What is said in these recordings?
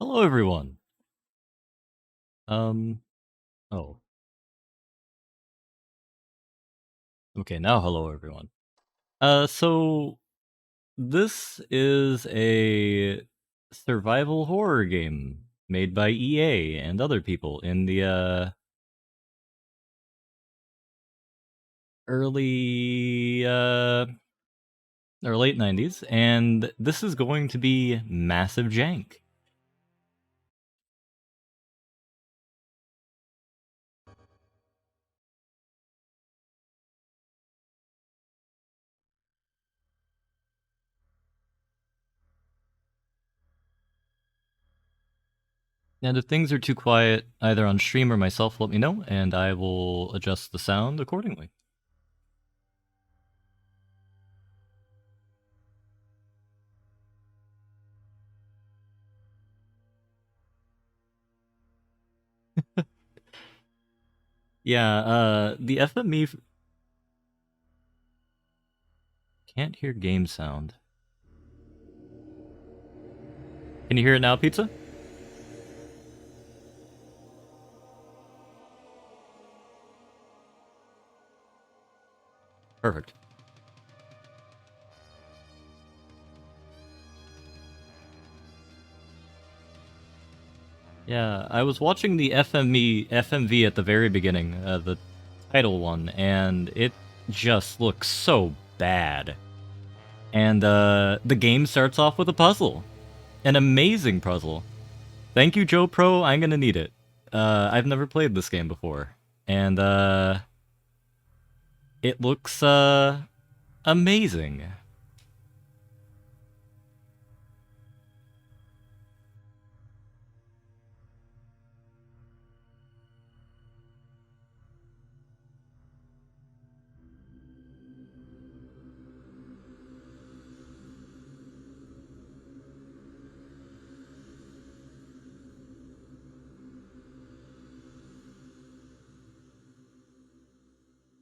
Hello, everyone. Oh. Okay, now hello, everyone. So this is a survival horror game made by EA and other people in the early or late 90s, and this is going to be massive jank. And if things are too quiet, either on stream or myself, let me know, and I will adjust the sound accordingly. Yeah, the FME can't hear game sound. Can you hear it now, Pizza? Perfect. Yeah, I was watching the FMV at the very beginning, the title one, and it just looks so bad. And the game starts off with a puzzle. An amazing puzzle. Thank you, Joe Pro, I'm gonna need it. I've never played this game before. And it looks amazing.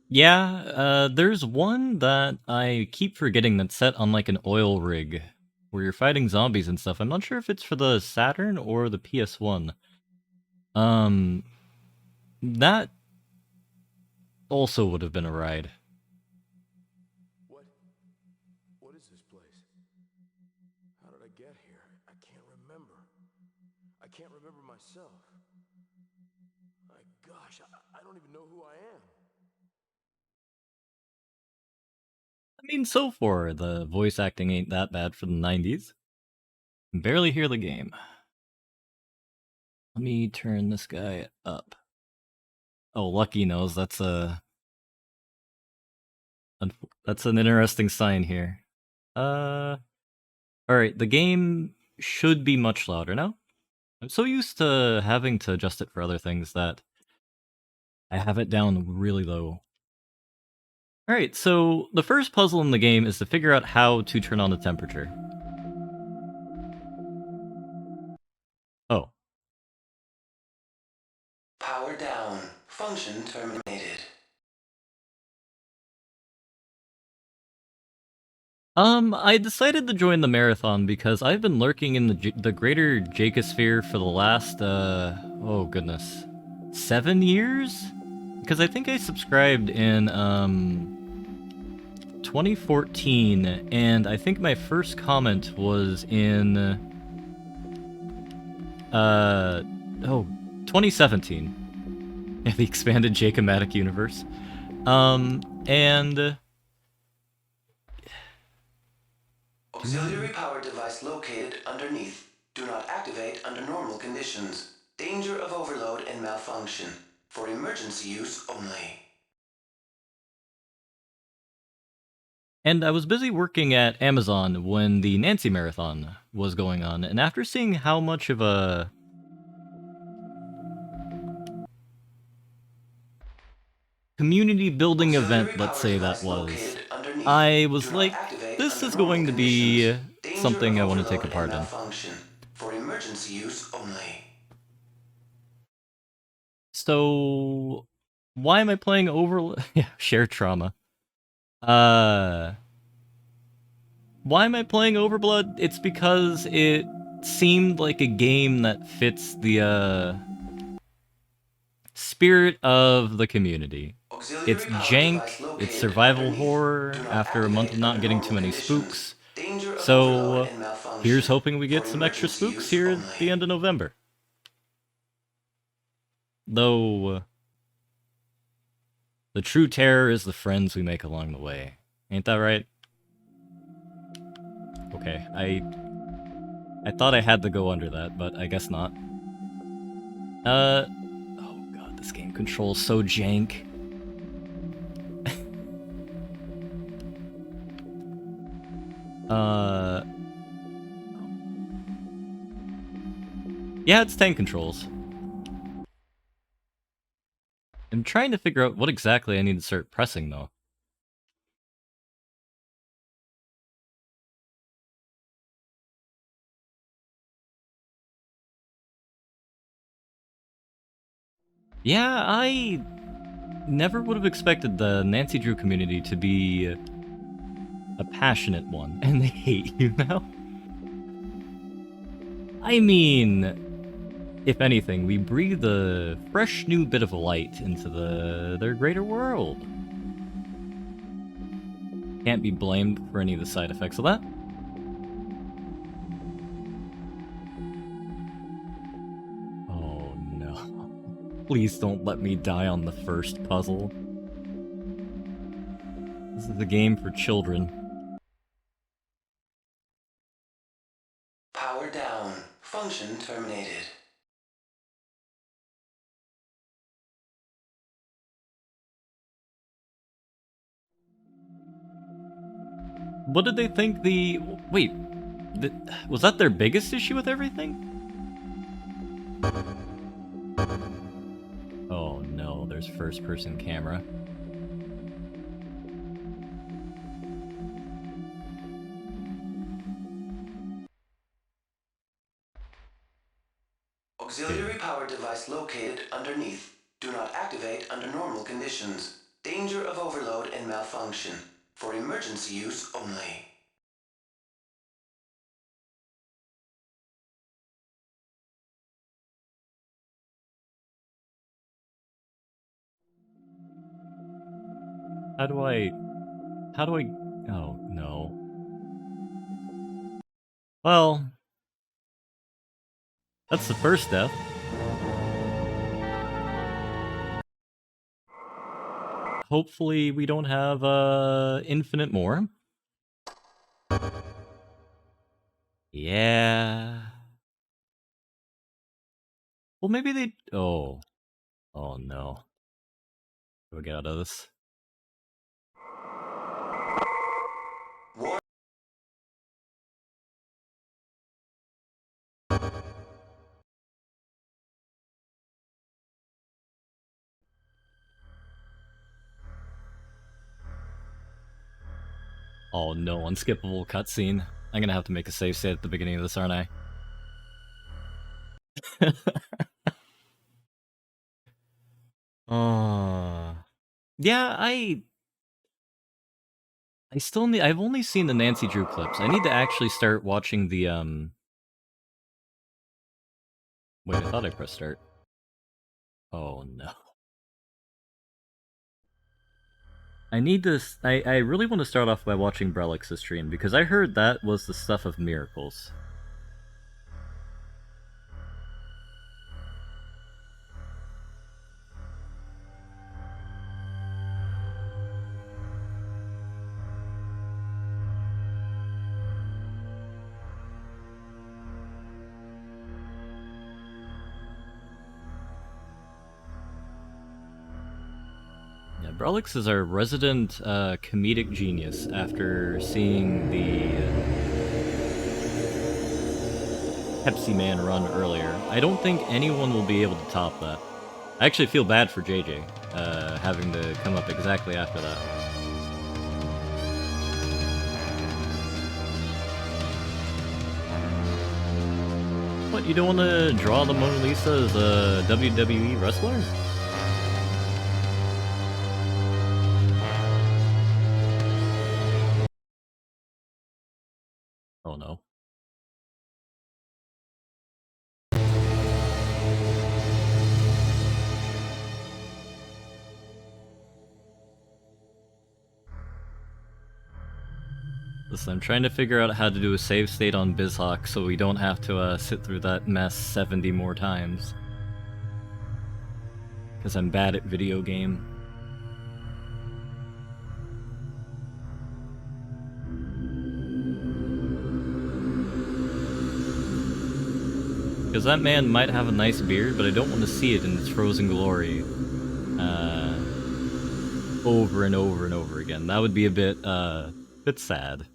Yeah, there's one that I keep forgetting that's set on like an oil rig where you're fighting zombies and stuff. I'm not sure if it's for the Saturn or the PS1. Um, that also would have been a ride. What is this place? How did I get here? I can't remember. I can't remember myself. My gosh, I don't even know who I am. I mean, so far, the voice acting ain't that bad for the 90s. Can barely hear the game. Let me turn this guy up. Oh, Lucky knows that's that's an interesting sign here. Alright, the game should be much louder now. I'm so used to having to adjust it for other things that I have it down really low. Alright, so the first puzzle in the game is to figure out how to turn on the temperature. Oh. Power down. Function terminated. I decided to join the marathon because I've been lurking in the greater Jacosphere for the last, oh goodness, 7 years? Because I think I subscribed in, 2014, and I think my first comment was in, 2017. Yeah, the expanded Jacomatic universe. And... Auxiliary power device located underneath. Do not activate under normal conditions. Danger of overload and malfunction. For emergency use only. And I was busy working at Amazon when the Nancy Marathon was going on, and after seeing how much of a community building event, let's say that was, I was like, this is going to be something I want to take a part in. For emergency use only. So, why am I playing Overblood? Yeah, shared trauma. Why am I playing Overblood? It's because it seemed like a game that fits the spirit of the community. It's Auxiliary power jank, device it's located survival underneath. Do horror not after a month of activate not under getting too normal many conditions. spooks. Danger of overload So and malfunction. here's hoping we get For some extra emergency spooks use here at only. the end of November. Though the true terror is the friends we make along the way. Ain't that right? Okay, I thought I had to go under that, but I guess not. Oh god, this game controls so jank. Yeah, it's tank controls. I'm trying to figure out what exactly I need to start pressing, though. Yeah, I never would have expected the Nancy Drew community to be a passionate one, and they hate you now. I mean, if anything, we breathe a fresh new bit of light into their greater world. Can't be blamed for any of the side effects of that. Oh no. Please don't let me die on the first puzzle. This is a game for children. Power down. Function terminated. What did they think the... Wait, was that their biggest issue with everything? Oh no, there's first-person camera. Auxiliary power device located underneath. Do not activate under normal conditions. Danger of overload and malfunction. For emergency use only. How do I... Oh, no. Well... That's the first death. Hopefully we don't have, infinite more. Yeah... Well, maybe they... Oh. Oh, no. How do we get out of this? War Oh no, unskippable cutscene. I'm gonna have to make a save state at the beginning of this, aren't I? Yeah, I still need... I've only seen the Nancy Drew clips. I need to actually start watching the, Wait, I thought I pressed start. Oh no. I need to... I really want to start off by watching Brelix's stream, because I heard that was the stuff of miracles. Yeah, Brelix is our resident comedic genius after seeing the Pepsi Man run earlier. I don't think anyone will be able to top that. I actually feel bad for JJ, having to come up exactly after that. What, you don't want to draw the Mona Lisa as a WWE wrestler? Oh no. Listen, I'm trying to figure out how to do a save state on Bizhawk so we don't have to sit through that mess 70 more times. Because I'm bad at video game. Because that man might have a nice beard, but I don't want to see it in its frozen glory. Over and over and over again. That would be a bit sad.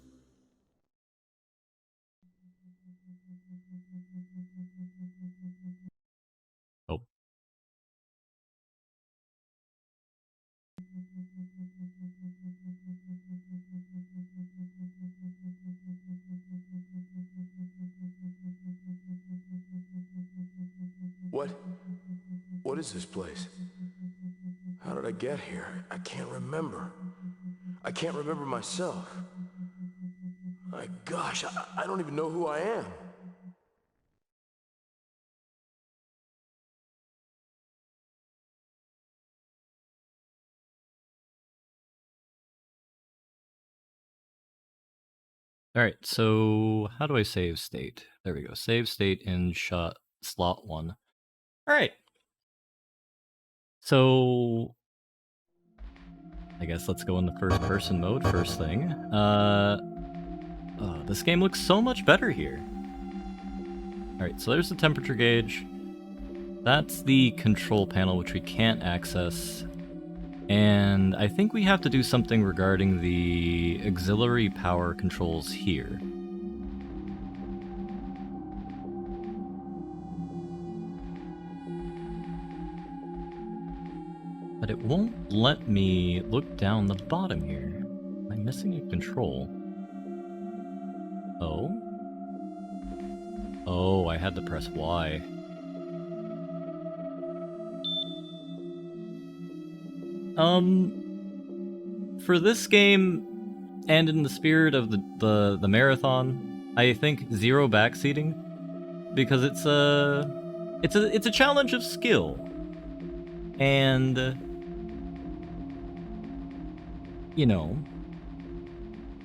Oh. What is this place? How did I get here? I can't remember. I can't remember myself. My gosh, I don't even know who I am. Alright, so how do I save state? There we go. Save state in slot 1. Alright. So I guess let's go in the first person mode first thing. This game looks so much better here. Alright, so there's the temperature gauge. That's the control panel, which we can't access. And I think we have to do something regarding the auxiliary power controls here. But it won't let me look down the bottom here. Am I missing a control? Oh? Oh, I had to press Y. For this game, and in the spirit of the marathon, I think 0 backseating, because it's a challenge of skill, and you know,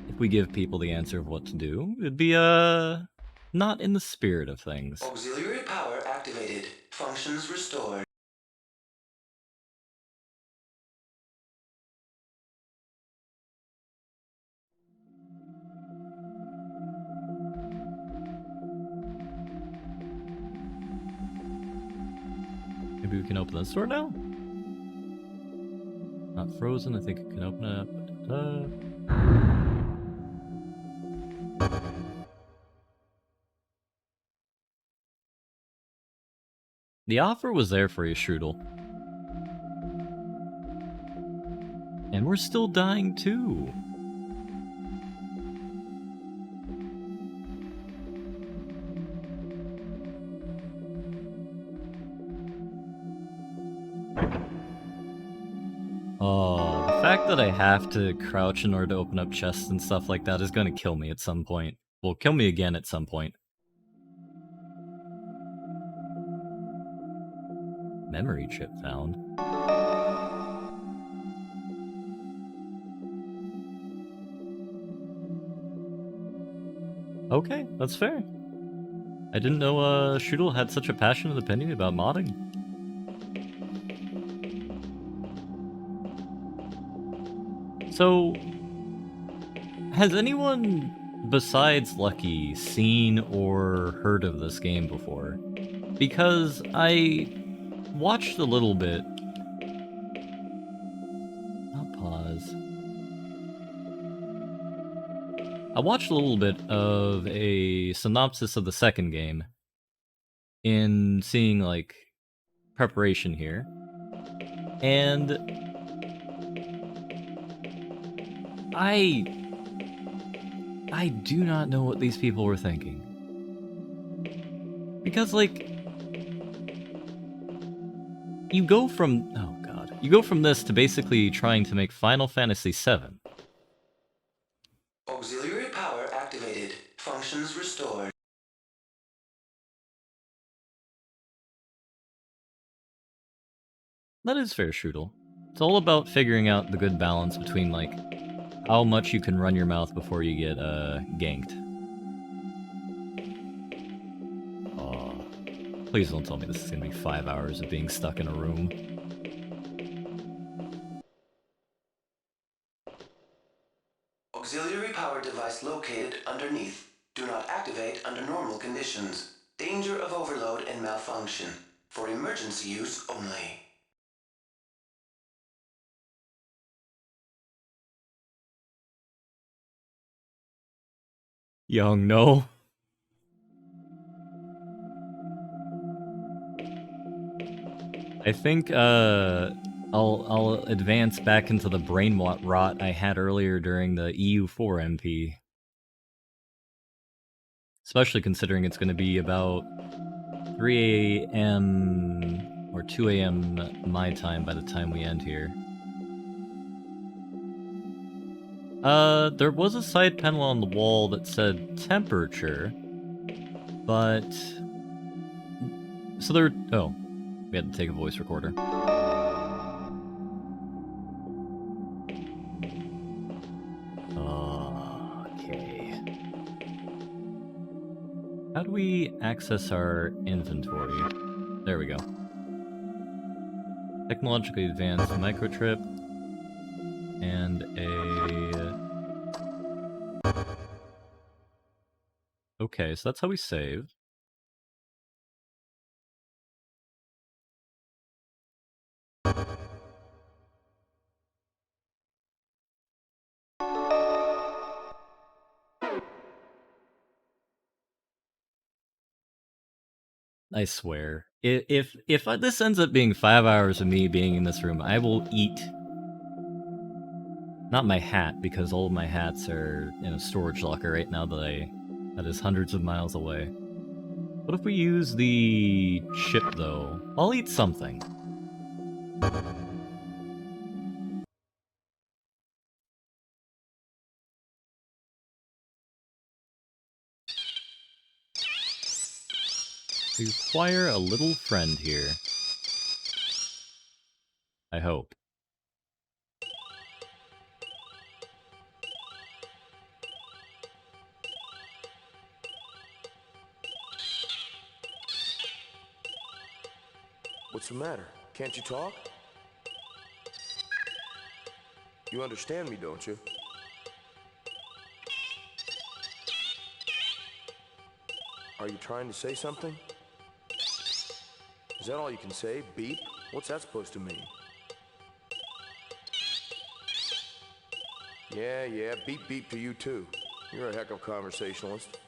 if we give people the answer of what to do, it'd be not in the spirit of things. Auxiliary power activated. Functions restored. Maybe we can open this door now? Not frozen, I think it can open it up. The offer was there for you, Strudel. And we're still dying too. Oh, the fact that I have to crouch in order to open up chests and stuff like that is gonna kill me at some point. Well, kill me again at some point. Memory chip found. Okay, that's fair. I didn't know Strudel had such a passionate opinion about modding. So, has anyone besides Lucky seen or heard of this game before? Because I watched a little bit. I'll pause. I watched a little bit of a synopsis of the second game in seeing, like, preparation here. And I do not know what these people were thinking. Because, like, you go from... Oh, God. You go from this to basically trying to make Final Fantasy VII. Auxiliary power activated. Functions restored. That is fair, Strudel. It's all about figuring out the good balance between, like, how much you can run your mouth before you get ganked. Please don't tell me this is gonna be 5 hours of being stuck in a room. Auxiliary power device located underneath. Do not activate under normal conditions. Danger of overload and malfunction. For emergency use only. Young, no. I think I'll advance back into the brain rot I had earlier during the EU4 MP. Especially considering it's going to be about 3 a.m. or 2 a.m. my time by the time we end here. There was a side panel on the wall that said temperature, but... So there... Oh, we had to take a voice recorder. Okay. How do we access our inventory? There we go. Technologically advanced microchip. And a... Okay, so that's how we save. I swear. If this ends up being 5 hours of me being in this room, I will eat... Not my hat, because all of my hats are in a storage locker right now that is hundreds of miles away. What if we use the ship, though? I'll eat something. We acquire a little friend here. I hope. What's the matter? Can't you talk? You understand me, don't you? Are you trying to say something? Is that all you can say? Beep? What's that supposed to mean? Yeah, beep beep to you too. You're a heck of a conversationalist.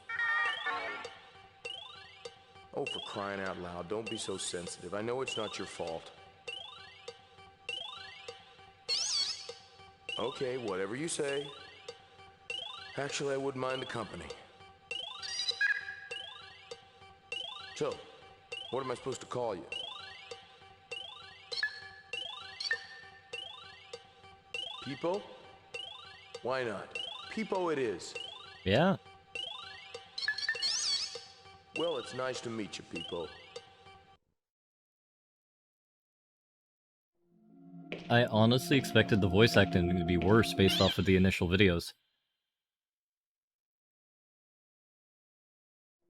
Oh, for crying out loud, don't be so sensitive. I know it's not your fault. Okay, whatever you say. Actually, I wouldn't mind the company. So, what am I supposed to call you? Peepo? Why not? Peepo it is. Yeah. Well, it's nice to meet you, Peepo. I honestly expected the voice acting to be worse based off of the initial videos.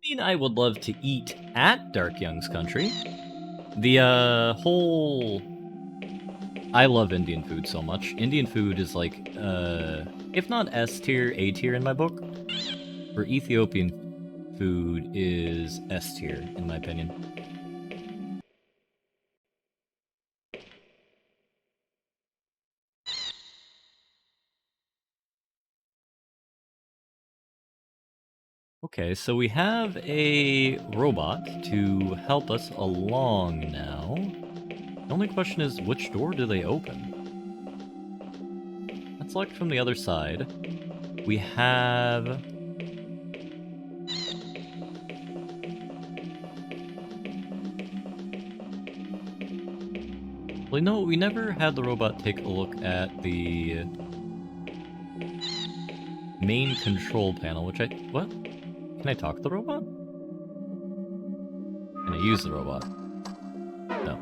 I mean, I would love to eat at Dark Young's country. The whole... I love Indian food so much. Indian food is like, if not S tier, A tier in my book. For Ethiopian food is S tier, in my opinion. Okay, so we have a robot to help us along now. The only question is, which door do they open? Let's look from the other side. We have... Well, no, we never had the robot take a look at the main control panel, which I... What? Can I talk to the robot? Can I use the robot? No.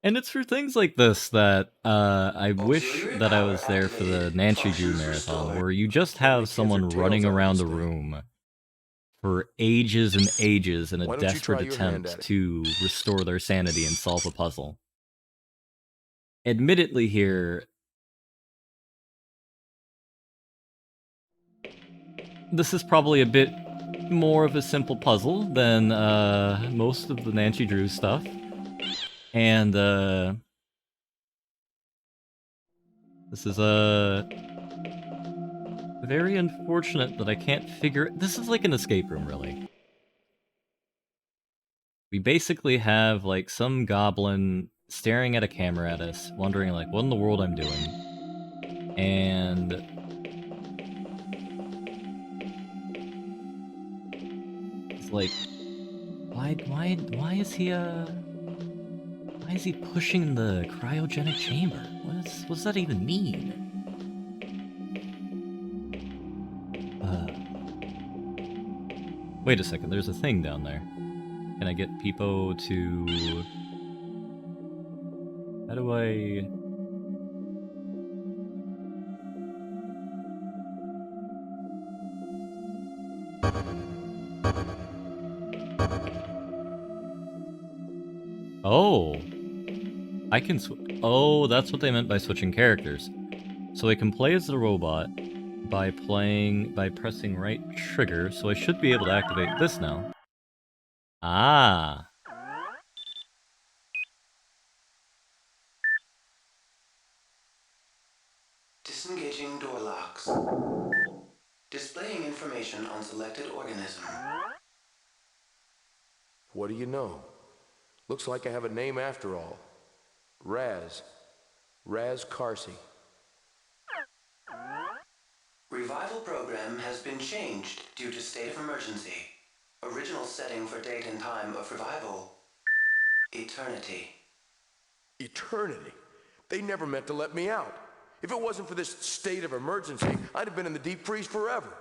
And it's for things like this that I wish Auxiliary that I power was there for the activated. Nancy Drew Functions marathon, restored. where you just Can't have make heads or someone running tails out of around this the thing. room for ages and ages in a Why don't you try desperate your hand attempt at it? to restore their sanity and solve a puzzle. Admittedly here, this is probably a bit more of a simple puzzle than most of the Nancy Drew stuff. And this is very unfortunate that I can't figure... This is like an escape room, really. We basically have, like, some goblin staring at a camera at us, wondering, like, what in the world I'm doing. And... it's like... Why is he, why is he pushing the cryogenic chamber? What does that even mean? Wait a second, there's a thing down there. Can I get Peepo to... How do I... Oh! I can oh, that's what they meant by switching characters. So I can play as the robot by pressing right trigger, so I should be able to activate this now. Ah! Disengaging door locks. Displaying information on selected organism. What do you know? Looks like I have a name after all. Raz. Raz Carsey. Revival program has been changed due to state of emergency. Original setting for date and time of revival: eternity. Eternity? They never meant to let me out. If it wasn't for this state of emergency, I'd have been in the deep freeze forever.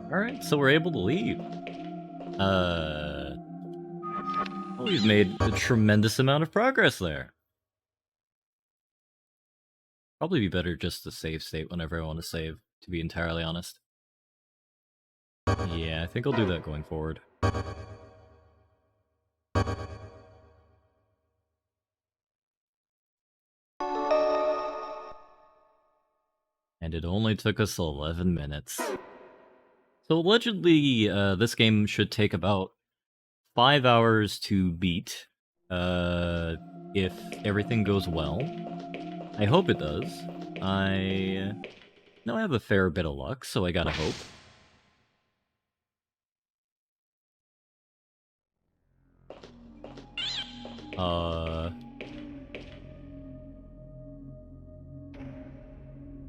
Alright, so we're able to leave. Well, we've made a tremendous amount of progress there. Probably be better just to save state whenever I want to save, to be entirely honest. Yeah, I think I'll do that going forward. And it only took us 11 minutes. So allegedly, this game should take about 5 hours to beat, if everything goes well. I hope it does. I know I have a fair bit of luck, so I gotta hope.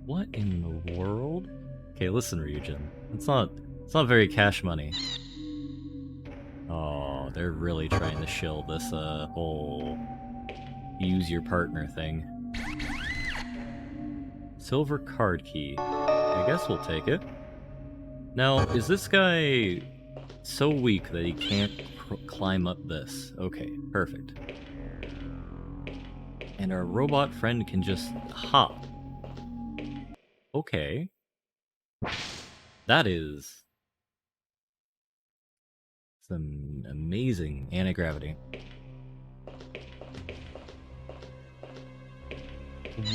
What in the world? Okay, listen, Ryujin. It's not very cash money. Oh, they're really trying to shill this, whole use your partner thing. Silver card key. I guess we'll take it. Now, is this guy so weak that he can't climb up this? Okay, perfect. And our robot friend can just hop. Okay. That is some amazing anti-gravity.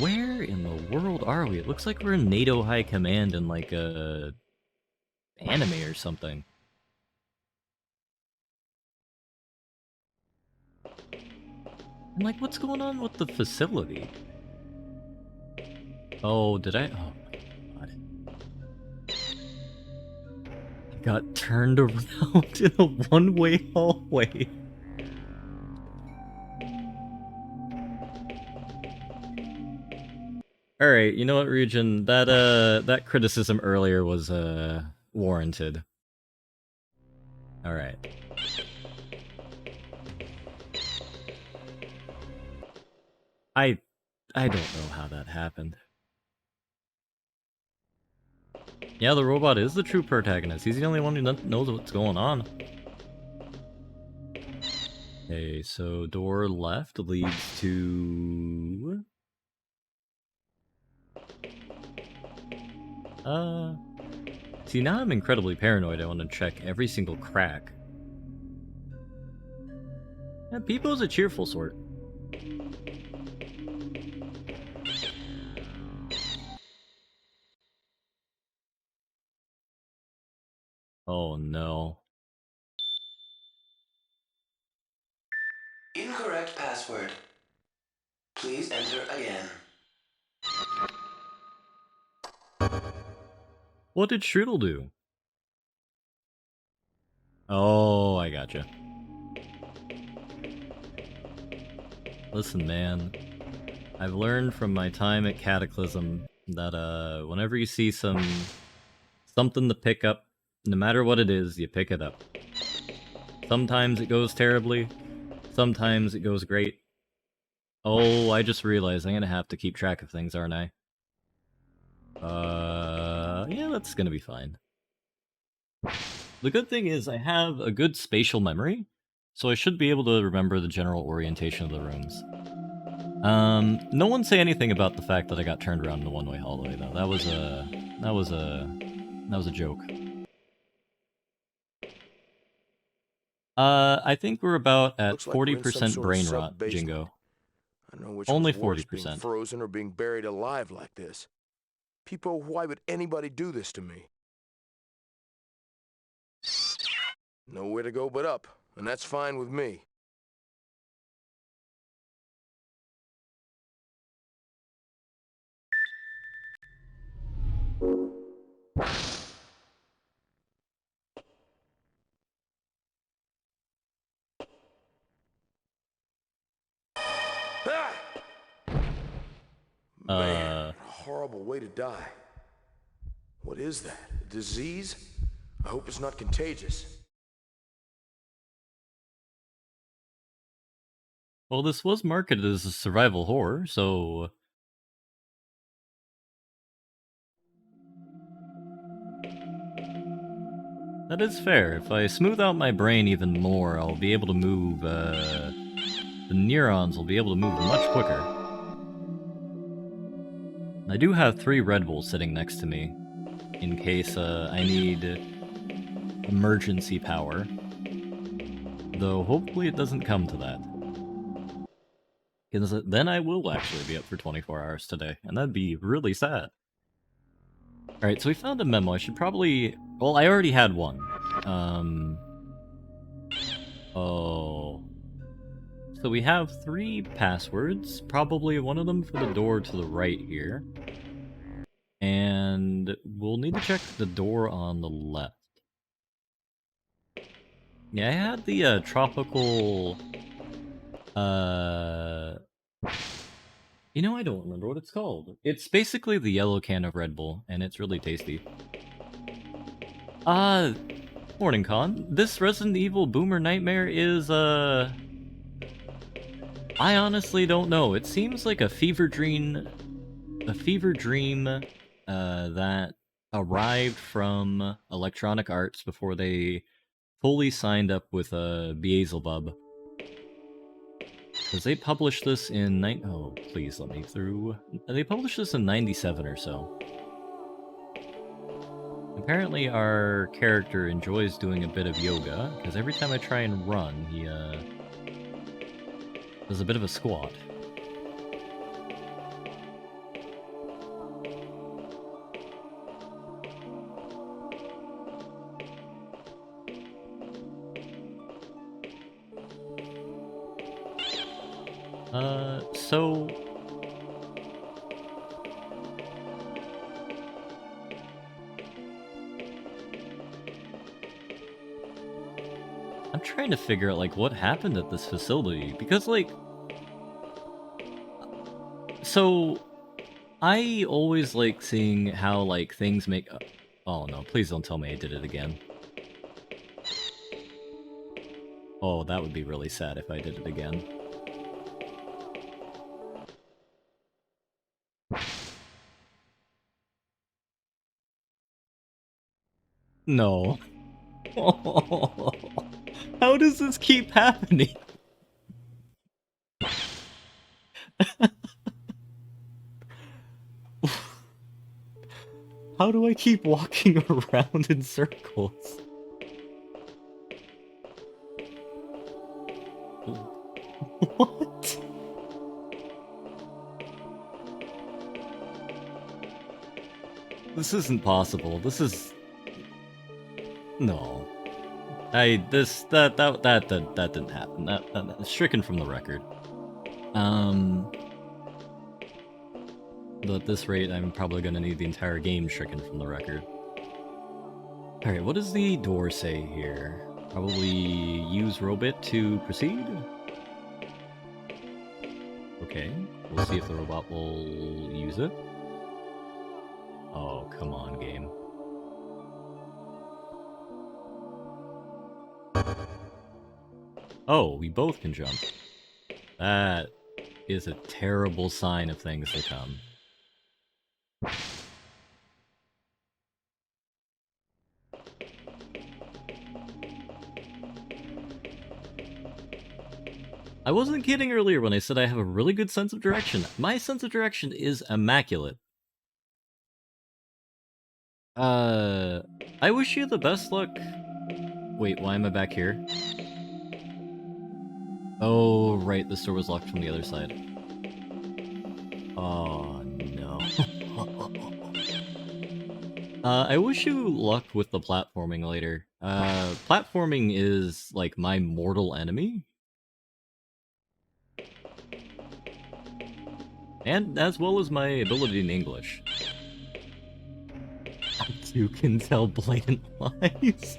Where in the world are we? It looks like we're in NATO High Command in like a anime or something. And like, what's going on with the facility? Oh, did I? Oh my god. I got turned around in a one-way hallway. Alright, you know what, Ryujin? That criticism earlier was, warranted. Alright. I don't know how that happened. Yeah, the robot is the true protagonist. He's the only one who knows what's going on. Okay, so door left leads to... See, now I'm incredibly paranoid. I want to check every single crack. Yeah, Peepo's a cheerful sort. Oh no. Incorrect password. Please enter again. What did Strudel do? Oh, I gotcha. Listen, man. I've learned from my time at Cataclysm that whenever you see something to pick up, no matter what it is, you pick it up. Sometimes it goes terribly, sometimes it goes great. Oh, I just realized I'm gonna have to keep track of things, aren't I? Yeah, that's gonna be fine. The good thing is I have a good spatial memory, so I should be able to remember the general orientation of the rooms. No one say anything about the fact that I got turned around in the one-way hallway, though. That was a joke. I think we're about at Looks like we're in some 40% sort of brain rot, sub-basement. Jingo. I know which Only one's worse, being 40%. frozen or being buried alive like this. People, why would anybody do this to me? Nowhere to go but up, and that's fine with me. Ah! Man, what a horrible way to die. What is that? A disease? I hope it's not contagious. Well, this was marketed as a survival horror, so... That is fair. If I smooth out my brain even more, I'll be able to move, the neurons will be able to move much quicker. I do have 3 Red Bulls sitting next to me, in case, I need emergency power. Though, hopefully it doesn't come to that. Because then I will actually be up for 24 hours today, and that'd be really sad. Alright, so we found a memo. I should probably... Well, I already had one. Oh... So we have 3 passwords, probably one of them for the door to the right here. And we'll need to check the door on the left. Yeah, I had the tropical... You know, I don't remember what it's called. It's basically the yellow can of Red Bull, and it's really tasty. Morning, Con. This Resident Evil Boomer Nightmare is, I honestly don't know. It seems like a fever dream that arrived from Electronic Arts before they fully signed up with Beelzebub. Because they published this in oh, please let me through. They published this in 97 or so. Apparently our character enjoys doing a bit of yoga, because every time I try and run, he does a bit of a squat. So... I'm trying to figure out, like, what happened at this facility, because, like... So... I always like seeing how, like, things make... Oh no, please don't tell me I did it again. Oh, that would be really sad if I did it again. No. How does this keep happening? How do I keep walking around in circles? What? This isn't possible. This is... No. That didn't happen. That's stricken from the record. But at this rate, I'm probably gonna need the entire game stricken from the record. Alright, what does the door say here? Probably use robot to proceed? Okay, we'll see if the robot will use it. Oh, come on, game. Oh, we both can jump. That is a terrible sign of things to come. I wasn't kidding earlier when I said I have a really good sense of direction. My sense of direction is immaculate. I wish you the best luck. Wait, why am I back here? Oh, right, this door was locked from the other side. Oh, no. I wish you luck with the platforming later. Platforming is, like, my mortal enemy. And as well as my ability in English. You can tell blatant lies.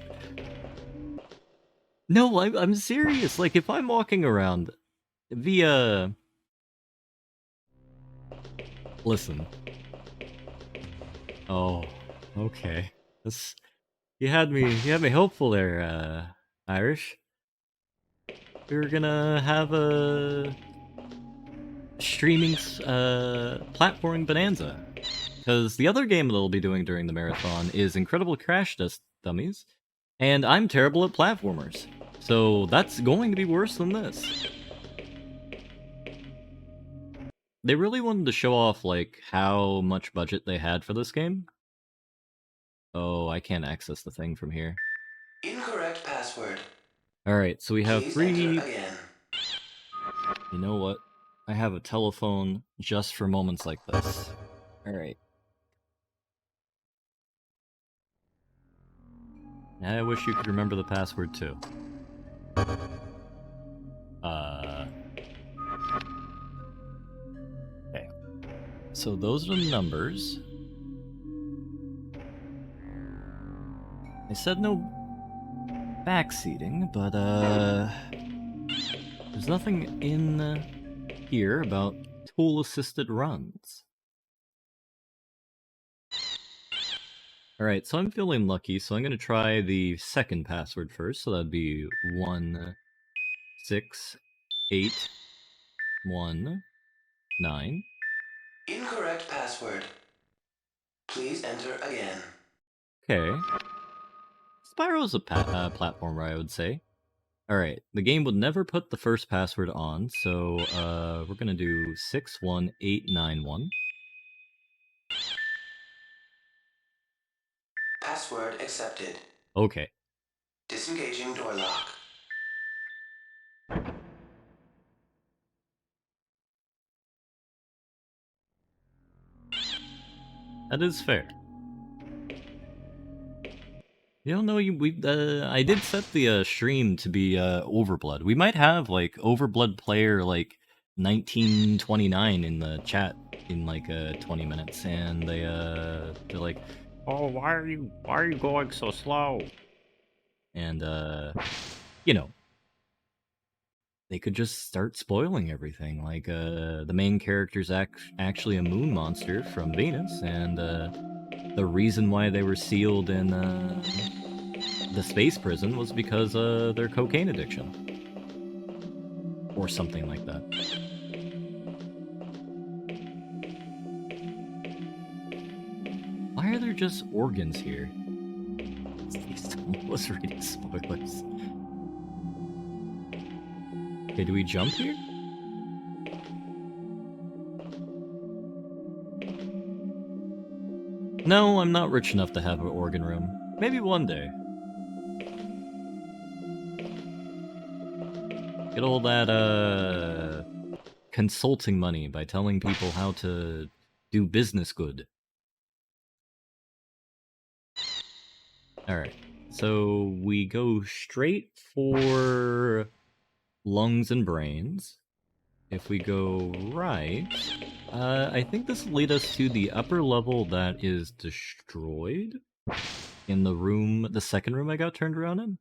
No, I'm serious. Like, if I'm walking around via... Listen. Oh, okay. This... You had me hopeful there, Irish. We were gonna have a... streaming, platforming bonanza. Because the other game that I'll be doing during the marathon is Incredible Crash Dummies, and I'm terrible at platformers. So that's going to be worse than this. They really wanted to show off, like, how much budget they had for this game. Oh, I can't access the thing from here. Incorrect password. Alright, so we have Please 3... enter again. You know what? I have a telephone just for moments like this. Alright. I wish you could remember the password too. Okay. So those are the numbers. I said no backseating, but there's nothing in here about tool-assisted runs. Alright, so I'm feeling lucky, so I'm gonna try the second password first, so that'd be 1, 6, 8, 1, 9. Incorrect password. Please enter again. Okay. Spyro's a platformer, I would say. Alright, the game would never put the first password on, so we're gonna do 61891. Password accepted. Okay. Disengaging door lock. That is fair. You don't know, I did set the stream to be Overblood. We might have like Overblood player like 1929 in the chat in like 20 minutes, and they're like, "Oh, why are you going so slow?" And you know, they could just start spoiling everything. Like the main character's actually a moon monster from Venus, and the reason why they were sealed in the space prison was because their cocaine addiction. Or something like that. Why are there just organs here? was reading spoilers. Okay, do we jump here? No, I'm not rich enough to have an organ room. Maybe one day. Get all that, consulting money by telling people how to do business good. Alright, so we go straight for lungs and brains. If we go right, I think this will lead us to the upper level that is destroyed in the room, the second room I got turned around in.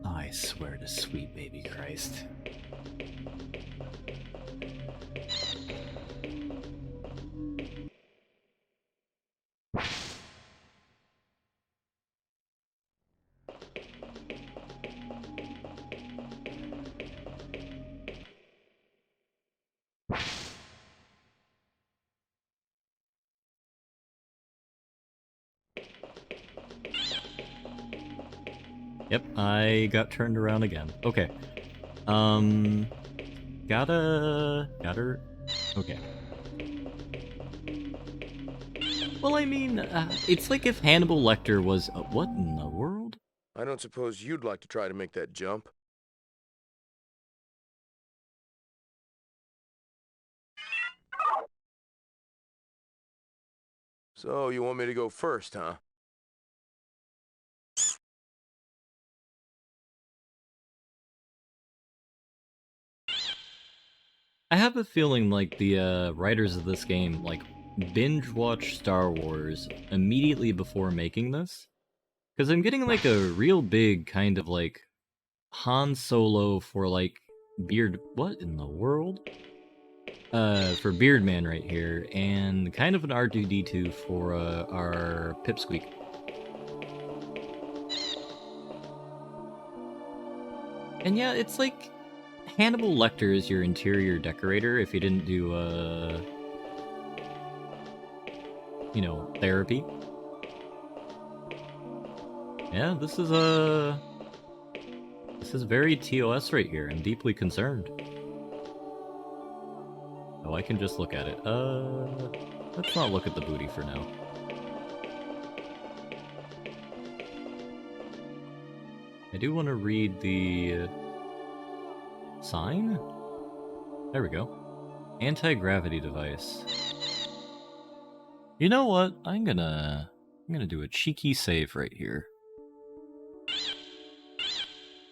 I swear to sweet baby Christ. Yep, I got turned around again. Okay. Gotta... Okay. Well, I mean, it's like if Hannibal Lecter was... what in the world? I don't suppose you'd like to try to make that jump? So, you want me to go first, huh? I have a feeling like the writers of this game, like, binge-watched Star Wars immediately before making this. Because I'm getting, like, a real big kind of, like, Han Solo for, like, Beard... what in the world? For Beardman right here, and kind of an R2-D2 for, our Pipsqueak. And yeah, it's like... Hannibal Lecter is your interior decorator if you didn't do, you know, therapy. Yeah, this is very TOS right here. I'm deeply concerned. Oh, I can just look at it. Let's not look at the booty for now. I do want to read the... sign? There we go. Anti-gravity device. You know what? I'm gonna do a cheeky save right here.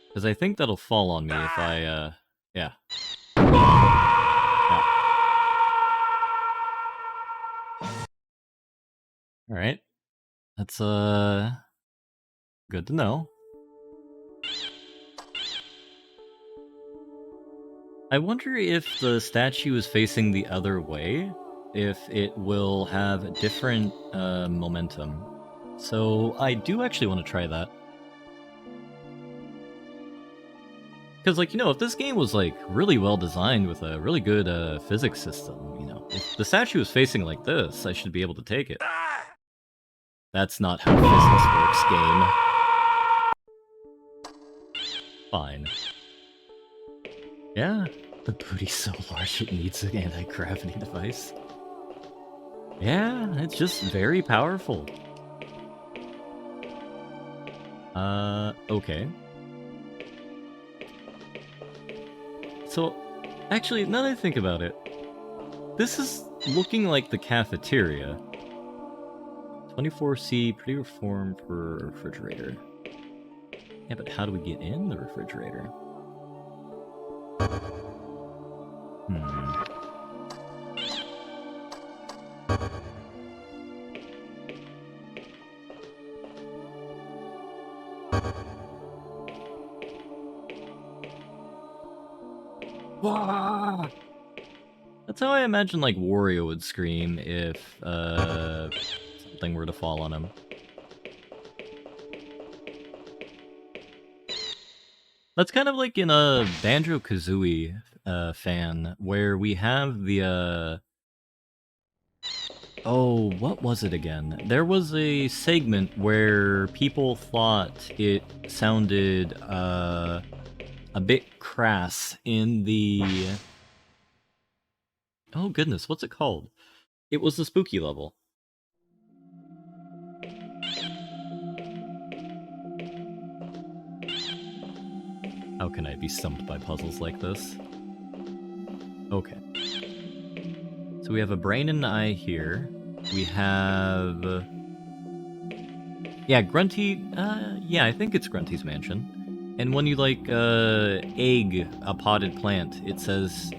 Because I think that'll fall on me if I, yeah. Yeah. Alright. That's, good to know. I wonder if the statue is facing the other way, if it will have different, momentum. So I do actually want to try that. Because, like, you know, if this game was, like, really well designed with a really good, physics system, you know, if the statue is facing like this, I should be able to take it. That's not how physics works, game. Fine. Yeah, the booty's so large it needs an anti-gravity device. Yeah, it's just very powerful. Okay. So, actually, now that I think about it, this is looking like the cafeteria. 24C, pretty reform for refrigerator. Yeah, but how do we get in the refrigerator? Wah! That's how I imagine, like, Wario would scream if, something were to fall on him. That's kind of like in a Banjo-Kazooie, fan, where we have the, Oh, what was it again? There was a segment where people thought it sounded a bit crass in the... Oh goodness, what's it called? It was the spooky level. How can I be stumped by puzzles like this? Okay. So we have a brain and an eye here. We have... yeah, Grunty... yeah, I think it's Grunty's mansion. And when you, like, egg a potted plant, it says,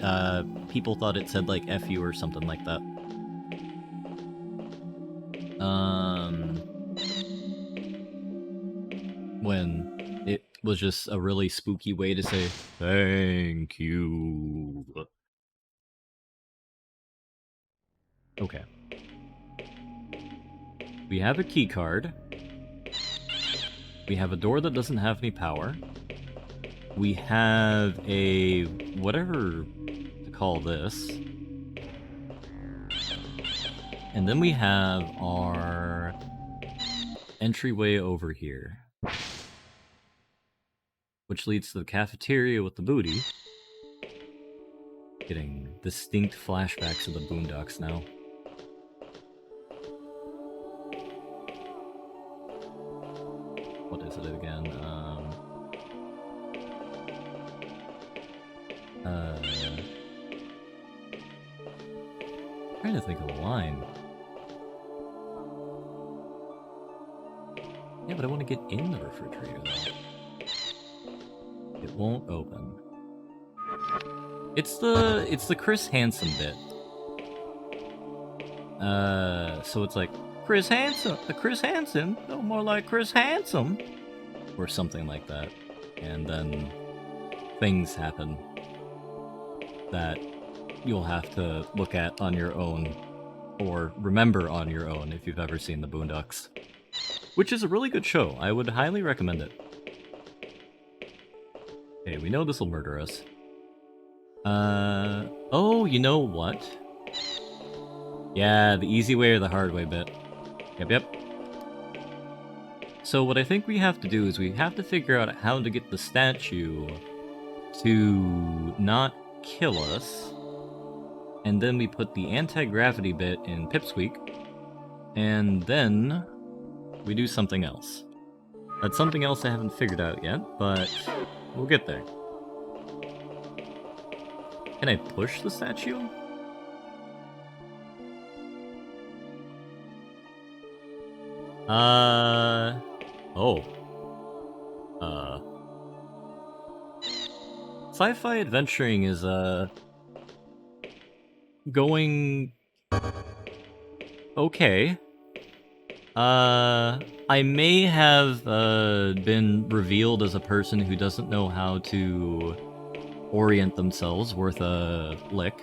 people thought it said, like, F you or something like that. When it was just a really spooky way to say, thank you. Okay. We have a key card. We have a door that doesn't have any power. We have a... whatever to call this. And then we have our entryway over here, which leads to the cafeteria with the booty. Getting distinct flashbacks of the Boondocks now. What is it again? Trying to think of a line. Yeah, but I want to get in the refrigerator though. It won't open. It's the Chris Hansen bit. So it's like Chris Hansen, no more like Chris Handsome, or something like that, and then things happen that you'll have to look at on your own, or remember on your own if you've ever seen the Boondocks, which is a really good show. I would highly recommend it. Okay, we know this will murder us. Oh, you know what? Yeah, the easy way or the hard way bit. Yep. So what I think we have to do is we have to figure out how to get the statue to not kill us, and then we put the anti-gravity bit in Pipsqueak, and then we do something else. That's something else I haven't figured out yet, but we'll get there. Can I push the statue? Oh. Sci-fi adventuring is, going... okay. I may have, been revealed as a person who doesn't know how to orient themselves worth a lick,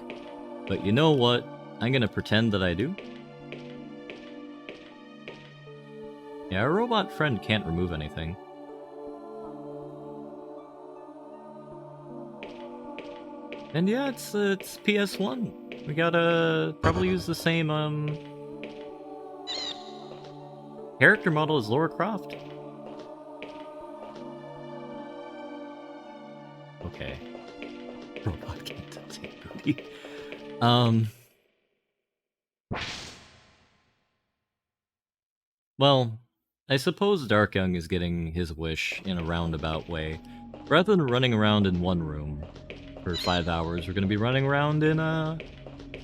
but you know what? I'm gonna pretend that I do. Yeah, our robot friend can't remove anything. And yeah, it's PS1. We gotta probably use the same, character model as Lara Croft. Okay. Robot can't take booty. Well, I suppose Dark Young is getting his wish in a roundabout way. Rather than running around in one room for 5 hours, we're going to be running around in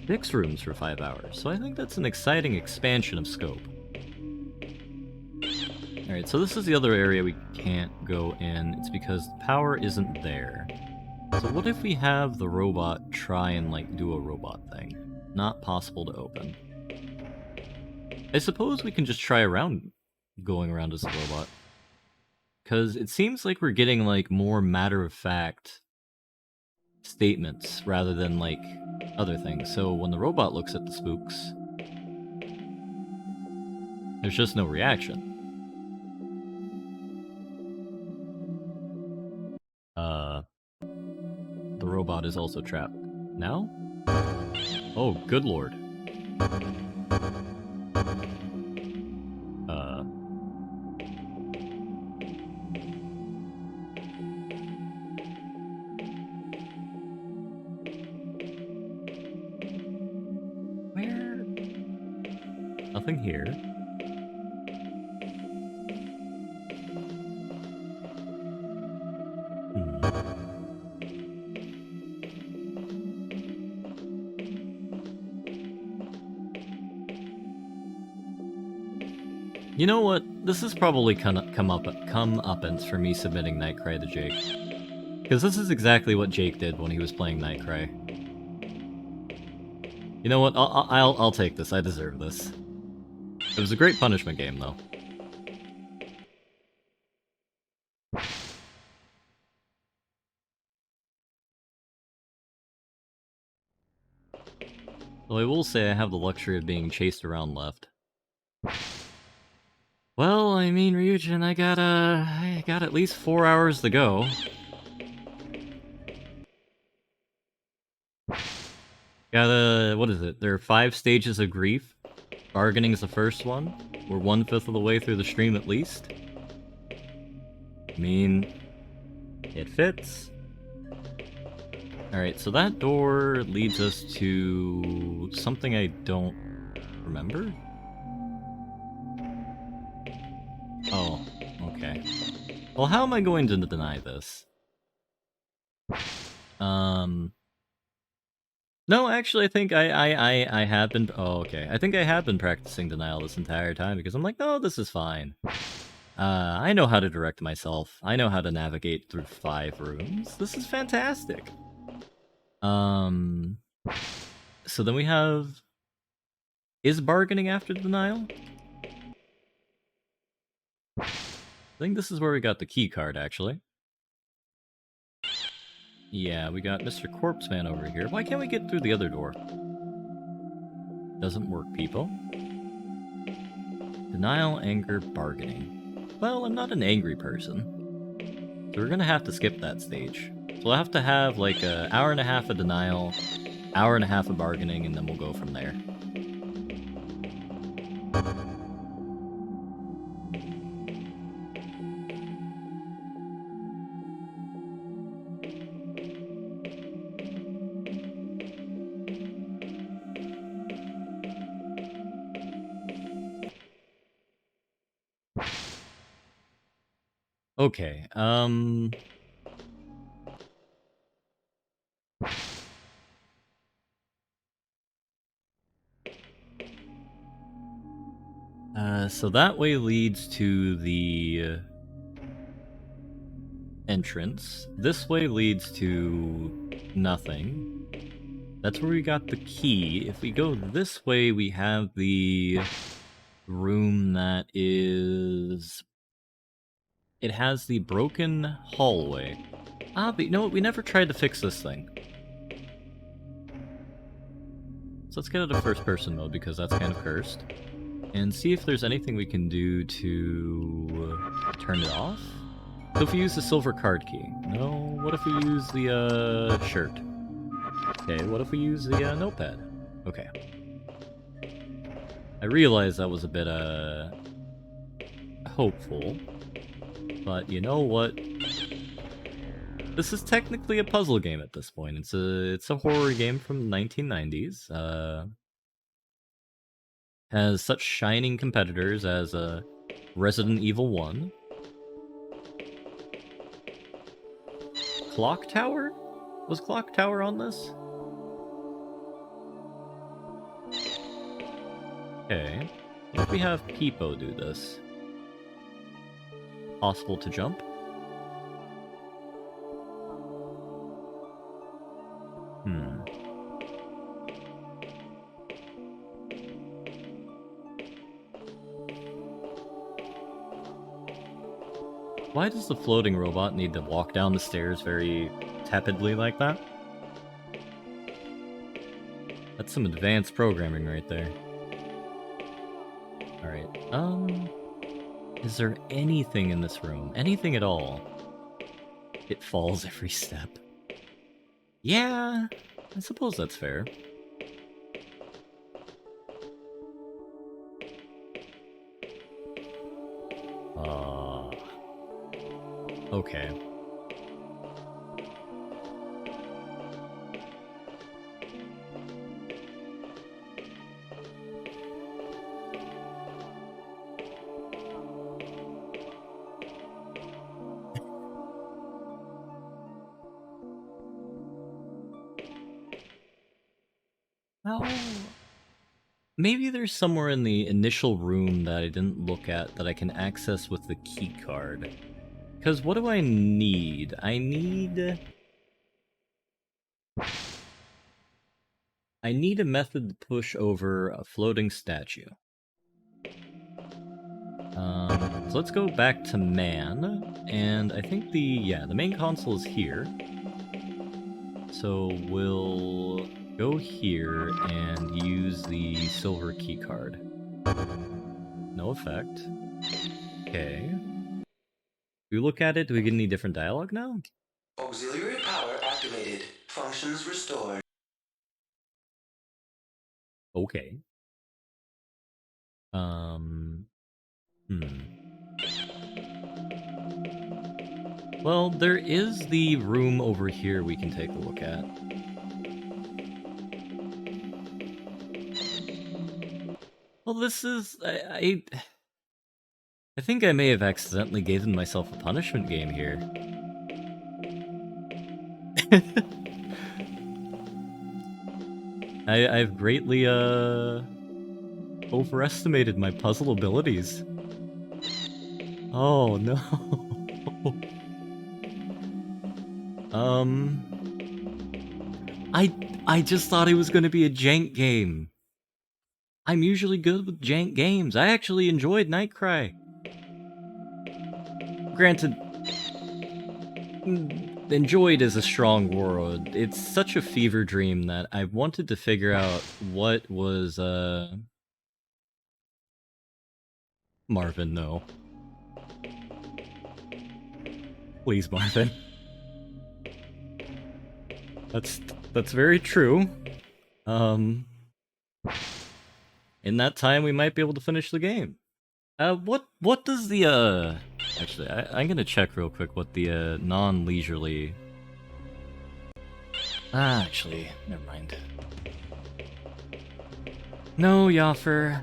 6 rooms for 5 hours. So I think that's an exciting expansion of scope. Alright, so this is the other area we can't go in. It's because the power isn't there. So what if we have the robot try and, like, do a robot thing? Not possible to open. I suppose we can just try going around as a robot. Because it seems like we're getting, like, more matter-of-fact statements rather than, like, other things. So when the robot looks at the spooks, there's just no reaction. The robot is also trapped. Now? Oh, good lord. Where? Nothing here. You know what? This is probably comeuppance for me submitting Nightcry to Jake. Because this is exactly what Jake did when he was playing Nightcry. You know what? I'll take this. I deserve this. It was a great punishment game, though. Though I will say I have the luxury of being chased around left. Well, I mean, Ryujin, I got at least 4 hours to go. What is it? There are 5 stages of grief. Bargaining is the first one. We're 1/5 of the way through the stream at least. I mean, it fits. Alright, so that door leads us to something I don't remember? Oh, okay. Well, how am I going to deny this? No, actually, I think I have been... Oh, okay. I think I have been practicing denial this entire time, because I'm like, no, this is fine. I know how to direct myself. I know how to navigate through 5 rooms. This is fantastic. So then we have... Is bargaining after denial? I think this is where we got the key card, actually. Yeah, we got Mr. Corpseman over here. Why can't we get through the other door? Doesn't work, people. Denial, anger, bargaining. Well, I'm not an angry person. So we're gonna have to skip that stage. So we'll have to have like an hour and a half of denial, hour and a half of bargaining, and then we'll go from there. Okay, so that way leads to the entrance. This way leads to nothing. That's where we got the key. If we go this way, we have the room that is... It has the broken hallway. Ah, but you know what? We never tried to fix this thing. So let's get out of first-person mode, because that's kind of cursed. And see if there's anything we can do to turn it off. So if we use the silver card key. No, what if we use the shirt? Okay, what if we use the notepad? Okay. I realize that was a bit hopeful. But you know what? This is technically a puzzle game at this point. It's a horror game from the 1990s. Has such shining competitors as Resident Evil 1. Clock Tower? Was Clock Tower on this? Okay. What if we have Peepo do this? Possible to jump? Why does the floating robot need to walk down the stairs very tepidly like that? That's some advanced programming right there. Alright, is there anything in this room? Anything at all? It falls every step. Yeah, I suppose that's fair. Okay. Well, maybe there's somewhere in the initial room that I didn't look at that I can access with the key card. Because what do I need? I need a method to push over a floating statue. So let's go back to man, and I think the main console is here. So we'll go here and use the silver key card. No effect. Okay. We look at it, do we get any different dialogue now? Auxiliary power activated. Functions restored. Okay. Well, there is the room over here we can take a look at. Well, this is... I think I may have accidentally given myself a punishment game here. I've greatly, overestimated my puzzle abilities. Oh, no. I just thought it was gonna be a jank game. I'm usually good with jank games. I actually enjoyed Nightcry. Granted, enjoyed is a strong word. It's such a fever dream that I wanted to figure out what was, Marvin, no. Please, Marvin. That's very true. In that time, we might be able to finish the game. What does the, Actually, I'm gonna check real quick what the, non-leisurely... actually, never mind. No, Yoffer.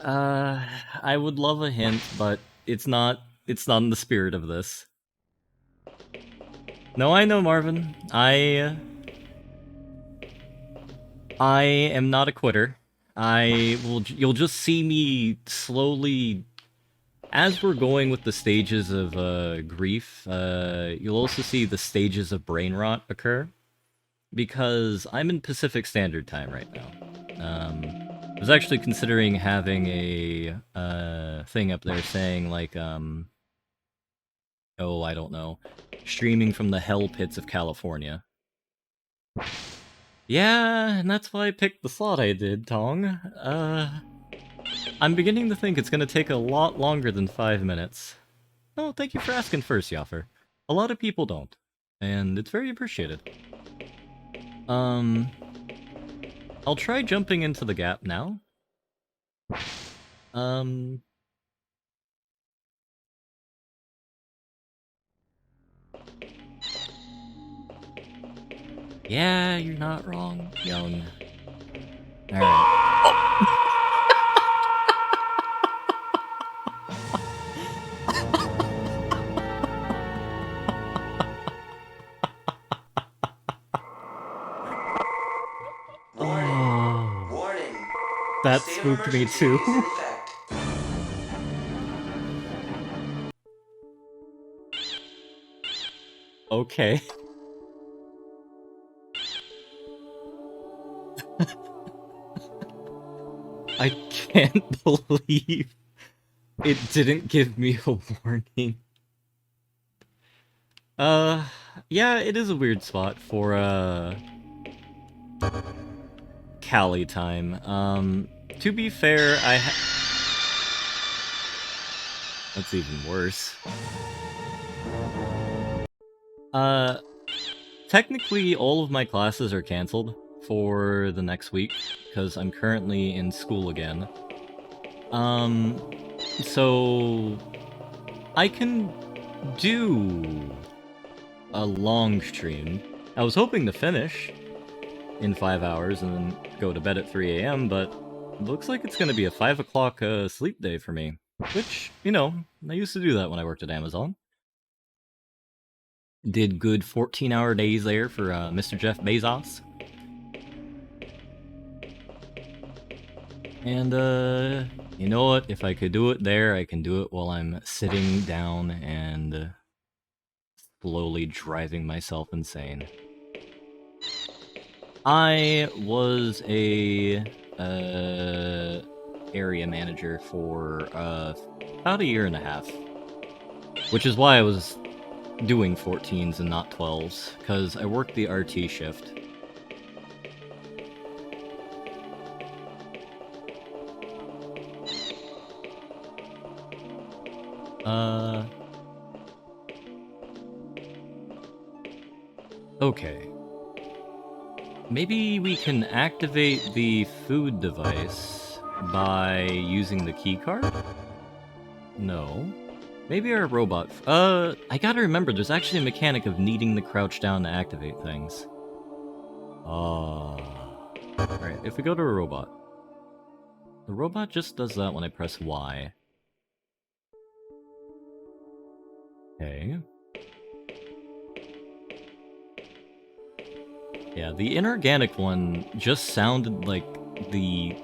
I would love a hint, but it's not in the spirit of this. No, I know, Marvin. I am not a quitter. You'll just see me slowly, as we're going with the stages of grief, you'll also see the stages of brain rot occur, because I'm in Pacific Standard Time right now. I was actually considering having a thing up there saying like, oh, I don't know, streaming from the hell pits of California. Yeah, and that's why I picked the slot I did, Tong. I'm beginning to think it's gonna take a lot longer than 5 minutes. Oh, thank you for asking first, Yoffer. A lot of people don't, and it's very appreciated. I'll try jumping into the gap now. Yeah, you're not wrong, young. Alright. Warning. That State of spooked me emergency too. is in effect. Okay. I can't believe it didn't give me a warning. Yeah, it is a weird spot for, Cali time. To be fair, That's even worse. Technically all of my classes are cancelled for the next week, because I'm currently in school again. So I can do a long stream. I was hoping to finish in 5 hours and then go to bed at 3 a.m., but it looks like it's going to be a 5 o'clock sleep day for me. Which, you know, I used to do that when I worked at Amazon. Did good 14-hour days there for Mr. Jeff Bezos. And, you know what? If I could do it there, I can do it while I'm sitting down and slowly driving myself insane. I was a area manager for about a year and a half, which is why I was doing 14s and not 12s, because I worked the RT shift. Okay. Maybe we can activate the food device by using the keycard? No. Maybe our robot... I gotta remember, there's actually a mechanic of needing to crouch down to activate things. Alright, if we go to a robot. The robot just does that when I press Y. Okay. Yeah, the inorganic one just sounded like the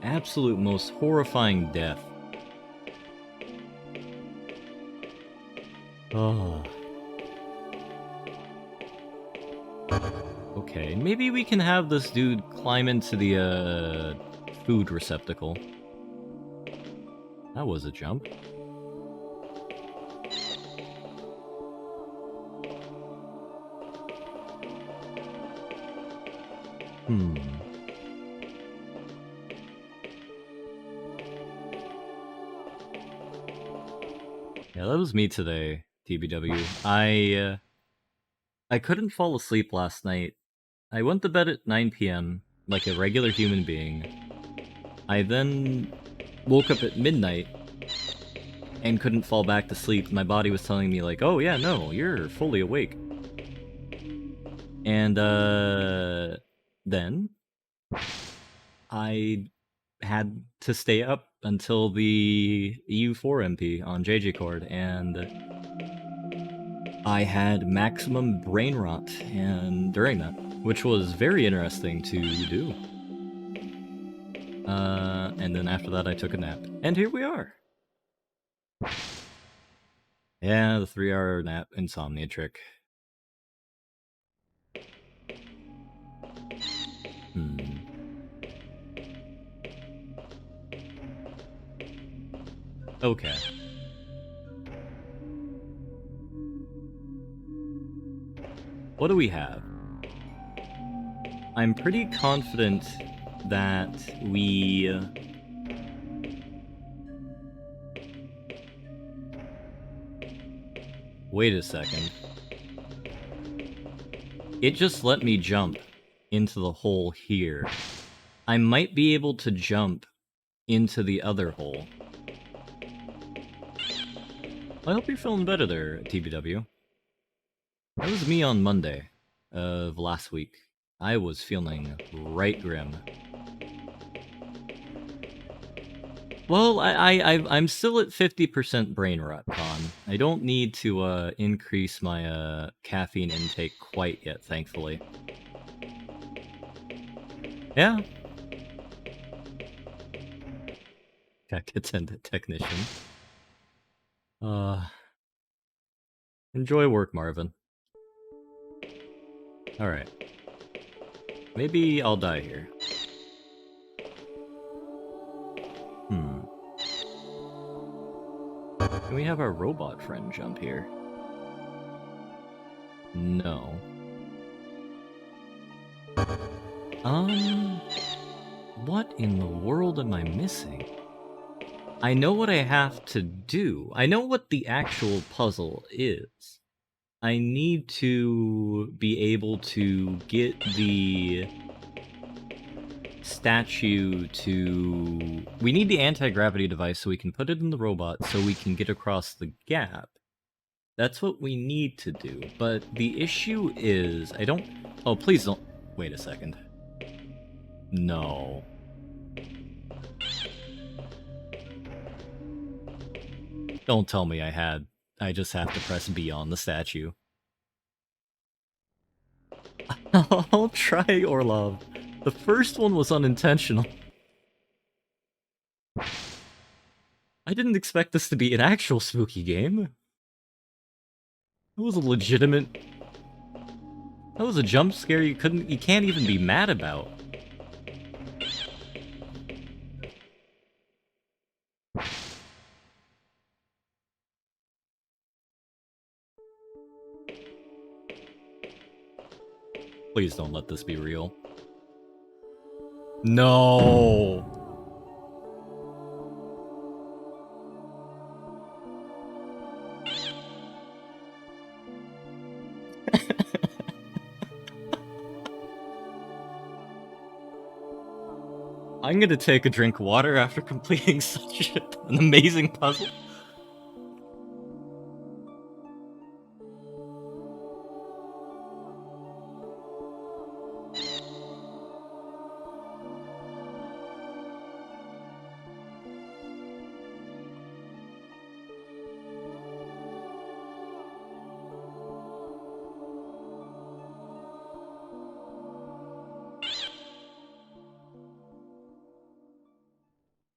absolute most horrifying death. Oh. Okay, maybe we can have this dude climb into the food receptacle. That was a jump. Yeah, that was me today, TBW. I couldn't fall asleep last night. I went to bed at 9 p.m. like a regular human being. I then woke up at midnight and couldn't fall back to sleep. My body was telling me like, oh yeah, no, you're fully awake. And then I had to stay up until the EU4 MP on JJ Cord, and I had maximum brain rot and during that, which was very interesting to do. And then after that I took a nap. And here we are! Yeah, the 3-hour nap insomnia trick. Okay. What do we have? I'm pretty confident that we... Wait a second. It just let me jump into the hole here. I might be able to jump into the other hole. I hope you're feeling better there, TBW. That was me on Monday of last week. I was feeling right grim. Well, I'm still at 50% brain rot, Con. I don't need to increase my caffeine intake quite yet, thankfully. Yeah. Attendant technician. Enjoy work, Marvin. Alright. Maybe I'll die here. Can we have our robot friend jump here? No. What in the world am I missing? I know what I have to do. I know what the actual puzzle is. I need to be able to get the statue to... We need the anti-gravity device so we can put it in the robot so we can get across the gap. That's what we need to do, but the issue is, I don't... Oh, please don't... Wait a second. No. Don't tell me I just have to press B on the statue. I'll try, Orlov. The first one was unintentional. I didn't expect this to be an actual spooky game. It was a legitimate... That was a jump scare you can't even be mad about. Please don't let this be real. No! I'm gonna take a drink of water after completing such an amazing puzzle.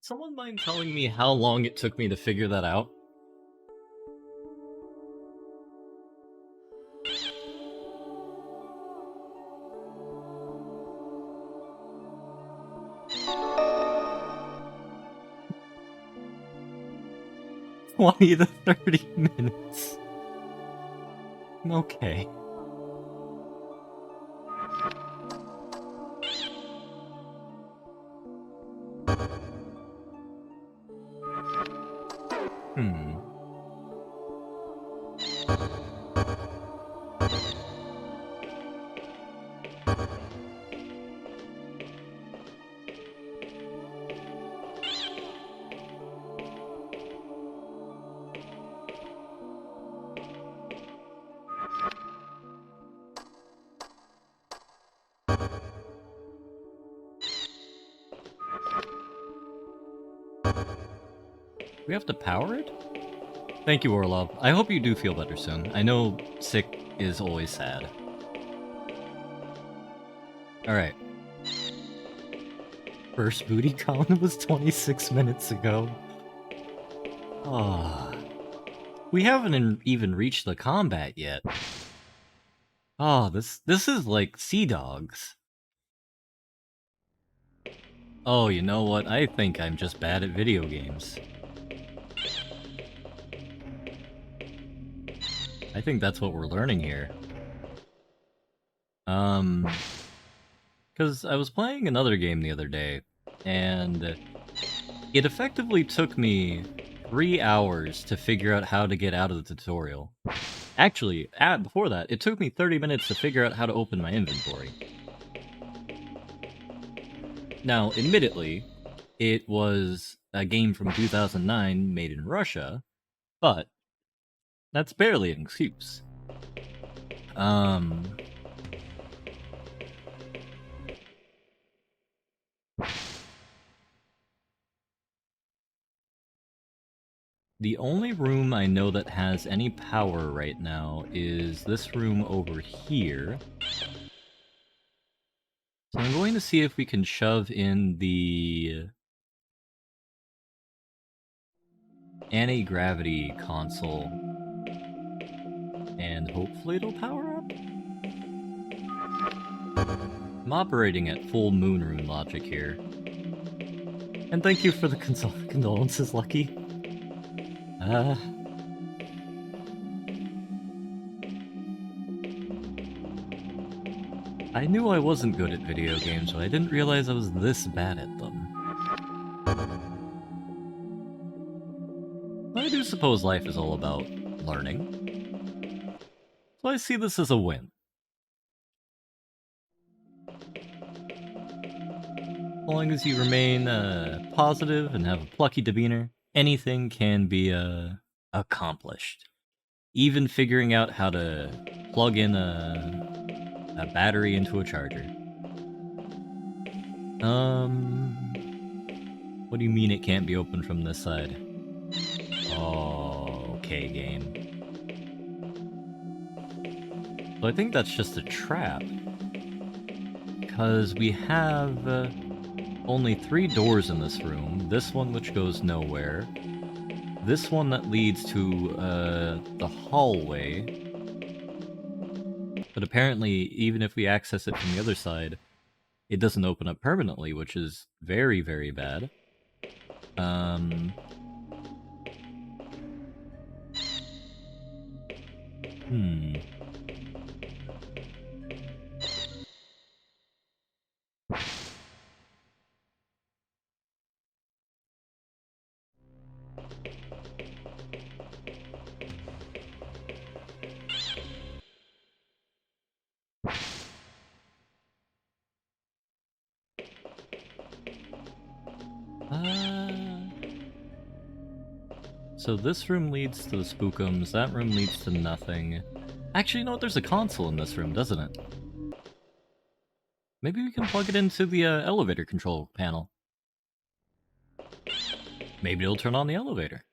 Someone mind telling me how long it took me to figure that out? Why the 30 minutes? Okay. We have to power it? Thank you, Orlov. I hope you do feel better soon. I know sick is always sad. Alright. First booty count was 26 minutes ago. Ah. We haven't even reached the combat yet. Oh, this is like Sea Dogs. Oh, you know what? I think I'm just bad at video games. I think that's what we're learning here. Because I was playing another game the other day, and it effectively took me 3 hours to figure out how to get out of the tutorial. Actually, before that, it took me 30 minutes to figure out how to open my inventory. Now, admittedly, it was a game from 2009 made in Russia, but that's barely an excuse. The only room I know that has any power right now is this room over here. So I'm going to see if we can shove in the anti-gravity console, and hopefully it'll power up? I'm operating at full Moonrune logic here. And thank you for the condolences, Lucky. I knew I wasn't good at video games, but I didn't realize I was this bad at them. I do suppose life is all about learning. So I see this as a win. As long as you remain positive and have a plucky demeanor, anything can be accomplished. even figuring out how to plug in a battery into a charger. What do you mean it can't be opened from this side? Oh, okay, game. So I think that's just a trap. Because we have only 3 doors in this room. This one which goes nowhere. This one that leads to the hallway. But apparently, even if we access it from the other side, it doesn't open up permanently, which is very, very bad. So this room leads to the spookums, that room leads to nothing. Actually, you know what? There's a console in this room, doesn't it? Maybe we can plug it into the elevator control panel. Maybe it'll turn on the elevator.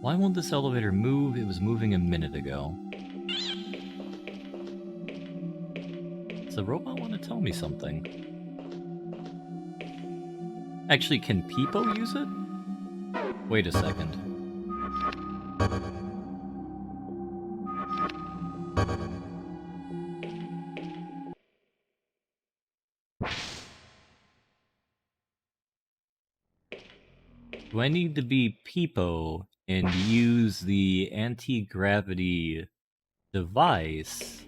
Why won't this elevator move? It was moving a minute ago. Does the robot want to tell me something? Actually, can Peepo use it? Wait a second. Do I need to be Peepo and use the anti-gravity device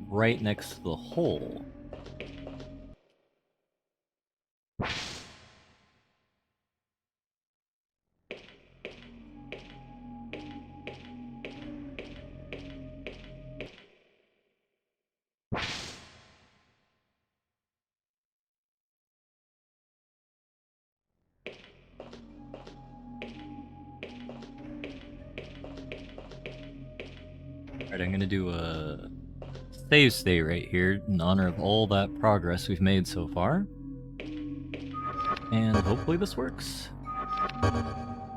right next to the hole? Alright, I'm gonna do a save state right here in honor of all that progress we've made so far. And hopefully this works.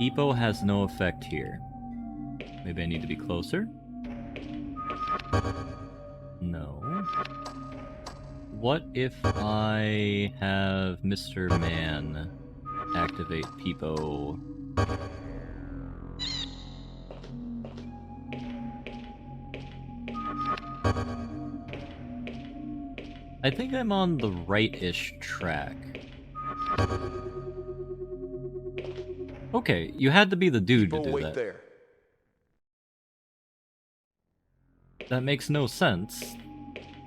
Peepo has no effect here. Maybe I need to be closer? No. What if I have Mr. Man activate Peepo? I think I'm on the right-ish track. Okay, you had to be the dude to do that. There. That makes no sense,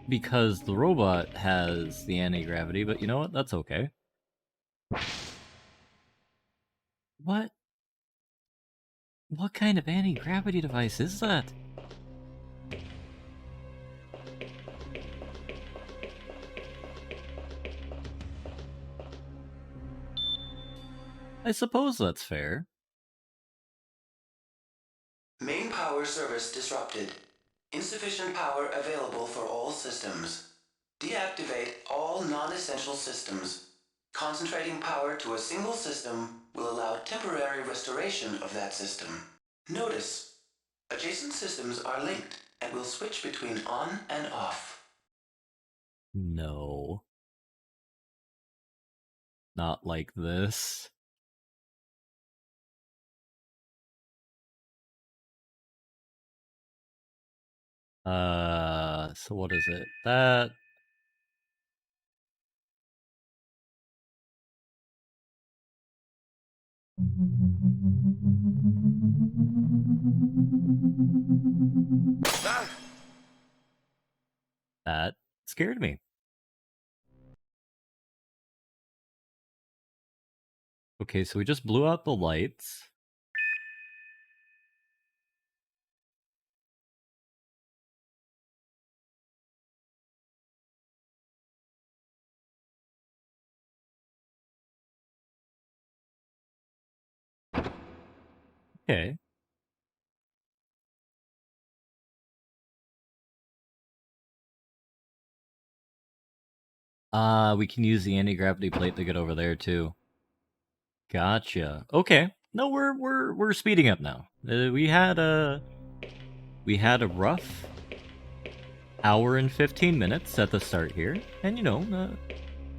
because the robot has the anti-gravity, but you know what? That's okay. What? What kind of anti-gravity device is that? I suppose that's fair. Main power service disrupted. Insufficient power available for all systems. Deactivate all non-essential systems. Concentrating power to a single system will allow temporary restoration of that system. Notice, adjacent systems are linked and will switch between on and off. No. Not like this. So what is it? That... That scared me. Okay, so we just blew out the lights. Okay. We can use the anti-gravity plate to get over there too. Gotcha. Okay. No, we're speeding up now. We had a rough hour and 15 minutes at the start here, and you know,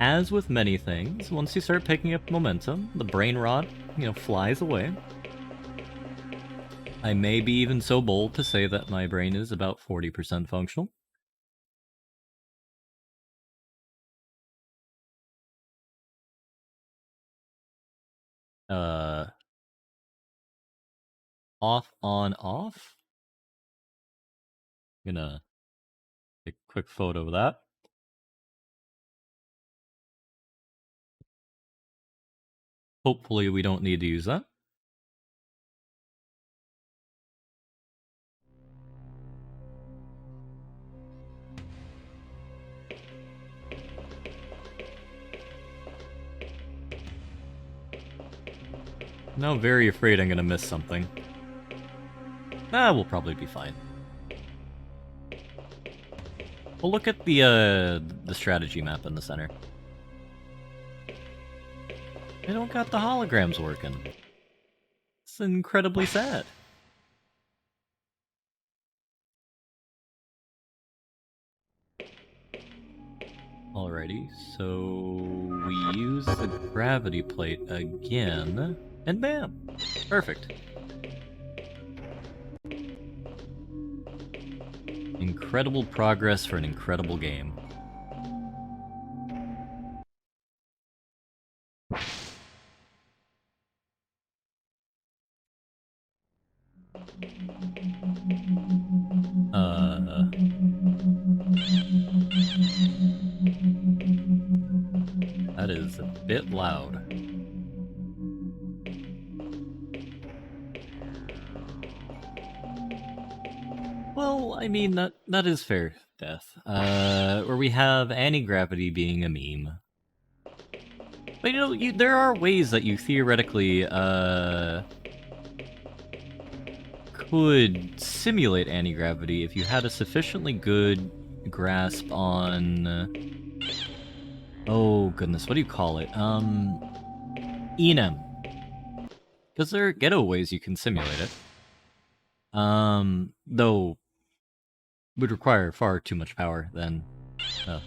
as with many things, once you start picking up momentum, the brain rot, you know, flies away. I may be even so bold to say that my brain is about 40% functional. Off, on, off. Gonna take a quick photo of that. Hopefully we don't need to use that. Now I'm very afraid I'm gonna miss something. We'll probably be fine. Well, look at the strategy map in the center. They don't got the holograms working. It's incredibly sad. Alrighty, so we use the gravity plate again, and bam! Perfect. Incredible progress for an incredible game. That is a bit loud. Well, I mean, that is fair, Death. Where we have anti-gravity being a meme. But you know, there are ways that you theoretically, could simulate anti-gravity if you had a sufficiently good grasp on... oh goodness, what do you call it? ENM. Because there are ghetto ways you can simulate it. Though would require far too much power, then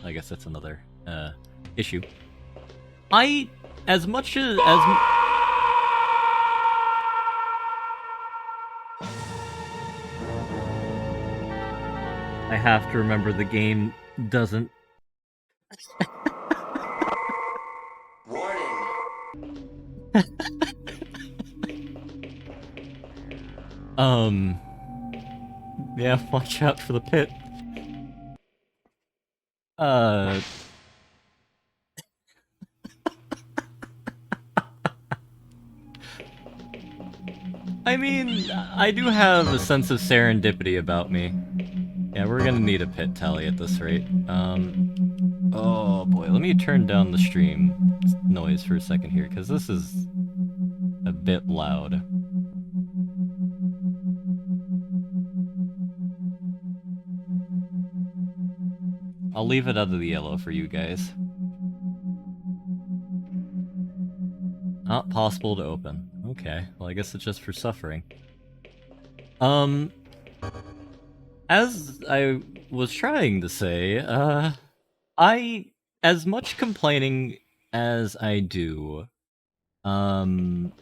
I guess that's another issue. As much as I have to remember the game doesn't. Warning. Yeah, watch out for the pit. I mean, I do have a sense of serendipity about me. Yeah, we're gonna need a pit tally at this rate. Oh boy, let me turn down the stream noise for a second here, because this is a bit loud. I'll leave it under the yellow for you guys. Not possible to open. Okay, well I guess it's just for suffering. As I was trying to say, as much complaining as I do, I am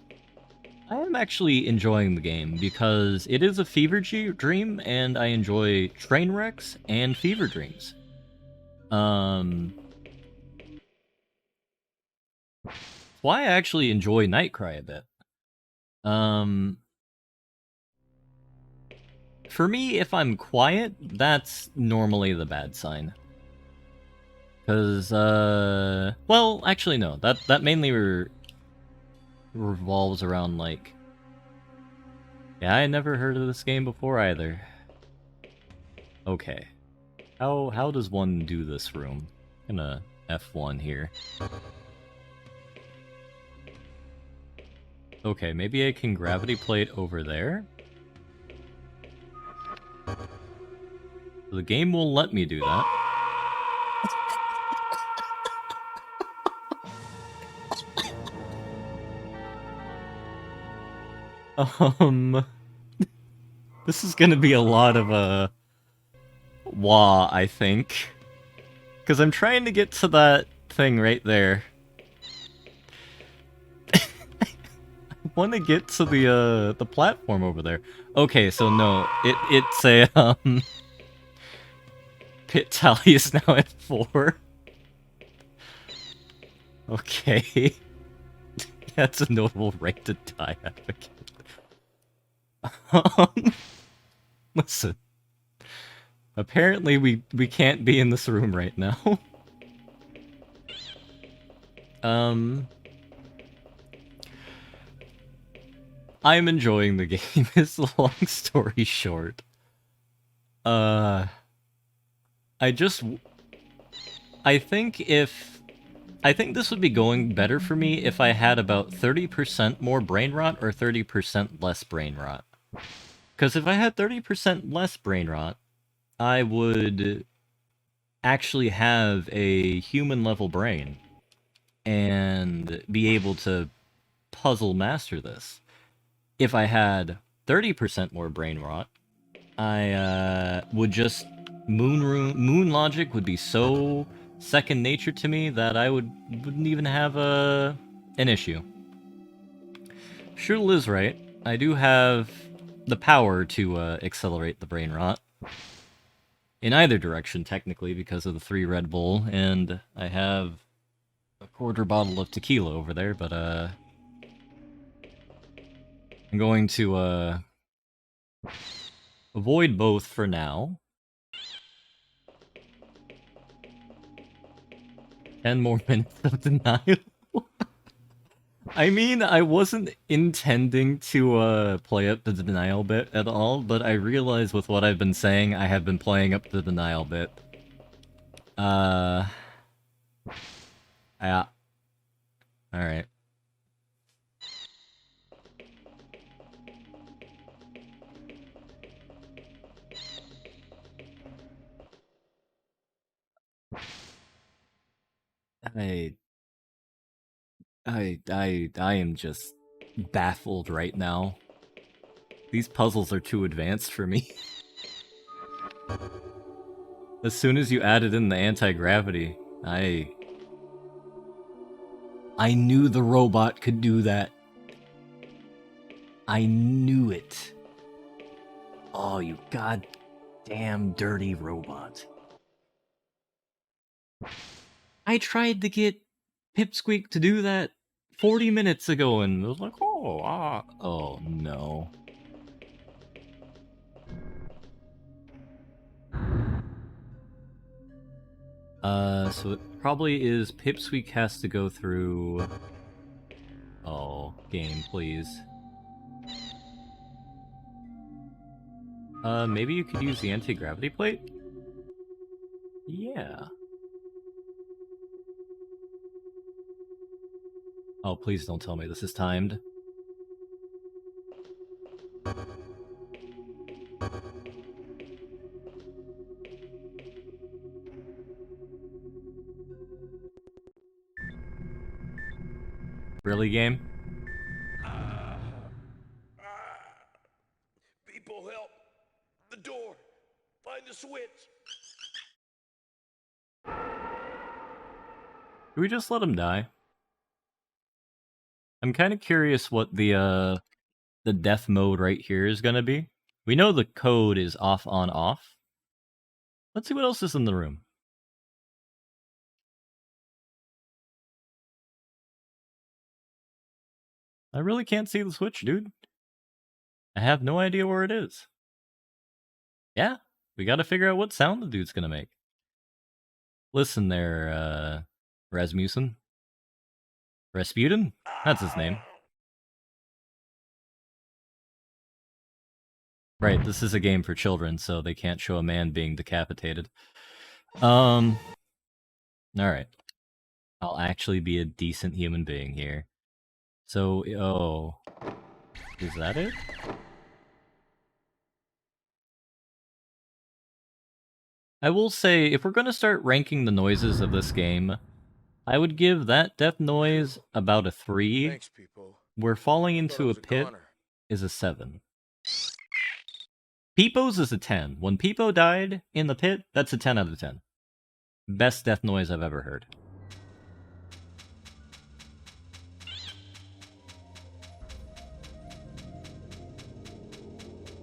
actually enjoying the game because it is a fever dream, and I enjoy train wrecks and fever dreams. Why I actually enjoy Nightcry a bit. For me, if I'm quiet, that's normally the bad sign. Because, well, actually no, that mainly revolves around, like... yeah, I never heard of this game before either. Okay. How does one do this room? I'm gonna F1 here. Okay, maybe I can gravity plate over there? The game won't let me do that. This is gonna be a lot of, wah, I think. Because I'm trying to get to that thing right there. I want to get to the platform over there. Okay, so no, it's a, Pit tally is now at 4. Okay. That's a notable right to die advocate. Listen. Apparently we can't be in this room right now. I'm enjoying the game, is the long story short. I think this would be going better for me if I had about 30% more brain rot or 30% less brain rot. Because if I had 30% less brain rot, I would actually have a human-level brain and be able to puzzle master this. If I had 30% more brain rot, I would just moon logic would be so second nature to me that I wouldn't even have an issue. Sure, Liz right. I do have the power to accelerate the brain rot. In either direction, technically, because of the 3 Red Bull, and I have a quarter bottle of tequila over there, but I'm going to avoid both for now. 10 more minutes of denial. I mean, I wasn't intending to play up the denial bit at all, but I realize with what I've been saying, I have been playing up the denial bit. Yeah. Alright. I am just baffled right now. These puzzles are too advanced for me. As soon as you added in the anti-gravity, I knew the robot could do that. I knew it. Oh, you goddamn dirty robot. I tried to get Pipsqueak to do that 40 minutes ago and it was like, oh no. So it probably is Pipsqueak has to go through... Oh, game, please. Maybe you could use the anti-gravity plate? Yeah. Oh, please don't tell me this is timed. Really, game? People help! The door! Find the switch! Do we just let him die? I'm kind of curious what the death mode right here is gonna be. We know the code is off, on, off. Let's see what else is in the room. I really can't see the switch, dude. I have no idea where it is. Yeah, we gotta figure out what sound the dude's gonna make. Listen there, Rasmussen. Rasputin? That's his name. Right, this is a game for children, so they can't show a man being decapitated. Alright. I'll actually be a decent human being here. So, oh. Is that it? I will say, if we're gonna start ranking the noises of this game, I would give that death noise about a 3, Thanks, people. where falling I thought I into a was a pit goner. is a 7. Peepo's is a 10. When Peepo died in the pit, that's a 10 out of 10. Best death noise I've ever heard.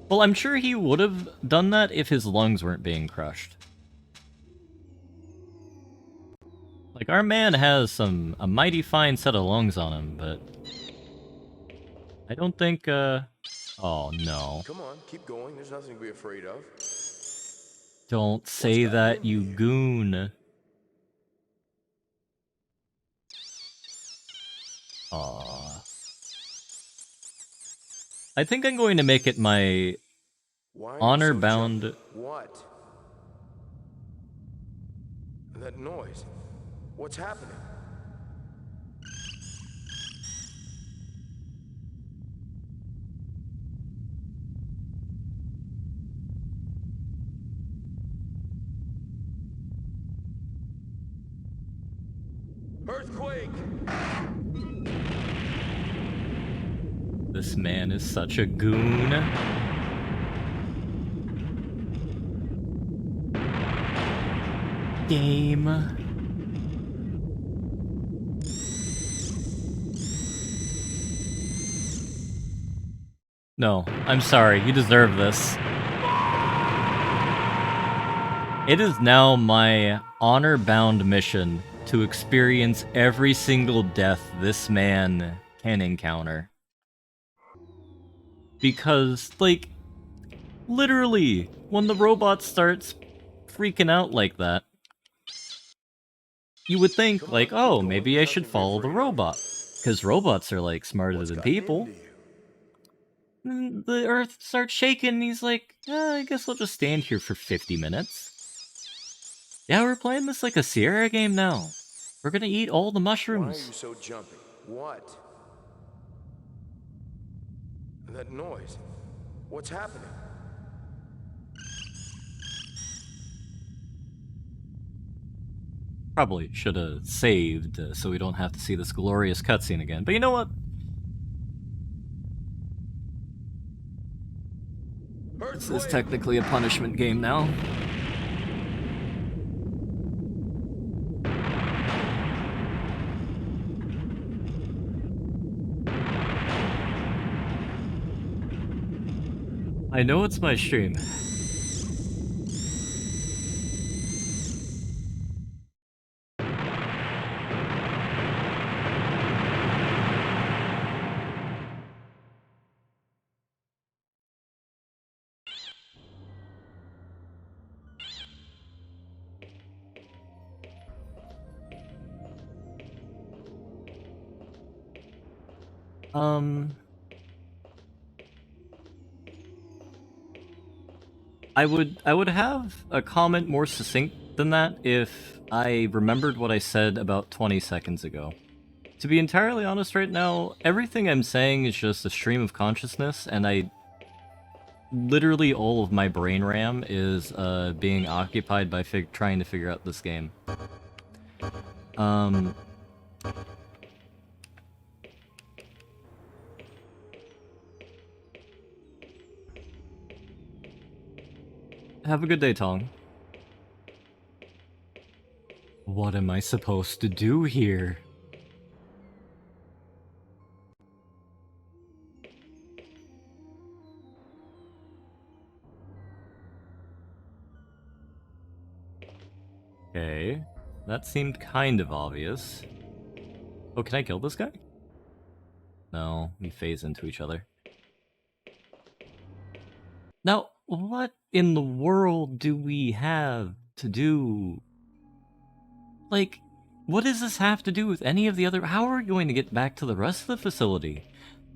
Well, I'm sure he would have done that if his lungs weren't being crushed. Like, our man has a mighty fine set of lungs on him, but I don't think, oh no. Come on, keep going. There's nothing to be afraid of. Don't say gotten that, into you you? goon. Aww. I think I'm going to make it my Why are you so honor-bound... jumpy? What? That noise. What's happening? Earthquake! This man is such a goon. Game. No, I'm sorry, you deserve this. It is now my honor-bound mission to experience every single death this man can encounter. Because, like, literally, when the robot starts freaking out like that, you would think, Come on, like, keep oh, going. maybe I There's should nothing to be follow the afraid of. robot. Because robots are, like, smarter What's than gotten people. into you? And the earth starts shaking, and he's like, I guess I'll just stand here for 50 minutes. Yeah, we're playing this like a Sierra game now. We're gonna eat all the Why are mushrooms. you so jumpy? What? That noise. What's happening? Probably should have saved so we don't have to see this glorious cutscene again. But you know what? This is technically a punishment game now. I know it's my stream. I would have a comment more succinct than that if I remembered what I said about 20 seconds ago. To be entirely honest right now, everything I'm saying is just a stream of consciousness, and literally all of my brain RAM is being occupied by trying to figure out this game. Have a good day, Tong. What am I supposed to do here? Okay, that seemed kind of obvious. Oh, can I kill this guy? No, we phase into each other. Now, what in the world do we have to do? Like, what does this have to do with any of the other... How are we going to get back to the rest of the facility?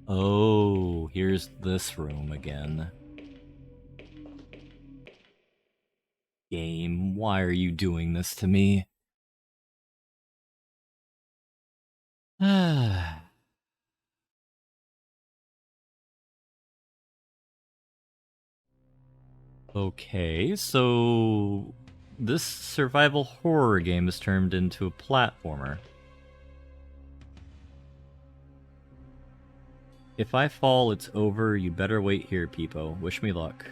Oh, here's this room again. Game, why are you doing this to me? Okay, so this survival horror game is turned into a platformer. If I fall, it's over. You better wait here, Peepo. Wish me luck.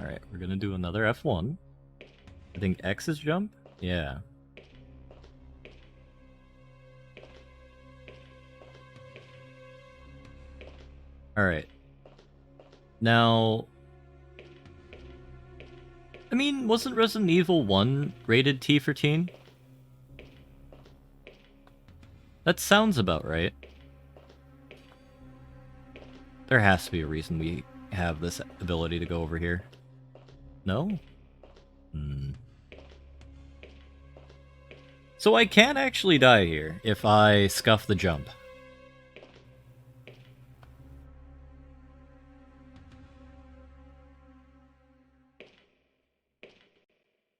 Alright, we're gonna do another F1. I think X is jump? Yeah. Alright. Now... I mean, wasn't Resident Evil 1 rated T for teen? That sounds about right. There has to be a reason we have this ability to go over here. No? So I can actually die here if I scuff the jump.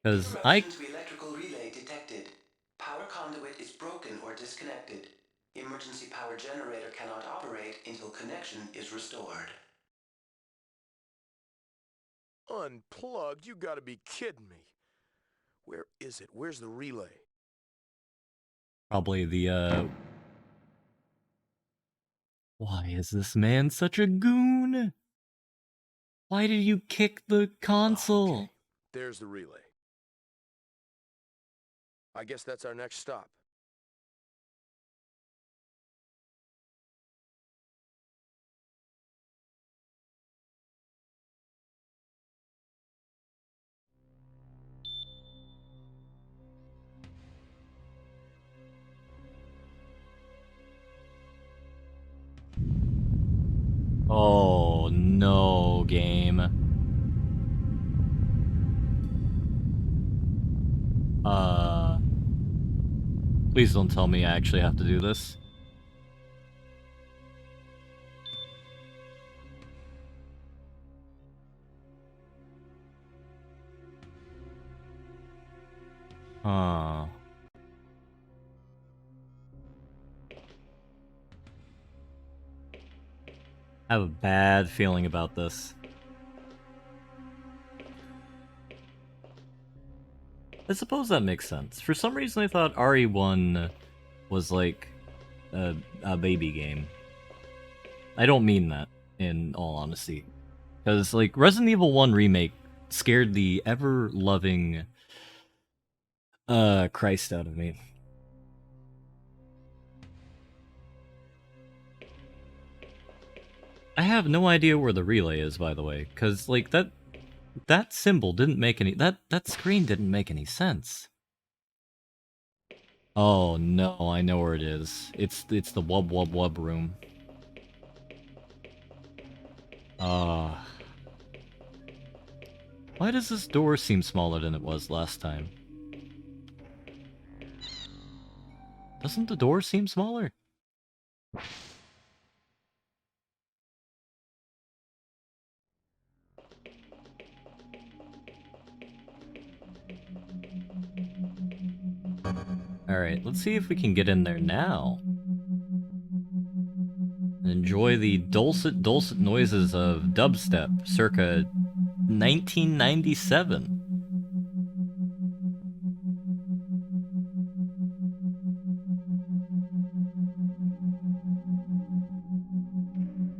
Because Interruption to electrical relay detected. Power conduit is broken or disconnected. Emergency power generator cannot operate until connection is restored. Unplugged? You gotta be kidding me. Where is it? Where's the relay? Probably the, Why is this man such a goon? Why did you kick the console? Okay. There's the relay. I guess that's our next stop. Oh, no, game. Please don't tell me I actually have to do this. Huh. I have a bad feeling about this. I suppose that makes sense. For some reason I thought RE1 was like a baby game. I don't mean that, in all honesty. Because, like, Resident Evil 1 Remake scared the ever-loving Christ out of me. I have no idea where the relay is, by the way, because, like, that symbol didn't make any... That screen didn't make any sense. Oh, no, I know where it is. It's the wub wub wub room. Why does this door seem smaller than it was last time? Doesn't the door seem smaller? Alright, let's see if we can get in there now. And enjoy the dulcet noises of dubstep circa 1997.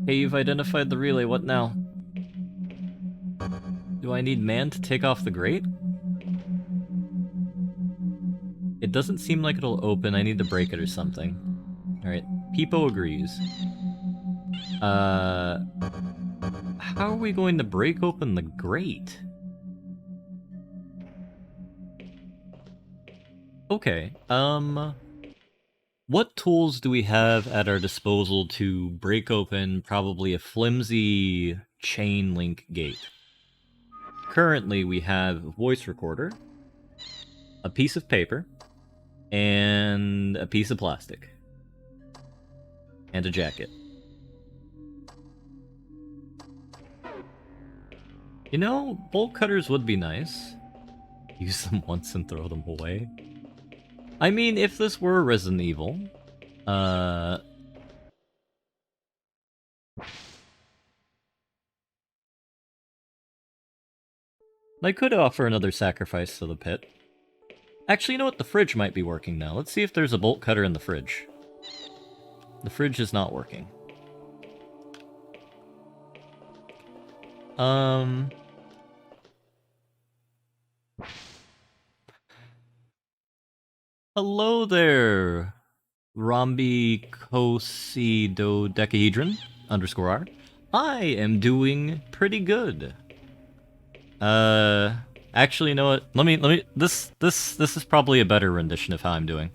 Hey, you've identified the relay, what now? Do I need man to take off the grate? It doesn't seem like it'll open, I need to break it or something. Alright, Peepo agrees. How are we going to break open the grate? Okay, what tools do we have at our disposal to break open probably a flimsy chain link gate? Currently, we have a voice recorder, a piece of paper, and a piece of plastic. And a jacket. You know, bolt cutters would be nice. Use them once and throw them away. I mean, if this were Resident Evil, I could offer another sacrifice to the pit. Actually, you know what? The fridge might be working now. Let's see if there's a bolt cutter in the fridge. The fridge is not working. Hello there, Rhombicosydodecahedron _R. I am doing pretty good. Actually, you know what? Let me. This is probably a better rendition of how I'm doing.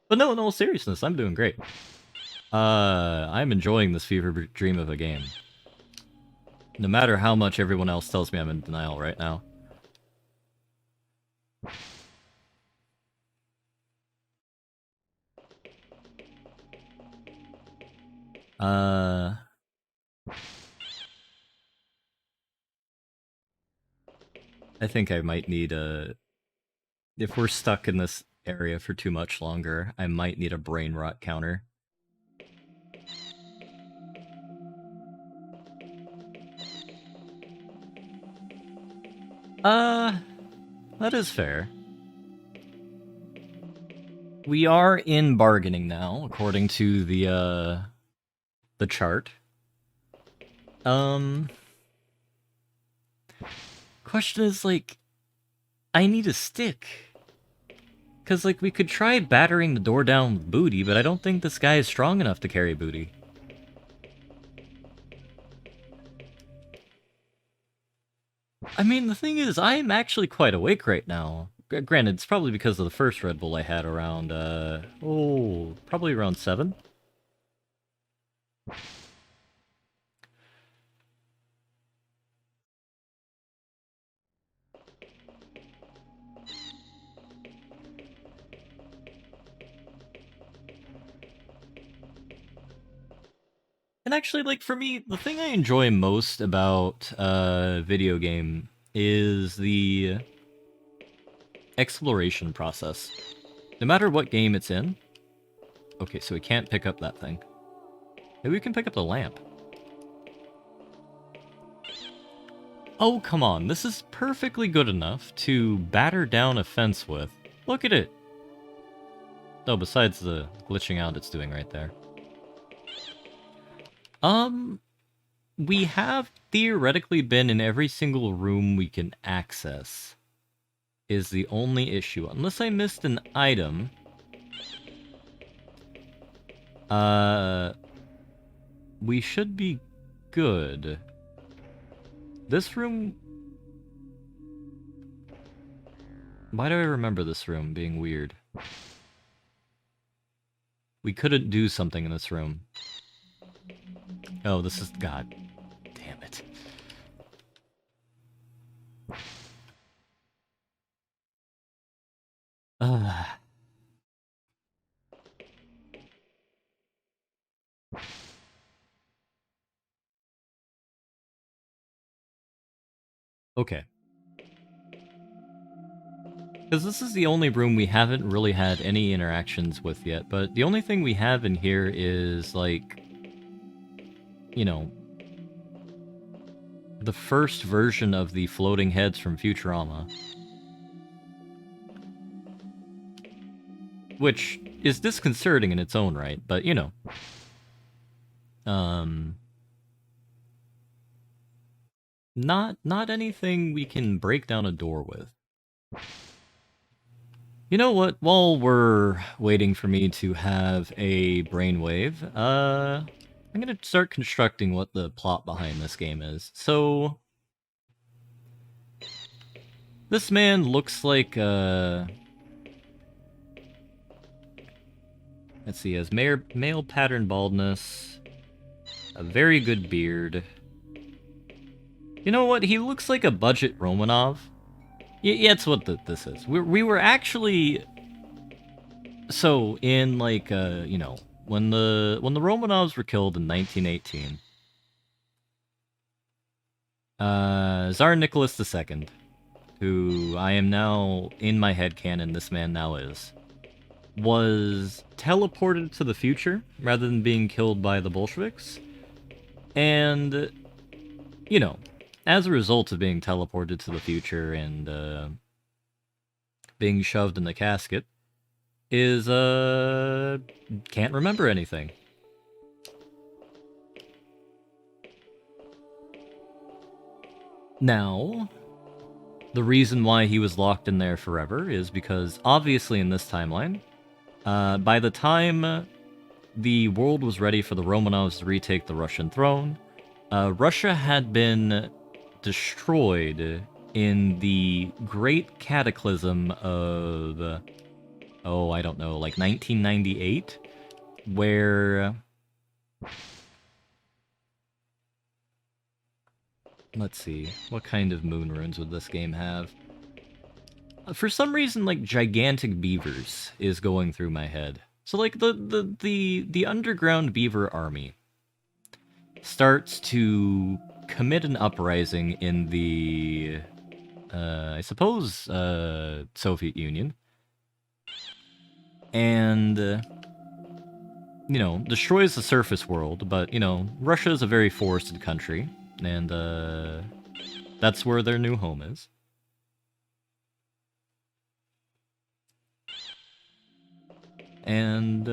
But no, in all seriousness, I'm doing great. I'm enjoying this fever dream of a game. No matter how much everyone else tells me I'm in denial right now. I think I might need a... If we're stuck in this area for too much longer, I might need a brain rot counter. That is fair. We are in bargaining now, according to the chart. Question is, like, I need a stick. Because, like, we could try battering the door down with booty, but I don't think this guy is strong enough to carry booty. I mean, the thing is, I am actually quite awake right now. Granted, it's probably because of the first Red Bull I had around, probably around 7. And actually, like, for me, the thing I enjoy most about video game is the exploration process. No matter what game it's in. Okay, so we can't pick up that thing. Maybe we can pick up the lamp. Oh, come on. This is perfectly good enough to batter down a fence with. Look at it. Oh, besides the glitching out it's doing right there. We have theoretically been in every single room we can access. Is the only issue. Unless I missed an item. We should be good. This room... Why do I remember this room being weird? We couldn't do something in this room. Oh, this is... God damn it. Okay. Because this is the only room we haven't really had any interactions with yet, but the only thing we have in here is, like... You know... the first version of the floating heads from Futurama. Which is disconcerting in its own right, but, you know. Not anything we can break down a door with. You know what? While we're waiting for me to have a brainwave, I'm gonna start constructing what the plot behind this game is. So... This man looks like, let's see, he has male pattern baldness, a very good beard. You know what? He looks like a budget Romanov. Yeah, that's what this is. We were actually... So, in, like, you know, when the Romanovs were killed in 1918, Tsar Nicholas II, who I am now, in my headcanon, this man now is, was teleported to the future rather than being killed by the Bolsheviks. And, you know, as a result of being teleported to the future and being shoved in the casket, is, can't remember anything. Now, the reason why he was locked in there forever is because, obviously in this timeline, by the time the world was ready for the Romanovs to retake the Russian throne, Russia had been destroyed in the Great Cataclysm of, oh, I don't know, like 1998, where... Let's see, what kind of moon runes would this game have? For some reason, like, gigantic beavers is going through my head. So, like, the underground beaver army starts to commit an uprising in the, I suppose, Soviet Union. And, you know, destroys the surface world, but, you know, Russia is a very forested country, and, that's where their new home is. And,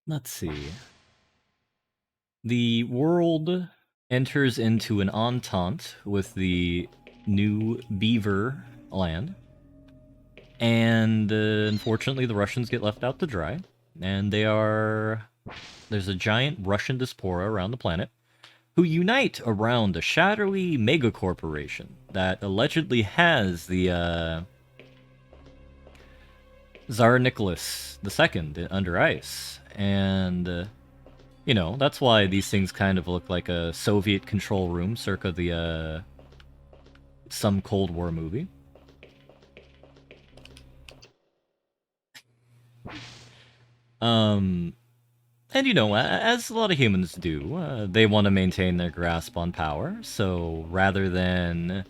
let's see. The world enters into an entente with the new Beaver land. And, unfortunately, the Russians get left out to dry. And they are... There's a giant Russian diaspora around the planet who unite around a shadowy megacorporation that allegedly has the, Tsar Nicholas II under ice. And, you know, that's why these things kind of look like a Soviet control room circa the, some Cold War movie. And you know, as a lot of humans do, they want to maintain their grasp on power, so rather than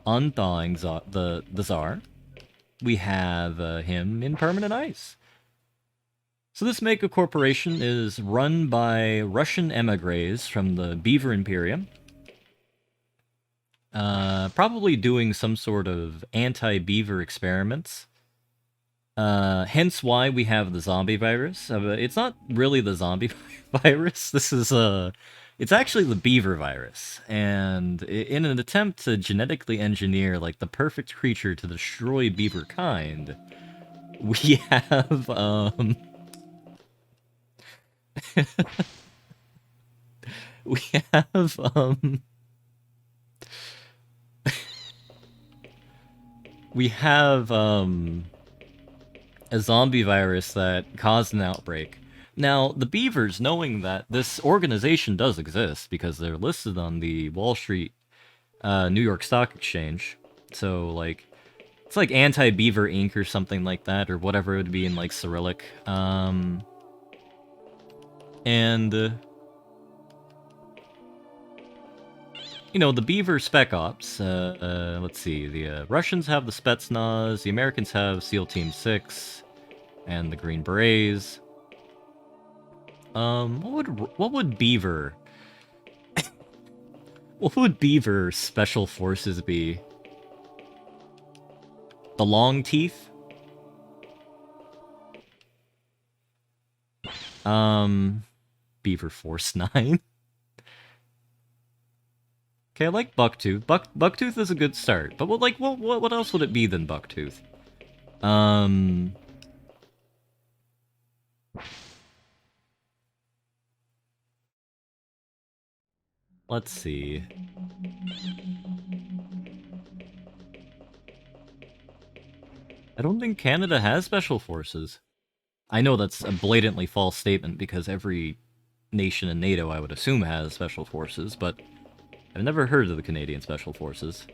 unthawing the Tsar, we have him in permanent ice. So this mega corporation is run by Russian emigres from the Beaver Imperium, probably doing some sort of anti-beaver experiments. Hence why we have the zombie virus. It's not really the zombie virus. This is, it's actually the beaver virus. And in an attempt to genetically engineer, like, the perfect creature to destroy beaver kind, we have, we have, we have, a zombie virus that caused an outbreak. Now, the beavers, knowing that this organization does exist, because they're listed on the Wall Street, New York Stock Exchange, so, like, it's like Anti-Beaver Inc. or something like that, or whatever it would be in, like, Cyrillic. You know, the Beaver Spec Ops, let's see, the Russians have the Spetsnaz, the Americans have SEAL Team 6, and the Green Berets. What would Beaver... what would Beaver Special Forces be? The Long Teeth? Beaver Force 9? Okay, I like Bucktooth. Bucktooth is a good start, but what else would it be than Bucktooth? Let's see. I don't think Canada has special forces. I know that's a blatantly false statement because every nation in NATO, I would assume, has special forces, but I've never heard of the Canadian Special Forces.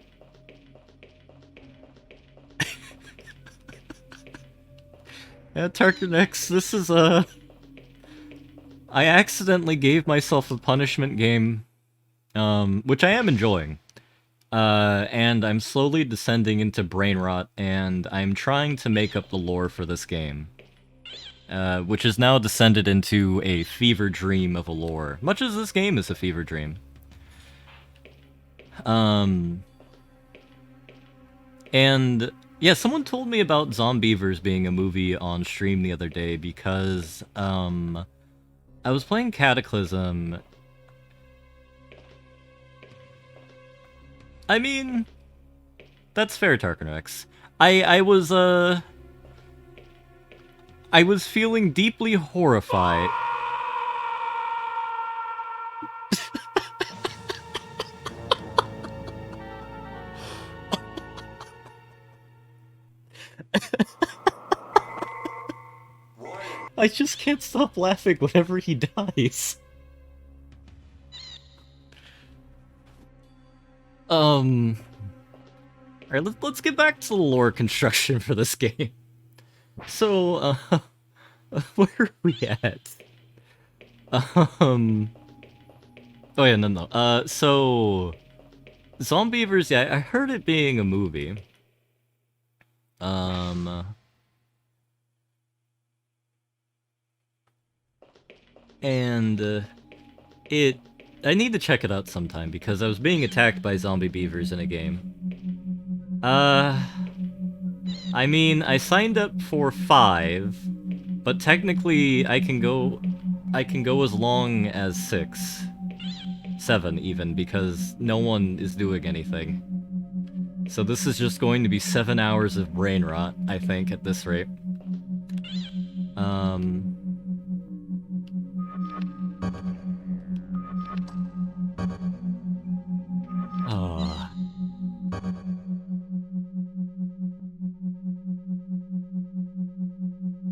Yeah, Tarkonex, this is, I accidentally gave myself a punishment game, which I am enjoying. And I'm slowly descending into brain rot, and I'm trying to make up the lore for this game. Which has now descended into a fever dream of a lore, much as this game is a fever dream. And yeah, someone told me about Zombievers being a movie on stream the other day because I was playing Cataclysm. I mean, that's fair, Tarkanax. I was feeling deeply horrified. I just can't stop laughing whenever he dies. Alright, let's get back to the lore construction for this game. So, where are we at? Oh yeah, no. So... Zombievers, yeah, I heard it being a movie. And, I need to check it out sometime, because I was being attacked by zombie beavers in a game. I mean, I signed up for 5, but technically I can go as long as 6. 7 even, because no one is doing anything. So this is just going to be 7 hours of brain rot, I think, at this rate.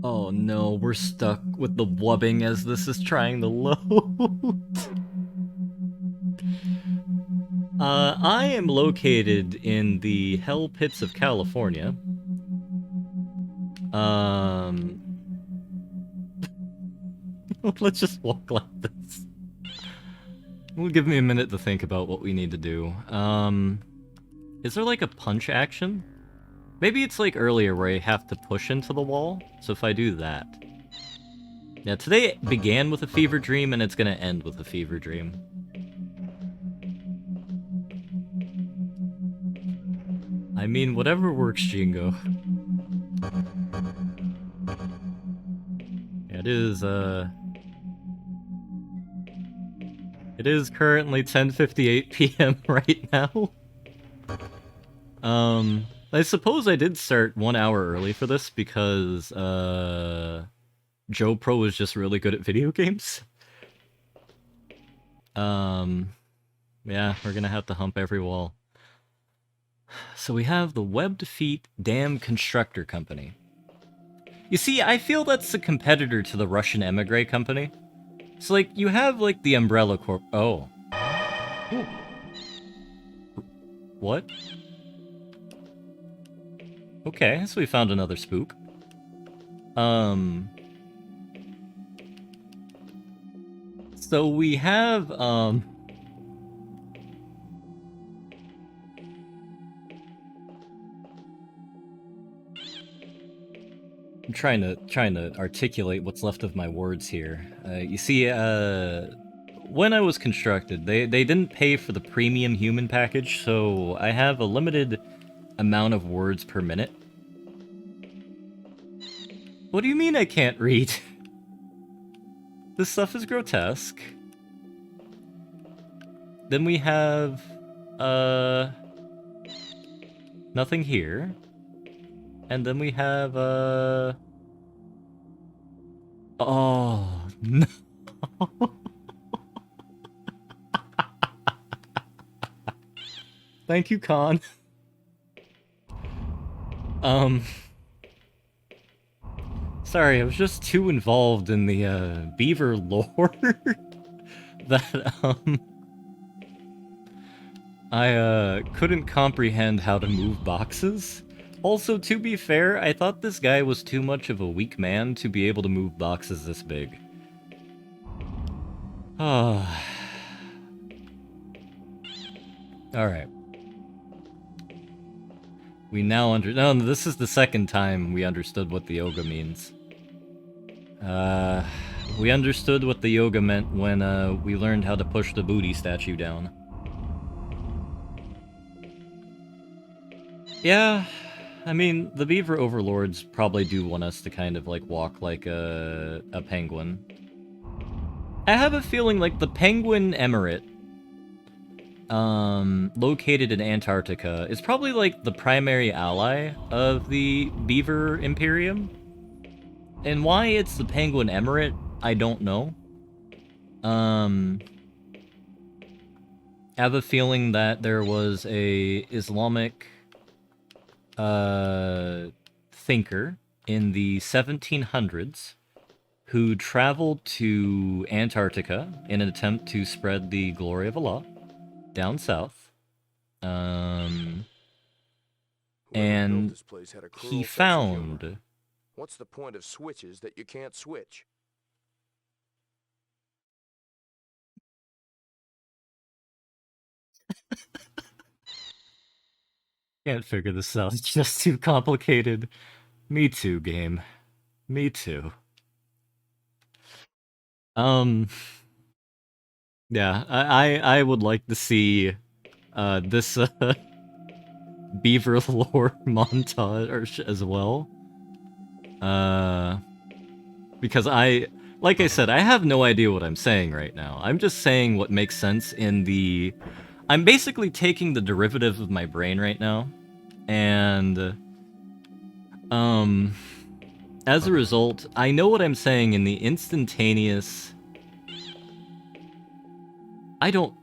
Oh no, we're stuck with the wubbing as this is trying to load. I am located in the hell pits of California. Let's just walk like this. Will give me a minute to think about what we need to do. Is there like a punch action? Maybe it's like earlier where I have to push into the wall, so if I do that. Yeah, today began with a fever dream and it's gonna end with a fever dream. I mean, whatever works, Jingo. It is currently 10:58 p.m. right now. I suppose I did start 1 hour early for this because, Joe Pro is just really good at video games. Yeah, we're gonna have to hump every wall. So we have the Webbed Feet Dam Constructor Company. You see, I feel that's a competitor to the Russian Emigre Company. So, like, you have, like, the Umbrella Corp... Oh. Ooh. What? Okay, so we found another spook. So we have, I'm trying to articulate what's left of my words here. You see, when I was constructed, they didn't pay for the premium human package, so I have a limited amount of words per minute. What do you mean I can't read? This stuff is grotesque. Then we have, nothing here. And then we have, oh, no. Thank you, Khan. Sorry, I was just too involved in the, beaver lore that, I, couldn't comprehend how to move boxes. Also, to be fair, I thought this guy was too much of a weak man to be able to move boxes this big. Ah. Alright. We now no, this is the second time we understood what the yoga means. We understood what the yoga meant when, we learned how to push the booty statue down. Yeah, I mean, the beaver overlords probably do want us to kind of, like, walk like a penguin. I have a feeling, like, the penguin emirate, located in Antarctica, is probably, like, the primary ally of the beaver imperium. And why it's the penguin emirate, I don't know. I have a feeling that there was a Islamic thinker in the 1700s who traveled to Antarctica in an attempt to spread the glory of Allah down south. Whoever built And this place had a cruel he sense of found... humor. What's the point of switches that you can't switch? Can't figure this out. It's just too complicated. Me too, game. Me too. Yeah, I would like to see this beaver lore montage as well. Because like I said, I have no idea what I'm saying right now. I'm just saying what makes sense in the... I'm basically taking the derivative of my brain right now, and as a result, I know what I'm saying in the instantaneous... I know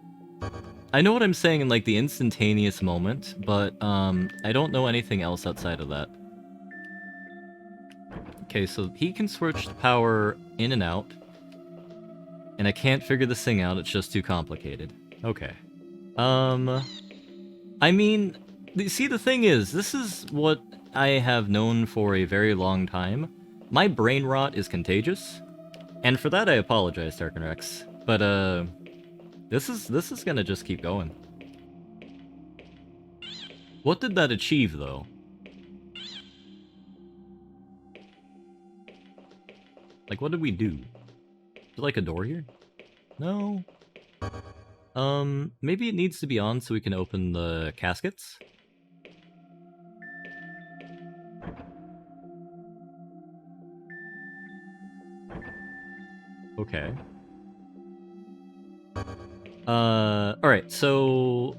what I'm saying in, like, the instantaneous moment, but, I don't know anything else outside of that. Okay, so he can switch the power in and out, and I can't figure this thing out, it's just too complicated. Okay. I mean, see, the thing is, this is what I have known for a very long time. My brain rot is contagious, and for that I apologize, Tarkin Rex. But, this is gonna just keep going. What did that achieve, though? Like, what did we do? Is there, like, a door here? No. Maybe it needs to be on so we can open the caskets? Okay. Alright, so...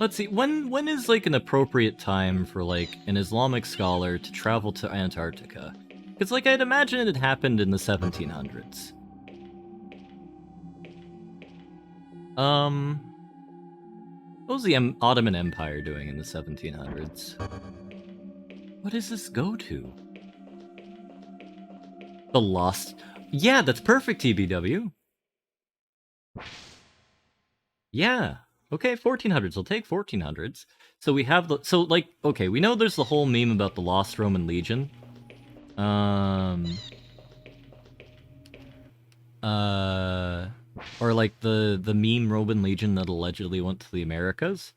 Let's see, when is, like, an appropriate time for, like, an Islamic scholar to travel to Antarctica? Because, like, I'd imagine it happened in the 1700s. What was the Ottoman Empire doing in the 1700s? What does this go to? The Lost... Yeah, that's perfect, TBW! Yeah! Okay, 1400s, we'll take 1400s. So we have the... So, like, okay, we know there's the whole meme about the Lost Roman Legion. Or like the meme Roman Legion that allegedly went to the Americas.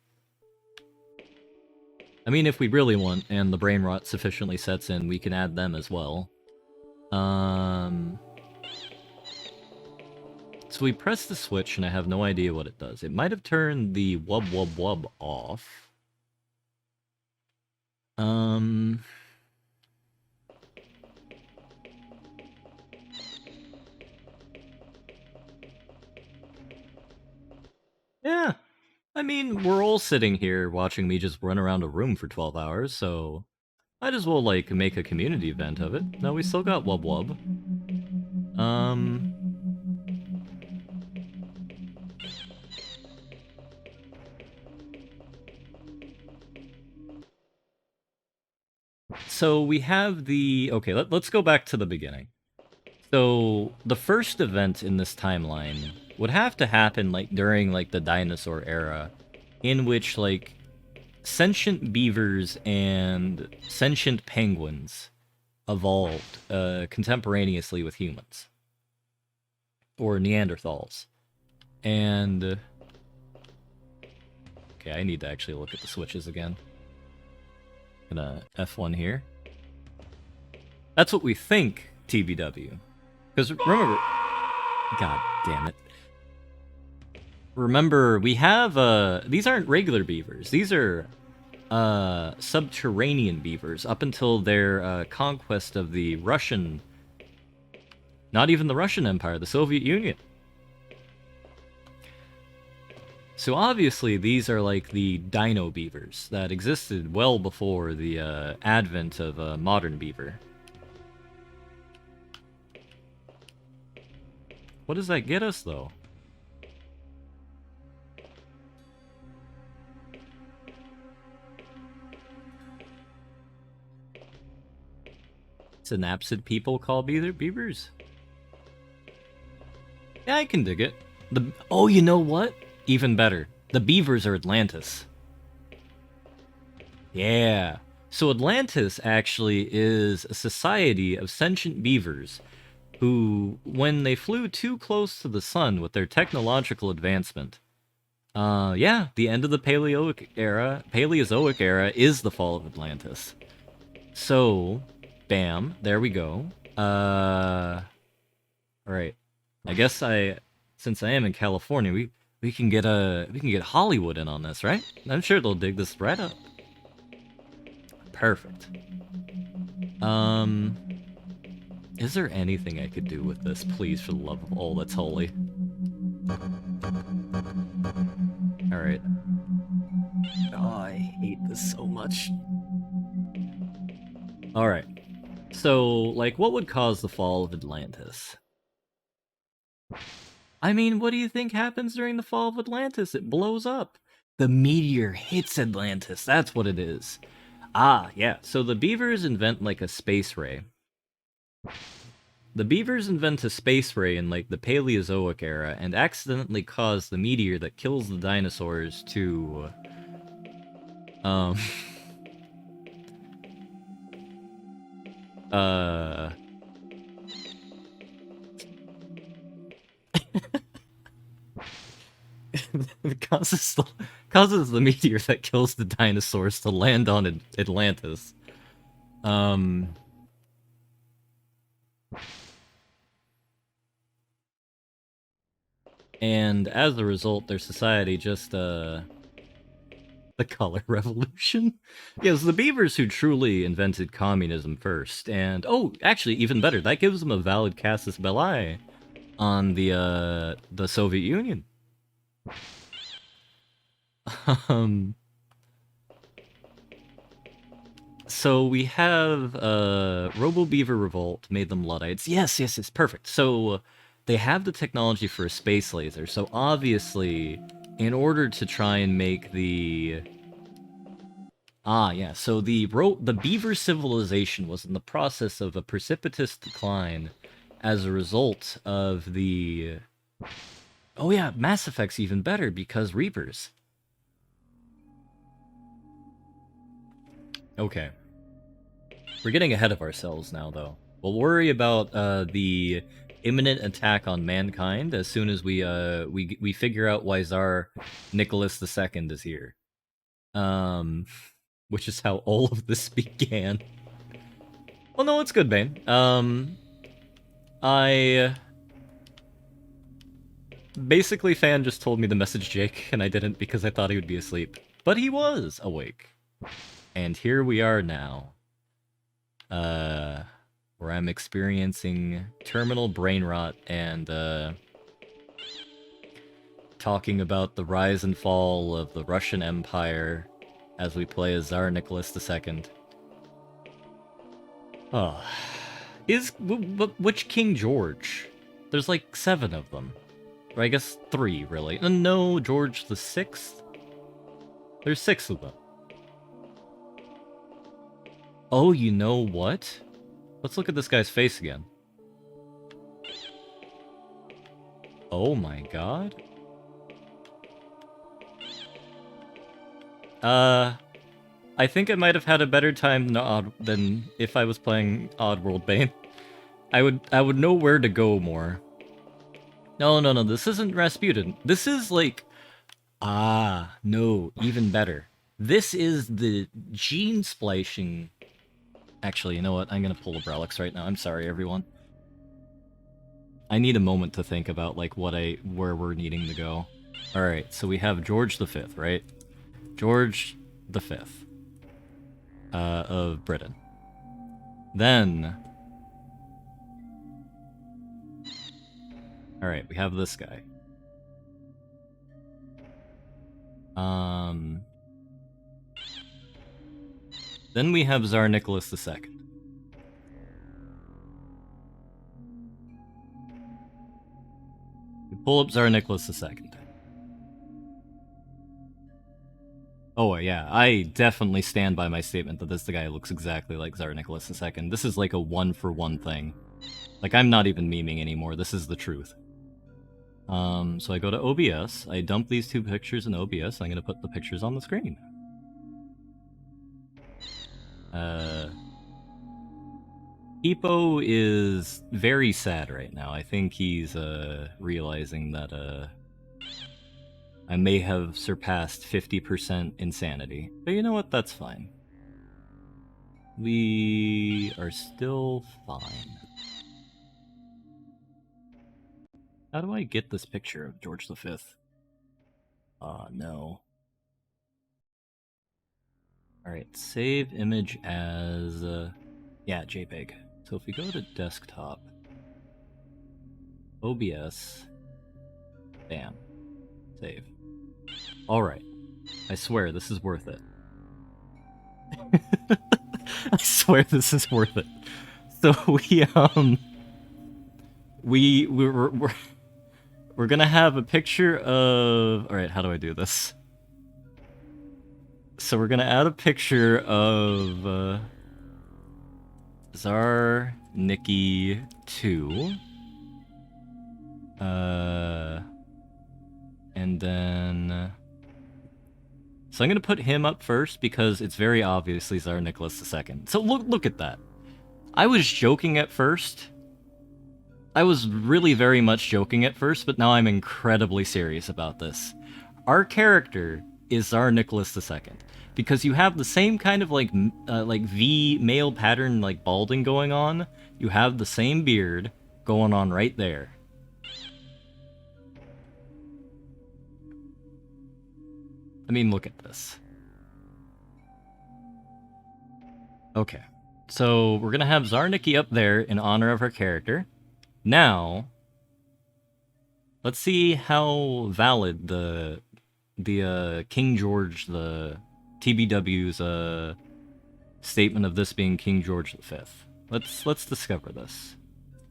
I mean, if we really want, and the brain rot sufficiently sets in, we can add them as well. So we press the switch, and I have no idea what it does. It might have turned the wub wub wub off. Yeah. I mean, we're all sitting here watching me just run around a room for 12 hours, so... Might as well, like, make a community event of it. No, we still got wub wub. So we have the... Okay, let's go back to the beginning. So, the first event in this timeline would have to happen, like, during, like, the dinosaur era, in which, like, sentient beavers and sentient penguins evolved contemporaneously with humans. Or Neanderthals. And... okay, I need to actually look at the switches again. Gonna F1 here. That's what we think, TBW. Because remember... God damn it. Remember, we have, these aren't regular beavers. These are, subterranean beavers up until their, conquest of the Russian... not even the Russian Empire, the Soviet Union. So obviously, these are like the dino beavers that existed well before the, advent of, modern beaver. What does that get us, though? Synapsid people call beavers? Yeah, I can dig it. Oh, you know what? Even better. The beavers are Atlantis. Yeah. So Atlantis actually is a society of sentient beavers who, when they flew too close to the sun with their technological advancement, yeah, the end of the Paleozoic era is the fall of Atlantis. So, bam, there we go. Alright. I guess since I am in California, we can get Hollywood in on this, right? I'm sure they'll dig this right up. Perfect. Is there anything I could do with this, please, for the love of all that's holy? Alright. Oh, I hate this so much. Alright. So, like, what would cause the fall of Atlantis? I mean, what do you think happens during the fall of Atlantis? It blows up. The meteor hits Atlantis, that's what it is. Ah, yeah, so the beavers invent, like, a space ray. The beavers invent a space ray in, like, the Paleozoic era and accidentally cause the meteor that kills the dinosaurs to... it causes the meteor that kills the dinosaurs to land on Atlantis. And as a result, their society just, the color revolution? Yes, the beavers who truly invented communism first, and, oh, actually, even better, that gives them a valid casus belli on the Soviet Union. So we have, Robo Beaver Revolt made them Luddites. Yes, perfect. So, they have the technology for a space laser, so obviously, in order to try and make the... Ah, yeah, so the beaver civilization was in the process of a precipitous decline as a result of the... Oh yeah, Mass Effect's even better, because Reapers. Okay. We're getting ahead of ourselves now, though. We'll worry about, the imminent attack on mankind as soon as we figure out why Tsar Nicholas II is here. Which is how all of this began. Well, no, it's good, Bane. Basically, Fan just told me to message Jake, and I didn't because I thought he would be asleep. But he was awake. And here we are now. Where I'm experiencing terminal brain rot and, talking about the rise and fall of the Russian Empire as we play as Tsar Nicholas II. Oh. Which King George? There's like 7 of them. Or I guess 3, really. No, George the 6th? There's 6 of them. Oh, you know what? Let's look at this guy's face again. Oh my god. I think I might have had a better time than if I was playing Oddworld Bane. I would know where to go more. No, no, no, this isn't Rasputin. This is like... Ah, no, even better. This is the gene splicing... Actually, you know what? I'm gonna pull a Brelix right now. I'm sorry, everyone. I need a moment to think about, like, where we're needing to go. Alright, so we have George V, right? George V. Of Britain. Then... Alright, we have this guy. Then we have Tsar Nicholas II. We pull up Tsar Nicholas II. Oh yeah, I definitely stand by my statement that this guy looks exactly like Tsar Nicholas II. This is like a one-for-one thing. Like, I'm not even memeing anymore, this is the truth. So I go to OBS, I dump these two pictures in OBS, I'm gonna put the pictures on the screen. Hippo is very sad right now. I think he's, realizing that, I may have surpassed 50% insanity. But you know what? That's fine. We are still fine. How do I get this picture of George V? No. Alright, save image as... yeah, JPEG. So if we go to desktop... OBS... Bam. Save. Alright. I swear, this is worth it. I swear this is worth it. So we're gonna have a picture of... Alright, how do I do this? So we're gonna add a picture of Tsar Nikki 2. And then... So I'm gonna put him up first because it's very obviously Tsar Nicholas II. So look at that. I was joking at first. I was really very much joking at first, but now I'm incredibly serious about this. Our character is Tsar Nicholas II. Because you have the same kind of like V male pattern like balding going on. You have the same beard going on right there. I mean, look at this. Okay. So we're gonna have Tsar Nikki up there in honor of her character. Now, let's see how valid the King George, the TBW's statement of this being King George V. Let's discover this.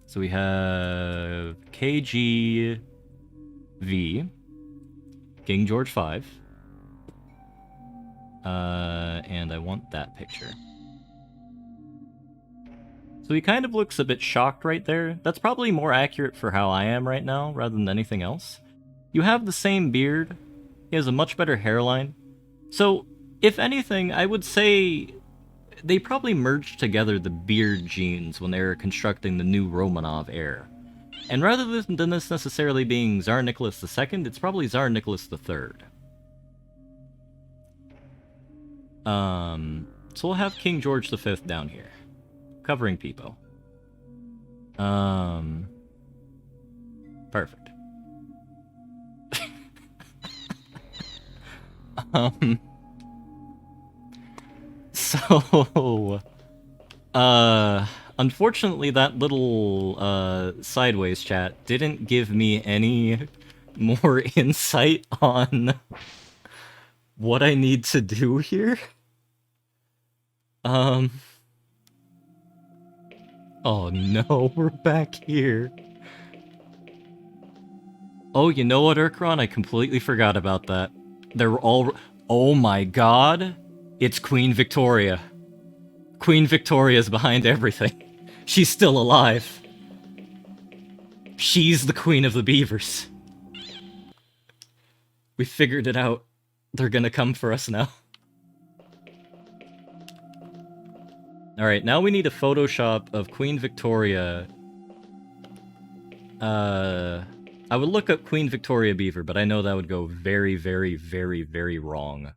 So we have KGV, King George V, and I want that picture. So he kind of looks a bit shocked right there. That's probably more accurate for how I am right now, rather than anything else. You have the same beard. He has a much better hairline. So, if anything, I would say they probably merged together the beard genes when they were constructing the new Romanov heir. And rather than this necessarily being Tsar Nicholas II, it's probably Tsar Nicholas III. So we'll have King George V down here. Covering Peepo. Perfect. So, unfortunately that little, sideways chat didn't give me any more insight on what I need to do here. Oh no, we're back here. Oh, you know what, Urkron? I completely forgot about that. They're all... Oh my god! It's Queen Victoria. Queen Victoria's behind everything. She's still alive. She's the Queen of the Beavers. We figured it out. They're gonna come for us now. Alright, now we need a Photoshop of Queen Victoria. I would look up Queen Victoria Beaver, but I know that would go very, very, very, very wrong.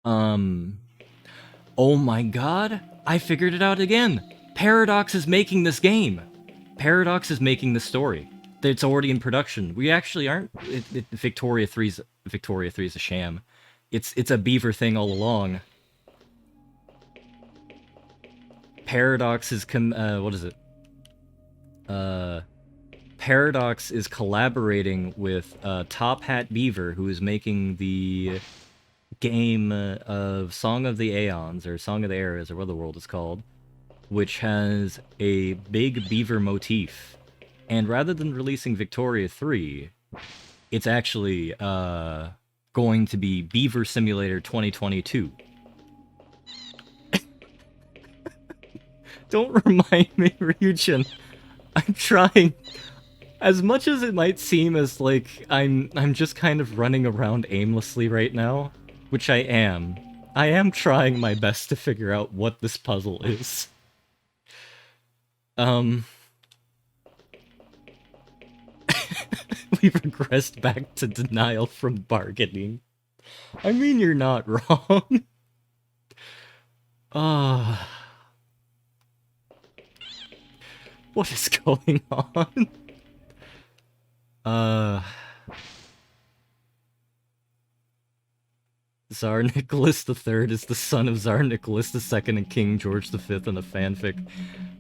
Oh my god, I figured it out again! Paradox is making this game! Paradox is making the story. It's already in production. We actually aren't... Victoria 3's a sham. It's a Beaver thing all along. Paradox is what is it? Paradox is collaborating with Top Hat Beaver, who is making the game of Song of the Aeons, or Song of the Eras, or what the world is called, which has a big beaver motif. And rather than releasing Victoria 3, it's actually going to be Beaver Simulator 2022. Don't remind me, Ryujin. I'm trying. As much as it might seem as like I'm just kind of running around aimlessly right now, which I am trying my best to figure out what this puzzle is. We've regressed back to denial from bargaining. I mean, you're not wrong. What is going on? Tsar Nicholas III is the son of Tsar Nicholas II and King George V in a fanfic.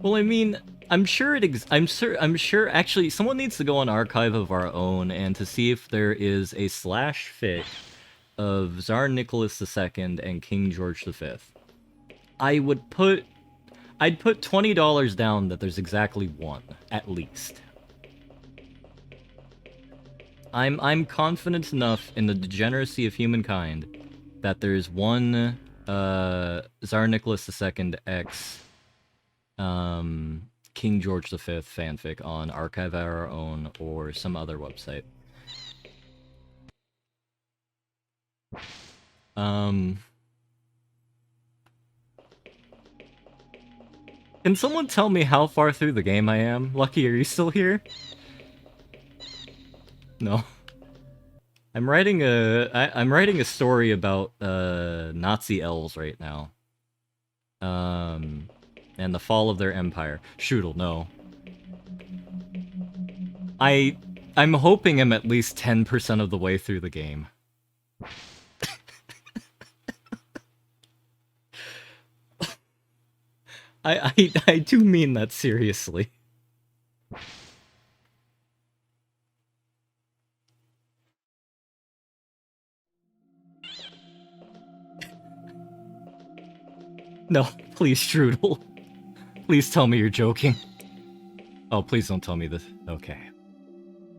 Well, I mean, I'm sure I'm sure actually someone needs to go on Archive of Our Own and to see if there is a slash fic of Tsar Nicholas II and King George V. I'd put $20 down that there's exactly one, at least. I'm confident enough in the degeneracy of humankind that there's one Tsar Nicholas II X King George V fanfic on Archive of Our Own or some other website. Can someone tell me how far through the game I am? Lucky, are you still here? No. I'm writing a story about Nazi elves right now. And the fall of their empire. Shoodle, no. I'm hoping I'm at least 10% of the way through the game. I do mean that seriously. No, please, Strudel. Please tell me you're joking. Oh, please don't tell me this. Okay.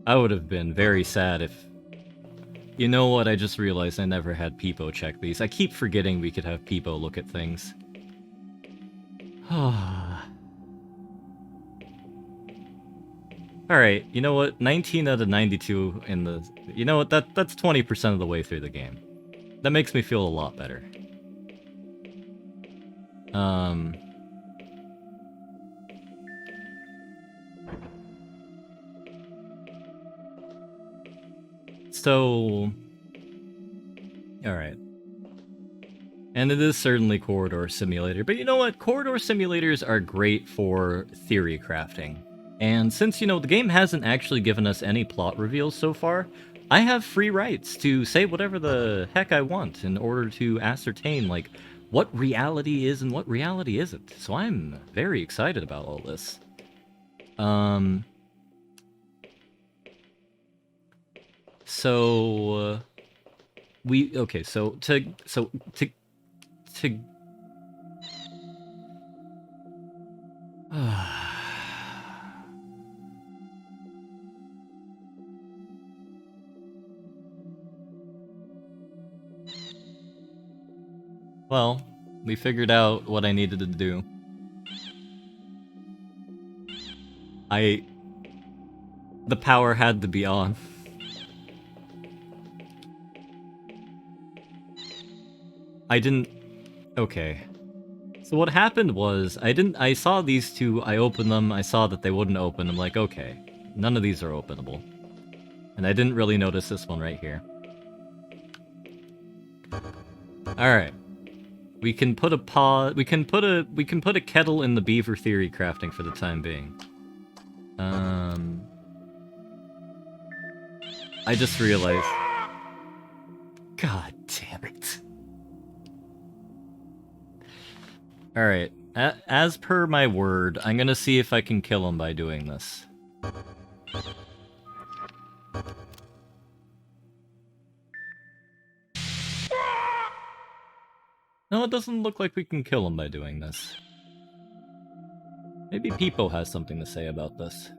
I would have been very sad if... You know what, I just realized I never had Peepo check these. I keep forgetting we could have Peepo look at things. Alright, you know what? 19 out of 92 in the... You know what? That's 20% of the way through the game. That makes me feel a lot better. So... Alright. And it is certainly Corridor Simulator, but you know what? Corridor Simulators are great for theory crafting. And since, you know, the game hasn't actually given us any plot reveals so far, I have free rights to say whatever the heck I want in order to ascertain, like, what reality is and what reality isn't. So I'm very excited about all this. Well, we figured out what I needed to do. The power had to be on. I didn't... Okay. So what happened was, I saw these two, I opened them, I saw that they wouldn't open, I'm like, okay, none of these are openable. And I didn't really notice this one right here. Alright. We can put a we can put a kettle in the beaver theory crafting for the time being. I just realized. God damn it. Alright, as per my word, I'm gonna see if I can kill him by doing this. No, it doesn't look like we can kill him by doing this. Maybe Peepo has something to say about this.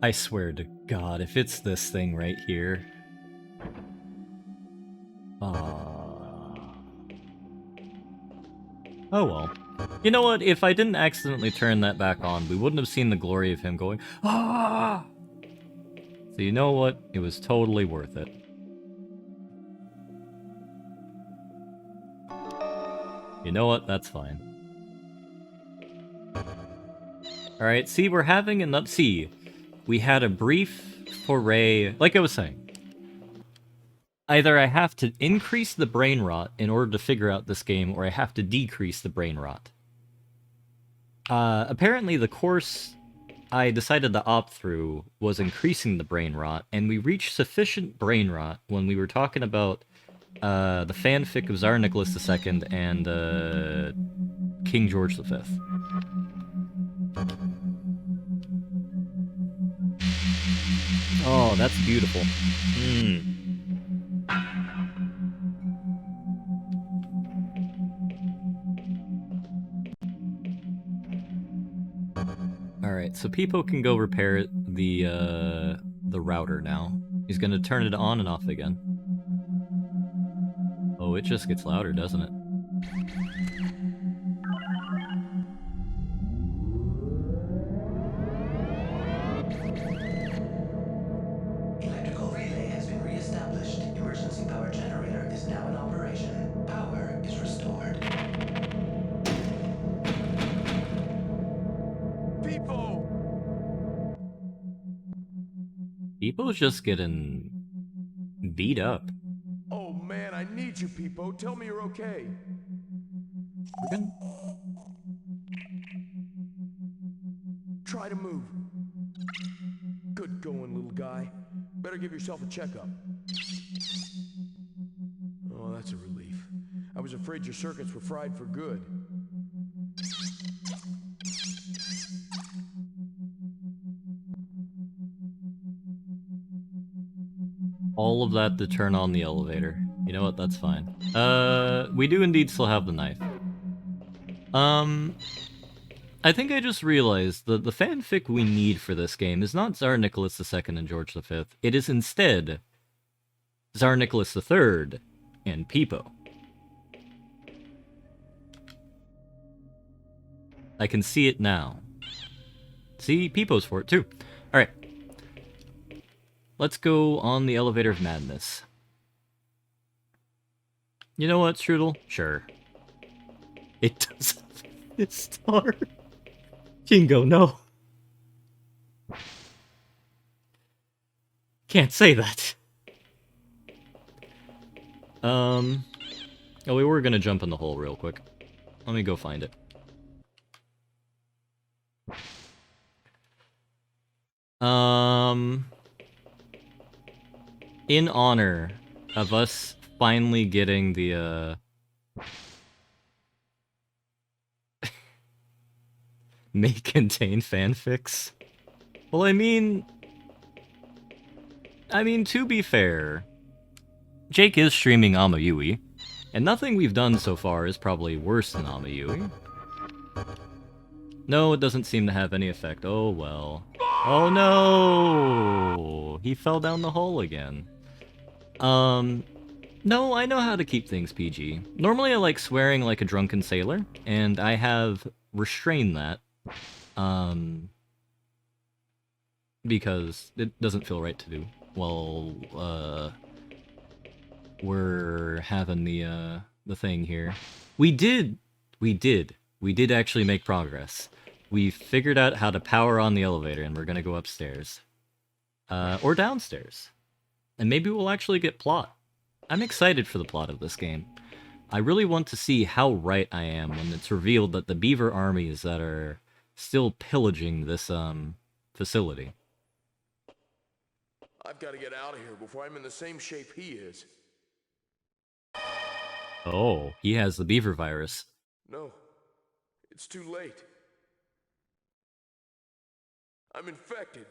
I swear to God, if it's this thing right here... Oh well. You know what, if I didn't accidentally turn that back on, we wouldn't have seen the glory of him going, ah! So you know what, it was totally worth it. You know what, that's fine. Alright, see, we're having enough... See, we had a brief foray... Like I was saying. Either I have to increase the brain rot in order to figure out this game, or I have to decrease the brain rot. Apparently the course I decided to opt through was increasing the brain rot, and we reached sufficient brain rot when we were talking about the fanfic of Tsar Nicholas II and King George V. Oh, that's beautiful. Alright, so Peepo can go repair the router now. He's gonna turn it on and off again. Oh, it just gets louder, doesn't it? Electrical relay has been re-established. Emergency power generator is now in operation. Power is restored. Peepo's just getting beat up. Oh man, I need you, Peepo. Tell me you're okay. Try to move. Good going, little guy. Better give yourself a checkup. Oh, that's a relief. I was afraid your circuits were fried for good. All of that to turn on the elevator. You know what, that's fine. We do indeed still have the knife. I think I just realized that the fanfic we need for this game is not Tsar Nicholas II and George V. It is instead Tsar Nicholas III and Peepo. I can see it now. See, Peepo's for it too. Alright. Let's go on the elevator of madness. You know what, Strudel? Sure. It does this star. Jingo, no. Can't say that. Oh, we were gonna jump in the hole real quick. Let me go find it. In honor of us finally getting the, may contain fanfics? Well, I mean, to be fair, Jake is streaming Amayui, and nothing we've done so far is probably worse than Amayui. No, it doesn't seem to have any effect. Oh, well. Oh, no! He fell down the hole again. No, I know how to keep things PG. Normally I like swearing like a drunken sailor, and I have restrained that. Because it doesn't feel right to do. Well, we're having the, the thing here. We did actually make progress. We figured out how to power on the elevator, and we're gonna go upstairs. Or downstairs. And maybe we'll actually get plot. I'm excited for the plot of this game. I really want to see how right I am when it's revealed that the beaver armies that are still pillaging this, facility. I've got to get out of here before I'm in the same shape he is. Oh, he has the beaver virus. No, it's too late. I'm infected.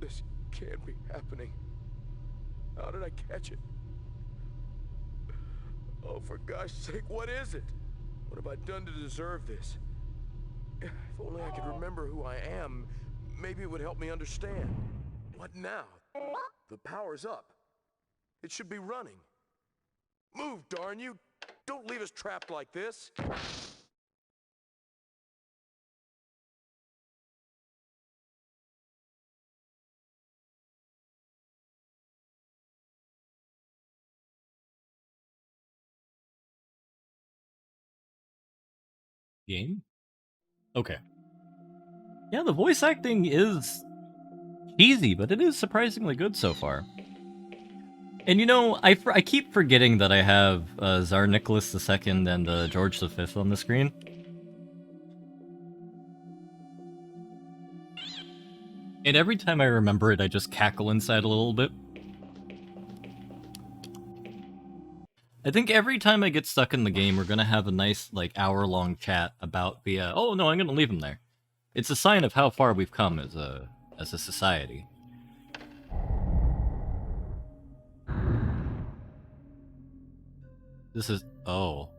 This can't be happening. How did I catch it? Oh, for gosh sake, what is it? What have I done to deserve this? If only I could remember who I am, maybe it would help me understand. What now? The power's up. It should be running. Move, darn you! Don't leave us trapped like this! Game? Okay. Yeah, the voice acting is cheesy, but it is surprisingly good so far. And you know, I keep forgetting that I have Tsar Nicholas II and George V on the screen. And every time I remember it, I just cackle inside a little bit. I think every time I get stuck in the game, we're gonna have a nice, like, hour-long chat about the, oh no, I'm gonna leave him there. It's a sign of how far we've come as a society. This is... oh.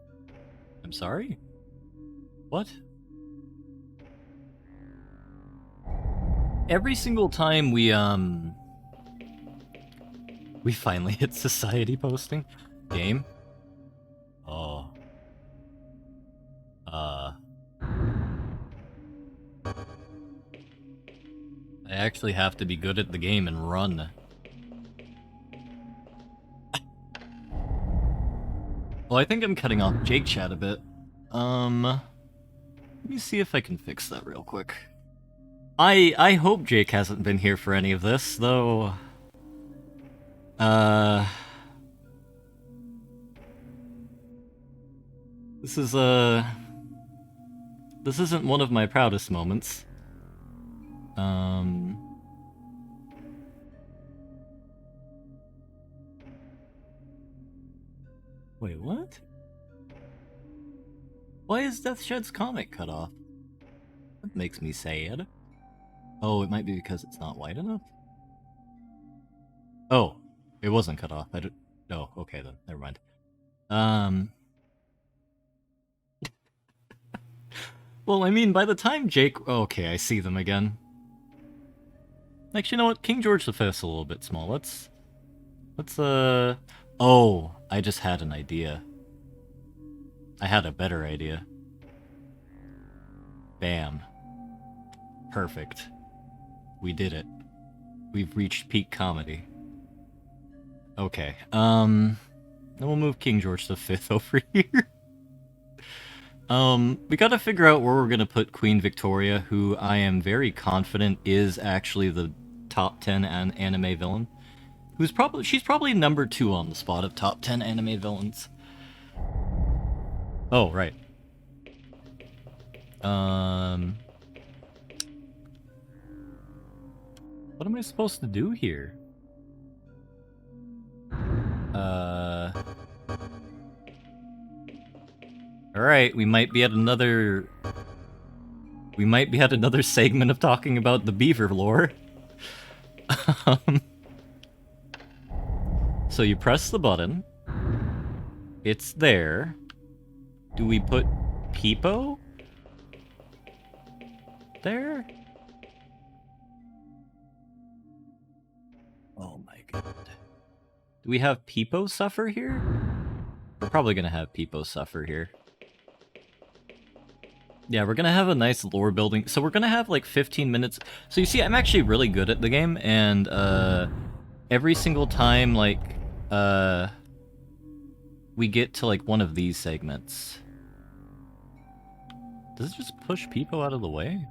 I'm sorry? What? Every single time we finally hit society posting. Game? Oh. I actually have to be good at the game and run. Well, I think I'm cutting off Jake chat a bit. Let me see if I can fix that real quick. I hope Jake hasn't been here for any of this, though. This isn't one of my proudest moments. Wait, what? Why is Deathshed's comic cut off? That makes me sad. Oh, it might be because it's not wide enough? Oh, it wasn't cut off. Oh, okay then. Never mind. Well, I mean, by the time Jake... okay, I see them again. Actually, you know what? King George V is a little bit small. Let's... oh, I just had an idea. I had a better idea. Bam. Perfect. We did it. We've reached peak comedy. Okay, then we'll move King George V over here. We gotta figure out where we're gonna put Queen Victoria, who I am very confident is actually the top 10 anime villain. She's probably number 2 on the spot of top 10 anime villains. Oh, right. What am I supposed to do here? Alright, we might be at another segment of talking about the beaver lore. So you press the button. It's there. Do we put Peepo there? Oh my god. Do we have Peepo suffer here? We're probably gonna have Peepo suffer here. Yeah, we're gonna have a nice lore building. So we're gonna have like 15 minutes. So you see, I'm actually really good at the game, and every single time like we get to like one of these segments. Does it just push Peepo out of the way?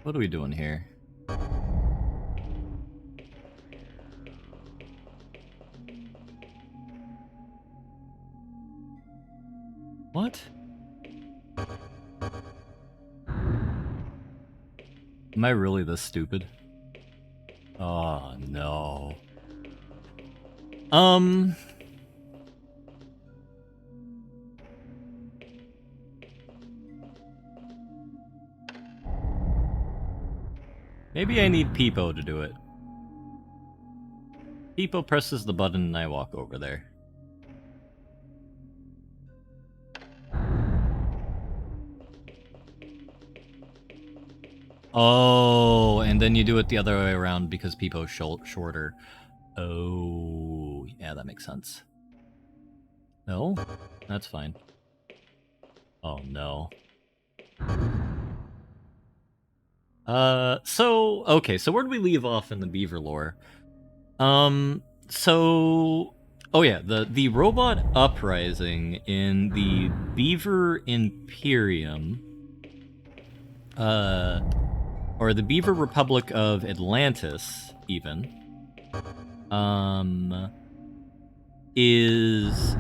What are we doing here? What? Am I really this stupid? Oh, no. Maybe I need Peepo to do it. Peepo presses the button and I walk over there. Oh, and then you do it the other way around because Peepo's shorter. Oh, yeah, that makes sense. No? That's fine. Oh, no. Okay, so where do we leave off in the Beaver lore? Oh yeah, the robot uprising in the Beaver Imperium, or the Beaver Republic of Atlantis, even, is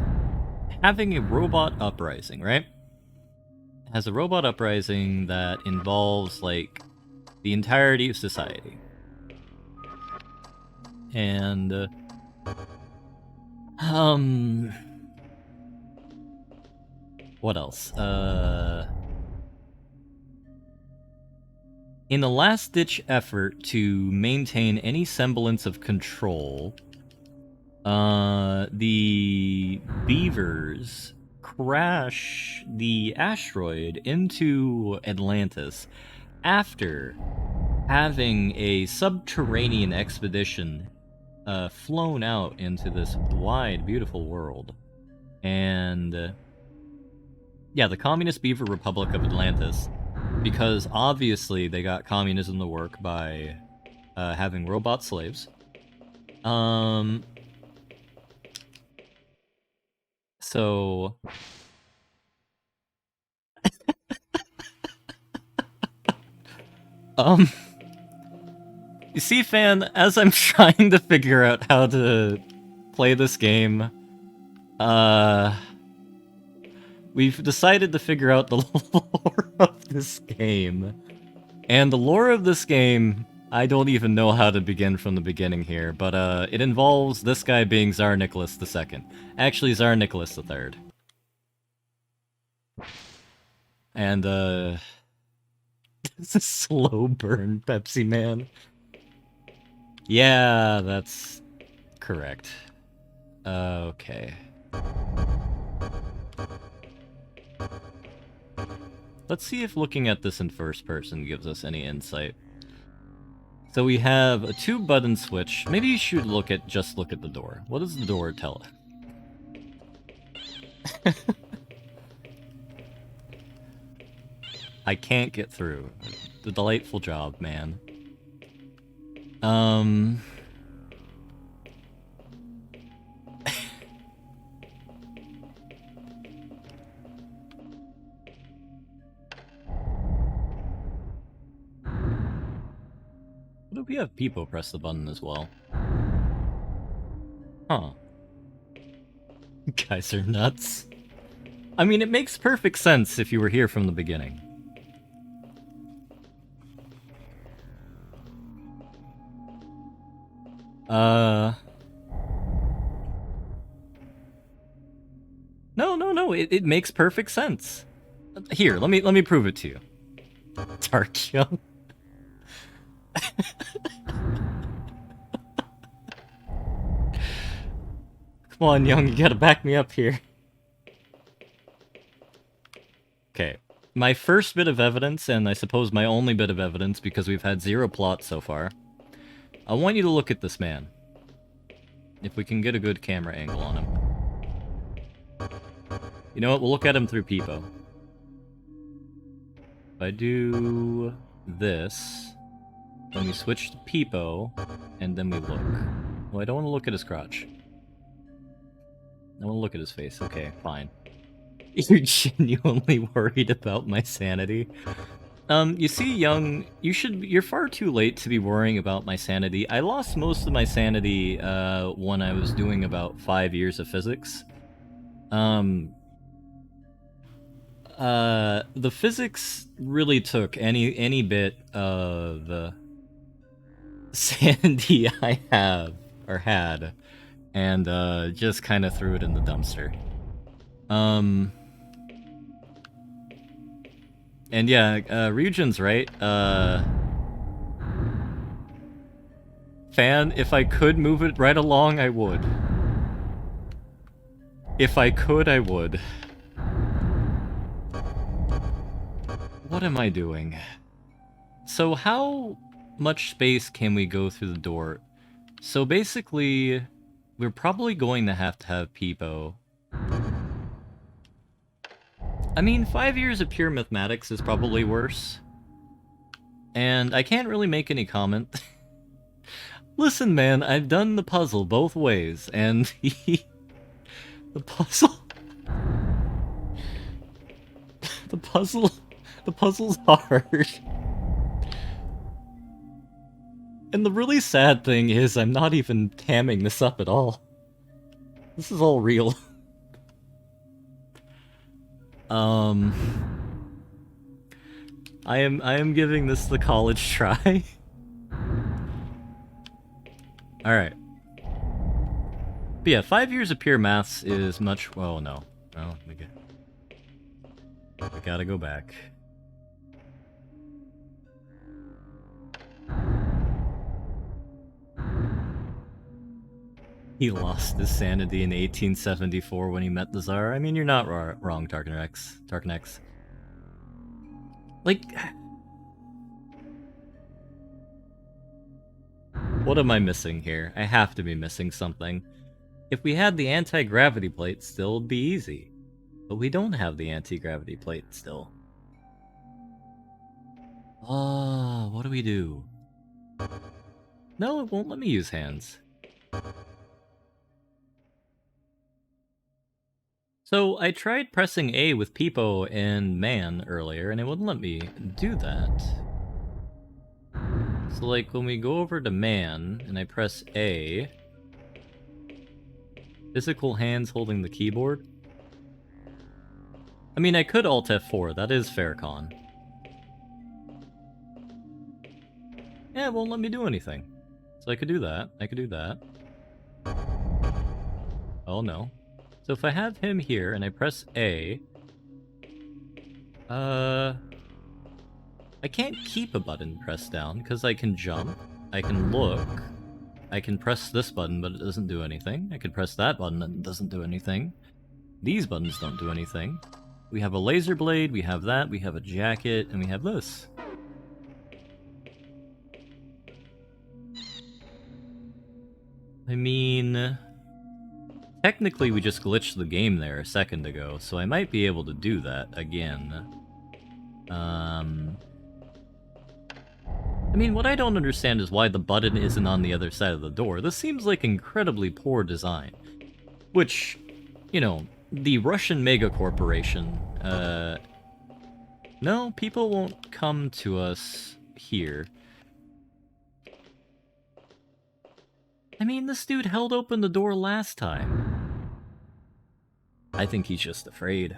having a robot uprising, right? Has a robot uprising that involves, like, the entirety of society. And, what else? In a last-ditch effort to maintain any semblance of control, the Beavers crash the asteroid into Atlantis after having a subterranean expedition flown out into this wide, beautiful world. And yeah, the Communist Beaver Republic of Atlantis, because obviously they got communism to work by having robot slaves. So you see, fan, as I'm trying to figure out how to play this game, we've decided to figure out the lore of this game. And the lore of this game, I don't even know how to begin from the beginning here, but it involves this guy being Tsar Nicholas II. Actually, Tsar Nicholas III. And, it's a slow burn, Pepsi Man. Yeah, that's correct. Okay. Let's see if looking at this in first person gives us any insight. So we have a 2-button switch. Maybe you should just look at the door. What does the door tell us? I can't get through. The delightful job, man. What if we have Peepo press the button as well? Huh. You guys are nuts. I mean, it makes perfect sense if you were here from the beginning. No, it makes perfect sense. Here, let me prove it to you. Dark Young. Come on, Young, you gotta back me up here. Okay. My first bit of evidence, and I suppose my only bit of evidence, because we've had 0 plots so far. I want you to look at this man. If we can get a good camera angle on him. You know what? We'll look at him through Peepo. If I do this, then we switch to Peepo, and then we look. Well, I don't want to look at his crotch. I want to look at his face. Okay, fine. You're genuinely worried about my sanity? You see, Young, you're far too late to be worrying about my sanity. I lost most of my sanity, when I was doing about 5 years of physics. The physics really took any bit of sanity I have, or had, and, just kind of threw it in the dumpster. And yeah, Ryujin's right. Fan, if I could move it right along, I would. If I could, I would. What am I doing? So how much space can we go through the door? So basically, we're probably going to have Peepo. I mean, 5 years of pure mathematics is probably worse. And I can't really make any comment. Listen, man, I've done the puzzle both ways, and the puzzle's hard. And the really sad thing is I'm not even hamming this up at all. This is all real. I am giving this the college try. Alright. But yeah, 5 years of pure maths is much... well, no. Well, we gotta go back. He lost his sanity in 1874 when he met the Tsar. I mean, you're not wrong, Tarkanex. Like... what am I missing here? I have to be missing something. If we had the anti-gravity plate still, it'd be easy. But we don't have the anti-gravity plate still. What do we do? No, it won't let me use hands. So I tried pressing A with Peepo and Man earlier, and it wouldn't let me do that. So like when we go over to Man, and I press A, physical hands holding the keyboard. I mean, I could Alt F4, that is fair con. Yeah, it won't let me do anything. So I could do that, I could do that. Oh no. So if I have him here and I press A, I can't keep a button pressed down because I can jump, I can look, I can press this button but it doesn't do anything, I can press that button and it doesn't do anything. These buttons don't do anything. We have a laser blade, we have that, we have a jacket, and we have this. I mean... technically, we just glitched the game there a second ago, so I might be able to do that again. I mean, what I don't understand is why the button isn't on the other side of the door. This seems like incredibly poor design. Which, you know, the Russian mega corporation, no, people won't come to us here. I mean, this dude held open the door last time. I think he's just afraid.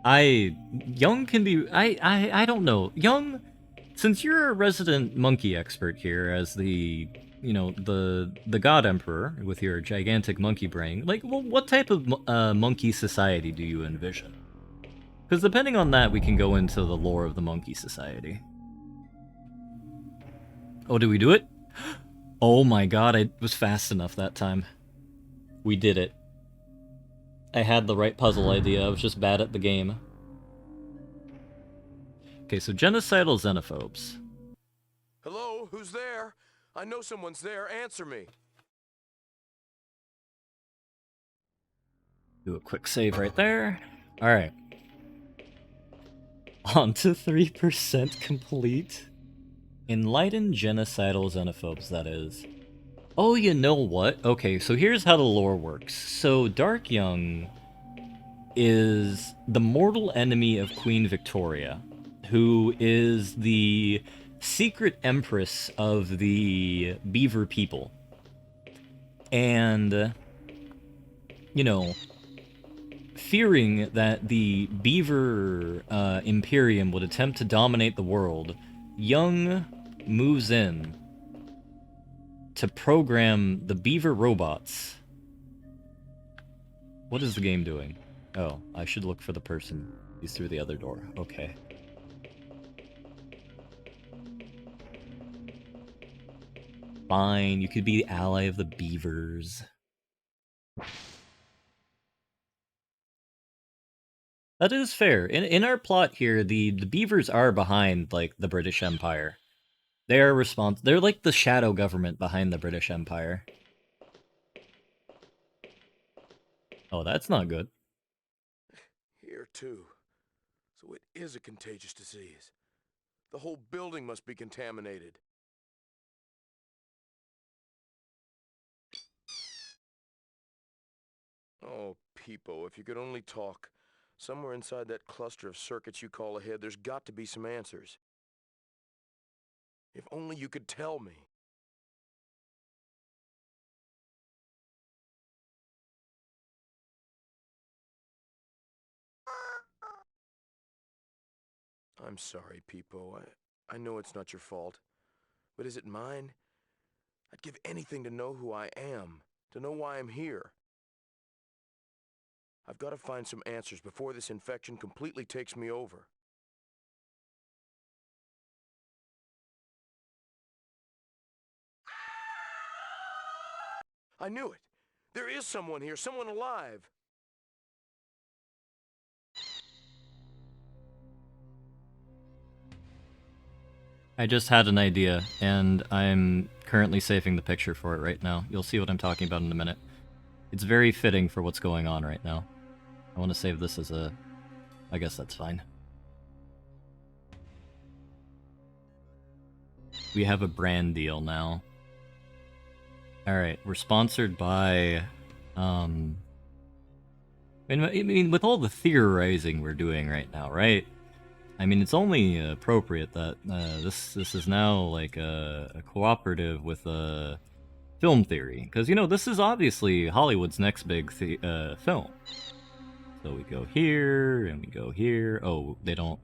Young can be... I don't know. Young, since you're a resident monkey expert here as the... you know, the God Emperor with your gigantic monkey brain, like, well, what type of monkey society do you envision? Because depending on that, we can go into the lore of the Monkey Society. Oh, did we do it? Oh my god, I was fast enough that time. We did it. I had the right puzzle idea, I was just bad at the game. Okay, so genocidal xenophobes. Hello? Who's there? I know someone's there. Answer me. Do a quick save right there. Alright. On to 3% complete. Enlightened genocidal xenophobes, that is. Oh, you know what? Okay, so here's how the lore works. So Dark Young is the mortal enemy of Queen Victoria, who is the secret empress of the Beaver people. And, you know, fearing that the Beaver Imperium would attempt to dominate the world, Young moves in to program the Beaver robots. What is the game doing? Oh, I should look for the person. He's through the other door. Okay. Fine, you could be the ally of the Beavers. That is fair. In our plot here, the Beavers are behind, like, the British Empire. They are they're like the shadow government behind the British Empire. Oh, that's not good. Here, too. So it is a contagious disease. The whole building must be contaminated. Oh, Peepo, if you could only talk. Somewhere inside that cluster of circuits you call a head, there's got to be some answers. If only you could tell me. I'm sorry, Peepo. I know it's not your fault. But is it mine? I'd give anything to know who I am, to know why I'm here. I've got to find some answers before this infection completely takes me over. I knew it! There is someone here, someone alive! I just had an idea, and I'm currently saving the picture for it right now. You'll see what I'm talking about in a minute. It's very fitting for what's going on right now. I want to save this as a... I guess that's fine. We have a brand deal now. Alright, we're sponsored by... I mean, with all the theorizing we're doing right now, right? I mean, it's only appropriate that this is now like a cooperative with film theory, because you know this is obviously Hollywood's next big film. So we go here and we go here. Oh, they don't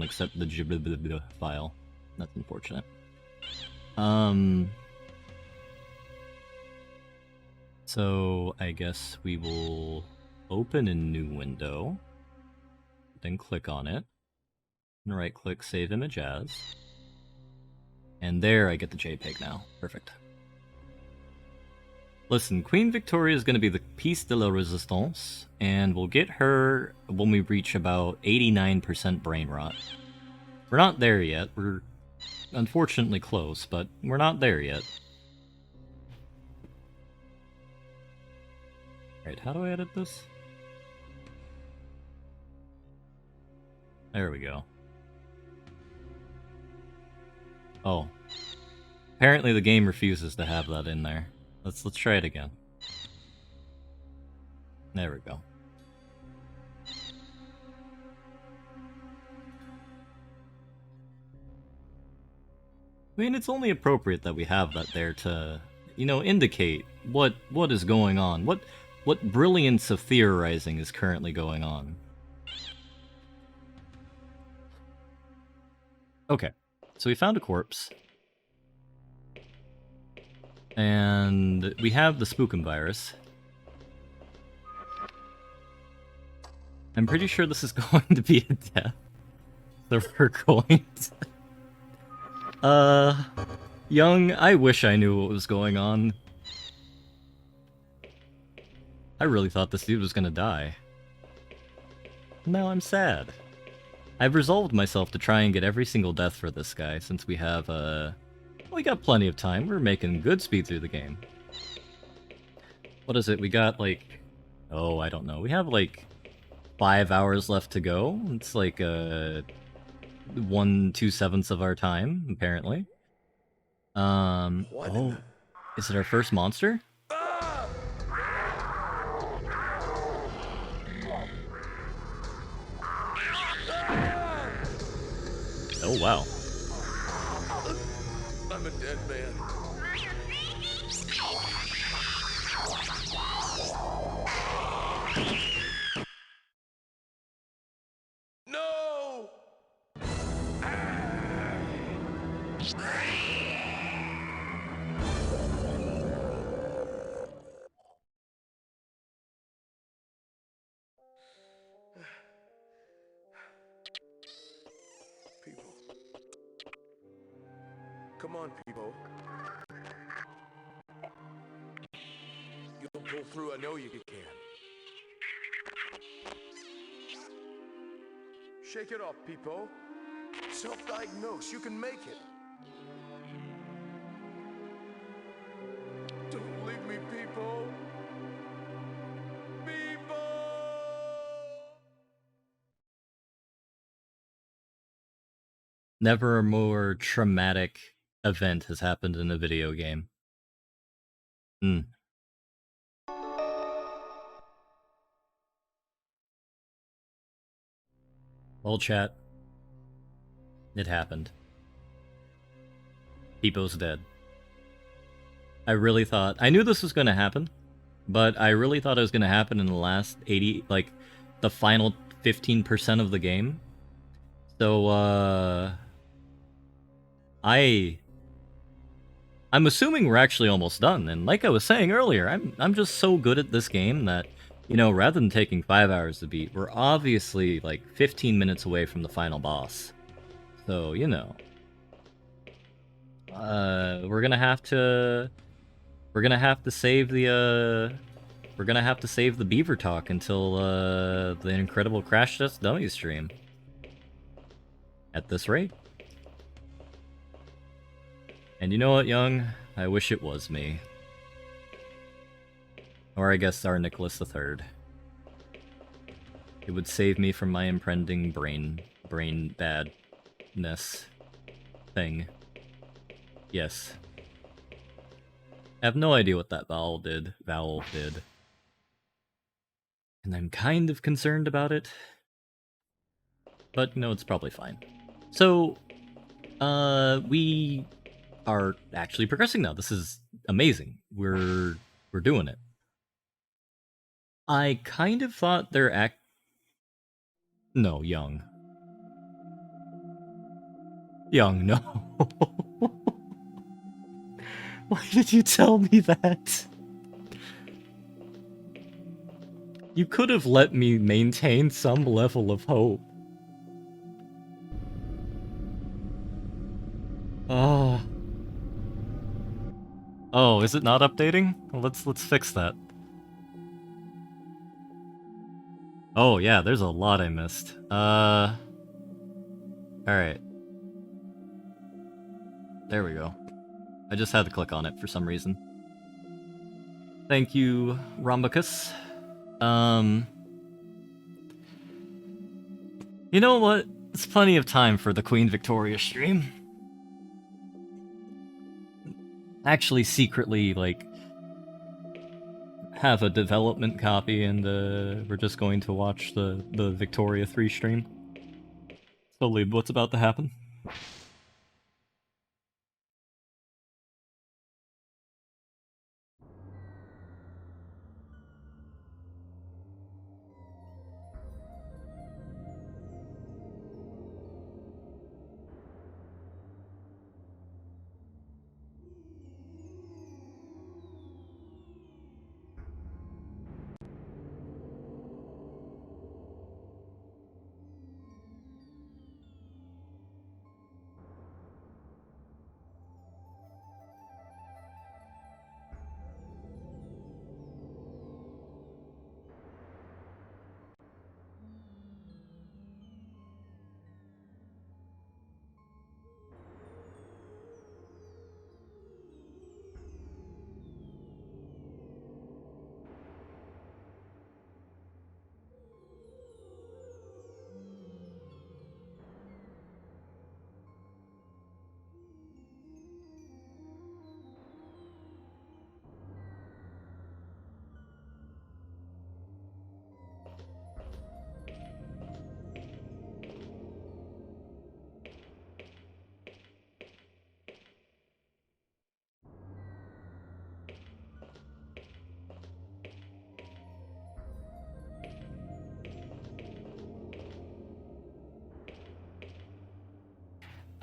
accept the file. That's unfortunate. So I guess we will open a new window, then click on it. And right-click, save image as. And there I get the JPEG now. Perfect. Listen, Queen Victoria is going to be the piece de la resistance, and we'll get her when we reach about 89% brain rot. We're not there yet. We're unfortunately close, but we're not there yet. Alright, how do I edit this? There we go. Oh. Apparently the game refuses to have that in there. Let's try it again. There we go. I mean, it's only appropriate that we have that there to, you know, indicate what is going on. What brilliance of theorizing is currently going on. Okay. So we found a corpse. And we have the Spookum virus. I'm pretty sure this is going to be a death. So we're going to... Young, I wish I knew what was going on. I really thought this dude was gonna die. Now I'm sad. I've resolved myself to try and get every single death for this guy, since we have, we got plenty of time. We're making good speed through the game. What is it? We got, like... Oh, I don't know. We have, like, 5 hours left to go. It's like, 1/2/7 of our time, apparently. What in Oh, the... is it our first monster? Oh, wow. I'm a dead man. No! People. Come on, people. You'll pull through, I know you can. Shake it off, people. Self-diagnose, you can make it. Don't leave me, people. People! Never a more traumatic event has happened in a video game. Well, chat. It happened. Peepo's dead. I really thought... I knew this was gonna happen, but I really thought it was gonna happen in the last 80... Like, the final 15% of the game. So, I'm assuming we're actually almost done, and like I was saying earlier, I'm just so good at this game that, you know, rather than taking 5 hours to beat, we're obviously, like, 15 minutes away from the final boss. So, you know... we're gonna have to... We're gonna have to save the, We're gonna have to save the Beaver Talk until, the Incredible Crash Test Dummy stream. At this rate. And you know what, Young? I wish it was me. Or I guess our Nicholas III. It would save me from my impending brain badness thing. Yes. I have no idea what that vowel did. And I'm kind of concerned about it. But, you know, it's probably fine. So, we are actually progressing now. This is amazing. We're doing it. I kind of thought they're No, Young. Young, no. Why did you tell me that? You could have let me maintain some level of hope. Oh. Oh, is it not updating? Well, let's fix that. Oh yeah, there's a lot I missed. Alright. There we go. I just had to click on it for some reason. Thank you, Rhombicus. You know what? It's plenty of time for the Queen Victoria stream. Actually, secretly, like, have a development copy, and we're just going to watch the Victoria 3 stream. Totally what's about to happen.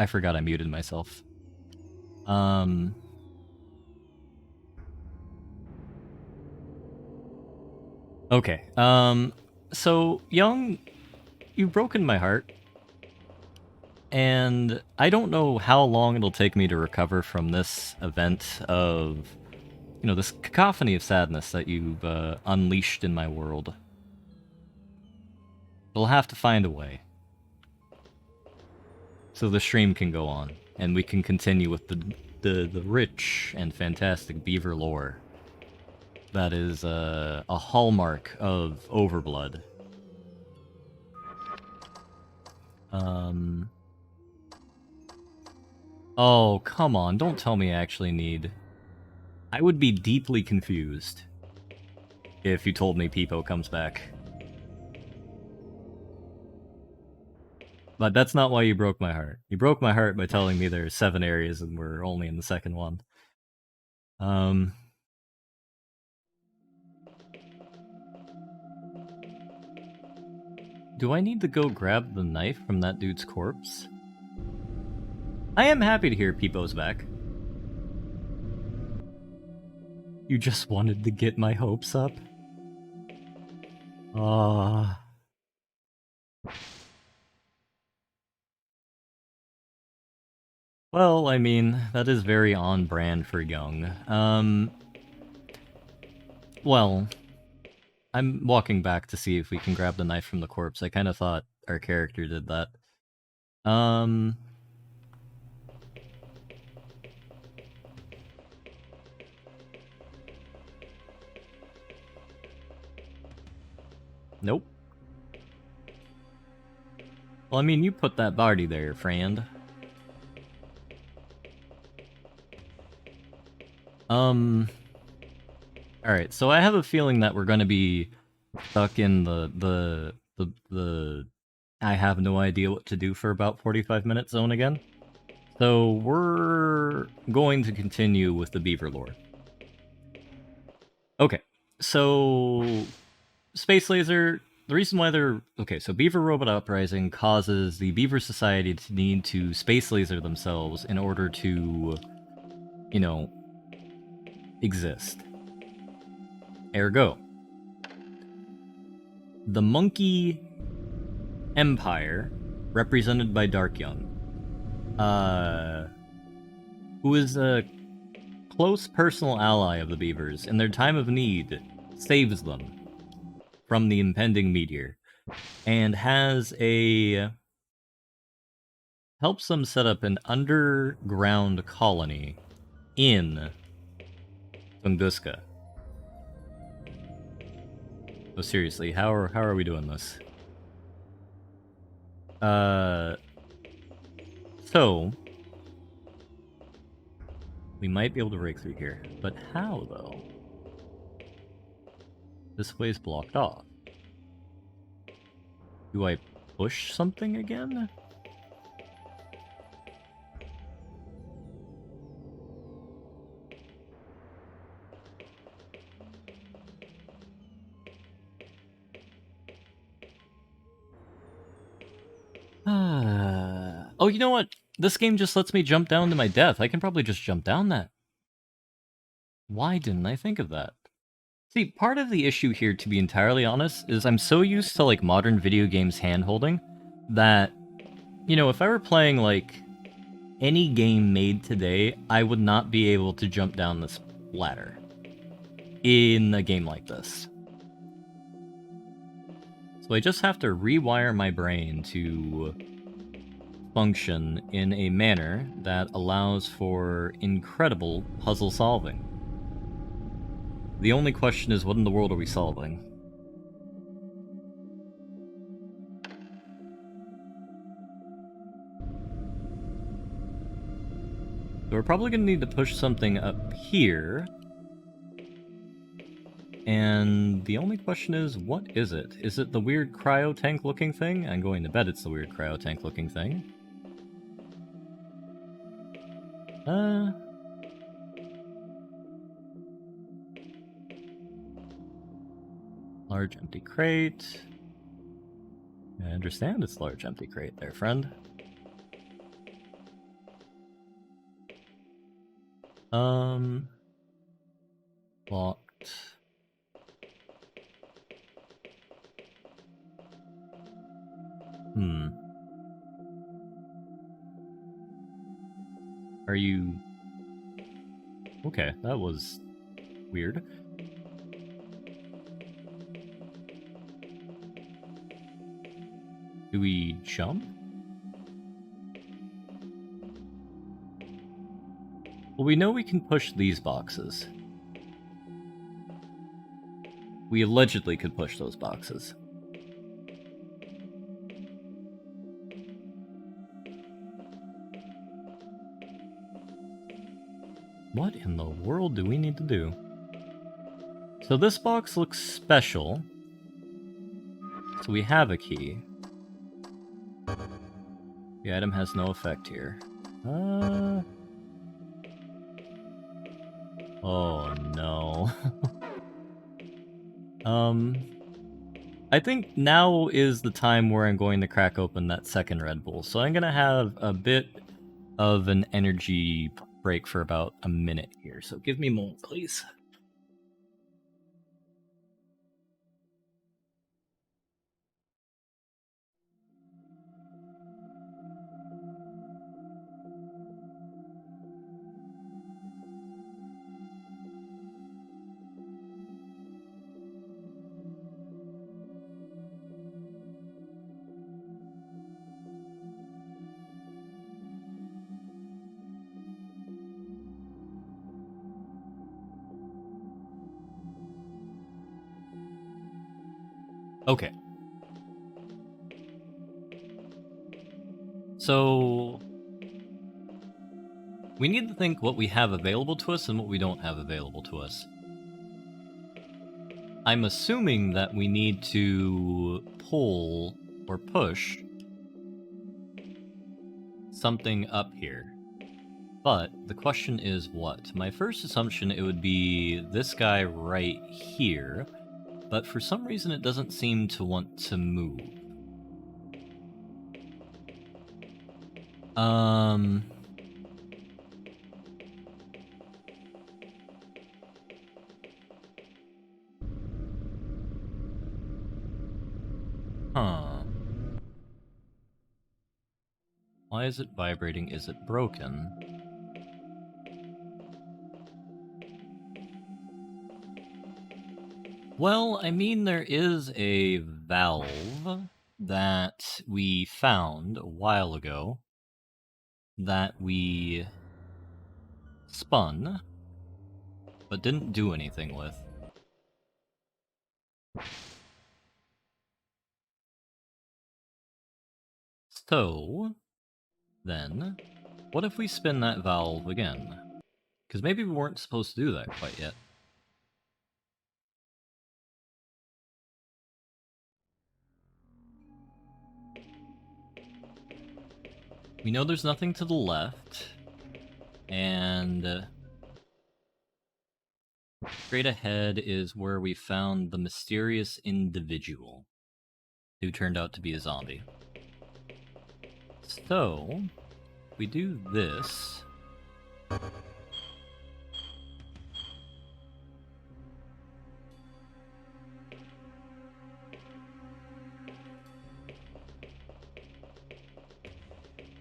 I forgot I muted myself. Okay. So, Young, you've broken my heart. And I don't know how long it'll take me to recover from this event of, you know, this cacophony of sadness that you've unleashed in my world. We'll have to find a way. So the stream can go on, and we can continue with the rich and fantastic beaver lore. That is a hallmark of Overblood. Oh, come on, don't tell me I actually need... I would be deeply confused if you told me Peepo comes back. But that's not why you broke my heart. You broke my heart by telling me there's 7 areas and we're only in the second one. Do I need to go grab the knife from that dude's corpse? I am happy to hear Peepo's back. You just wanted to get my hopes up? Ah. Well, I mean, that is very on brand for Young. Well, I'm walking back to see if we can grab the knife from the corpse. I kind of thought our character did that. Nope. Well, I mean, you put that body there, friend. Alright, so I have a feeling that we're gonna be stuck in the I have no idea what to do for about 45 minute zone again. So we're going to continue with the beaver lore. Okay, so Space Laser, the reason why they're... Okay, so Beaver Robot Uprising causes the Beaver Society to need to Space Laser themselves in order to, you know, exist. Ergo, the Monkey Empire, represented by Dark Young, who is a close personal ally of the Beavers, in their time of need, saves them from the impending meteor, and helps them set up an underground colony in Tunguska. Oh, seriously, how are we doing this? So we might be able to break through here, but how though? This way's blocked off. Do I push something again? Oh, you know what? This game just lets me jump down to my death. I can probably just jump down that. Why didn't I think of that? See, part of the issue here, to be entirely honest, is I'm so used to, like, modern video games hand-holding that, you know, if I were playing, like, any game made today, I would not be able to jump down this ladder in a game like this. So I just have to rewire my brain to function in a manner that allows for incredible puzzle solving. The only question is, what in the world are we solving? So we're probably going to need to push something up here. And the only question is, what is it? Is it the weird cryo tank looking thing? I'm going to bet it's the weird cryo tank looking thing. Large empty crate. I understand it's large empty crate there, friend. Locked. Are you... Okay, that was weird. Do we jump? Well, we know we can push these boxes. We allegedly could push those boxes. What in the world do we need to do? So this box looks special. So we have a key. The item has no effect here. Oh no. I think now is the time where I'm going to crack open that second Red Bull. So I'm gonna have a bit of an energy break for about a minute here. So give me a moment, please. Okay. So we need to think what we have available to us and what we don't have available to us. I'm assuming that we need to pull or push something up here. But the question is what? My first assumption, it would be this guy right here, but for some reason it doesn't seem to want to move. Huh. Why is it vibrating? Is it broken? Well, I mean, there is a valve that we found a while ago that we spun, but didn't do anything with. So, then, what if we spin that valve again? Because maybe we weren't supposed to do that quite yet. We know there's nothing to the left, and straight ahead is where we found the mysterious individual who turned out to be a zombie. So, we do this.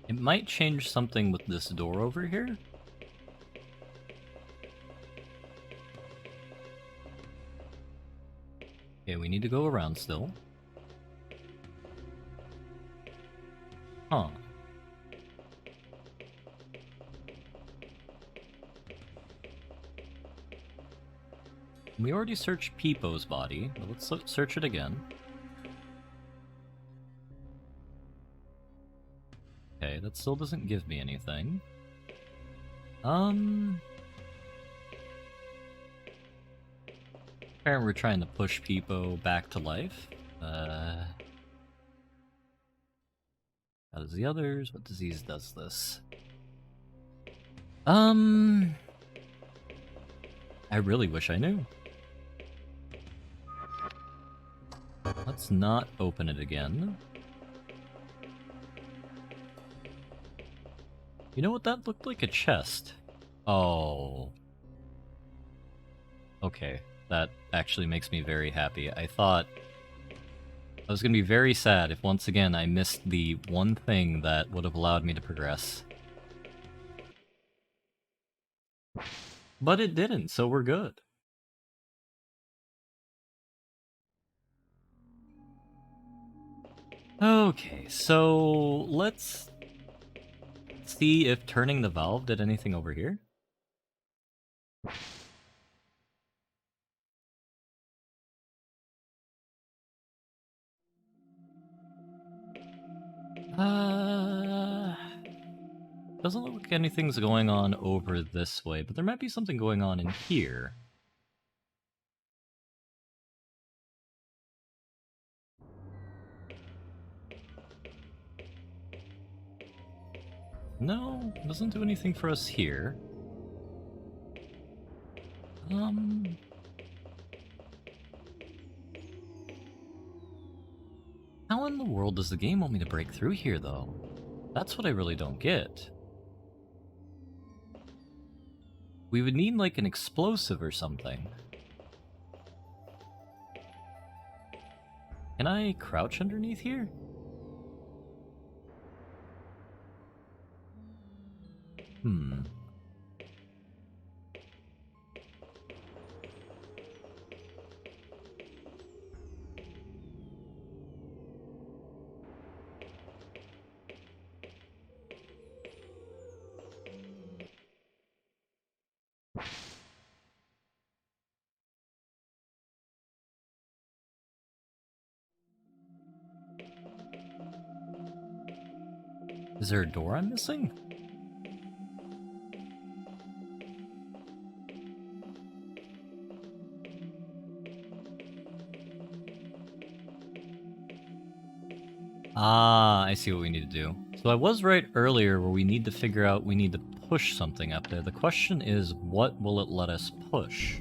It might change something with this door over here. Okay, we need to go around still. Huh. We already searched Peepo's body, but let's search it again. Okay, that still doesn't give me anything. Apparently we're trying to push Peepo back to life. How does the others? What disease does this? I really wish I knew. Let's not open it again. You know what? That looked like a chest. Oh. Okay, that actually makes me very happy. I thought I was going to be very sad if once again I missed the one thing that would have allowed me to progress. But it didn't, so we're good. Okay, so let's see if turning the valve did anything over here. Doesn't look like anything's going on over this way, but there might be something going on in here. No, doesn't do anything for us here. How in the world does the game want me to break through here, though? That's what I really don't get. We would need, like, an explosive or something. Can I crouch underneath here? Hmm. Is there a door I'm missing? Ah, I see what we need to do. So I was right earlier where we need to figure out we need to push something up there. The question is, what will it let us push?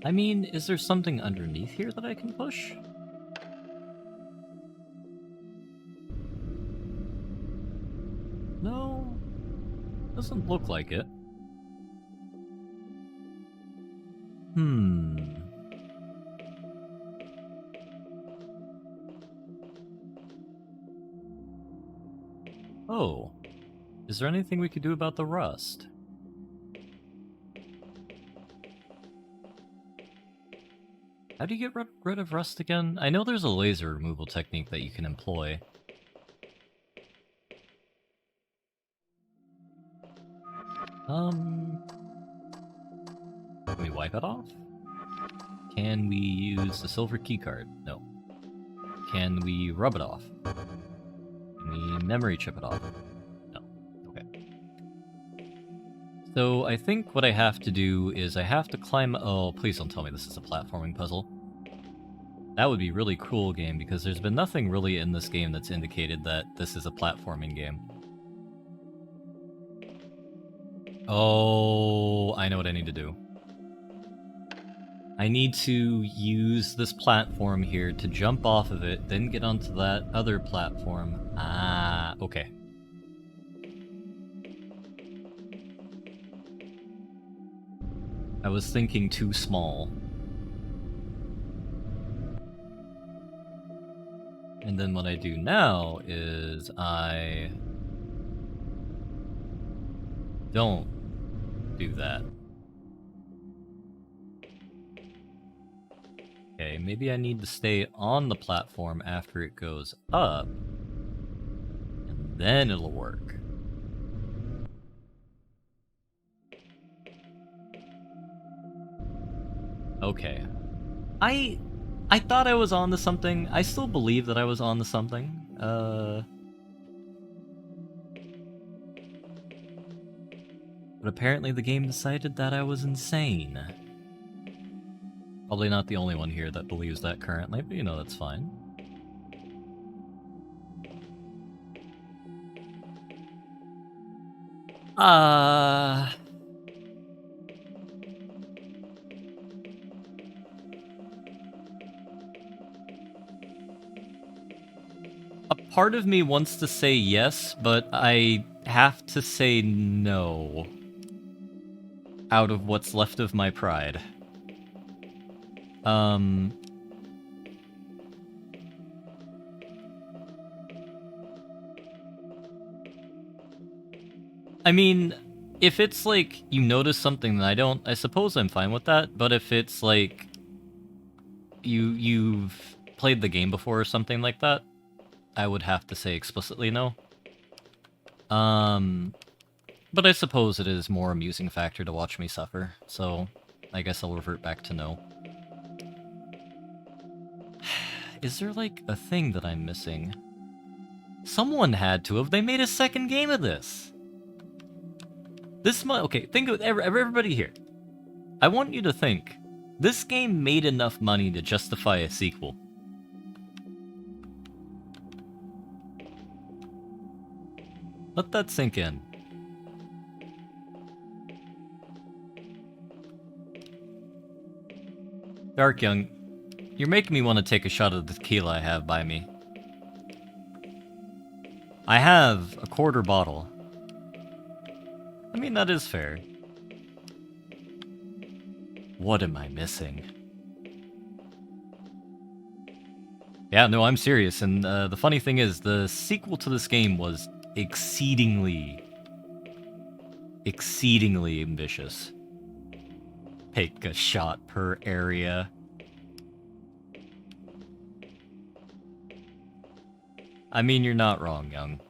I mean, is there something underneath here that I can push? No, doesn't look like it. Hmm. Oh, is there anything we could do about the rust? How do you get rid of rust again? I know there's a laser removal technique that you can employ. Can we wipe it off? Can we use the silver keycard? No. Can we rub it off? Can we memory chip it off? No. Okay. So I think what I have to do is I have to climb... Oh, please don't tell me this is a platforming puzzle. That would be really cool, game, because there's been nothing really in this game that's indicated that this is a platforming game. Oh, I know what I need to do. I need to use this platform here to jump off of it, then get onto that other platform. Ah, okay. I was thinking too small. And then what I do now is I don't do that. Okay, maybe I need to stay on the platform after it goes up, and then it'll work. Okay. I thought I was on to something. I still believe that I was on to something. But apparently the game decided that I was insane. Probably not the only one here that believes that currently, but you know, that's fine. part of me wants to say yes, but I have to say no. Out of what's left of my pride. I mean, if it's like you notice something that I don't, I suppose I'm fine with that. But if it's like you've played the game before or something like that, I would have to say explicitly no. But I suppose it is more amusing factor to watch me suffer, so I guess I'll revert back to no. Is there like a thing that I'm missing? Someone had to have. They made a second game of this. Okay, think of everybody here. I want you to think. This game made enough money to justify a sequel. Let that sink in. Dark Young, you're making me want to take a shot of the tequila I have by me. I have a quarter bottle. I mean, that is fair. What am I missing? Yeah, no, I'm serious, and the funny thing is, the sequel to this game was exceedingly ambitious. Take a shot per area. I mean, you're not wrong, Young.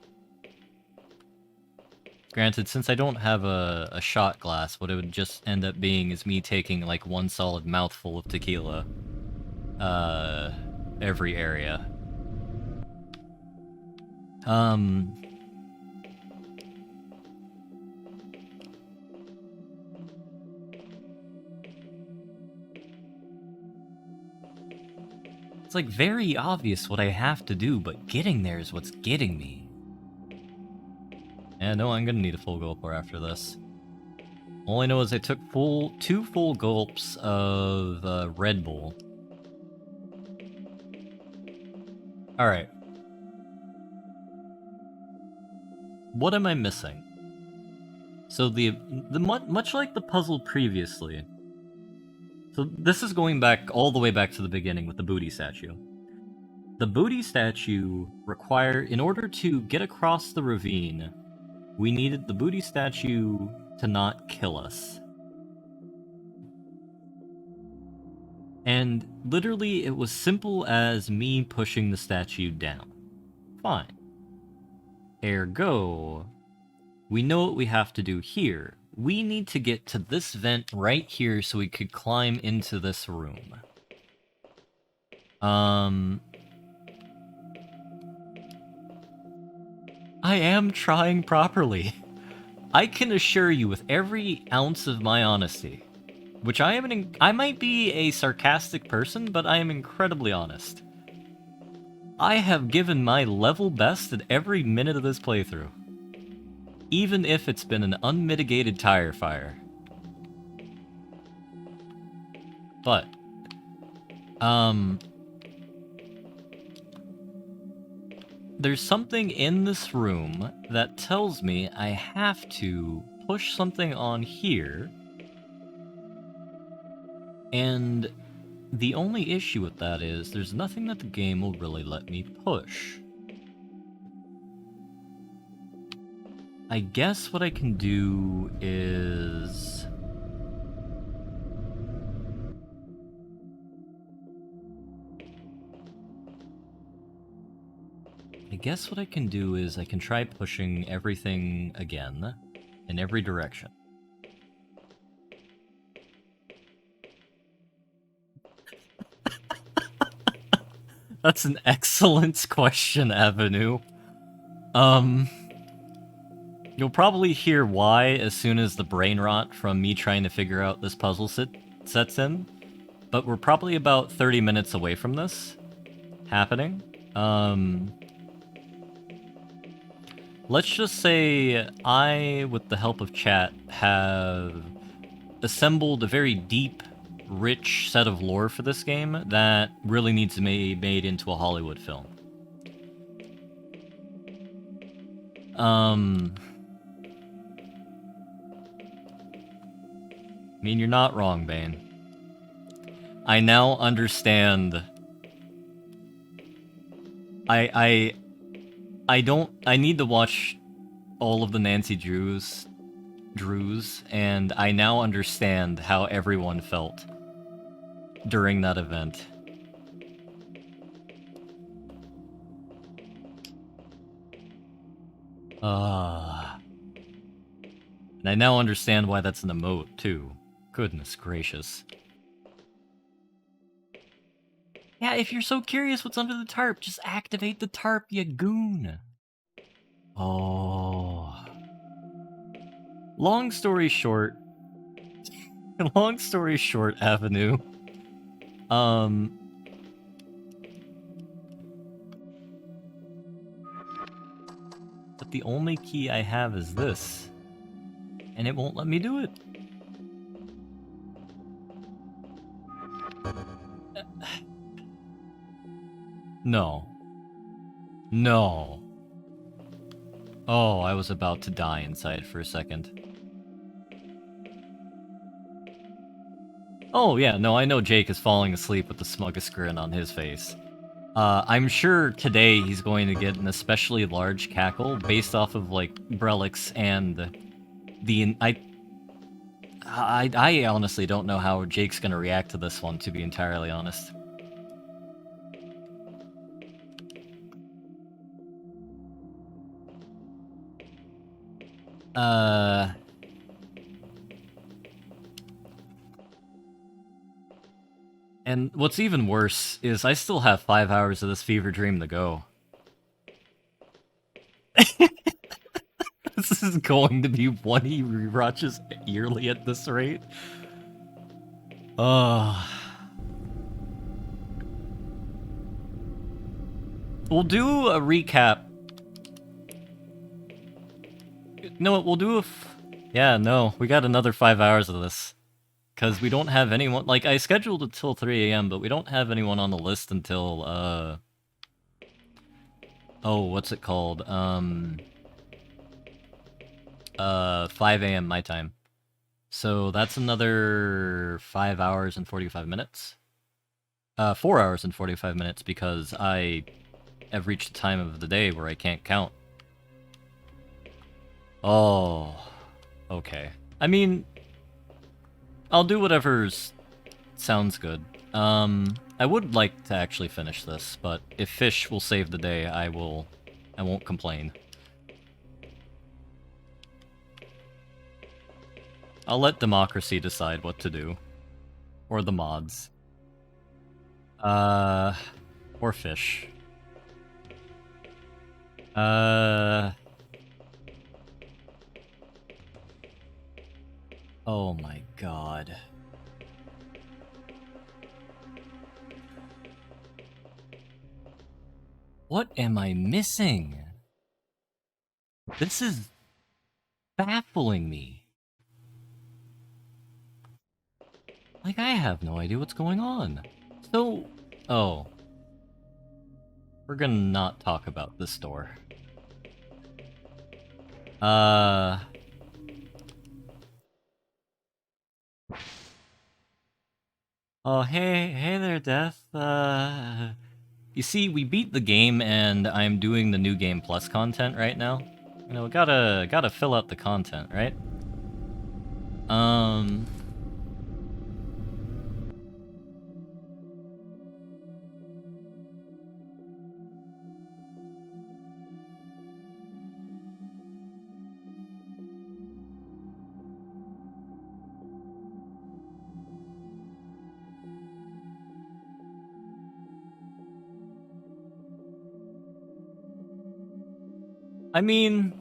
Granted, since I don't have a shot glass, what it would just end up being is me taking like one solid mouthful of tequila. Every area. It's like very obvious what I have to do, but getting there is what's getting me. Yeah, no, I'm gonna need a full gulp after this. All I know is I took 2 full gulps of Red Bull. Alright. What am I missing? So much like the puzzle previously. So this is going back all the way back to the beginning with the booty statue. The booty statue in order to get across the ravine, we needed the booty statue to not kill us. And literally it was simple as me pushing the statue down. Fine. Ergo, we know what we have to do here. We need to get to this vent right here so we could climb into this room. I am trying properly. I can assure you with every ounce of my honesty, which I might be a sarcastic person, but I am incredibly honest. I have given my level best at every minute of this playthrough. Even if it's been an unmitigated tire fire. But, there's something in this room that tells me I have to push something on here. And the only issue with that is there's nothing that the game will really let me push. I guess what I can do is... I can try pushing everything again, in every direction. That's an excellent question, Avenue. You'll probably hear why as soon as the brain rot from me trying to figure out this puzzle sets in, but we're probably about 30 minutes away from this happening. Let's just say I, with the help of chat, have assembled a very deep, rich set of lore for this game that really needs to be made into a Hollywood film. I mean, you're not wrong, Bane. I now understand. I need to watch all of the Nancy Drews, and I now understand how everyone felt during that event. And I now understand why that's an emote, too. Goodness gracious. Yeah, if you're so curious what's under the tarp, just activate the tarp, you goon. Oh. Long story short, Avenue. But the only key I have is this. And it won't let me do it. No. No. Oh, I was about to die inside for a second. Oh yeah, no, I know Jake is falling asleep with the smuggest grin on his face. I'm sure today he's going to get an especially large cackle based off of, like, Brelix and the... I honestly don't know how Jake's gonna react to this one, to be entirely honest. And what's even worse is I still have 5 hours of this fever dream to go. This is going to be 1 rewatches yearly at this rate. We'll do a recap. No, we'll do a... Yeah, no, we got another 5 hours of this. Because we don't have anyone... Like, I scheduled it till 3 AM, but we don't have anyone on the list until, oh, what's it called? 5 AM my time. So that's another 5 hours and 45 minutes. 4 hours and 45 minutes, because I have reached the time of the day where I can't count. Oh, okay. I mean, I'll do whatever sounds good. I would like to actually finish this, but if Fish will save the day, I won't complain. I'll let democracy decide what to do. Or the mods. Or Fish. Oh my god. What am I missing? This is baffling me. Like, I have no idea what's going on. So... Oh. We're gonna not talk about this door. Oh, hey there, Death. You see, we beat the game, and I'm doing the New Game Plus content right now. You know, gotta fill out the content, right? I mean,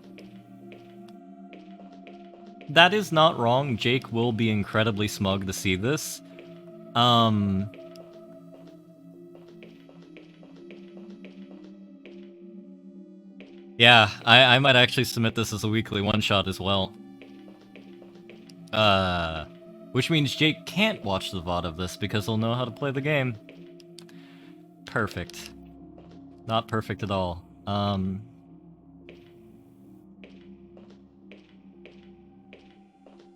that is not wrong. Jake will be incredibly smug to see this. Yeah, I might actually submit this as a weekly one-shot as well. Which means Jake can't watch the VOD of this because he'll know how to play the game. Perfect. Not perfect at all.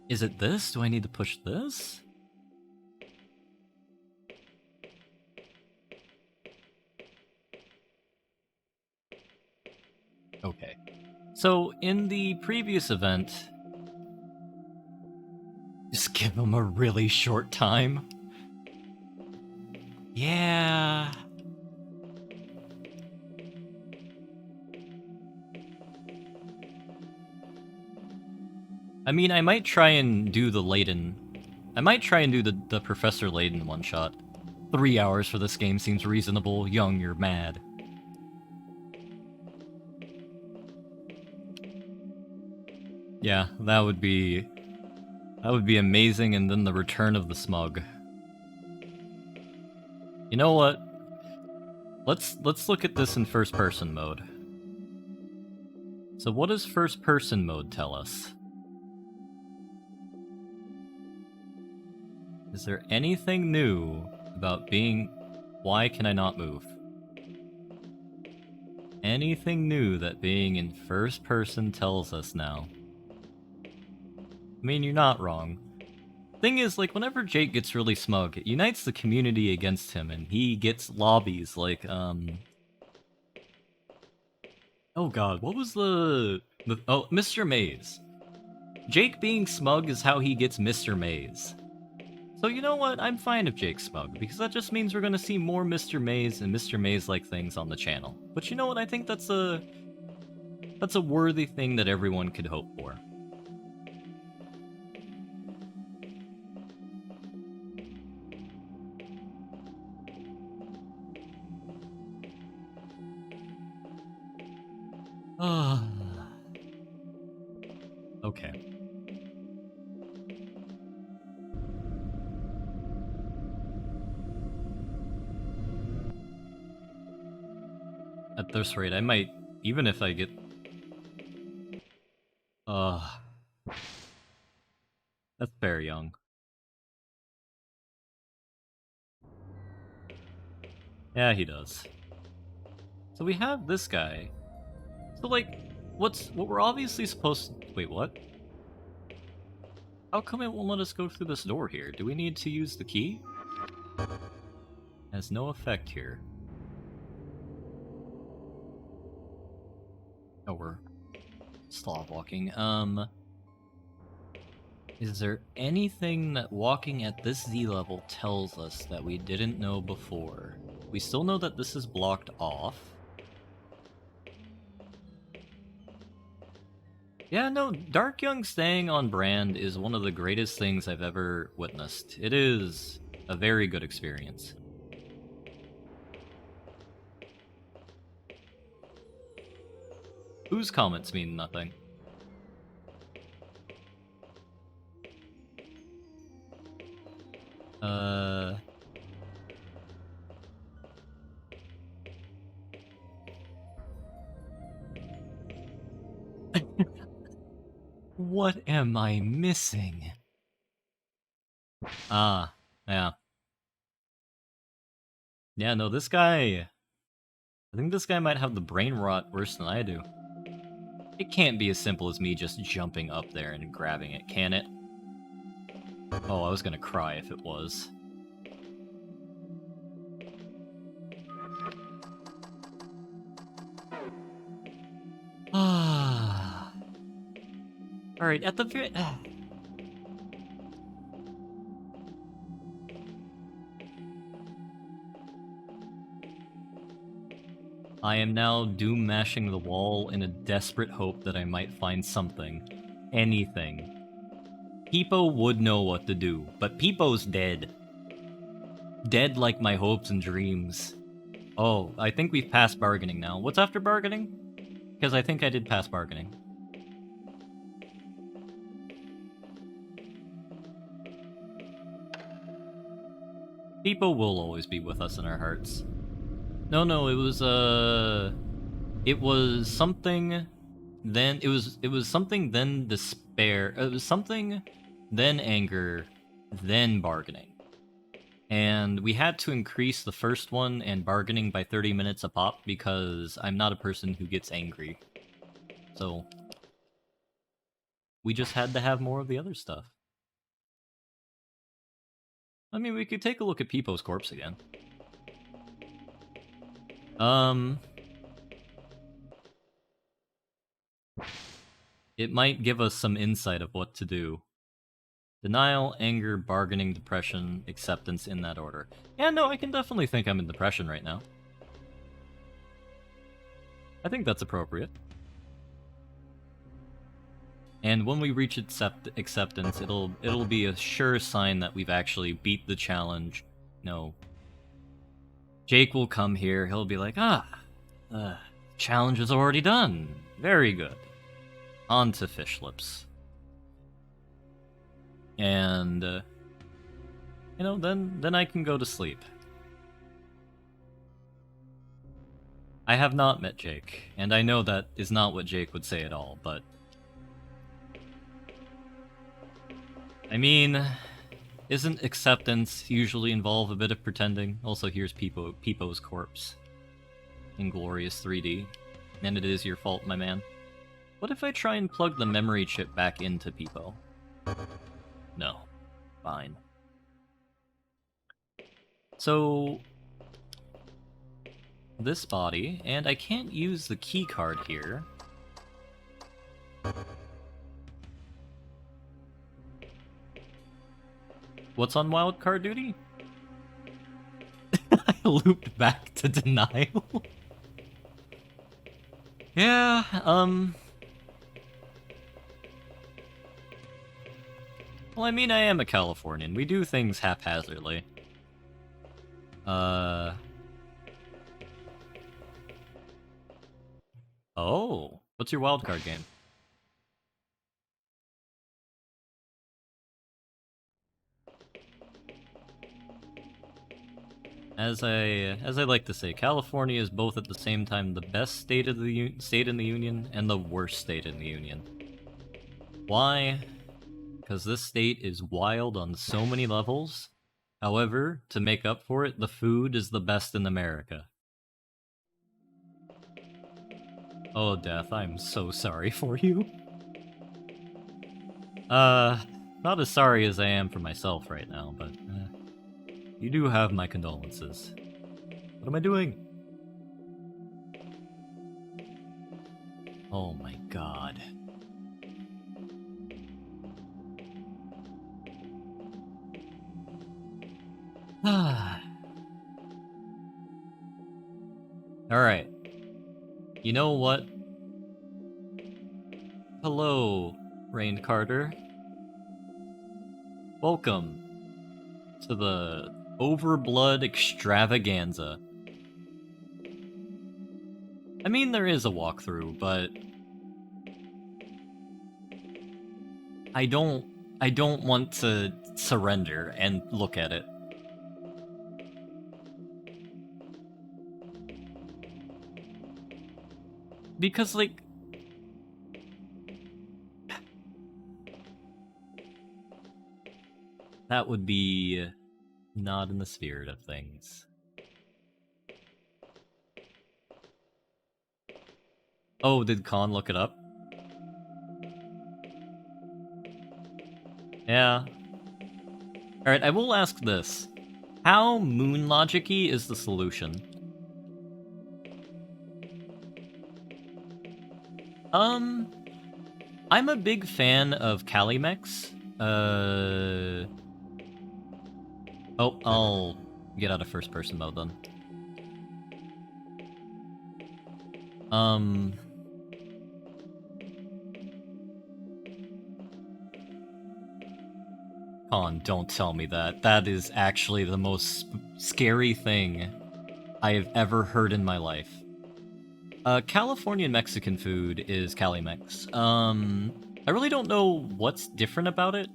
Is it this? Do I need to push this? Okay. So, in the previous event, just give him a really short time. Yeah. I mean, I might try and do the Layden. I might try and do the Professor Layden one-shot. 3 hours for this game seems reasonable. Young, you're mad. Yeah, that would be amazing, and then the return of the smug. You know what? Let's look at this in first-person mode. So what does first-person mode tell us? Is there anything new about being... Why can I not move? Anything new that being in first person tells us now? I mean, you're not wrong. Thing is, like, whenever Jake gets really smug, it unites the community against him, and he gets lobbies like, oh god, what was oh, Mr. Maze. Jake being smug is how he gets Mr. Maze. So you know what, I'm fine if Jake's smug, because that just means we're gonna see more Mr. Maze and Mr. Maze-like things on the channel. But you know what, I think that's a worthy thing that everyone could hope for. Okay. At this rate, I might, even if I get... That's very young. Yeah, he does. So we have this guy. So, like, what we're obviously supposed to... Wait, what? How come it won't let us go through this door here? Do we need to use the key? Has no effect here. Oh, we're sloth walking. Is there anything that walking at this Z level tells us that we didn't know before? We still know that this is blocked off. Yeah, no, Dark Young staying on brand is one of the greatest things I've ever witnessed. It is a very good experience. Whose comments mean nothing? What am I missing? Ah, yeah. Yeah, no, this guy... I think this guy might have the brain rot worse than I do. It can't be as simple as me just jumping up there and grabbing it, can it? Oh, I was gonna cry if it was. Ah. Alright, at the very... I am now doom mashing the wall in a desperate hope that I might find something. Anything. Peepo would know what to do, but Peepo's dead. Dead like my hopes and dreams. Oh, I think we've passed bargaining now. What's after bargaining? Because I think I did pass bargaining. Peepo will always be with us in our hearts. No, it was something, then, it was something, then despair, it was something, then anger, then bargaining. And we had to increase the first one and bargaining by 30 minutes a pop because I'm not a person who gets angry. So, we just had to have more of the other stuff. I mean, we could take a look at Peepo's corpse again. It might give us some insight of what to do. Denial, anger, bargaining, depression, acceptance, in that order. Yeah, no, I can definitely think I'm in depression right now. I think that's appropriate. And when we reach acceptance, it'll be a sure sign that we've actually beat the challenge. No. Jake will come here, he'll be like, challenge is already done. Very good. On to fish lips. And, you know, then I can go to sleep. I have not met Jake, and I know that is not what Jake would say at all, but... I mean, isn't acceptance usually involve a bit of pretending? Also, here's Peepo's corpse. Inglorious 3D. And it is your fault, my man. What if I try and plug the memory chip back into Peepo? No. Fine. So... this body, and I can't use the key card here. What's on wildcard duty? I looped back to denial. Yeah, well, I mean, I am a Californian. We do things haphazardly. Oh, what's your wildcard game? As I like to say, California is both at the same time the best state in the union and the worst state in the union. Why? Because this state is wild on so many levels. However, to make up for it, the food is the best in America. Oh, Death, I'm so sorry for you. Not as sorry as I am for myself right now, but you do have my condolences. What am I doing? Oh my god. Alright. You know what? Hello, Rain Carter. Welcome to the Overblood extravaganza. I mean, there is a walkthrough, but I don't want to surrender and look at it. Because, like... that would be not in the spirit of things. Oh, did Khan look it up? Yeah. Alright, I will ask this. How moon logic-y is the solution? I'm a big fan of Calymex. Oh, I'll get out of first-person mode then. Con, don't tell me that. That is actually the most scary thing I have ever heard in my life. Californian Mexican food is Calymex. I really don't know what's different about it.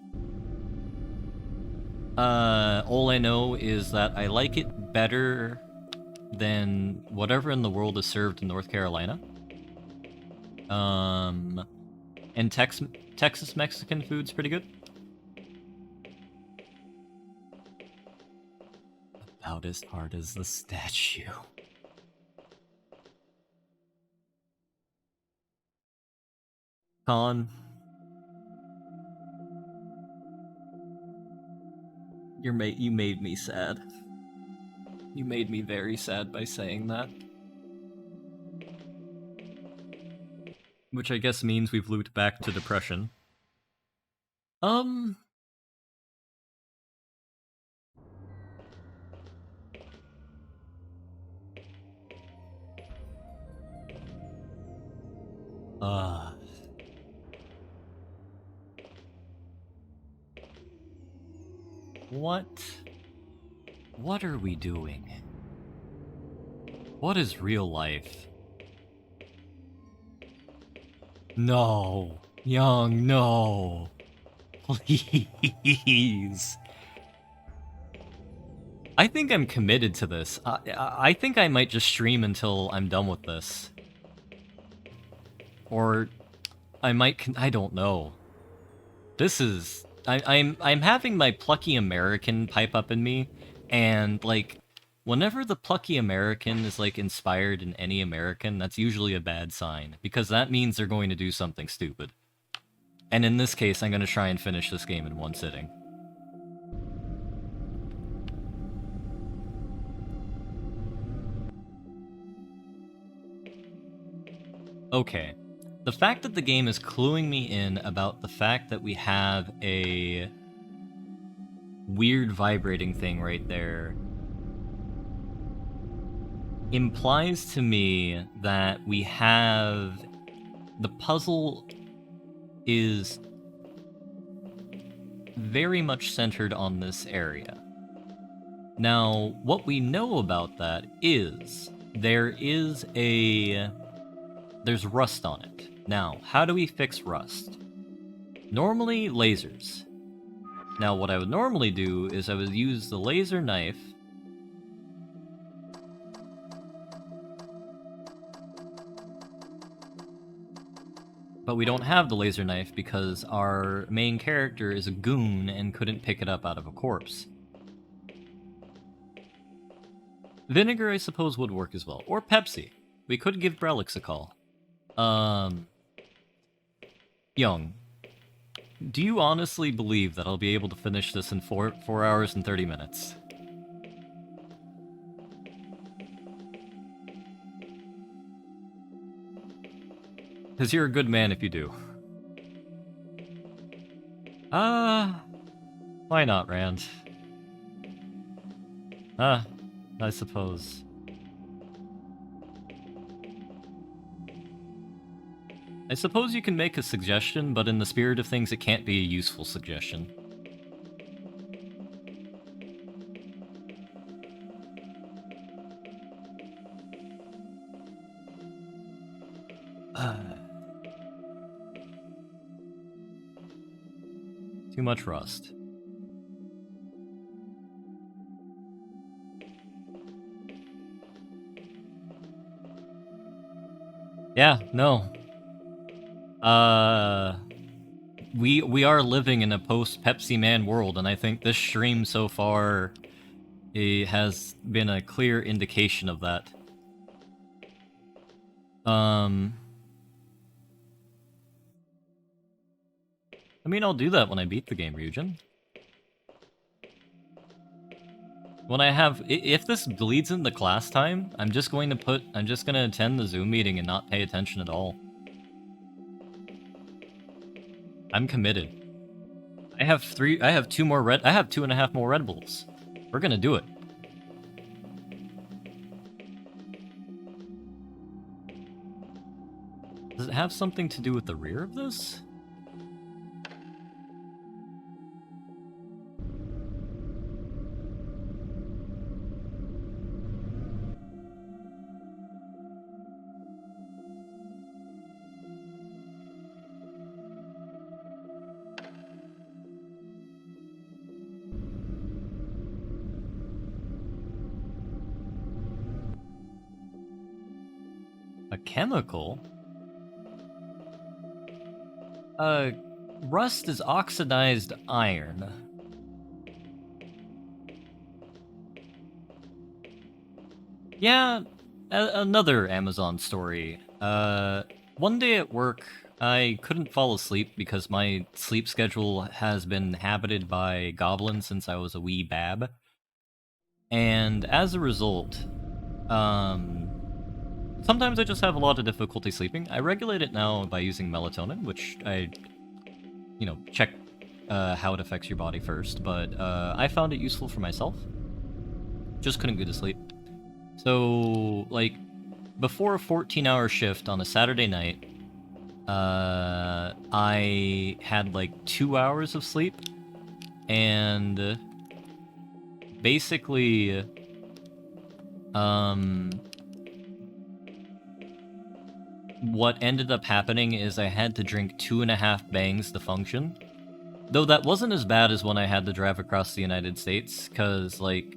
All I know is that I like it better than whatever in the world is served in North Carolina. And Texas Mexican food's pretty good. About as hard as the statue. Con. You made me sad. You made me very sad by saying that. Which I guess means we've looped back to depression. What are we doing? What is real life? No. Young, no. Please. I think I'm committed to this. I think I might just stream until I'm done with this. Or I might I don't know. This is I'm having my plucky American pipe up in me, and like whenever the plucky American is like inspired in any American, that's usually a bad sign, because that means they're going to do something stupid. And in this case, I'm going to try and finish this game in one sitting. Okay. The fact that the game is cluing me in about the fact that we have a weird vibrating thing right there implies to me that we have... the puzzle is very much centered on this area. Now, what we know about that is there's rust on it. Now, how do we fix rust? Normally, lasers. Now, what I would normally do is I would use the laser knife. But we don't have the laser knife because our main character is a goon and couldn't pick it up out of a corpse. Vinegar, I suppose, would work as well. Or Pepsi. We could give Brelix a call. Young, do you honestly believe that I'll be able to finish this in 4 hours and 30 minutes? Because you're a good man if you do. Why not, Rand? I suppose. I suppose you can make a suggestion, but in the spirit of things, it can't be a useful suggestion. Too much rust. Yeah, no. We are living in a post-Pepsi Man world, and I think this stream so far has been a clear indication of that. I mean, I'll do that when I beat the game, Ryujin. When I have... if this bleeds into class time, I'm just going to attend the Zoom meeting and not pay attention at all. I'm committed. I have 2.5 more Red Bulls. We're gonna do it. Does it have something to do with the rear of this? A chemical? Rust is oxidized iron. Yeah, another Amazon story. One day at work, I couldn't fall asleep because my sleep schedule has been habited by goblins since I was a wee bab. And as a result, sometimes I just have a lot of difficulty sleeping. I regulate it now by using melatonin, which I, check how it affects your body first, but I found it useful for myself. Just couldn't go to sleep. So, like, before a 14-hour shift on a Saturday night, I had like 2 hours of sleep, and basically, what ended up happening is I had to drink 2.5 bangs to function. Though that wasn't as bad as when I had to drive across the United States, because, like,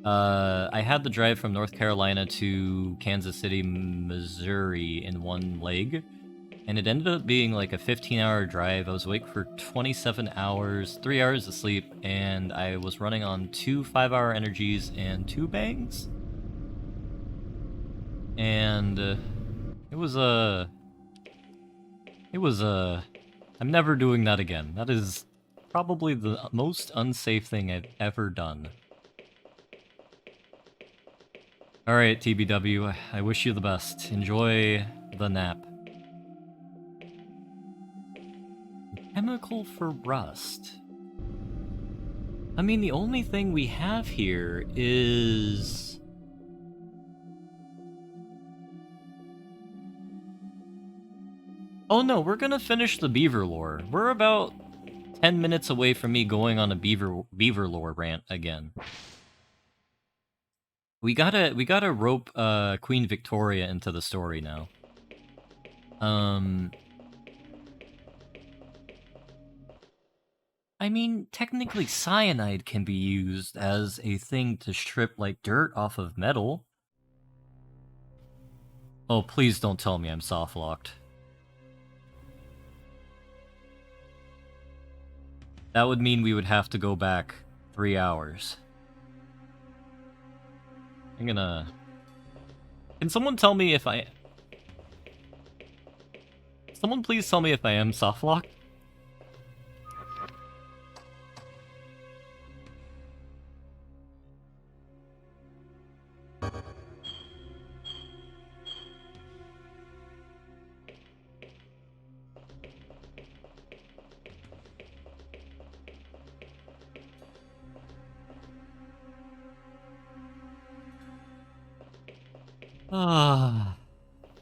I had to drive from North Carolina to Kansas City, Missouri in one leg, and it ended up being like a 15-hour drive. I was awake for 27 hours, 3 hours of sleep, and I was running on 2 5-hour energies and 2 bangs. And it was I'm never doing that again. That is probably the most unsafe thing I've ever done. Alright, TBW, I wish you the best. Enjoy the nap. Chemical for rust. I mean, the only thing we have here is... Oh no, we're gonna finish the beaver lore. We're about 10 minutes away from me going on a beaver lore rant again. We gotta rope Queen Victoria into the story now. I mean, technically cyanide can be used as a thing to strip, like, dirt off of metal. Oh, please don't tell me I'm soft-locked. That would mean we would have to go back 3 hours. I'm gonna... Can someone tell me if I... Someone please tell me if I am soft-locked?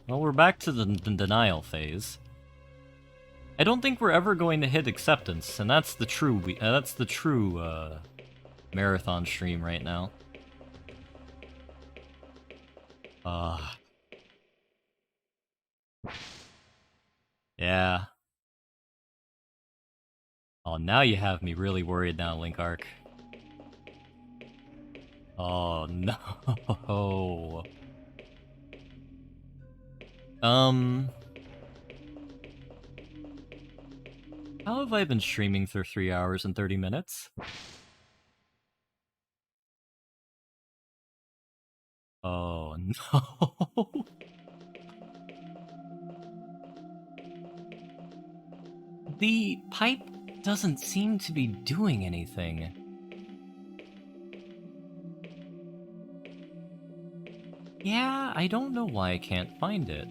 Well, we're back to the denial phase. I don't think we're ever going to hit acceptance, and that's the true marathon stream right now. Yeah. Oh, now you have me really worried now, Link Arc. Oh, no. How have I been streaming for 3 hours and 30 minutes? Oh, no. The pipe doesn't seem to be doing anything. Yeah, I don't know why I can't find it.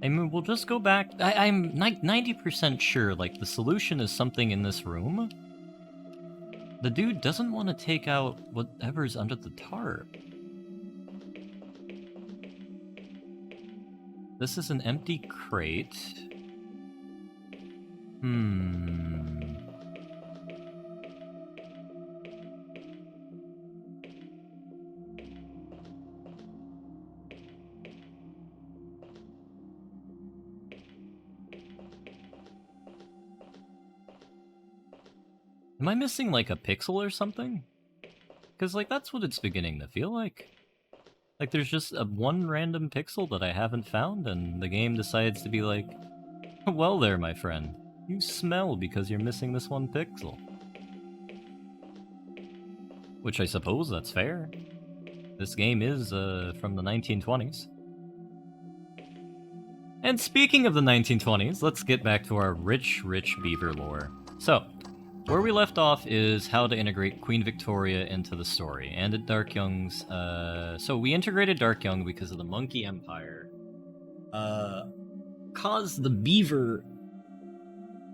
I mean, we'll just go back. I'm 90% sure, like, the solution is something in this room. The dude doesn't want to take out whatever's under the tarp. This is an empty crate. Am I missing, like, a pixel or something? Because, like, that's what it's beginning to feel like. Like, there's just one random pixel that I haven't found, and the game decides to be like, well there, my friend. You smell because you're missing this one pixel. Which I suppose that's fair. This game is from the 1920s. And speaking of the 1920s, let's get back to our rich beaver lore. So, where we left off is how to integrate Queen Victoria into the story, and at Dark Young's, so we integrated Dark Young because of the Monkey Empire, caused the beaver,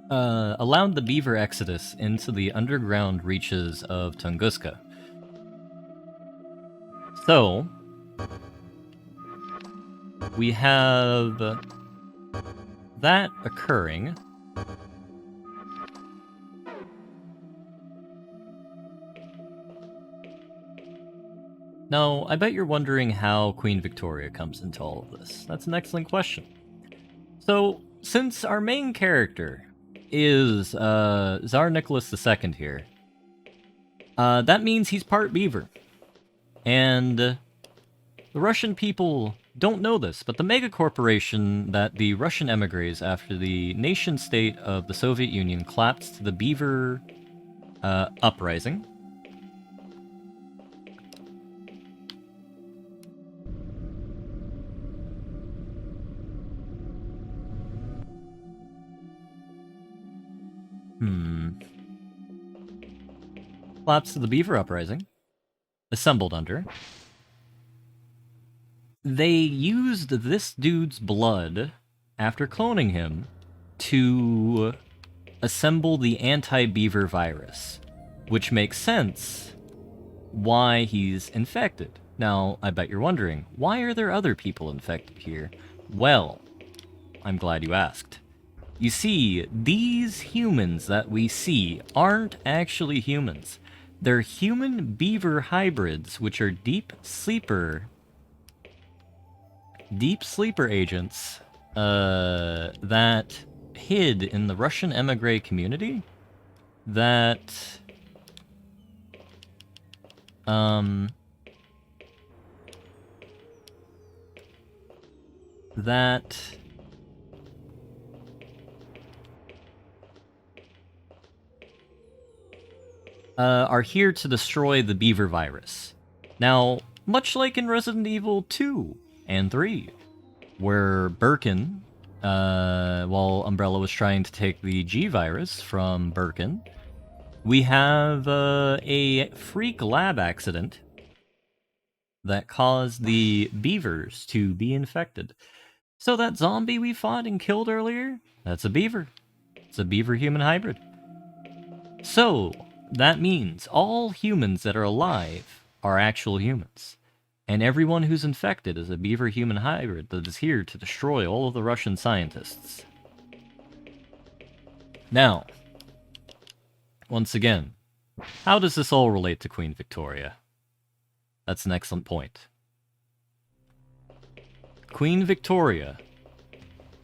allowed the beaver exodus into the underground reaches of Tunguska. So, we have that occurring. Now, I bet you're wondering how Queen Victoria comes into all of this. That's an excellent question. So, since our main character is Tsar Nicholas II here, that means he's part beaver. And the Russian people don't know this, but the mega corporation that the Russian emigres after the nation-state of the Soviet Union collapsed to the beaver uprising. Collapsed to the beaver uprising. Assembled under. They used this dude's blood, after cloning him, to assemble the anti-beaver virus, which makes sense why he's infected. Now, I bet you're wondering, why are there other people infected here? Well, I'm glad you asked. You see, these humans that we see aren't actually humans. They're human beaver hybrids, which are deep sleeper agents that hid in the Russian emigre community that are here to destroy the beaver virus. Now, much like in Resident Evil 2 and 3, where Birkin, while Umbrella was trying to take the G virus from Birkin, we have a freak lab accident that caused the beavers to be infected. So that zombie we fought and killed earlier, that's a beaver. It's a beaver-human hybrid. So, that means all humans that are alive are actual humans. And everyone who's infected is a beaver-human hybrid that is here to destroy all of the Russian scientists. Now, once again, how does this all relate to Queen Victoria? That's an excellent point. Queen Victoria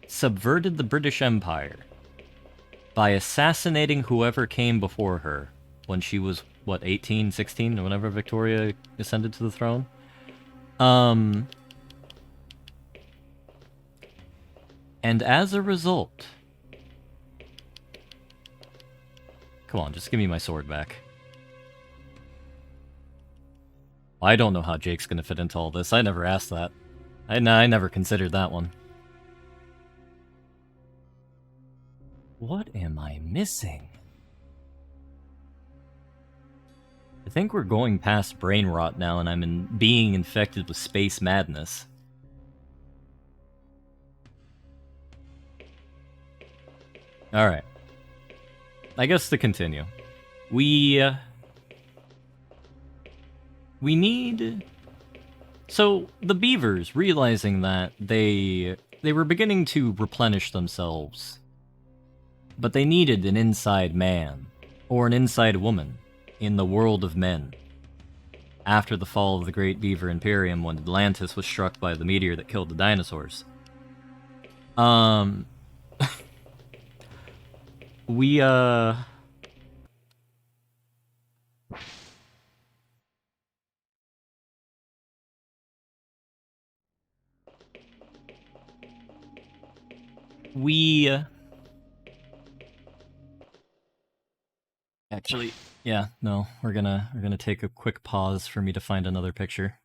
subverted the British Empire by assassinating whoever came before her when she was, what, 18, 16, whenever Victoria ascended to the throne? And as a result... Come on, just give me my sword back. I don't know how Jake's gonna fit into all this. I never asked that. I never considered that one. What am I missing? I think we're going past brain rot now, and I'm being infected with space madness. Alright. I guess to continue. We need... So, the beavers, realizing that they were beginning to replenish themselves, but they needed an inside man, or an inside woman, in the world of men. After the fall of the Great Beaver Imperium, when Atlantis was struck by the meteor that killed the dinosaurs. We, we... Actually, yeah, no, we're gonna take a quick pause for me to find another picture.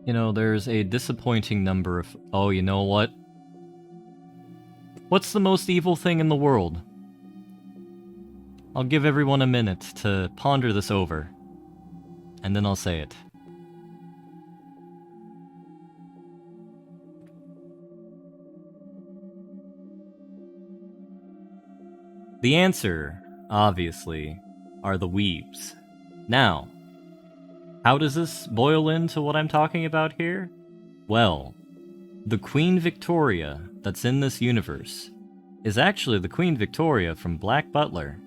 You know, there's a disappointing number of... Oh, you know what? What's the most evil thing in the world? I'll give everyone a minute to ponder this over, and then I'll say it. The answer, obviously, are the weebs. Now, how does this boil into what I'm talking about here? Well, the Queen Victoria that's in this universe is actually the Queen Victoria from Black Butler,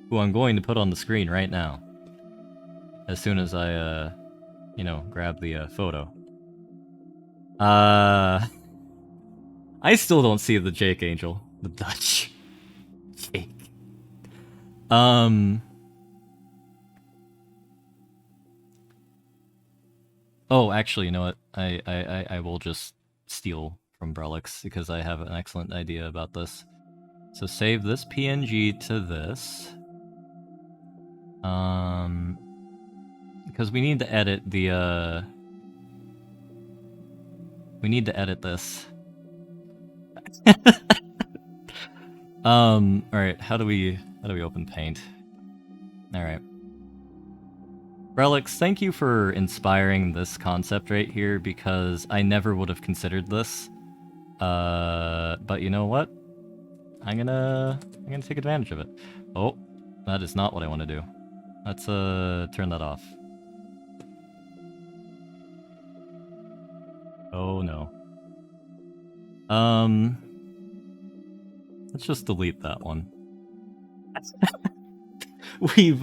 who I'm going to put on the screen right now. As soon as I, you know, grab the photo. I still don't see the Jake Angel. The Dutch. Jake. Oh, actually, you know what? I will just steal from Brelix because I have an excellent idea about this. So save this PNG to this. Because we need to edit the, we need to edit this. Alright, how do we open Paint? Alright. Relics, thank you for inspiring this concept right here, because I never would have considered this. But you know what? I'm gonna take advantage of it. Oh, that is not what I want to do. Let's turn that off. Oh no. Let's just delete that one. We've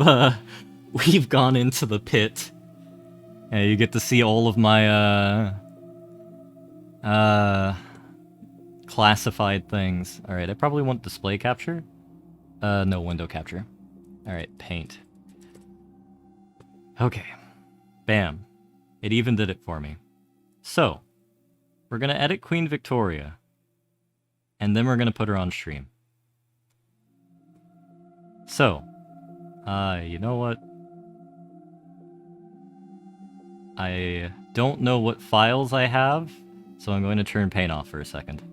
gone into the pit. Yeah, you get to see all of my classified things. Alright, I probably want display capture. No, window capture. Alright, paint. Okay. Bam. It even did it for me. So, we're gonna edit Queen Victoria. And then we're gonna put her on stream. So, you know what? I don't know what files I have, so I'm going to turn Paint off for a second.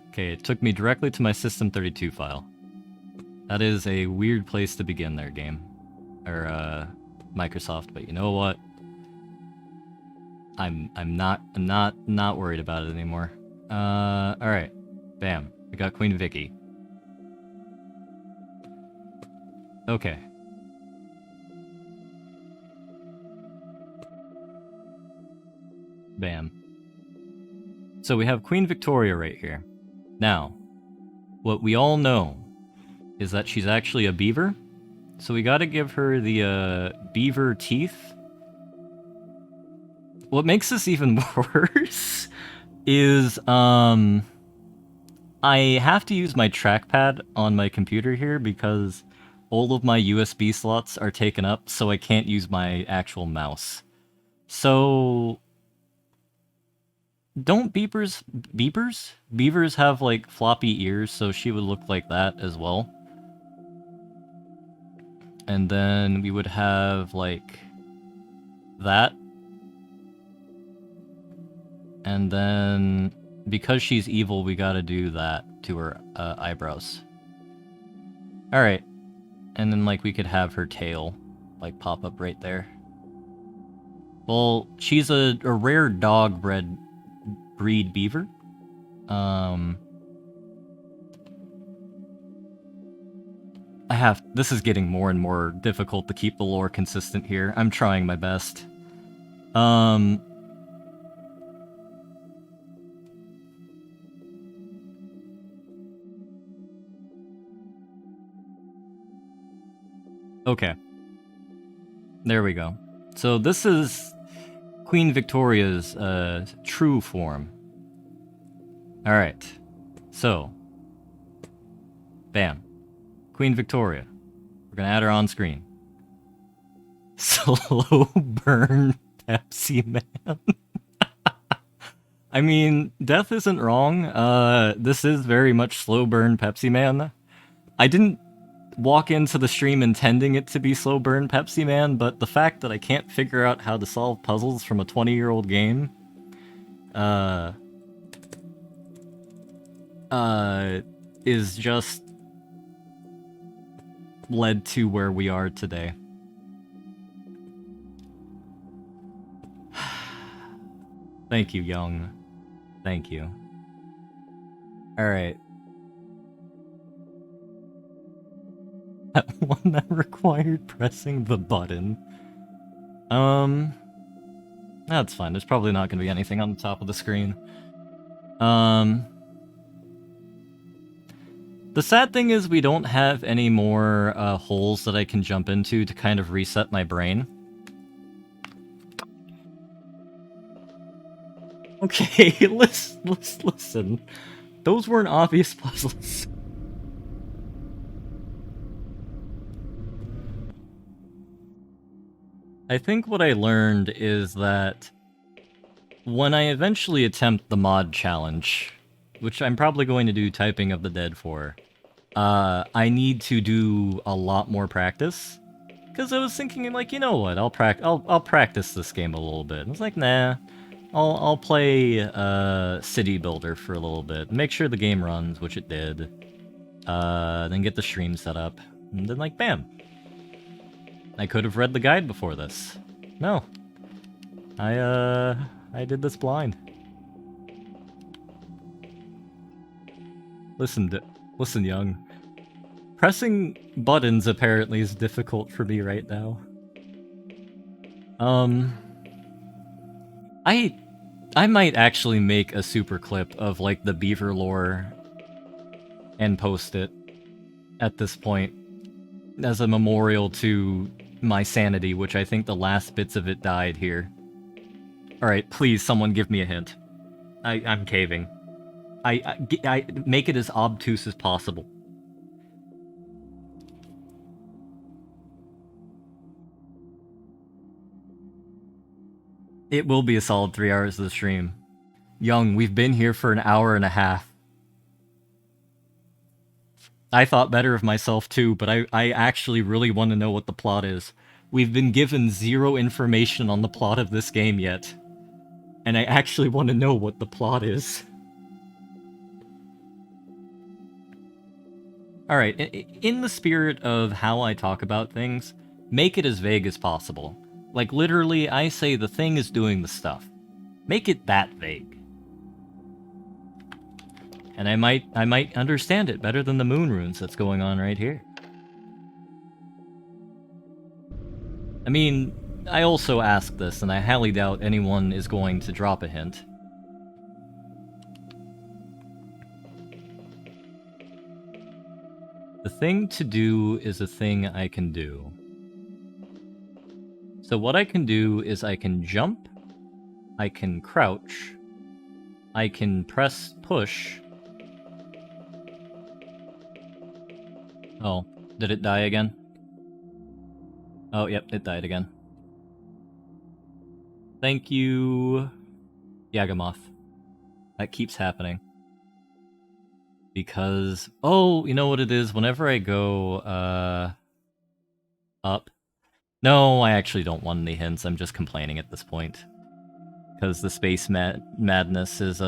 Okay, it took me directly to my System32 file. That is a weird place to begin there, game. Or, Microsoft, but you know what? I'm not worried about it anymore. Alright. Bam. We got Queen Vicky. Okay. Bam. So we have Queen Victoria right here. Now, what we all know is that she's actually a beaver. So we gotta give her the, beaver teeth. What makes this even worse is, I have to use my trackpad on my computer here because all of my USB slots are taken up, so I can't use my actual mouse. So... Don't beavers have, like, floppy ears, so she would look like that as well. And then we would have, like, that. And then, because she's evil, we gotta do that to her eyebrows. Alright. And then, like, we could have her tail, like, pop up right there. Well, she's a rare dog breed beaver. This is getting more and more difficult to keep the lore consistent here. I'm trying my best. Okay. There we go. So this is Queen Victoria's true form. Alright. So. Bam. Queen Victoria. We're gonna add her on screen. Slow burn Pepsi Man. I mean, Death isn't wrong. This is very much slow burn Pepsi Man. I didn't walk into the stream intending it to be slow burn Pepsi Man, but the fact that I can't figure out how to solve puzzles from a 20-year-old game, is just led to where we are today. Thank you, Young. Thank you. Alright. That one that required pressing the button. That's fine. There's probably not going to be anything on the top of the screen. The sad thing is we don't have any more holes that I can jump into to kind of reset my brain. Okay, listen. Those weren't obvious puzzles. I think what I learned is that when I eventually attempt the mod challenge, which I'm probably going to do Typing of the Dead for, I need to do a lot more practice. Because I was thinking, like, you know what, I'll practice this game a little bit. I was like, nah, I'll play City Builder for a little bit, make sure the game runs, which it did, then get the stream set up, and then, like, bam. I could have read the guide before this. No. I did this blind. Listen, Young. Pressing buttons apparently is difficult for me right now. I might actually make a super clip of, like, the beaver lore and post it at this point as a memorial to my sanity, which I think the last bits of it died here. Alright, please, someone give me a hint. I'm caving. I make it as obtuse as possible. It will be a solid 3 hours of the stream. Young, we've been here for an hour and a half. I thought better of myself too, but I actually really want to know what the plot is. We've been given 0 information on the plot of this game yet. And I actually want to know what the plot is. Alright, in the spirit of how I talk about things, make it as vague as possible. Like, literally, I say the thing is doing the stuff. Make it that vague. And I might understand it better than the moon runes that's going on right here. I mean, I also ask this, and I highly doubt anyone is going to drop a hint. The thing to do is a thing I can do. So what I can do is I can jump, I can crouch, I can press push. Oh, did it die again? Oh, yep, it died again. Thank you, Yagamoth. That keeps happening. Because, oh, you know what it is? Whenever I go, up. No, I actually don't want any hints. I'm just complaining at this point. Because the space madness is,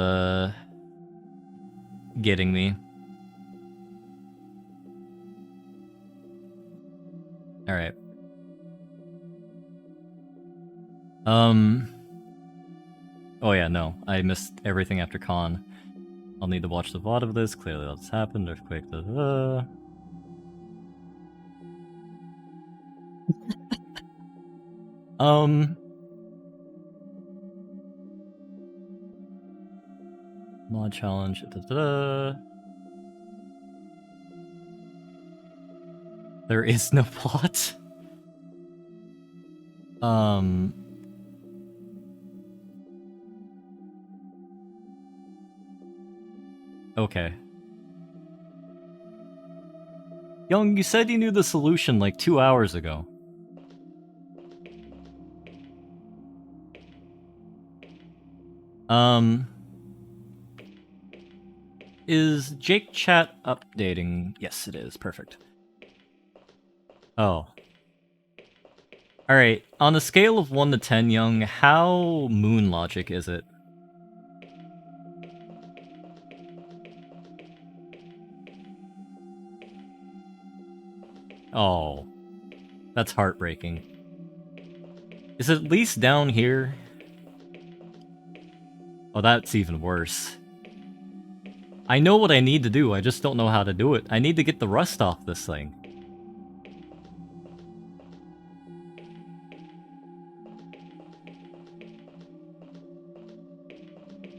getting me. Alright. Oh yeah, no. I missed everything after Con. I'll need to watch the VOD of this. Clearly that's happened. Earthquake. Mod challenge. There is no plot. Okay. Young, you said you knew the solution like 2 hours ago. Is Jake chat updating? Yes, it is. Perfect. Oh. Alright, on a scale of 1 to 10, Young, how moon logic is it? Oh. That's heartbreaking. Is it at least down here? Oh, that's even worse. I know what I need to do, I just don't know how to do it. I need to get the rust off this thing.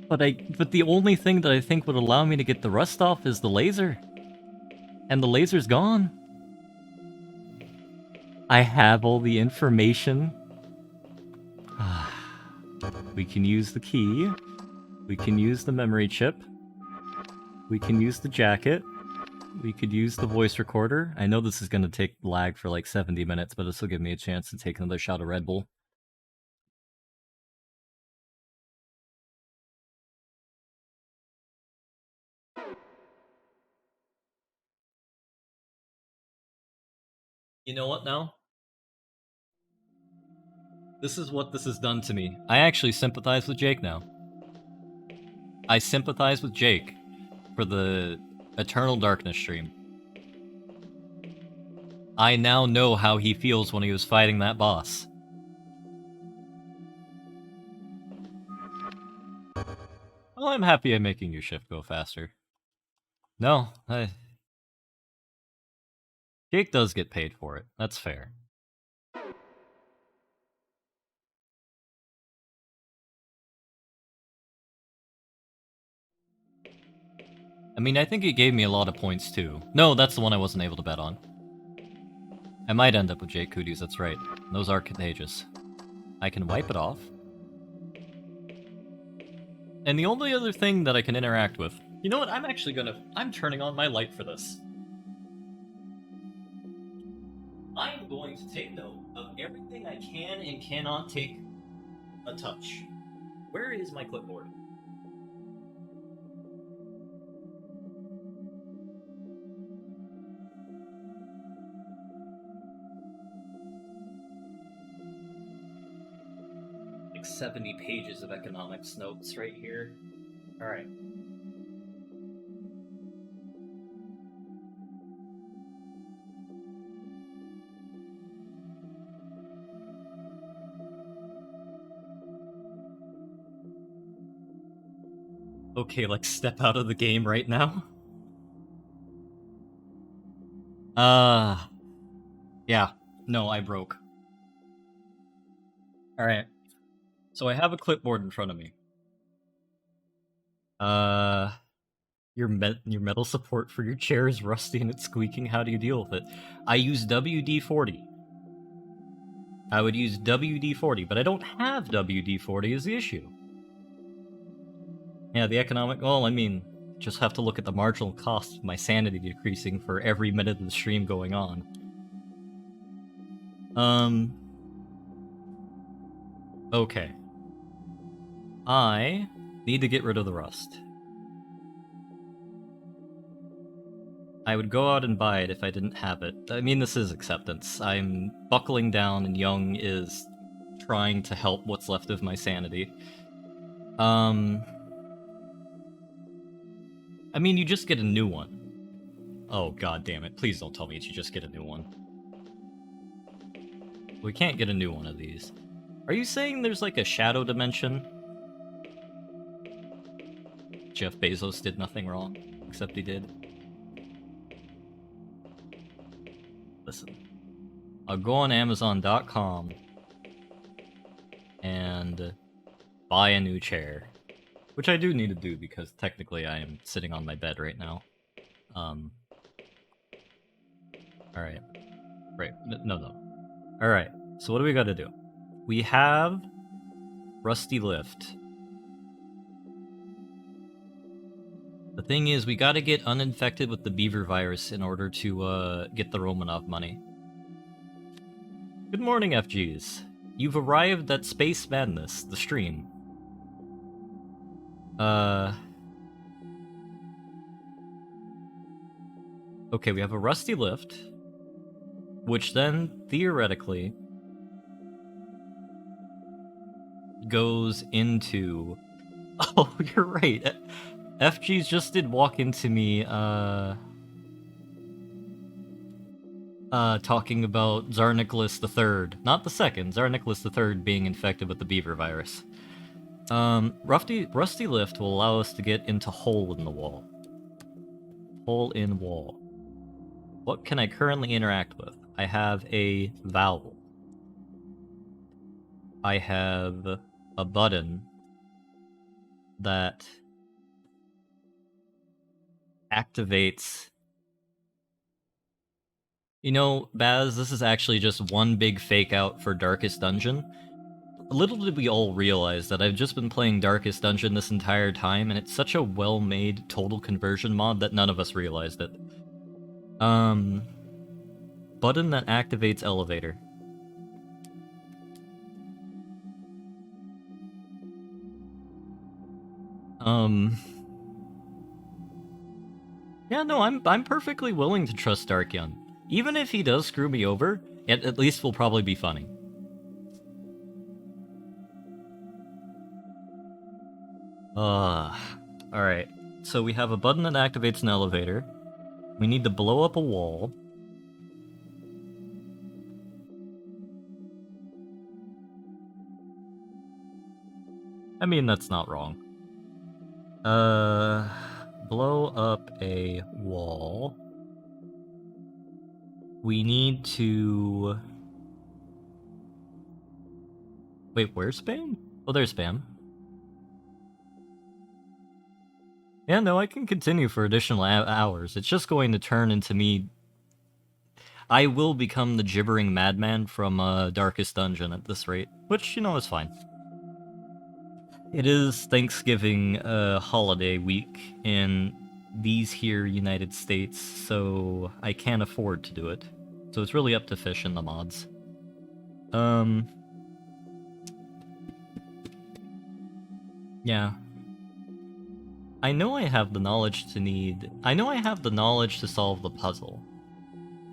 But the only thing that I think would allow me to get the rust off is the laser. And the laser's gone. I have all the information. We can use the key. We can use the memory chip. We can use the jacket. We could use the voice recorder. I know this is going to take lag for like 70 minutes, but this will give me a chance to take another shot of Red Bull. You know what now? This is what this has done to me. I actually sympathize with Jake now. I sympathize with Jake for the Eternal Darkness stream. I now know how he feels when he was fighting that boss. Well, I'm happy I'm making your shift go faster. No, Jake does get paid for it. That's fair. I mean, I think it gave me a lot of points, too. No, that's the one I wasn't able to bet on. I might end up with Jake Cooties, that's right. Those are contagious. I can wipe it off. And the only other thing that I can interact with... You know what, I'm turning on my light for this. I'm going to take note of everything I can and cannot take a touch. Where is my clipboard? Like 70 pages of economics notes right here. Alright. Okay, like step out of the game right now? Yeah. No, I broke. Alright. So I have a clipboard in front of me. Your metal support for your chair is rusty and it's squeaking. How do you deal with it? I use WD-40. I would use WD-40, but I don't have WD-40 is the issue. Yeah, the economic... Well, I mean, just have to look at the marginal cost of my sanity decreasing for every minute of the stream going on. Okay. I need to get rid of the rust. I would go out and buy it if I didn't have it. I mean, this is acceptance. I'm buckling down and Young is trying to help what's left of my sanity. I mean, you just get a new one. Oh, god damn it. Please don't tell me you just get a new one. We can't get a new one of these. Are you saying there's like a shadow dimension? Jeff Bezos did nothing wrong, except he did. Listen. I'll go on Amazon.com and buy a new chair. Which I do need to do because technically I am sitting on my bed right now. Alright. Right. No. Alright. So what do we gotta do? We have Rusty Lift. The thing is, we gotta get uninfected with the beaver virus in order to get the Romanov money. Good morning, FGs. You've arrived at Space Madness, the stream. Okay, we have a rusty lift, which then, theoretically, goes into... Oh, you're right. FGs just did walk into me, talking about Tsar Nicholas III. Not the second, Tsar Nicholas III being infected with the beaver virus. Rusty lift will allow us to get into hole in the wall. Hole in wall. What can I currently interact with? I have a vowel. I have a button that activates... You know, Baz, this is actually just one big fake out for Darkest Dungeon. Little did we all realize that I've just been playing Darkest Dungeon this entire time, and it's such a well-made total conversion mod that none of us realized it. Button that activates elevator. Yeah, no, I'm perfectly willing to trust Darkyon. Even if he does screw me over, it at least will probably be funny. Alright. So we have a button that activates an elevator. We need to blow up a wall. I mean, that's not wrong. Blow up a wall. We need to... Wait, where's spam? Oh, there's spam. Yeah, no, I can continue for additional hours. It's just going to turn into me... I will become the gibbering madman from Darkest Dungeon at this rate, which, you know, is fine. It is Thanksgiving holiday week in these here United States, so I can't afford to do it. So it's really up to Fish and the mods. Yeah. I know I have the knowledge to need... I know I have the knowledge to solve the puzzle.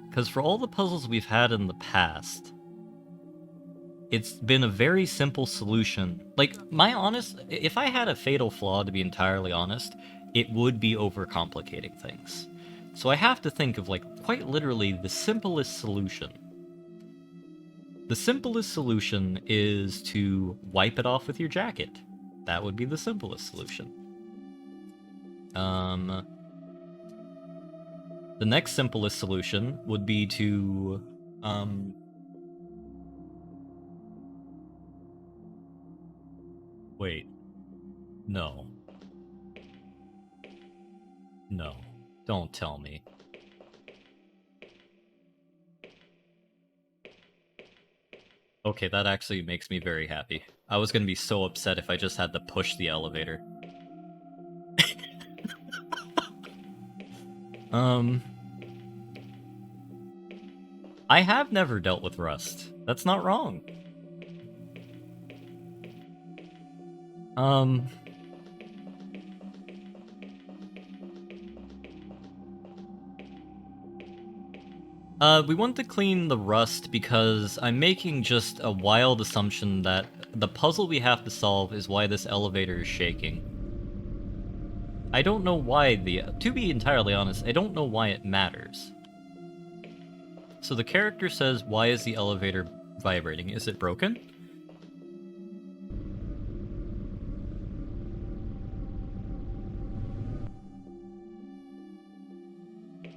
Because for all the puzzles we've had in the past, it's been a very simple solution. Like, if I had a fatal flaw, to be entirely honest, it would be overcomplicating things. So I have to think of, like, quite literally the simplest solution. The simplest solution is to wipe it off with your jacket. That would be the simplest solution. The next simplest solution would be to, wait. No. No. Don't tell me. Okay, that actually makes me very happy. I was gonna be so upset if I just had to push the elevator. I have never dealt with Rust. That's not wrong. We want to clean the Rust because I'm making just a wild assumption that the puzzle we have to solve is why this elevator is shaking. I don't know why to be entirely honest, I don't know why it matters. So the character says, why is the elevator vibrating? Is it broken?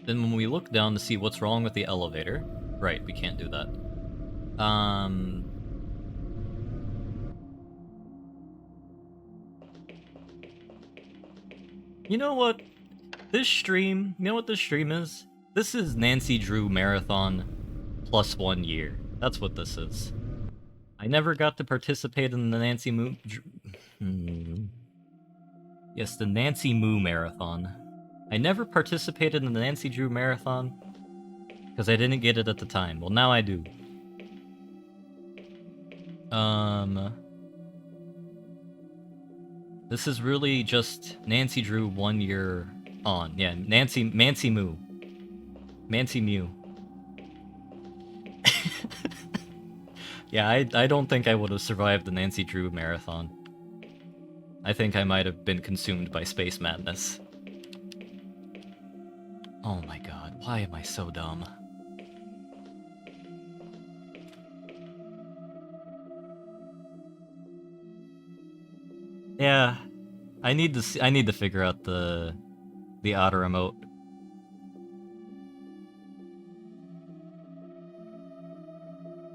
Then when we look down to see what's wrong with the elevator... Right, we can't do that. You know what? This stream... You know what this stream is? This is Nancy Drew Marathon plus 1 year. That's what this is. I never got to participate in the Nancy Moo... Yes, the Nancy Moo Marathon. I never participated in the Nancy Drew Marathon because I didn't get it at the time. Well, now I do. This is really just Nancy Drew 1 year on. Yeah, Mancy Moo. Mancy Mew. Yeah, I don't think I would have survived the Nancy Drew Marathon. I think I might have been consumed by space madness. Oh my god, why am I so dumb? Yeah, I need to figure out the auto remote.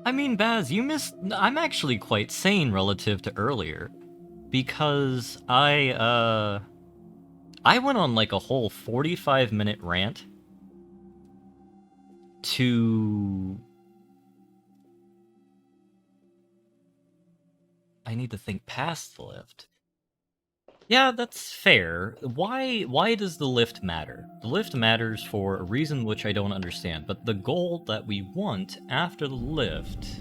I mean, Baz, you missed. I'm actually quite sane relative to earlier, because I went on like a whole 45-minute rant to. I need to think past the lift. Yeah, that's fair. Why does the lift matter? The lift matters for a reason which I don't understand, but the goal that we want after the lift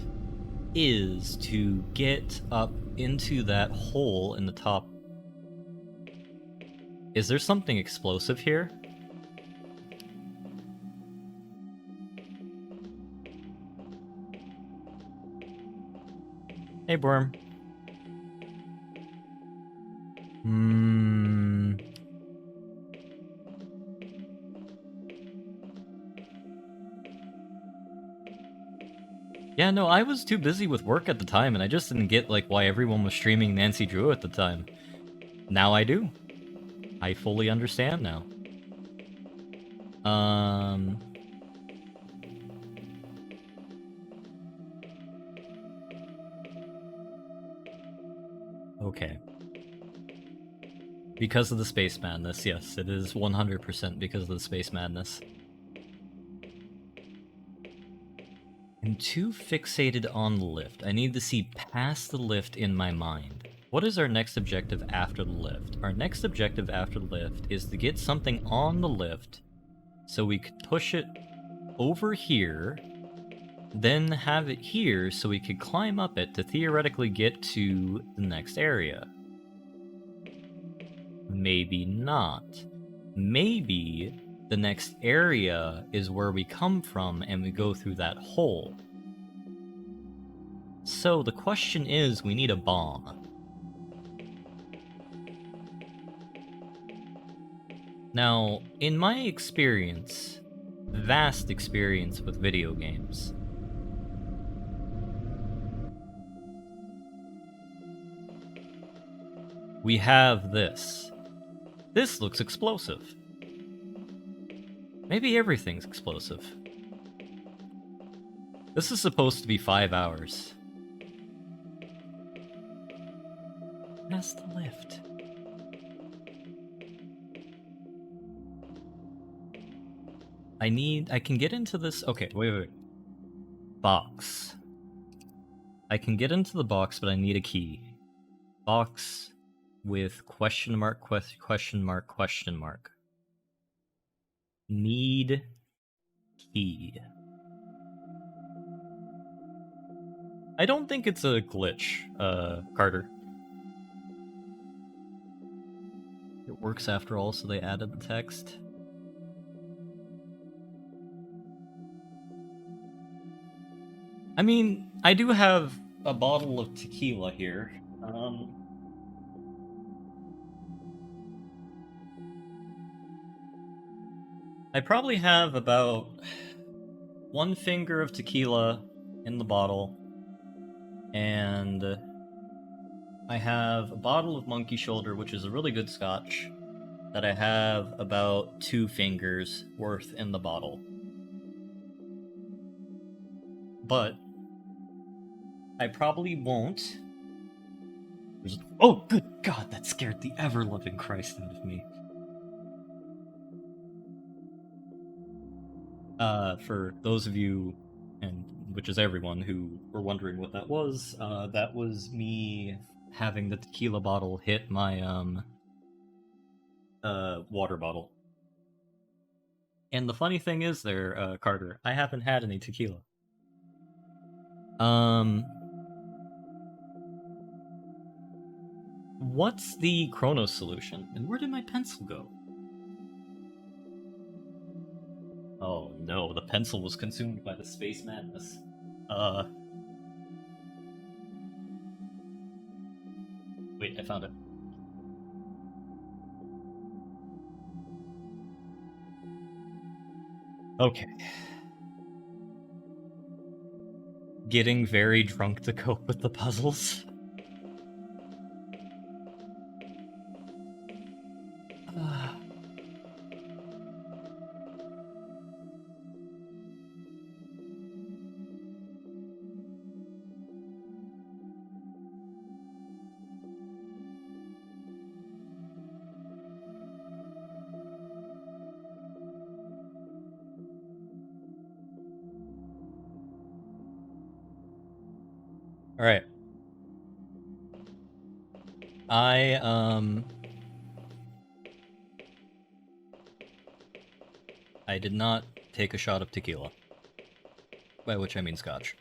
is to get up into that hole in the top. Is there something explosive here? Hey, Worm. Yeah, no, I was too busy with work at the time, and I just didn't get, like, why everyone was streaming Nancy Drew at the time. Now I do. I fully understand now. Okay. Because of the space madness, yes, it is 100% because of the space madness. I'm too fixated on the lift. I need to see past the lift in my mind. What is our next objective after the lift? Our next objective after the lift is to get something on the lift so we could push it over here, then have it here so we could climb up it to theoretically get to the next area. Maybe not. Maybe the next area is where we come from and we go through that hole. So the question is, we need a bomb. Now, in my experience, vast experience with video games, we have this. This looks explosive. Maybe everything's explosive. This is supposed to be 5 hours. That's the lift. I can get into this. Okay, wait. Box. I can get into the box, but I need a key. Box with question mark, question mark, question mark. Need key. I don't think it's a glitch, Carter. It works after all, so they added the text. I mean, I do have a bottle of tequila here. I probably have about 1 finger of tequila in the bottle, and I have a bottle of Monkey Shoulder, which is a really good scotch, that I have about 2 fingers worth in the bottle. But I probably won't. Oh, good God, that scared the ever-loving Christ out of me. For those of you, and which is everyone, who were wondering what that was me having the tequila bottle hit my water bottle. And the funny thing is there, Carter, I haven't had any tequila. What's the Chronos solution? And where did my pencil go? Oh no, the pencil was consumed by the space madness. Wait, I found it. Okay. Getting very drunk to cope with the puzzles. Alright. I did not take a shot of tequila. By which I mean scotch.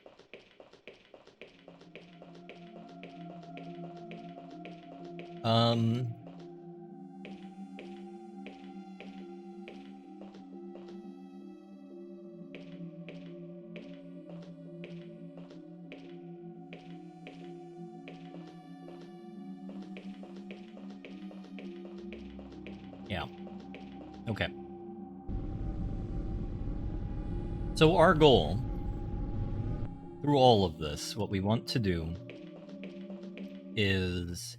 Yeah. Okay. So our goal, through all of this, what we want to do is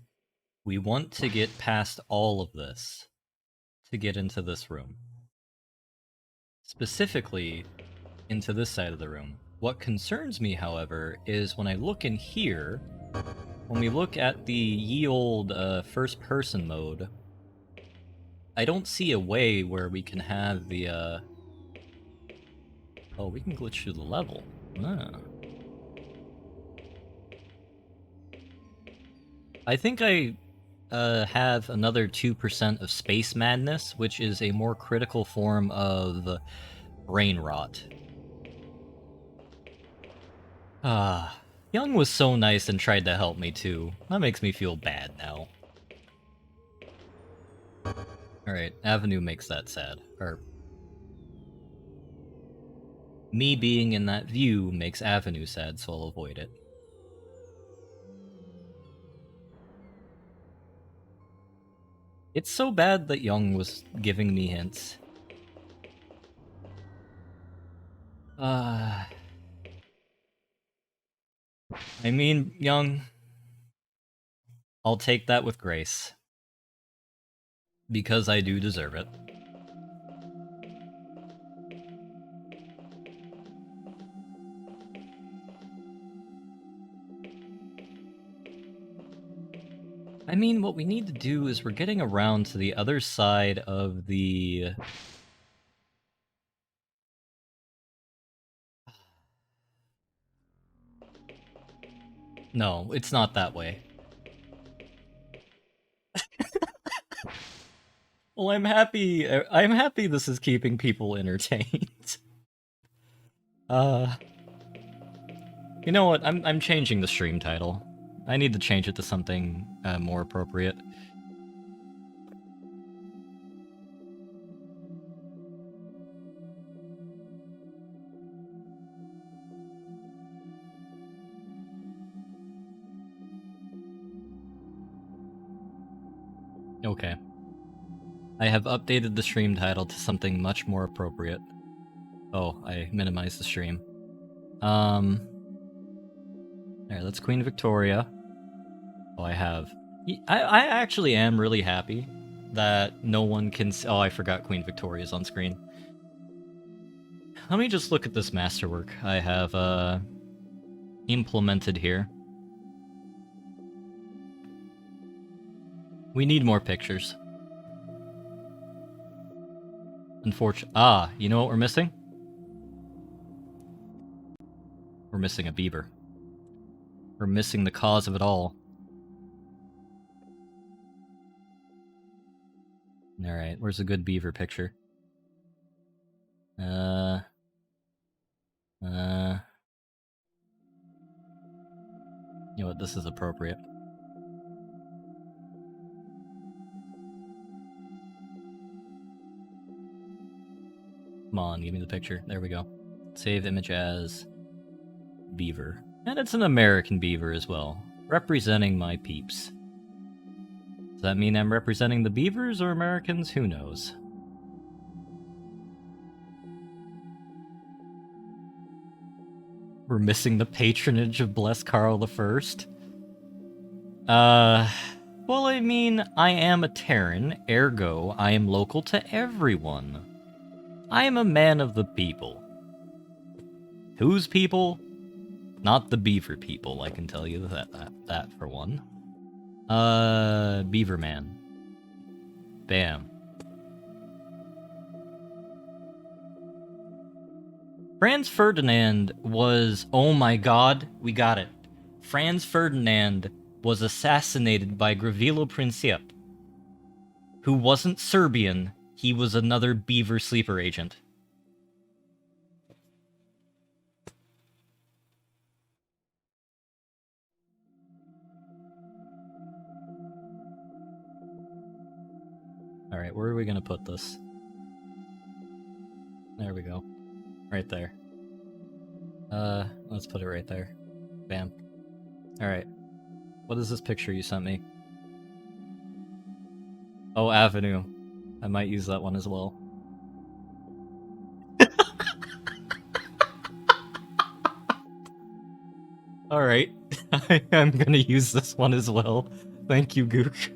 we want to get past all of this to get into this room. Specifically, into this side of the room. What concerns me, however, is when I look in here, when we look at the ye old first-person mode, I don't see a way where we can have the, Oh, we can glitch through the level. Ah. I think I have another 2% of space madness, which is a more critical form of brain rot. Ah, Young was so nice and tried to help me too. That makes me feel bad now. Alright, Avenue makes that sad. Or... me being in that view makes Avenue sad, so I'll avoid it. It's so bad that Young was giving me hints. I mean, Young, I'll take that with grace. Because I do deserve it. I mean, what we need to do is we're getting around to the other side of the... No, it's not that way. Well, I'm happy this is keeping people entertained. You know what? I'm changing the stream title. I need to change it to something more appropriate. Okay. I have updated the stream title to something much more appropriate. Oh, I minimized the stream. Alright, that's Queen Victoria. Oh, I have... I actually am really happy that no one can... Oh, I forgot Queen Victoria's on screen. Let me just look at this masterwork I have, implemented here. We need more pictures. Unfortunately... Ah, you know what we're missing? We're missing a beaver. We're missing the cause of it all. Alright, where's a good beaver picture? You know what, this is appropriate. Come on, give me the picture. There we go. Save image as beaver. And it's an American beaver as well. Representing my peeps. Does that mean I'm representing the beavers or Americans? Who knows? We're missing the patronage of Blessed Carl I. Well, I mean, I am a Terran, ergo, I am local to everyone. I am a man of the people. Whose people? Not the beaver people, I can tell you that for one. Beaver Man. Bam. Franz Ferdinand was... Oh my god, we got it. Franz Ferdinand was assassinated by Gravilo Princip, who wasn't Serbian, he was another beaver sleeper agent. Alright, where are we gonna put this? There we go. Right there. Let's put it right there. Bam. Alright. What is this picture you sent me? Oh, Avenue. I might use that one as well. Alright. I'm gonna use this one as well. Thank you, Gook.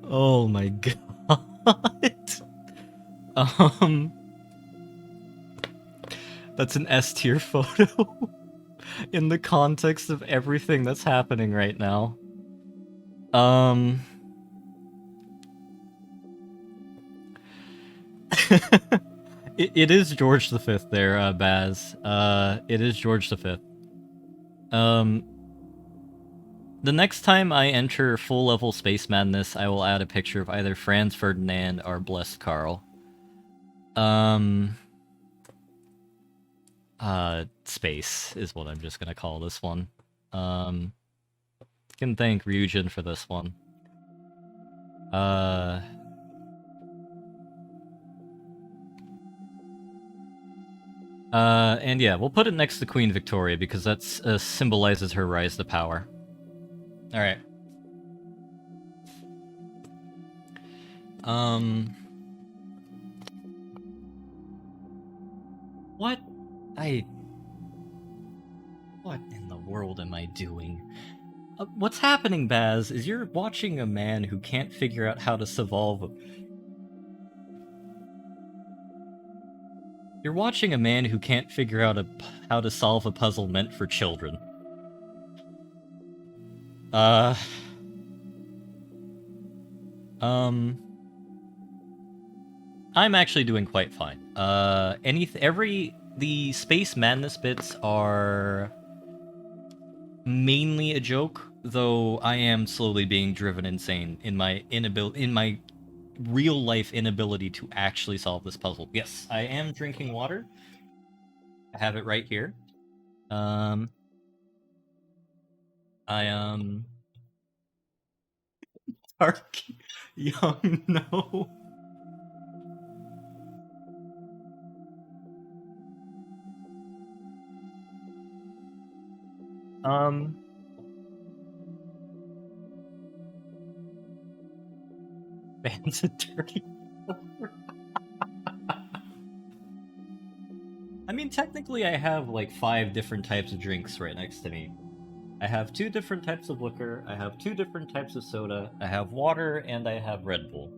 Oh my god. That's an S tier photo in the context of everything that's happening right now. It is George V there, Baz. It is George V. The next time I enter full level Space Madness, I will add a picture of either Franz Ferdinand or Blessed Carl. Space is what I'm just gonna call this one. Can thank Ryujin for this one. And yeah, we'll put it next to Queen Victoria because that symbolizes her rise to power. Alright. What? What in the world am I doing? What's happening, Baz, is you're watching a man who can't figure out how to solve... You're watching a man who can't figure out how to solve a puzzle meant for children. I'm actually doing quite fine. The Space Madness bits are mainly a joke, though I am slowly being driven insane in my real life inability to actually solve this puzzle. Yes, I am drinking water. I have it right here. Dark young, no. Band's a dirty. I mean, technically I have like 5 different types of drinks right next to me. I have 2 different types of liquor, I have 2 different types of soda, I have water, and I have Red Bull.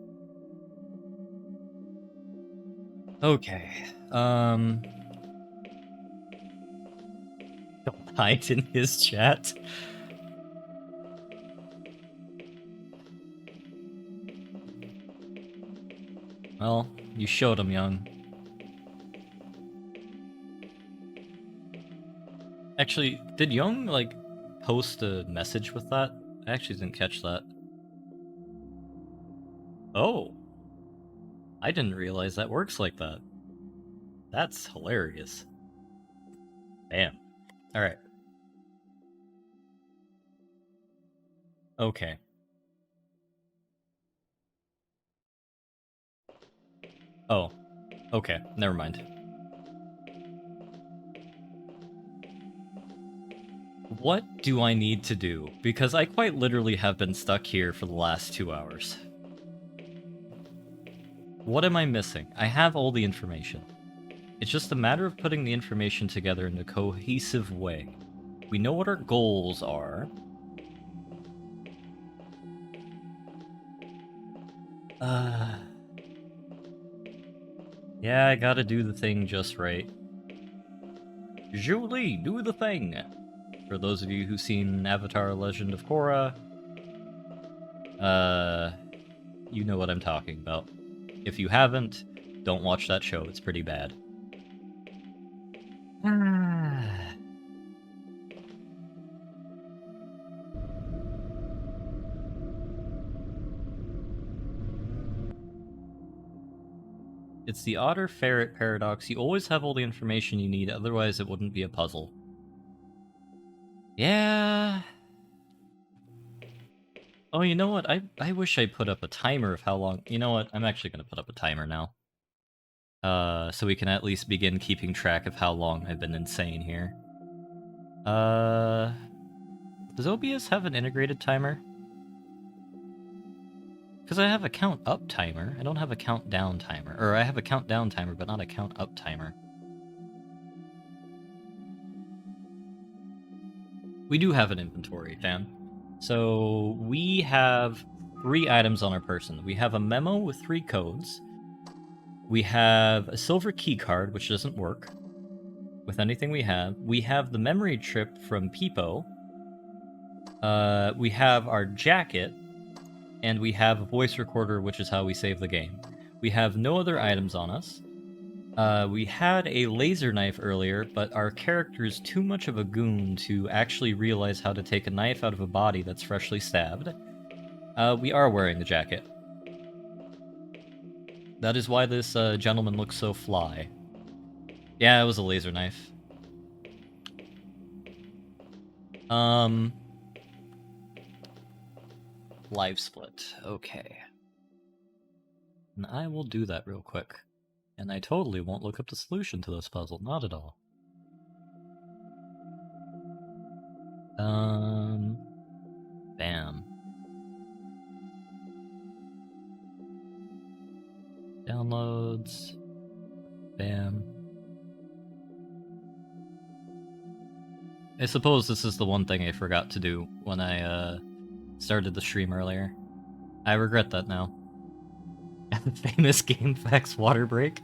Okay, don't hide in his chat. Well, you showed him, young. Actually, did Young, like, post a message with that? I actually didn't catch that. Oh. I didn't realize that works like that. That's hilarious. Bam. Alright. Okay. Oh. Okay, never mind. What do I need to do? Because I quite literally have been stuck here for the last 2 hours. What am I missing? I have all the information. It's just a matter of putting the information together in a cohesive way. We know what our goals are. Yeah, I gotta do the thing just right. Julie, do the thing! For those of you who've seen Avatar Legend of Korra, you know what I'm talking about. If you haven't, don't watch that show, it's pretty bad. It's the otter-ferret paradox. You always have all the information you need, otherwise it wouldn't be a puzzle. Yeah... Oh, you know what? I wish I put up a timer of how long... You know what? I'm actually going to put up a timer now. So we can at least begin keeping track of how long I've been insane here. Does OBS have an integrated timer? Because I have a count up timer. I don't have a countdown timer. Or I have a countdown timer, but not a count up timer. We do have an inventory, fam. So we have 3 items on our person. We have a memo with 3 codes. We have a silver key card, which doesn't work with anything we have. We have the memory chip from Peepo. We have our jacket. And we have a voice recorder, which is how we save the game. We have no other items on us. We had a laser knife earlier, but our character is too much of a goon to actually realize how to take a knife out of a body that's freshly stabbed. We are wearing the jacket. That is why this gentleman looks so fly. Yeah, it was a laser knife. Live split. Okay. And I will do that real quick. And I totally won't look up the solution to this puzzle. Not at all. Bam. Downloads. Bam. I suppose this is the one thing I forgot to do when I, started the stream earlier. I regret that now. Famous GameFAQs water break.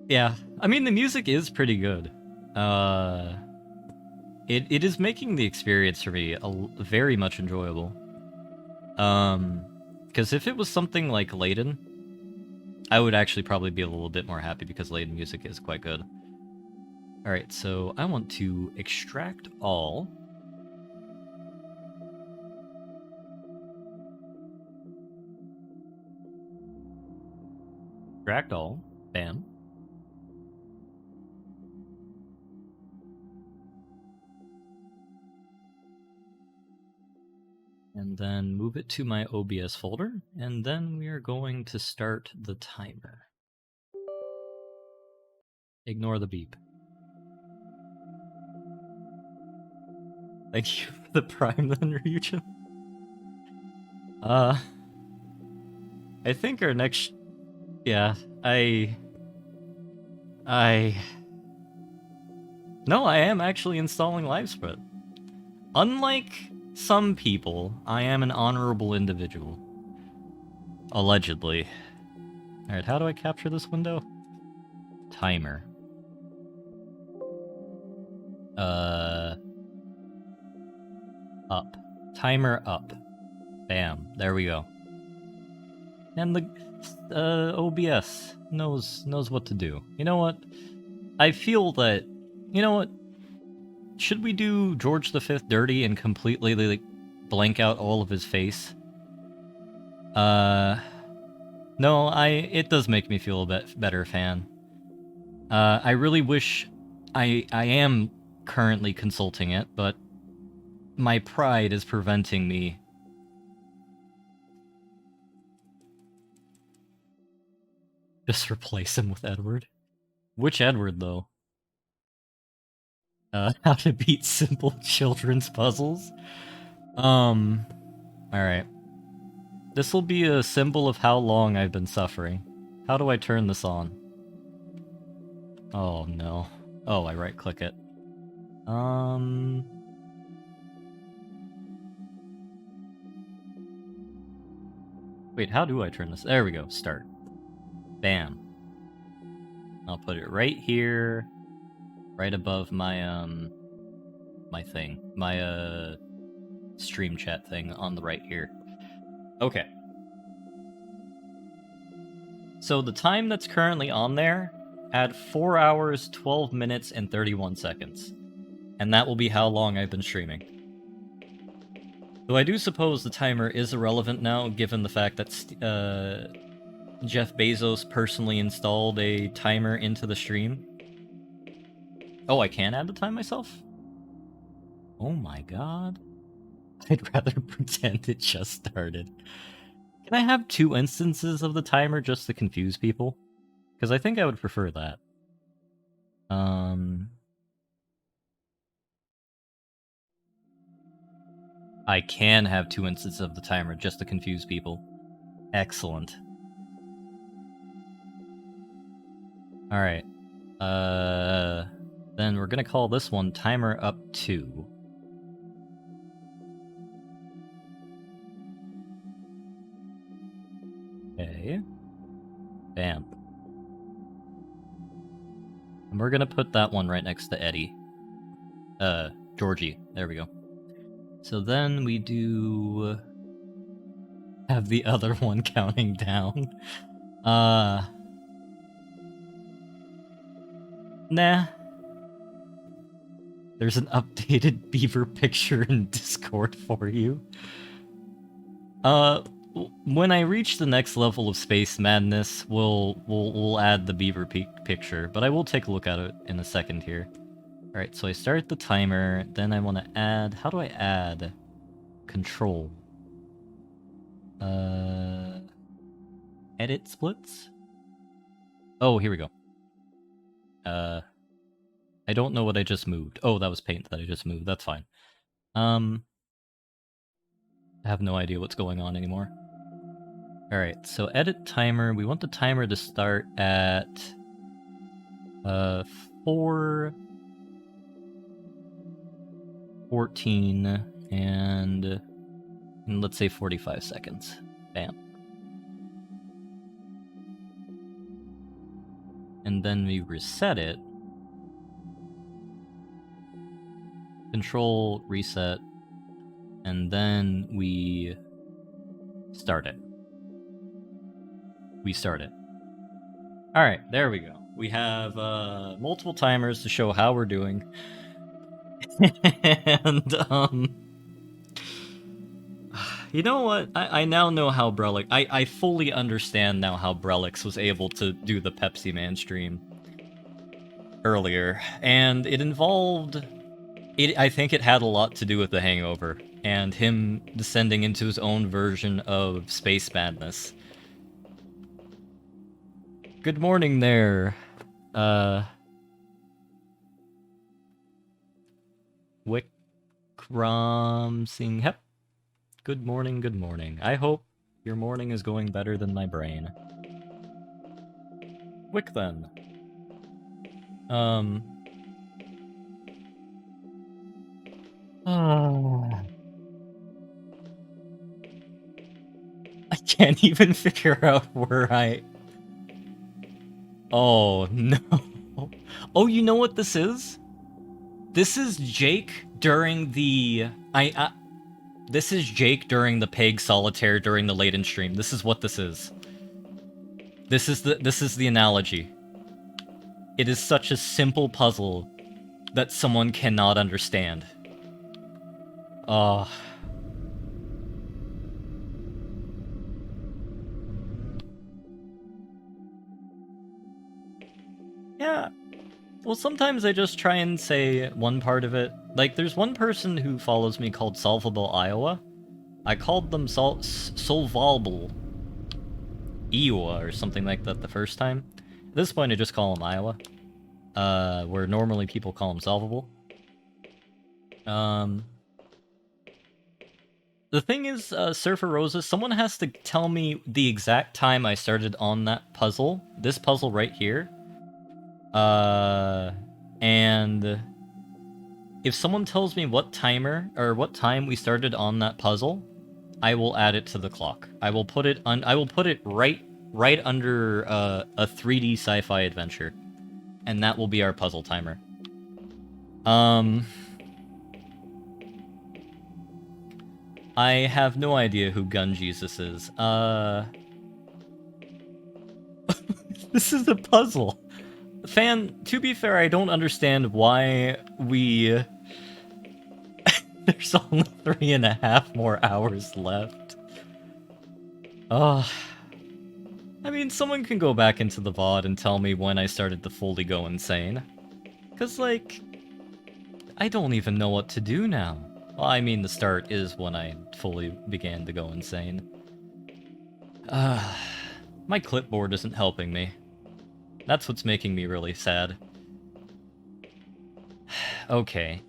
Yeah, I mean the music is pretty good. It is making the experience for me very much enjoyable. Because if it was something like Layden, I would actually probably be a little bit more happy because Layden music is quite good. Alright, so I want to extract all. Extract all. Bam. And then move it to my OBS folder, and then we are going to start the timer. Ignore the beep. Thank you for the prime then, Ryujin. I think our next... Yeah, No, I am actually installing LiveSplit. Unlike some people, I am an honorable individual. Allegedly. Alright, how do I capture this window? Timer. Up. Timer up. Bam. There we go. And the OBS knows what to do. You know what? I feel that... You know what? Should we do George V dirty and completely like blank out all of his face? No, it does make me feel a bit better, fan. I really wish I am currently consulting it, but my pride is preventing me. Just replace him with Edward. Which Edward, though? How to beat simple children's puzzles? Alright. This will be a symbol of how long I've been suffering. How do I turn this on? Oh, no. Oh, I right-click it. Wait, how do I turn this? There we go, start. Bam. I'll put it right here, right above my, my thing. My, stream chat thing on the right here. Okay. So the time that's currently on there, add 4 hours, 12 minutes, and 31 seconds. And that will be how long I've been streaming. Though I do suppose the timer is irrelevant now, given the fact that Jeff Bezos personally installed a timer into the stream. Oh, I can add the time myself? Oh my god. I'd rather pretend it just started. Can I have 2 instances of the timer just to confuse people? Because I think I would prefer that. I can have 2 instances of the timer just to confuse people. Excellent. Alright. Then we're gonna call this one timer up 2. Okay. Bam. And we're gonna put that one right next to Eddie. Georgie. There we go. So then we do... have the other one counting down. Nah. There's an updated beaver picture in Discord for you. When I reach the next level of Space Madness, we'll add the beaver picture, but I will take a look at it in a second here. Alright, so I start the timer, then I want to add... How do I add control? Edit splits? Oh, here we go. I don't know what I just moved. Oh, that was paint that I just moved. That's fine. I have no idea what's going on anymore. Alright, so edit timer. We want the timer to start at 4:14 and let's say 45 seconds. Bam. And then we reset it. Control, reset, and then we start it. We start it. Alright, there we go. We have multiple timers to show how we're doing. And, you know what? I now know how Brelix... I fully understand now how Brelix was able to do the Pepsi Man stream earlier. And it involved... I think it had a lot to do with the hangover, and him descending into his own version of Space Madness. Good morning there, Wikram Singh Hep. Good morning, good morning. I hope your morning is going better than my brain. Wick then. I can't even figure out where I... Oh, no. Oh, you know what this is? This is Jake during the... This is Jake during the Peg Solitaire during the Layton stream. This is what this is. This is the analogy. It is such a simple puzzle that someone cannot understand. Yeah. Well, sometimes I just try and say one part of it. Like, there's one person who follows me called Solvable Iowa. I called them Solvable Iowa or something like that the first time. At this point, I just call him Iowa. Where normally people call him Solvable. The thing is, Surfer Rosa, someone has to tell me the exact time I started on that puzzle. This puzzle right here. And if someone tells me what timer or what time we started on that puzzle, I will add it to the clock. I will put it right under a 3D sci-fi adventure, and that will be our puzzle timer. I have no idea who Gun Jesus is. This is a puzzle. Fan, to be fair, I don't understand why we... There's only 3.5 more hours left. I mean, someone can go back into the VOD and tell me when I started to fully go insane. Because, like, I don't even know what to do now. Well, I mean, the start is when I fully began to go insane. My clipboard isn't helping me. That's what's making me really sad. Okay.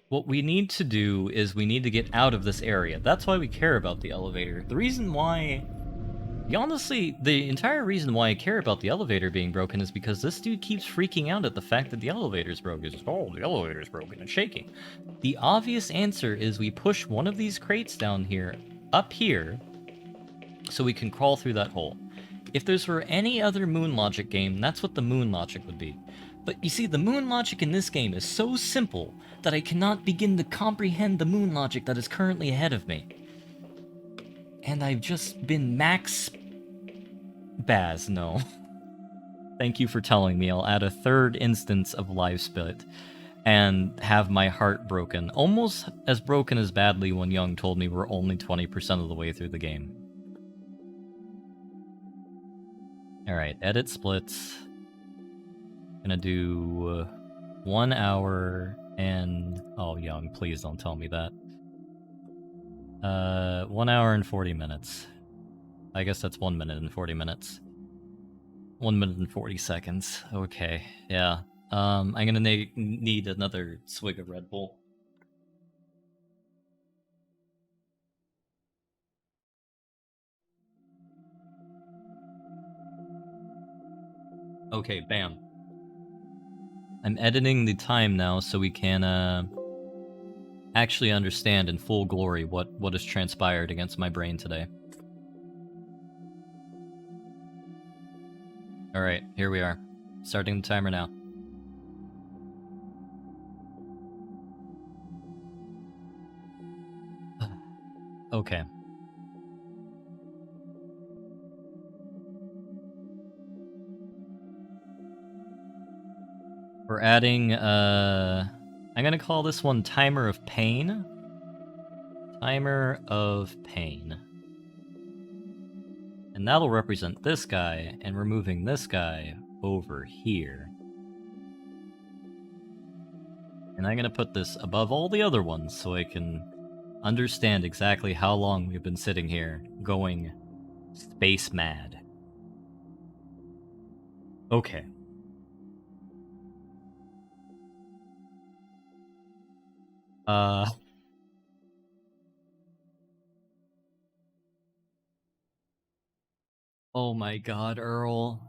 What we need to do is we need to get out of this area. That's why we care about the elevator. The reason why... Honestly, the entire reason why I care about the elevator being broken is because this dude keeps freaking out at the fact that the elevator's broken. He's just, oh, the elevator's broken and shaking. The obvious answer is we push one of these crates down here, up here, so we can crawl through that hole. If this were any other Moon Logic game, that's what the Moon Logic would be. But you see, the Moon Logic in this game is so simple that I cannot begin to comprehend the Moon Logic that is currently ahead of me. And I've just been max... Baz, no. Thank you for telling me. I'll add a third instance of Live Spit and have my heart broken. Almost as broken as badly when Young told me we're only 20% of the way through the game. Alright, edit splits. Gonna do 1 hour and... Oh, Young, please don't tell me that. 1 hour and 40 minutes. I guess that's 1 minute and 40 minutes. 1 minute and 40 seconds. Okay, yeah. I'm gonna need another swig of Red Bull. Okay, bam. I'm editing the time now so we can actually understand in full glory what has transpired against my brain today. Alright, here we are. Starting the timer now. Okay. We're adding, I'm gonna call this one Timer of Pain. Timer of Pain. And that'll represent this guy, and we're moving this guy over here. And I'm gonna put this above all the other ones so I can understand exactly how long we've been sitting here going space mad. Okay. Oh my god, Earl.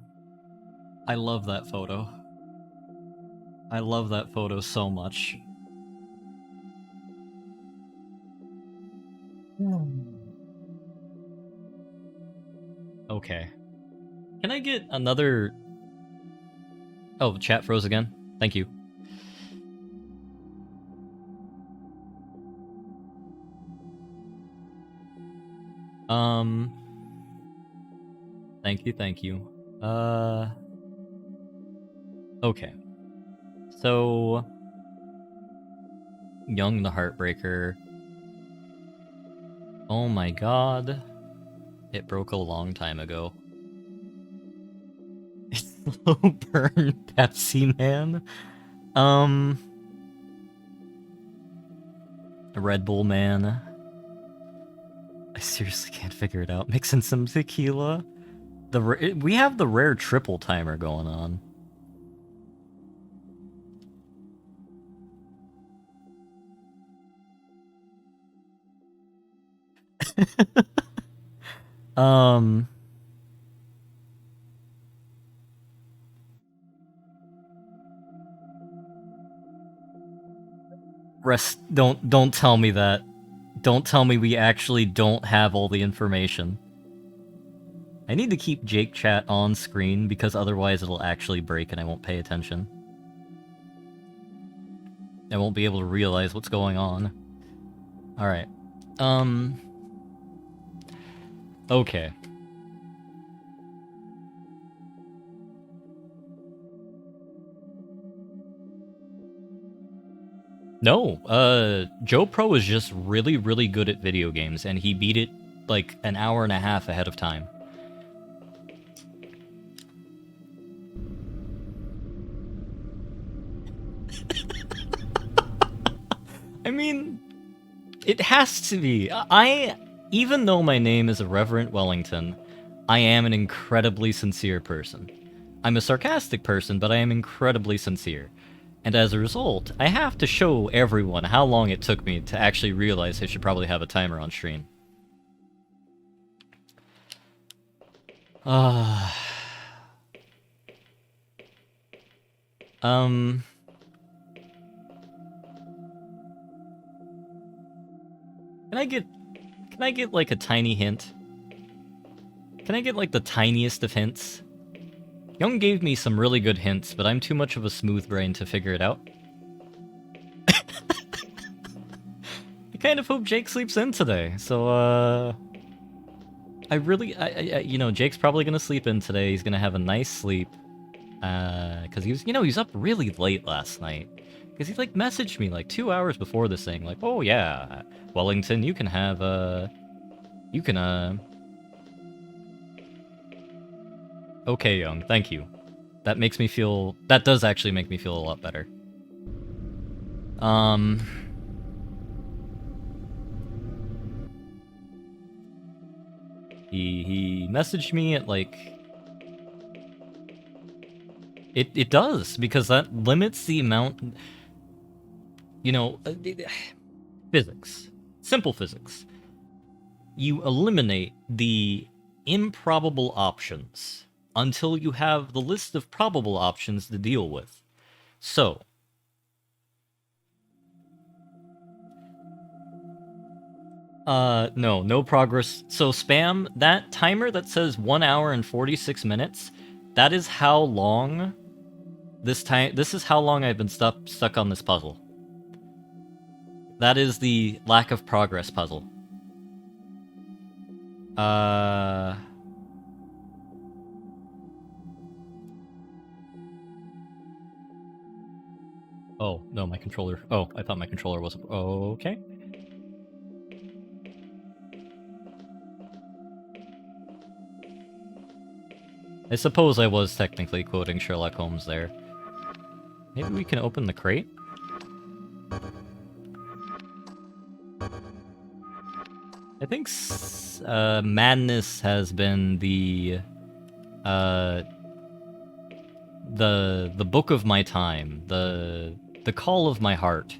I love that photo. I love that photo so much. Okay. Can I get another... Oh, the chat froze again. Thank you. Thank you. Okay. So... Young the Heartbreaker. Oh my god. It broke a long time ago. Slow burn Pepsi Man? Red Bull Man. I seriously can't figure it out. Mixing some tequila. We have the rare triple timer going on. Don't tell me that. Don't tell me we actually don't have all the information. I need to keep Jake chat on screen because otherwise it'll actually break and I won't pay attention. I won't be able to realize what's going on. Alright. Okay. No, Joe Pro is just really, really good at video games, and he beat it like an hour and a half ahead of time. I mean, it has to be. Even though my name is IrreverentWellington, I am an incredibly sincere person. I'm a sarcastic person, but I am incredibly sincere. And as a result, I have to show everyone how long it took me to actually realize I should probably have a timer on stream. Can I get like a tiny hint? Can I get like the tiniest of hints? Young gave me some really good hints, but I'm too much of a smooth brain to figure it out. I kind of hope Jake sleeps in today, so, you know, Jake's probably gonna sleep in today. He's gonna have a nice sleep, because he was up really late last night. Because he, like, messaged me, like, 2 hours before this thing, like, oh, yeah, Wellington, you can have, Okay, Young, thank you. That does actually make me feel a lot better. He messaged me at, like... It does, because that limits the amount... You know, physics. Simple physics. You eliminate the improbable options until you have the list of probable options to deal with. So, no progress. So spam, that timer that says 1 hour and 46 minutes, that is how long this is how long I've been stuck on this puzzle. That is the lack of progress puzzle. Oh, no, my controller. Oh, I thought my controller was... Okay. I suppose I was technically quoting Sherlock Holmes there. Maybe we can open the crate? I think madness has been the book of my time, the call of my heart.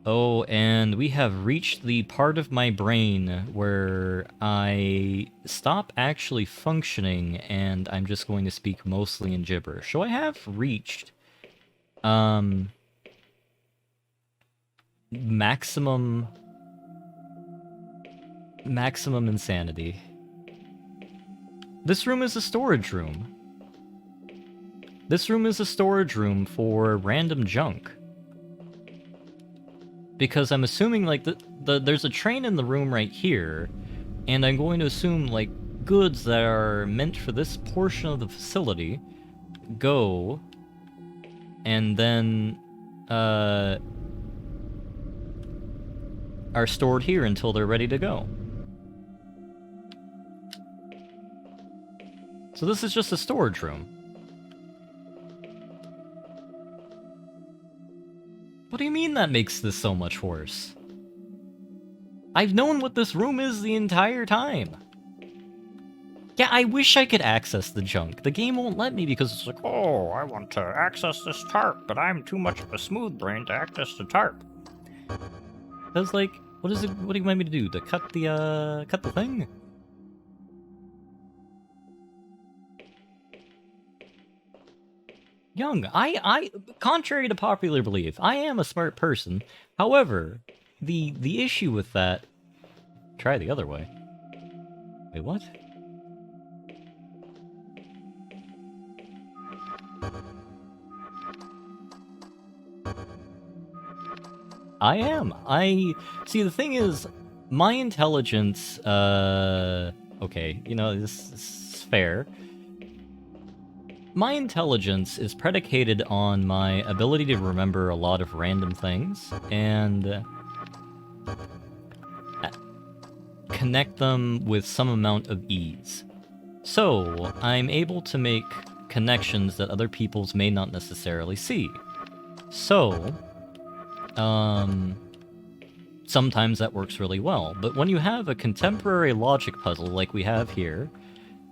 Oh, and we have reached the part of my brain where I stop actually functioning and I'm just going to speak mostly in gibberish. So I have reached maximum insanity. This room is a storage room. This room is a storage room for random junk. Because I'm assuming, like, there's a train in the room right here, and I'm going to assume, like, goods that are meant for this portion of the facility go, and then, are stored here until they're ready to go. So this is just a storage room. What do you mean that makes this so much worse? I've known what this room is the entire time. Yeah, I wish I could access the junk. The game won't let me because it's like, oh, I want to access this tarp, but I'm too much of a smooth brain to access the tarp. I was like, what is it? What do you want me to do? To cut the thing? Young, contrary to popular belief, I am a smart person. However, the issue with that... Try the other way. Wait, what? I am. See, the thing is, my intelligence, okay, you know, this is fair. My intelligence is predicated on my ability to remember a lot of random things, and connect them with some amount of ease. So, I'm able to make connections that other people's may not necessarily see. So, sometimes that works really well, but when you have a contemporary logic puzzle like we have here,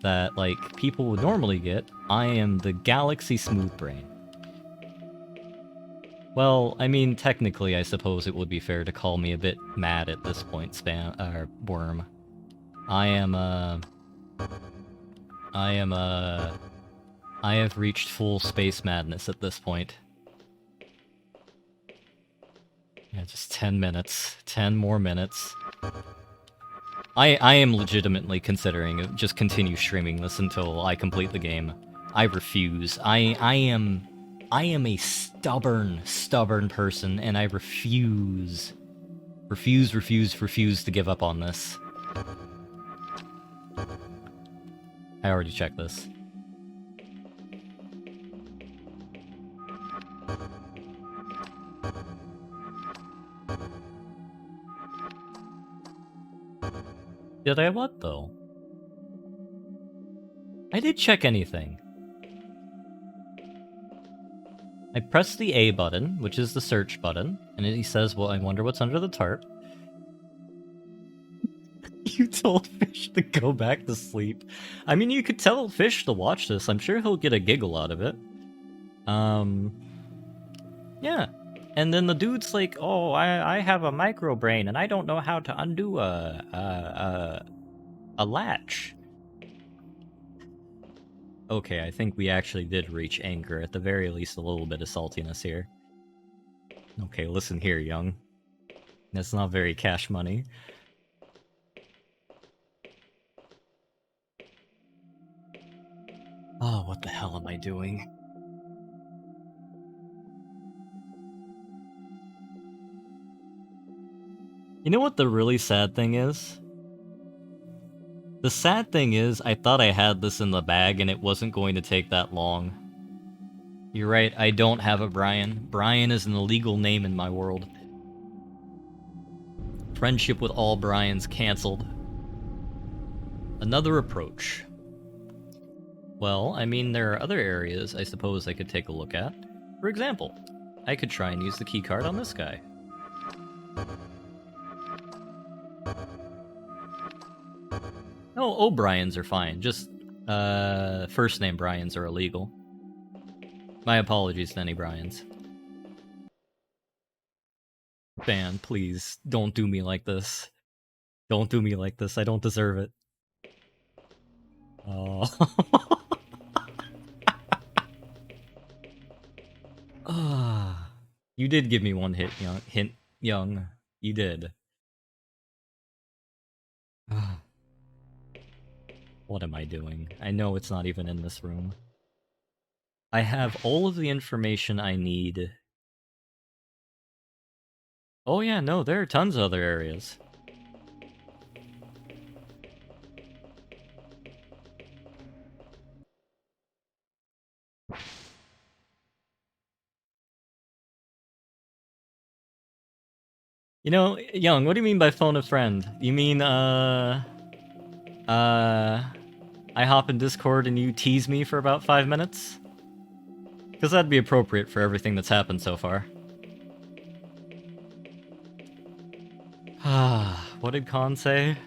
that, like, people would normally get, I am the galaxy smooth brain. Well, I mean, technically, I suppose it would be fair to call me a bit mad at this point, Worm. I have reached full space madness at this point. Yeah, just 10 minutes. 10 more minutes. I am legitimately considering just continue streaming this until I complete the game. I refuse. I am a stubborn person, and I refuse to give up on this. I already checked this. Did I what, though? I did check anything. I pressed the A button, which is the search button, and he says, well, I wonder what's under the tarp. You told Fish to go back to sleep. I mean, you could tell Fish to watch this. I'm sure he'll get a giggle out of it. Yeah. And then the dude's like, oh, I have a micro brain, and I don't know how to undo a latch. Okay, I think we actually did reach anger. At the very least, a little bit of saltiness here. Okay, listen here, young. That's not very cash money. Oh, what the hell am I doing? You know what the really sad thing is? The sad thing is, I thought I had this in the bag and it wasn't going to take that long. You're right, I don't have a Brian. Brian is an illegal name in my world. Friendship with all Brians cancelled. Another approach. Well, I mean, there are other areas I suppose I could take a look at. For example, I could try and use the keycard on this guy. Oh, O'Briens are fine. Just, first name Brians are illegal. My apologies to any Brians. Ban, please, don't do me like this. Don't do me like this, I don't deserve it. Oh. Ah, you did give me one hint, young. You did. What am I doing? I know it's not even in this room. I have all of the information I need. Oh yeah, no, there are tons of other areas. You know, Young, what do you mean by phone a friend? You mean, I hop in Discord and you tease me for about 5 minutes? Because that'd be appropriate for everything that's happened so far. What did Khan say?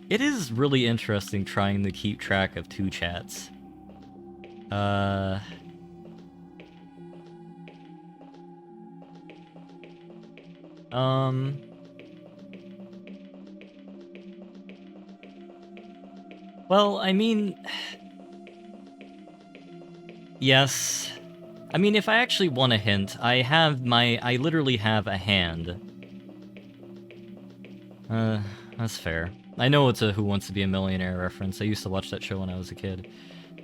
It is really interesting trying to keep track of 2 chats. Well, I mean... Yes. I mean, if I actually want a hint, I literally have a hand. That's fair. I know it's a Who Wants to Be a Millionaire reference. I used to watch that show when I was a kid.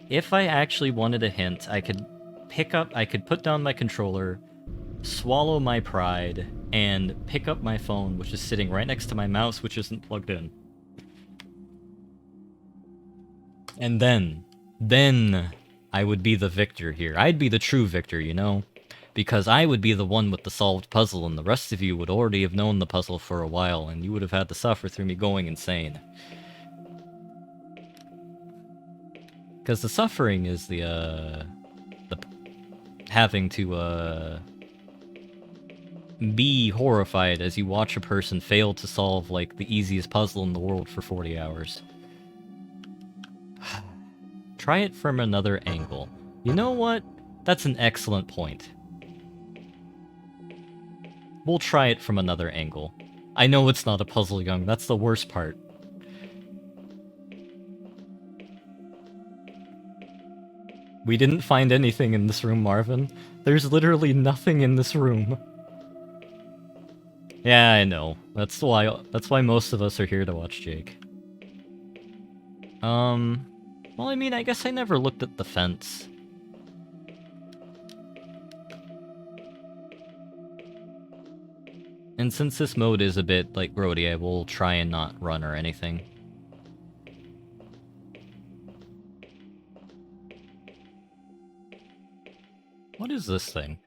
If I actually wanted a hint, I could put down my controller, swallow my pride, and pick up my phone, which is sitting right next to my mouse, which isn't plugged in. And then I would be the victor here. I'd be the true victor, you know? Because I would be the one with the solved puzzle, and the rest of you would already have known the puzzle for a while, and you would have had to suffer through me going insane. Because the suffering is the having to, be horrified as you watch a person fail to solve, like, the easiest puzzle in the world for 40 hours. Try it from another angle. You know what? That's an excellent point. We'll try it from another angle. I know it's not a puzzle, Young. That's the worst part. We didn't find anything in this room, Marvin. There's literally nothing in this room. Yeah, I know. That's why most of us are here to watch Jake. Well, I mean, I guess I never looked at the fence. And since this mode is a bit, like, grody, I will try and not run or anything. What is this thing?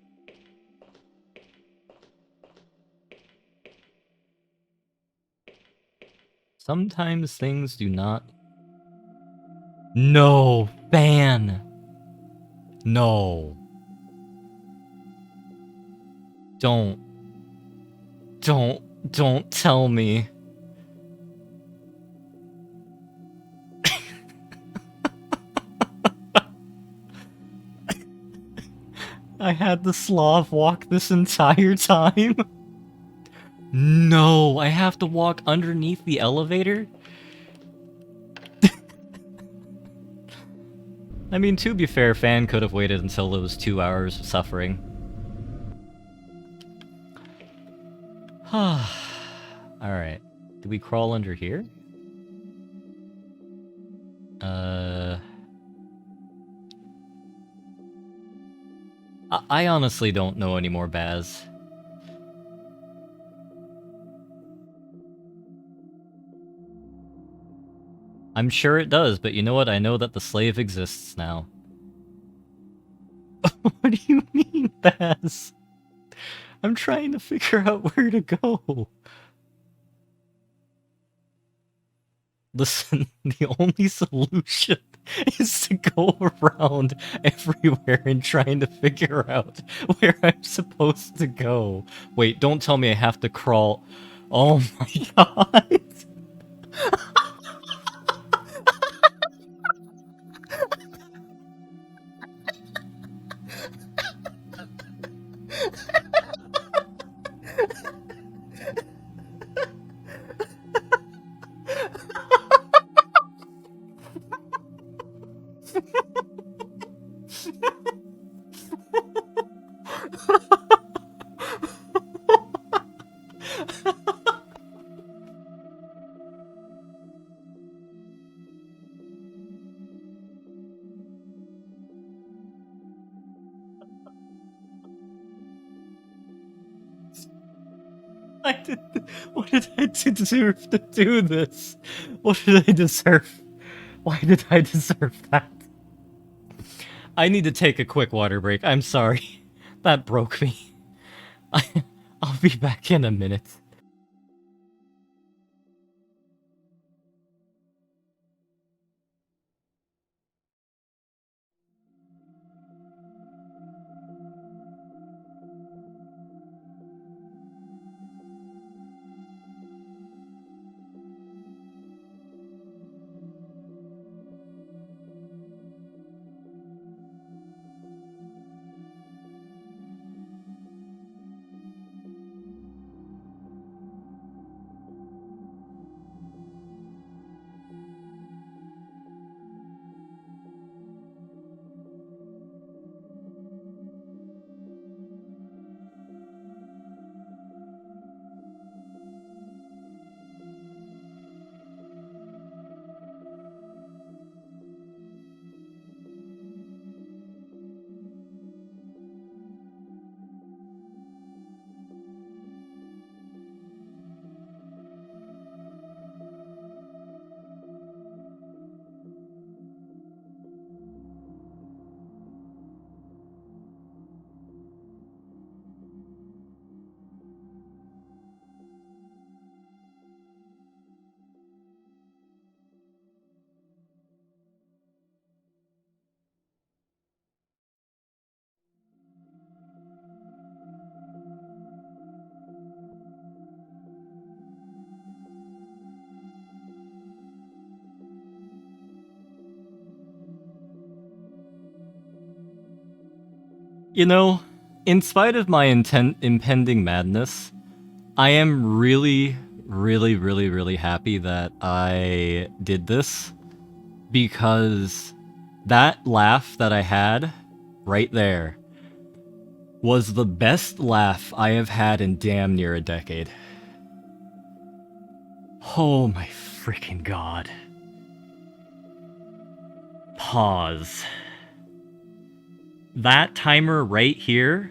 Sometimes things do not... No! Ban! No. Don't tell me. I had the Slav walk this entire time? No, I have to walk underneath the elevator? I mean, to be fair, Fan could have waited until it was 2 hours of suffering. Alright. Do we crawl under here? I honestly don't know anymore, Baz. I'm sure it does, but you know what? I know that the slave exists now. What do you mean, Baz? I'm trying to figure out where to go. Listen, the only solution is to go around everywhere and trying to figure out where I'm supposed to go. Wait, don't tell me I have to crawl. Oh my god. What did I deserve to do this? What did I deserve? Why did I deserve that? I need to take a quick water break. I'm sorry. That broke me. I'll be back in a minute. 。You know, in spite of my impending madness, I am really, really, really, really happy that I did this, because that laugh that I had right there was the best laugh I have had in damn near a decade. Oh my freaking god. Pause. That timer right here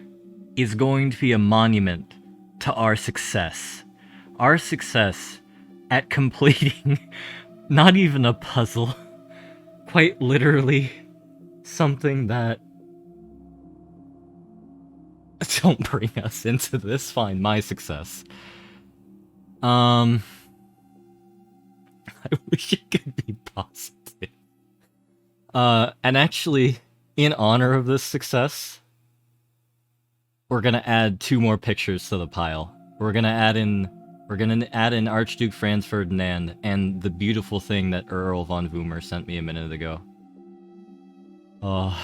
is going to be a monument to our success. Our success at completing not even a puzzle, quite literally something that... Don't bring us into this, fine, my success. I wish it could be positive. And actually, in honor of this success, we're gonna add 2 more pictures to the pile. We're gonna add in Archduke Franz Ferdinand and the beautiful thing that Earl von Woomer sent me a minute ago. Oh.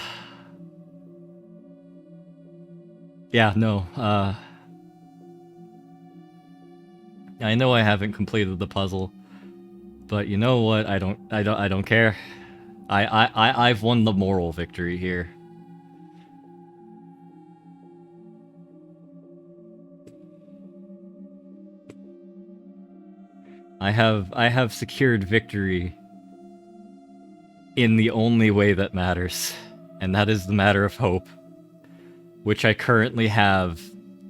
Yeah, no, I know I haven't completed the puzzle, but you know what? I don't care. I've won the moral victory here. I have secured victory in the only way that matters, and that is the matter of hope, which I currently have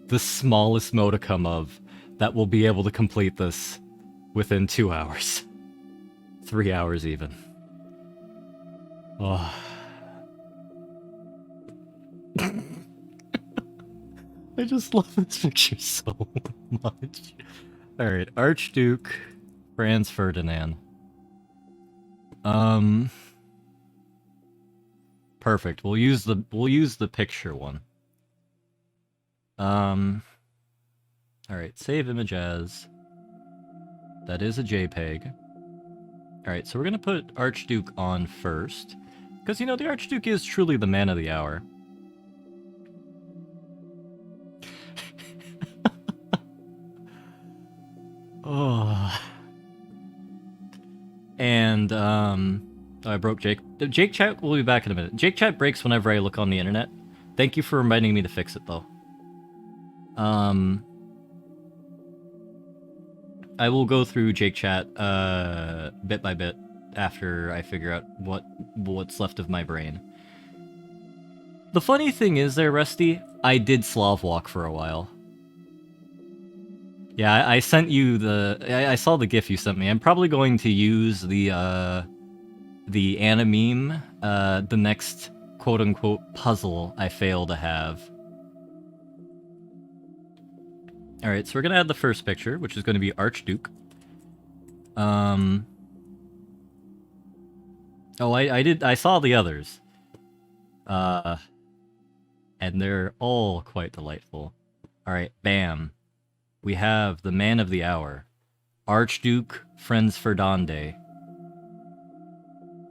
the smallest modicum of that will be able to complete this within 2 hours. 3 hours even. Oh. I just love this picture so much. Alright, Archduke Franz Ferdinand. Perfect. We'll use the picture one. Alright, save image as. That is a JPEG. Alright, so we're gonna put Archduke on first. Because, you know, the Archduke is truly the man of the hour. Oh. And, I broke Jake. Jake Chat will be back in a minute. Jake Chat breaks whenever I look on the internet. Thank you for reminding me to fix it, though. I will go through Jake Chat, bit by bit after I figure out what's left of my brain. The funny thing is there, Rusty, I did Slav walk for a while. Yeah, I sent you I saw the GIF you sent me. I'm probably going to use the anime, the next quote-unquote puzzle I fail to have. Alright, so we're gonna add the first picture, which is gonna be Archduke. Oh, I saw the others. And they're all quite delightful. Alright, bam. We have the man of the hour, Archduke Franz Ferdinand.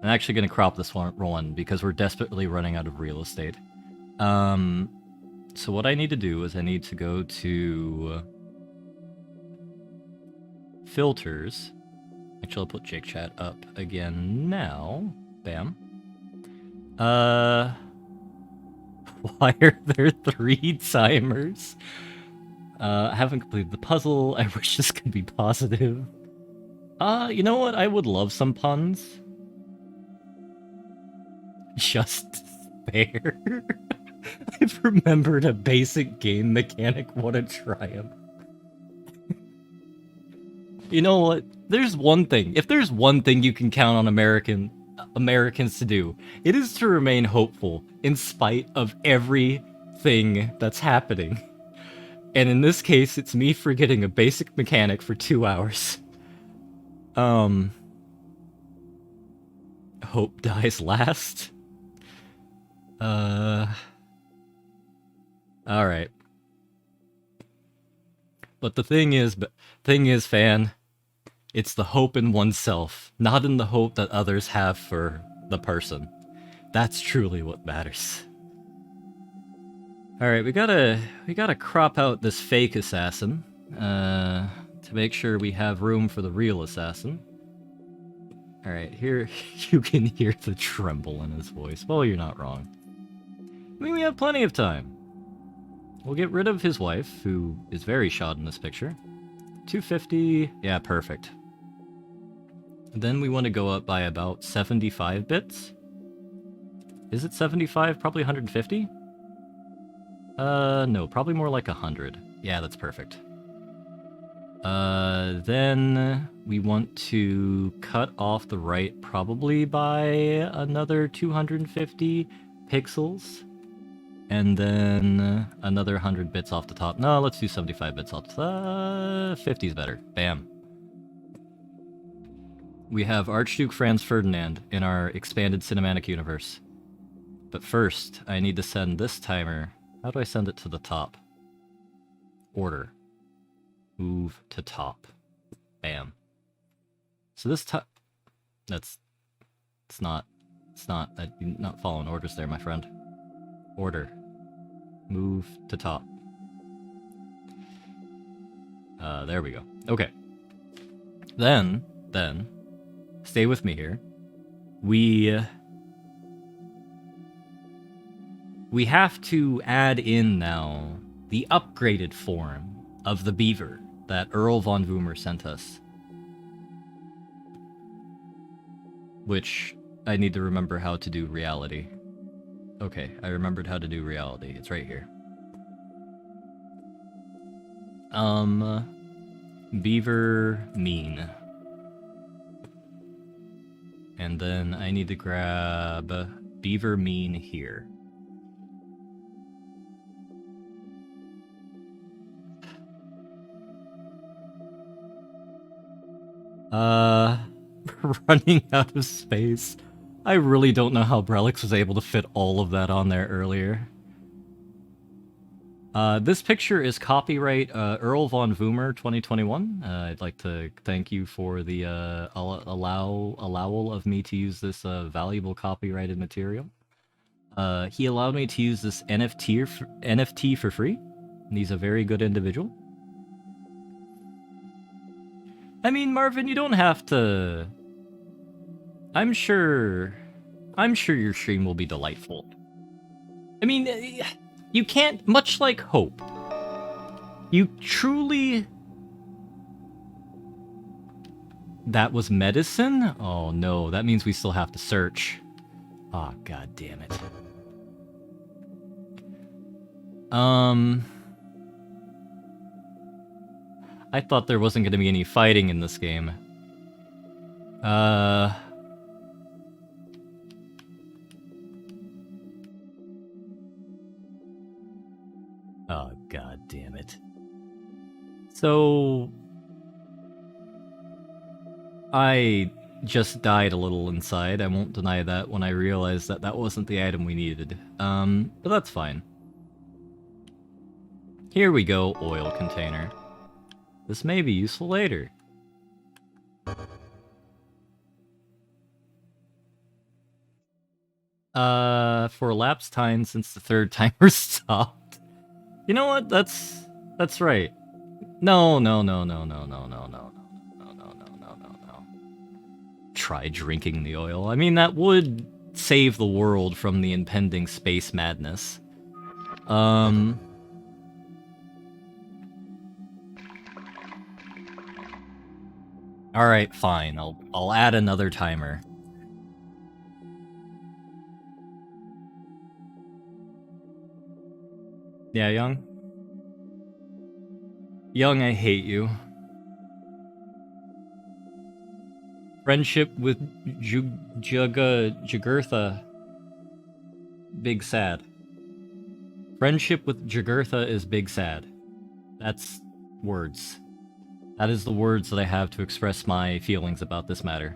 I'm actually going to crop this one because we're desperately running out of real estate. So what I need to do is I need to go to filters. Actually, I'll put Jake Chat up again now. Bam. Why are there 3 timers? I haven't completed the puzzle. I wish this could be positive. You know what? I would love some puns. Just fair. I've remembered a basic game mechanic. What a triumph. You know what? There's one thing. If there's one thing you can count on Americans to do, it is to remain hopeful in spite of everything that's happening. And in this case, it's me forgetting a basic mechanic for 2 hours. Hope dies last. Alright. But the thing is, fan, it's the hope in oneself, not in the hope that others have for the person. That's truly what matters. Alright, we gotta crop out this fake assassin, to make sure we have room for the real assassin. Alright, here you can hear the tremble in his voice. Well, you're not wrong. I mean, we have plenty of time. We'll get rid of his wife, who is very shot in this picture. 250, yeah, perfect. Then we want to go up by about 75 bits. Is it 75? Probably 150? No, probably more like 100. Yeah, that's perfect. Then we want to cut off the right probably by another 250 pixels. And then another 100 bits off the top. No, let's do 75 bits off the top. 50 is better. Bam. We have Archduke Franz Ferdinand in our expanded cinematic universe. But first, I need to send this timer. How do I send it to the top? Order. Move to top. Bam. So this time... It's not you're not following orders there, my friend. Order. Move to top. There we go. Okay. Then, stay with me here. We have to add in now the upgraded form of the beaver that Earl von Woomer sent us. Which I need to remember how to do reality. Okay, I remembered how to do reality. It's right here. Beaver mean. And then I need to grab beaver mean here. Running out of space. I really don't know how Brelix was able to fit all of that on there earlier. This picture is copyright Earl von Woomer 2021. I'd like to thank you for the allowal of me to use this valuable copyrighted material. He allowed me to use this NFT for free. And he's a very good individual. I mean, Marvin, you don't have to... I'm sure your stream will be delightful. I mean, you can't... Much like Hope. You truly... That was medicine? Oh no, that means we still have to search. Ah, oh, god damn it. I thought there wasn't going to be any fighting in this game. Oh, god damn it. So... I just died a little inside, I won't deny that, when I realized that that wasn't the item we needed. But that's fine. Here we go, oil container. This may be useful later. For elapsed time since the third timer stopped. You know what? That's right. No. Try drinking the oil. I mean, that would save the world from the impending space madness. Alright, fine. I'll add another timer. Yeah, Young? Young, I hate you. Friendship with Jugurtha. Big sad. Friendship with Jugurtha is big sad. That's words. That is the words that I have to express my feelings about this matter.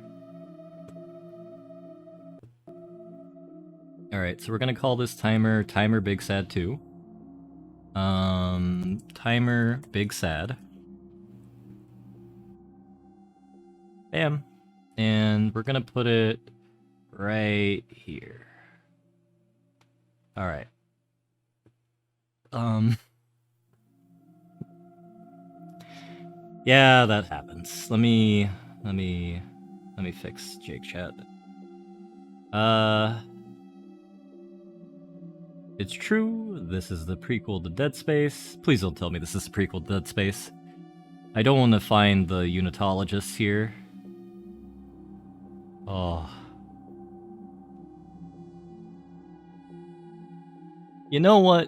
Alright, so we're gonna call this timer Big Sad 2. Timer Big Sad. Bam. And we're gonna put it right here. Alright. Yeah, that happens. Let me fix Jake chat. It's true. This is the prequel to Dead Space. Please don't tell me this is the prequel to Dead Space. I don't want to find the unitologists here. Oh. You know what?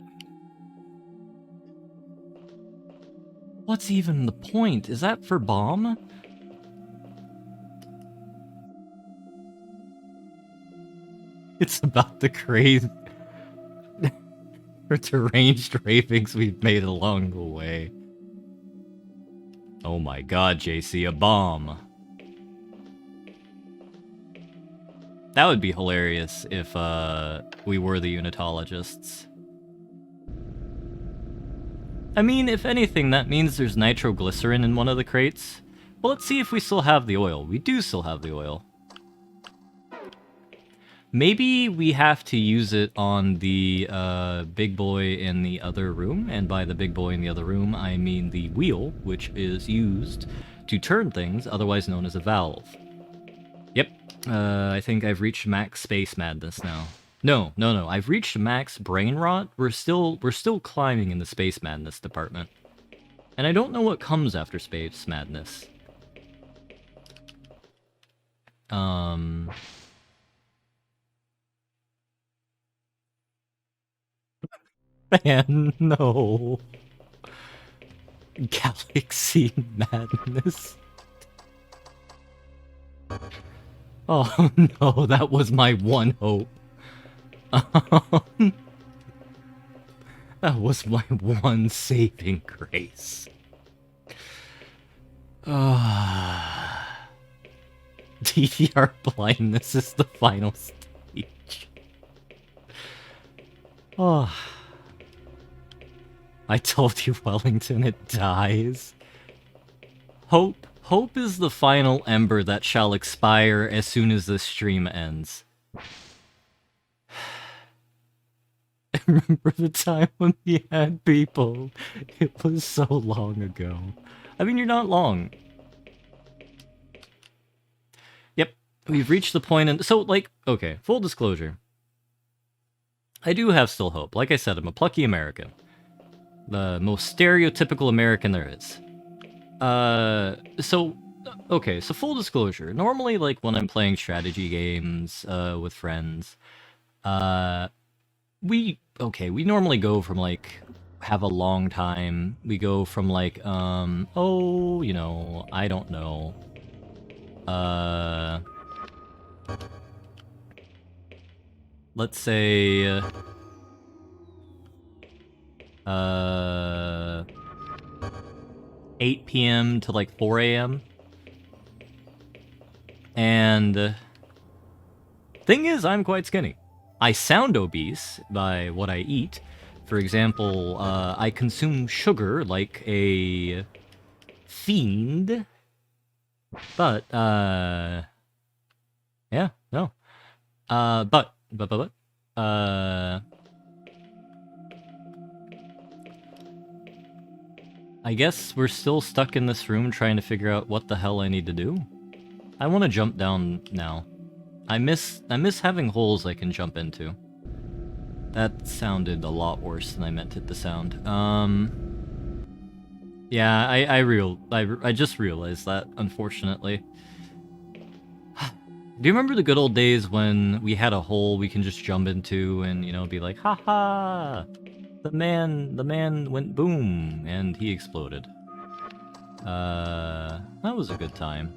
What's even the point? Is that for bomb? It's about the crazy or deranged ravings we've made along the way. Oh my god, JC, a bomb. That would be hilarious if we were the unitologists. I mean, if anything, that means there's nitroglycerin in one of the crates. Well, let's see if we still have the oil. We do still have the oil. Maybe we have to use it on the big boy in the other room, and by the big boy in the other room, I mean the wheel, which is used to turn things, otherwise known as a valve. Yep, I think I've reached max space madness now. No, I've reached max brain rot. We're still climbing in the space madness department. And I don't know what comes after space madness. Man, no. Galaxy madness. Oh no, that was my one hope. That was my one saving grace. DDR blindness is the final stage. Oh. I told you, Wellington, it dies. Hope is the final ember that shall expire as soon as this stream ends. I remember the time when we had people. It was so long ago. I mean, you're not long. Yep, we've reached the point, and so, like, okay, full disclosure. I do have still hope. Like I said, I'm a plucky American. The most stereotypical American there is. Okay, so full disclosure. Normally, like, when I'm playing strategy games, with friends, we normally go from, like, have a long time. We go from, like, oh, you know, I don't know. Let's say, 8 p.m. to like 4 a.m. And thing is, I'm quite skinny. I sound obese by what I eat. For example, I consume sugar like a fiend. But, yeah, no. But, I guess we're still stuck in this room trying to figure out what the hell I need to do. I want to jump down now. I miss having holes I can jump into. That sounded a lot worse than I meant it to sound. Yeah, I just realized that, unfortunately. Do you remember the good old days when we had a hole we can just jump into and, you know, be like, haha! The man went boom, and he exploded. That was a good time.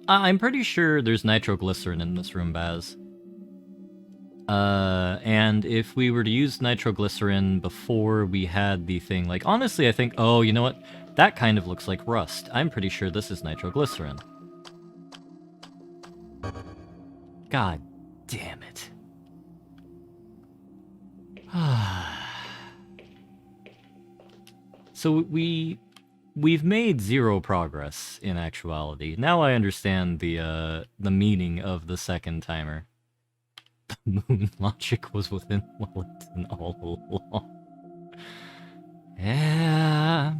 I'm pretty sure there's nitroglycerin in this room, Baz. And if we were to use nitroglycerin before we had the thing, like, honestly, I think, oh, you know what? That kind of looks like rust. I'm pretty sure this is nitroglycerin. God damn it. So we've made zero progress in actuality. Now I understand the meaning of the second timer. The moon logic was within Wellington all along. Yeah.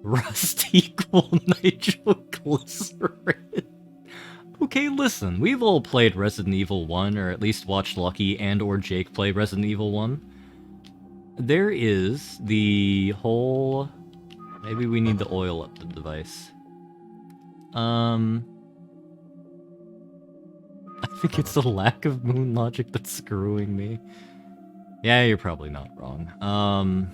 Rust equal nitroglycerin. Okay, listen, we've all played Resident Evil 1, or at least watched Lucky and or Jake play Resident Evil 1. There is the whole... Maybe we need to oil up the device. I think it's the lack of moon logic that's screwing me. Yeah, you're probably not wrong.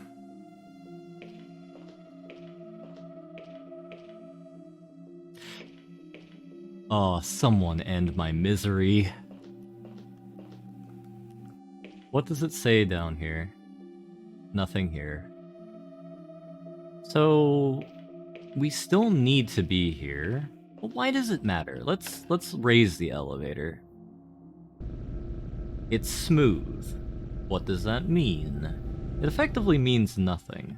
Oh, someone end my misery. What does it say down here? Nothing here. So, we still need to be here. But why does it matter? Let's raise the elevator. It's smooth. What does that mean? It effectively means nothing.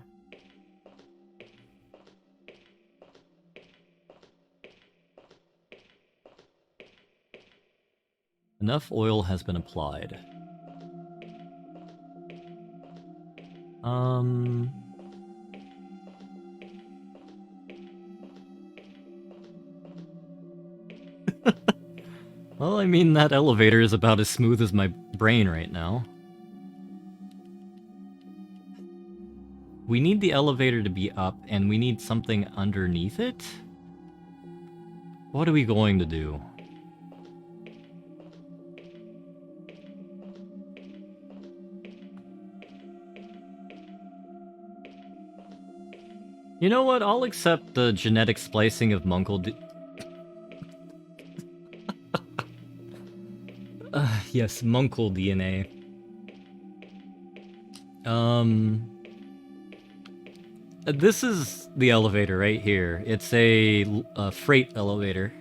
Enough oil has been applied. Well, I mean, that elevator is about as smooth as my brain right now. We need the elevator to be up, and we need something underneath it? What are we going to do? You know what? I'll accept the genetic splicing of Munkle. Yes, Munkle DNA. This is the elevator right here. It's a freight elevator.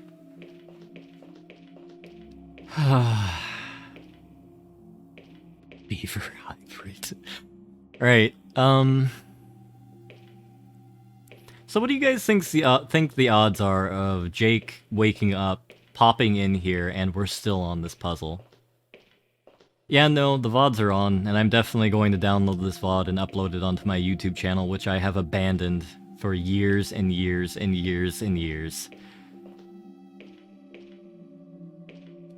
Beaver hybrid. Right. So what do you guys think the odds are of Jake waking up, popping in here, and we're still on this puzzle? Yeah, no, the VODs are on, and I'm definitely going to download this VOD and upload it onto my YouTube channel, which I have abandoned for years and years and years and years.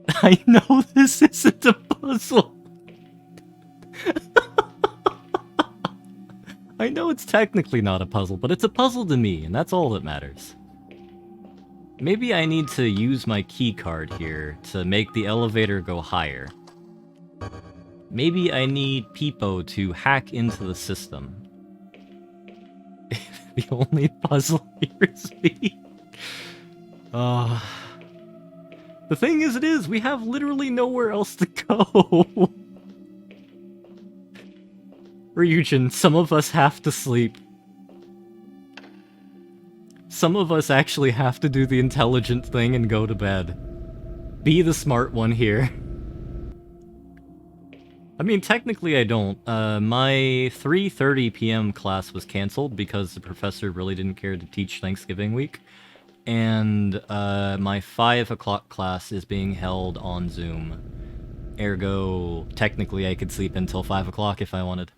I know this isn't a puzzle! I know it's technically not a puzzle, but it's a puzzle to me, and that's all that matters. Maybe I need to use my key card here to make the elevator go higher. Maybe I need Peepo to hack into the system. The only puzzle here is me. The thing is, we have literally nowhere else to go. Ryujin, some of us have to sleep. Some of us actually have to do the intelligent thing and go to bed. Be the smart one here. I mean, technically I don't. My 3:30 p.m. class was cancelled because the professor really didn't care to teach Thanksgiving week. And my 5 o'clock class is being held on Zoom. Ergo, technically I could sleep until 5 o'clock if I wanted.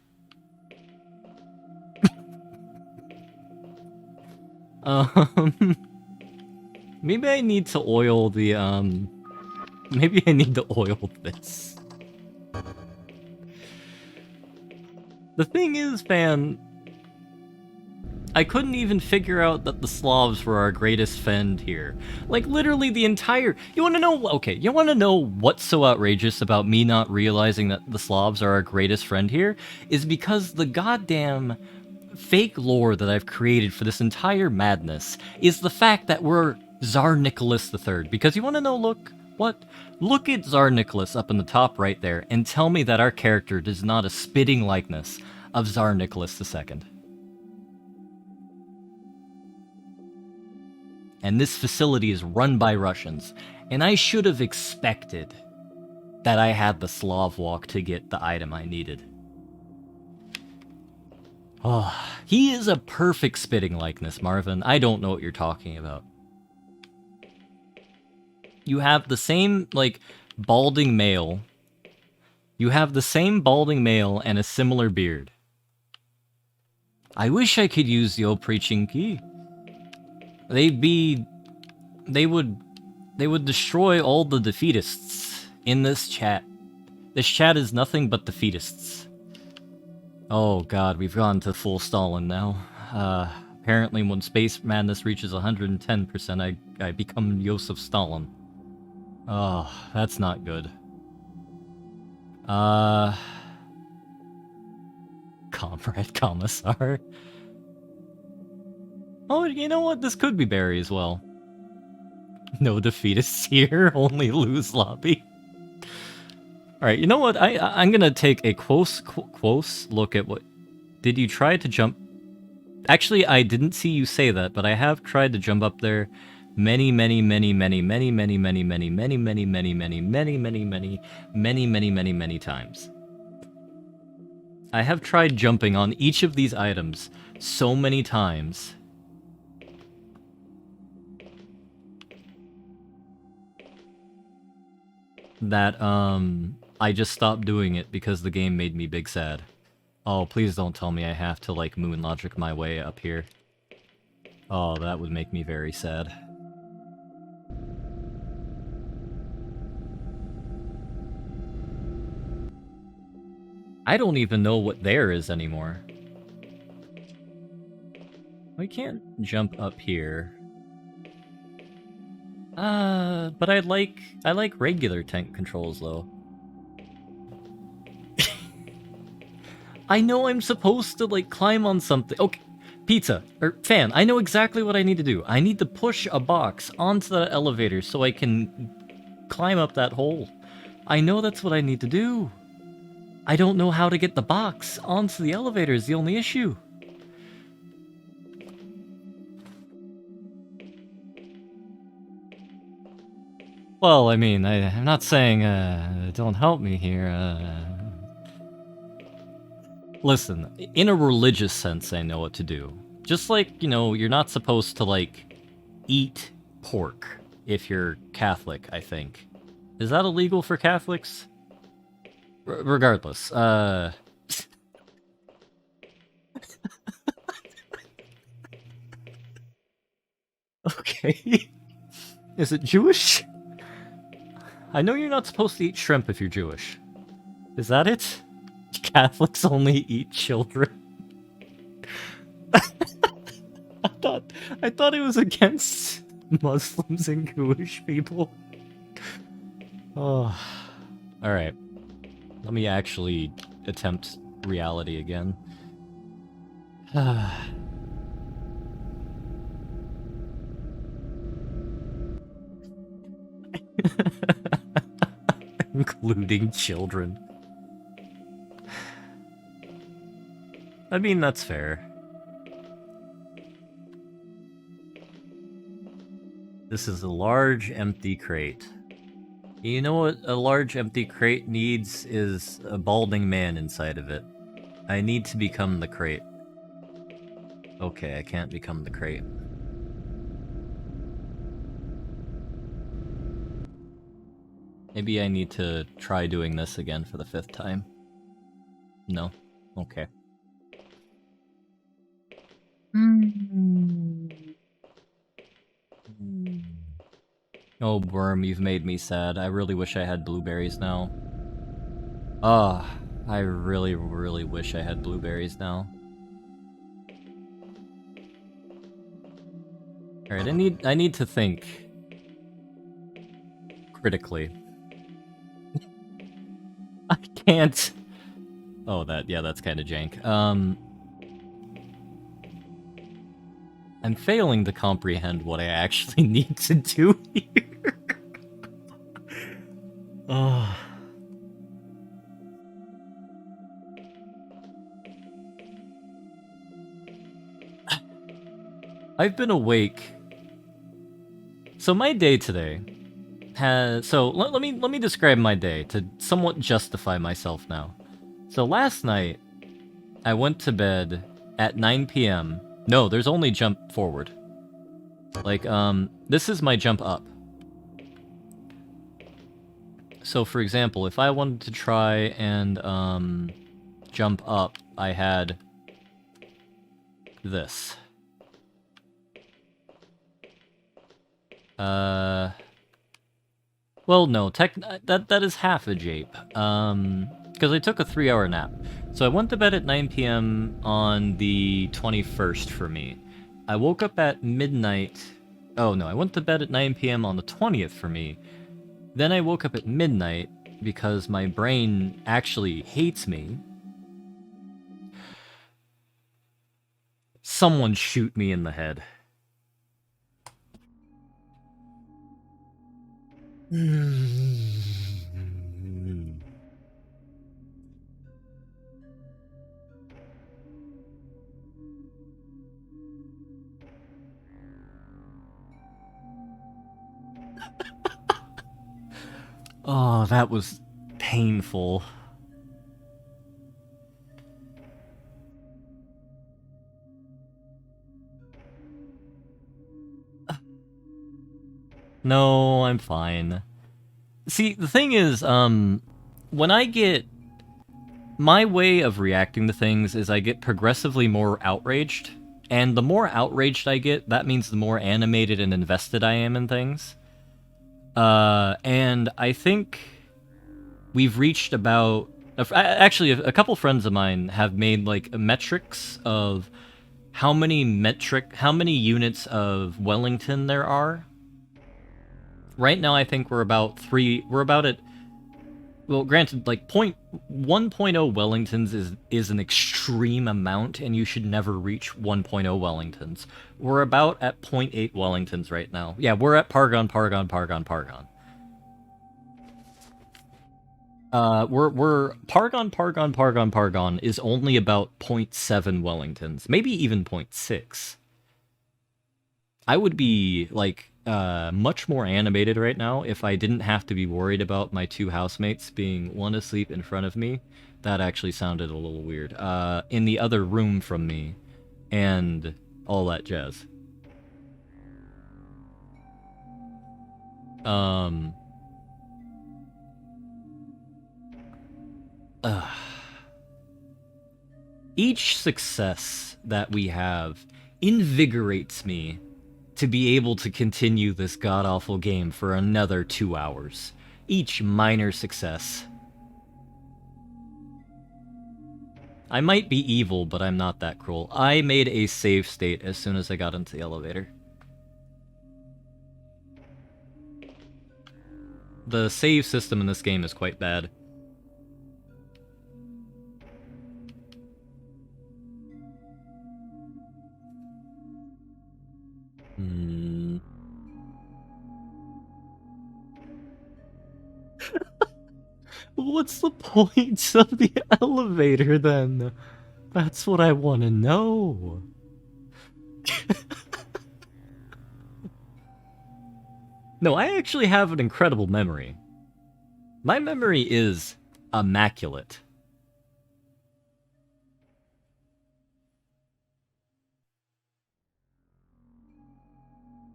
Maybe I need to oil the, maybe I need to oil this. The thing is, fan, I couldn't even figure out that the Slavs were our greatest friend here. Like, literally the entire... You wanna know... Okay, you wanna know what's so outrageous about me not realizing that the Slavs are our greatest friend here? Is because the goddamn fake lore that I've created for this entire madness is the fact that we're Tsar Nicholas III. Because you wanna know, look... What? Look at Tsar Nicholas up in the top right there, and tell me that our character is not a spitting likeness of Tsar Nicholas II. And this facility is run by Russians, and I should have expected that I had the Slav walk to get the item I needed. Oh, he is a perfect spitting likeness, Marvin. I don't know what you're talking about. You have the same, like, balding male. You have the same balding male and a similar beard. I wish I could use the old preaching key. They would destroy all the defeatists in this chat. This chat is nothing but defeatists. Oh god, we've gone to full Stalin now. Apparently when Space Madness reaches 110%, I become Joseph Stalin. Oh, that's not good. Comrade Commissar. Oh, you know what? This could be Barry as well. No defeatists here, only lose lobby. Alright, you know what? I'm gonna take a close look at what... Did you try to jump... Actually, I didn't see you say that, but I have tried to jump up there many times. I have tried jumping on each of these items so many times. That, I just stopped doing it because the game made me big sad. Oh, please don't tell me I have to, like, moon logic my way up here. Oh, that would make me very sad. I don't even know what there is anymore. We can't jump up here. But I like regular tank controls, though. I know I'm supposed to, like, climb on something. Okay, pizza, or fan, I know exactly what I need to do. I need to push a box onto the elevator so I can climb up that hole. I know that's what I need to do. I don't know how to get the box onto the elevator is the only issue. Well, I mean, I'm not saying, don't help me here, Listen, in a religious sense, I know what to do. Just like, you know, you're not supposed to, like, eat pork if you're Catholic, I think. Is that illegal for Catholics? Regardless, Okay. Is it Jewish? I know you're not supposed to eat shrimp if you're Jewish. Is that it? Catholics only eat children. I thought it was against Muslims and Jewish people. Oh. Alright. Let me actually attempt reality again. Including children. I mean, that's fair. This is a large, empty crate. You know what a large, empty crate needs is a balding man inside of it. I need to become the crate. Okay, I can't become the crate. Maybe I need to try doing this again for the 5th time. No? Okay. Oh, Worm, you've made me sad. I really wish I had blueberries now. Ah, I really, really wish I had blueberries now. Alright, I need to think critically. I can't. Oh, that's kind of jank. I'm failing to comprehend what I actually need to do here. Oh. I've been awake. So my day today has... So let me describe my day to somewhat justify myself now. So last night, I went to bed at 9 p.m. No, there's only jump forward. Like, this is my jump up. So, for example, if I wanted to try and jump up, I had this. Well, no, that is half a jape. Because I took a 3-hour nap. So I went to bed at 9 p.m. on the 21st for me. I woke up at midnight. Oh no, I went to bed at 9 p.m. on the 20th for me. Then I woke up at midnight because my brain actually hates me. Someone shoot me in the head. Oh, that was painful. No, I'm fine. See, the thing is, when I get... My way of reacting to things is I get progressively more outraged, and the more outraged I get, that means the more animated and invested I am in things. And I think we've reached about... Actually, a couple friends of mine have made, like, metrics of how many units of Wellington there are. Right now, I think we're about at... Well, granted, like, 1.0 Wellingtons is an extreme amount, and you should never reach 1.0 Wellingtons. We're about at 0.8 Wellingtons right now. Yeah, we're at Pargon. We're Pargon is only about 0.7 Wellingtons. Maybe even 0.6. I would be, like... much more animated right now if I didn't have to be worried about my two housemates being one asleep in front of me. That actually sounded a little weird. In the other room from me, and all that jazz. Each success that we have invigorates me to be able to continue this god-awful game for another 2 hours. Each minor success. I might be evil, but I'm not that cruel. I made a save state as soon as I got into the elevator. The save system in this game is quite bad. What's the point of the elevator, then? That's what I want to know. No, I actually have an incredible memory. My memory is immaculate.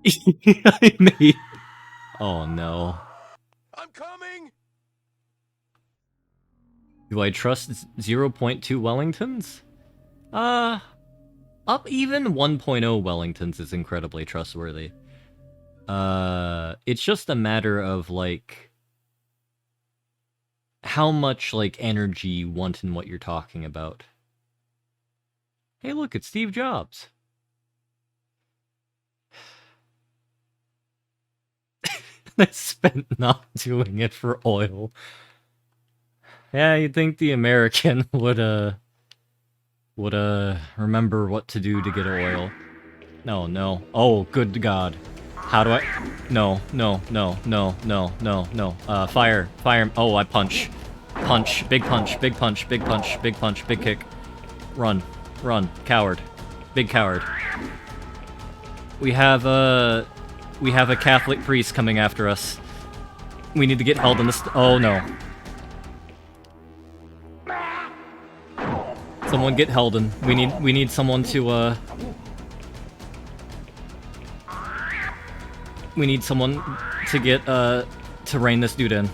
I made... Oh no. I'm coming! Do I trust 0.2 Wellingtons? Up even 1.0 Wellingtons is incredibly trustworthy. It's just a matter of, like, how much, like, energy you want in what you're talking about. Hey, look, it's Steve Jobs. I spent not doing it for oil. Yeah, you'd think the American would remember what to do to get oil. No. Oh, good God. How do I... No. Fire. Oh, I punch. Big punch. Big kick. Run. Coward. Big coward. We have a Catholic priest coming after us. We need to get held in this... Oh, no. Someone get Helden. We need someone to we need someone to get to rein this dude in.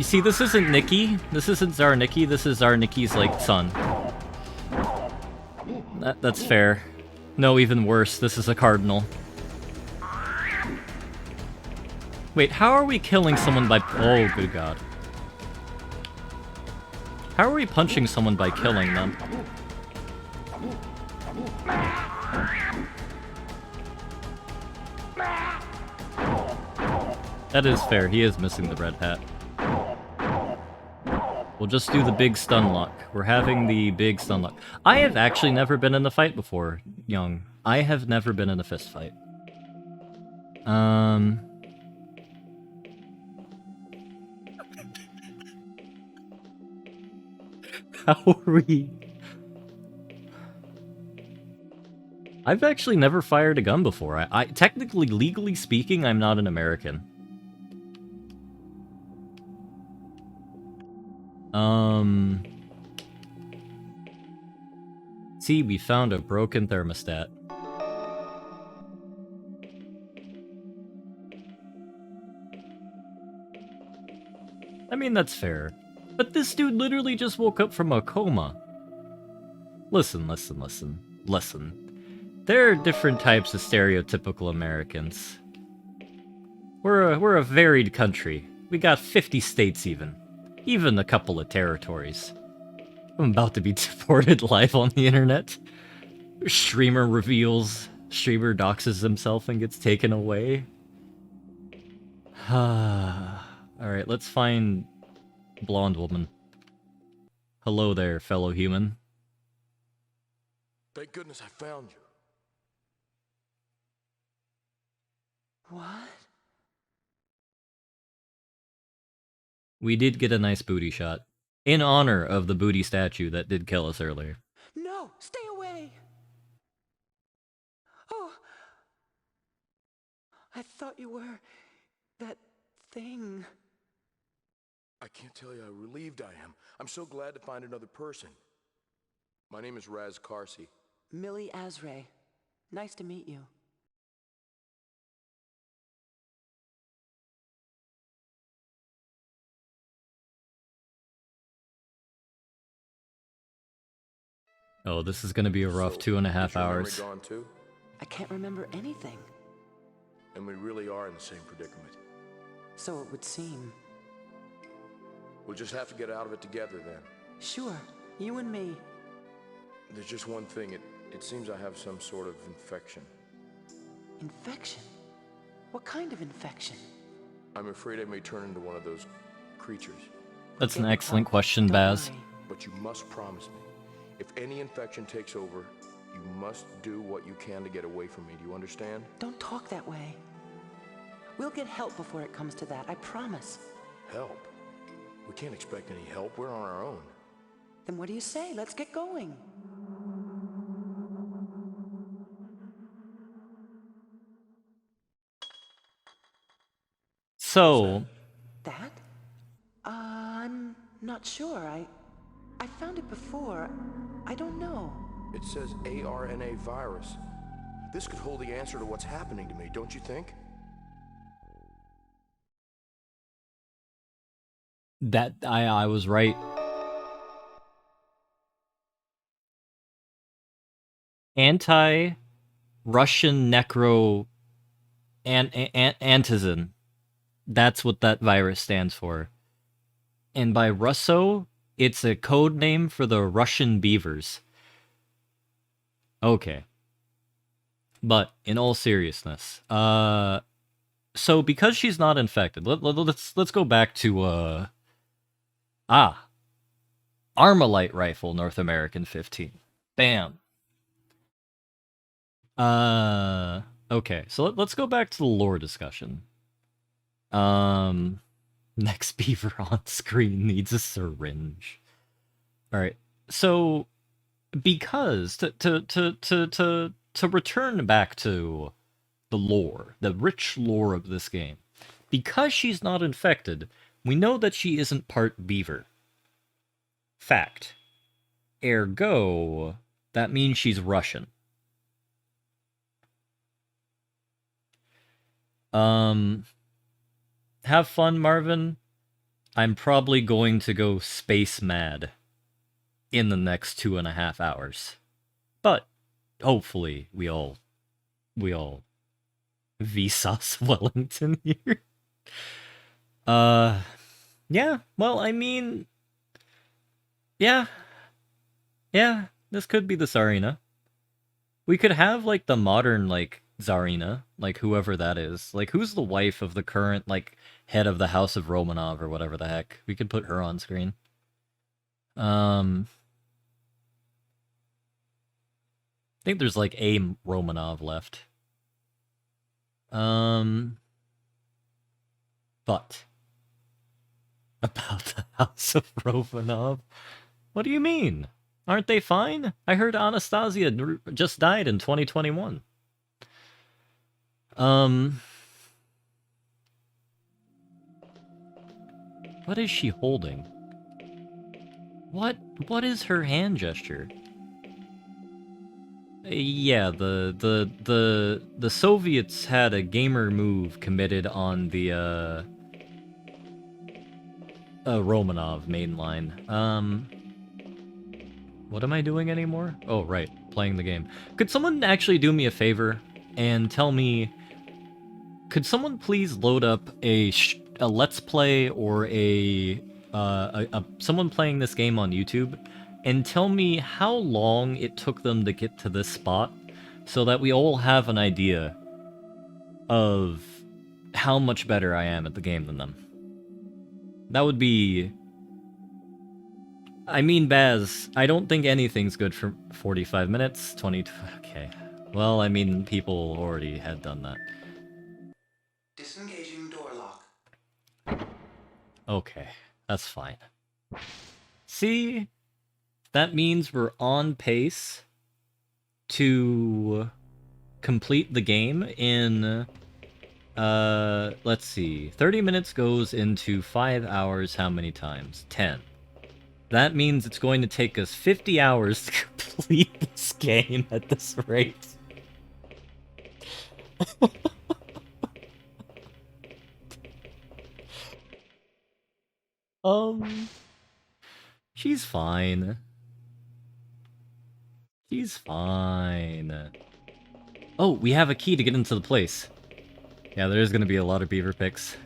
You see, this isn't Nikki. This isn't Tsar Nikki. This is Tsar Nikki's, like, son. That's fair. No, even worse. This is a cardinal. Wait, how are we killing someone by... Oh, good god. How are we punching someone by killing them? That is fair. He is missing the red hat. We'll just do the big stun lock. We're having the big stun lock. I have actually never been in a fight before, Young. I have never been in a fist fight. How are we... I've actually never fired a gun before. I technically, legally speaking, I'm not an American. See, we found a broken thermostat. I mean, that's fair. But this dude literally just woke up from a coma. Listen. There are different types of stereotypical Americans. We're a varied country. We got 50 states even a couple of territories. I'm about to be deported live on the internet. Streamer doxes himself and gets taken away. Alright, let's find blonde woman. Hello there, fellow human. Thank goodness I found you. What? We did get a nice booty shot. In honor of the booty statue that did kill us earlier. No, stay away! Oh, I thought you were that thing. I can't tell you how relieved I am. I'm so glad to find another person. My name is Raz Karsi. Millie Azray. Nice to meet you. Oh, this is gonna be a rough 2.5 hours. Is your memory gone too? I can't remember anything. And we really are in the same predicament. So it would seem. We'll just have to get out of it together then. Sure, you and me. There's just one thing. It seems I have some sort of infection. Infection? What kind of infection? I'm afraid I may turn into one of those creatures. That's an excellent question, Don't Baz. worry. But you must promise me, if any infection takes over, you must do what you can to get away from me. Do you understand? Don't talk that way. We'll get help before it comes to that, I promise. Help? We can't expect any help. We're on our own. Then what do you say? Let's get going. So, That? I'm not sure. I found it before. I don't know. It says ARNA virus. This could hold the answer to what's happening to me, don't you think? that I was right. Anti-Russian necro antigen. That's what that virus stands for. And by Russo, it's a code name for the Russian beavers. Okay. But in all seriousness, so because she's not infected, let's go back to Armalite rifle, North American 15. Bam. Okay, so let's go back to the lore discussion. Next beaver on screen needs a syringe. Alright, so because to return back to the lore, the rich lore of this game, because she's not infected, we know that she isn't part beaver. Fact. Ergo, that means she's Russian. Have fun, Marvin. I'm probably going to go space mad in the next 2.5 hours. But hopefully we all Vsauce Wellington here. Yeah, well, I mean, yeah, this could be the Tsarina. We could have, like, the modern, like, Tsarina, like, whoever that is. Like, who's the wife of the current, like, head of the House of Romanov or whatever the heck? We could put her on screen. I think there's, like, a Romanov left. But about the House of Romanov? What do you mean? Aren't they fine? I heard Anastasia just died in 2021. What is she holding? What is her hand gesture? Yeah, the Soviets had a gamer move committed on the Romanov mainline. What am I doing anymore? Oh, right, playing the game. Could someone actually do me a favor and tell me, could someone please load up a Let's Play or someone playing this game on YouTube and tell me how long it took them to get to this spot so that we all have an idea of how much better I am at the game than them. That would be... I mean, Baz, I don't think anything's good for 45 minutes. 20... Okay. Well, I mean, people already had done that. Disengaging door lock. Okay, that's fine. See? That means we're on pace to complete the game in... let's see. 30 minutes goes into 5 hours how many times? 10. That means it's going to take us 50 hours to complete this game at this rate. She's fine. She's fine. Oh, we have a key to get into the place. Yeah, there's gonna be a lot of beaver picks.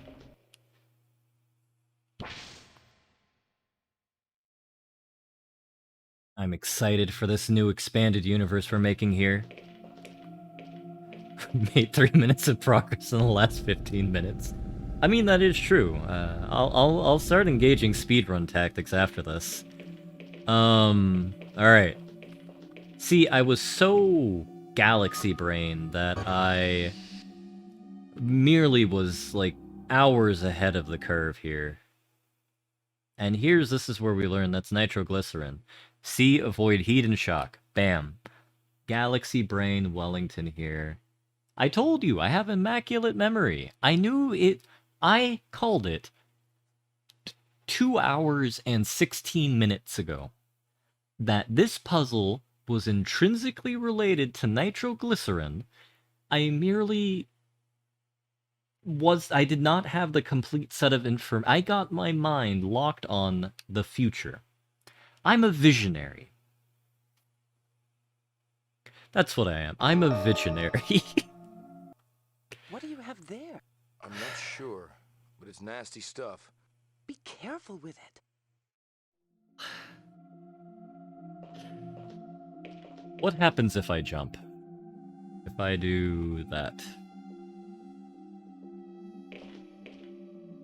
I'm excited for this new expanded universe we're making here. We made 3 minutes of progress in the last 15 minutes. I mean, that is true. I'll start engaging speedrun tactics after this. Alright. See, I was so galaxy brain that I merely was, like, hours ahead of the curve here. And this is where we learn that's nitroglycerin. See, avoid heat and shock. Bam. Galaxy brain Wellington here. I told you, I have immaculate memory. I knew it. I called it 2 hours and 16 minutes ago that this puzzle was intrinsically related to nitroglycerin. I merely I did not have the complete set of information. I got my mind locked on the future. I'm a visionary. That's what I am. I'm a visionary. What do you have there? I'm not sure, but it's nasty stuff. Be careful with it. What happens if I jump? If I do that?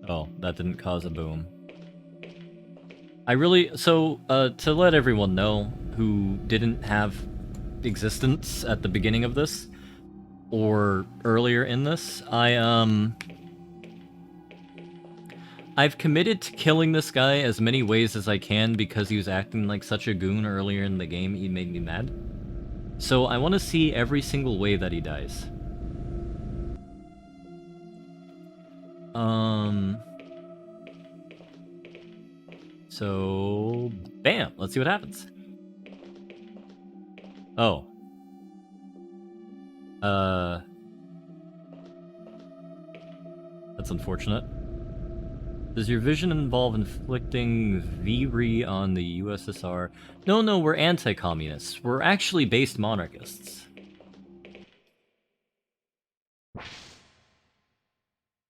Oh, that didn't cause a boom. To let everyone know who didn't have existence at the beginning of this, or earlier in this, I've committed to killing this guy as many ways as I can because he was acting like such a goon earlier in the game. He made me mad. So I want to see every single way that he dies. So, bam! Let's see what happens. Oh. That's unfortunate. Does your vision involve inflicting VRE on the USSR? No, we're anti-communists. We're actually based monarchists.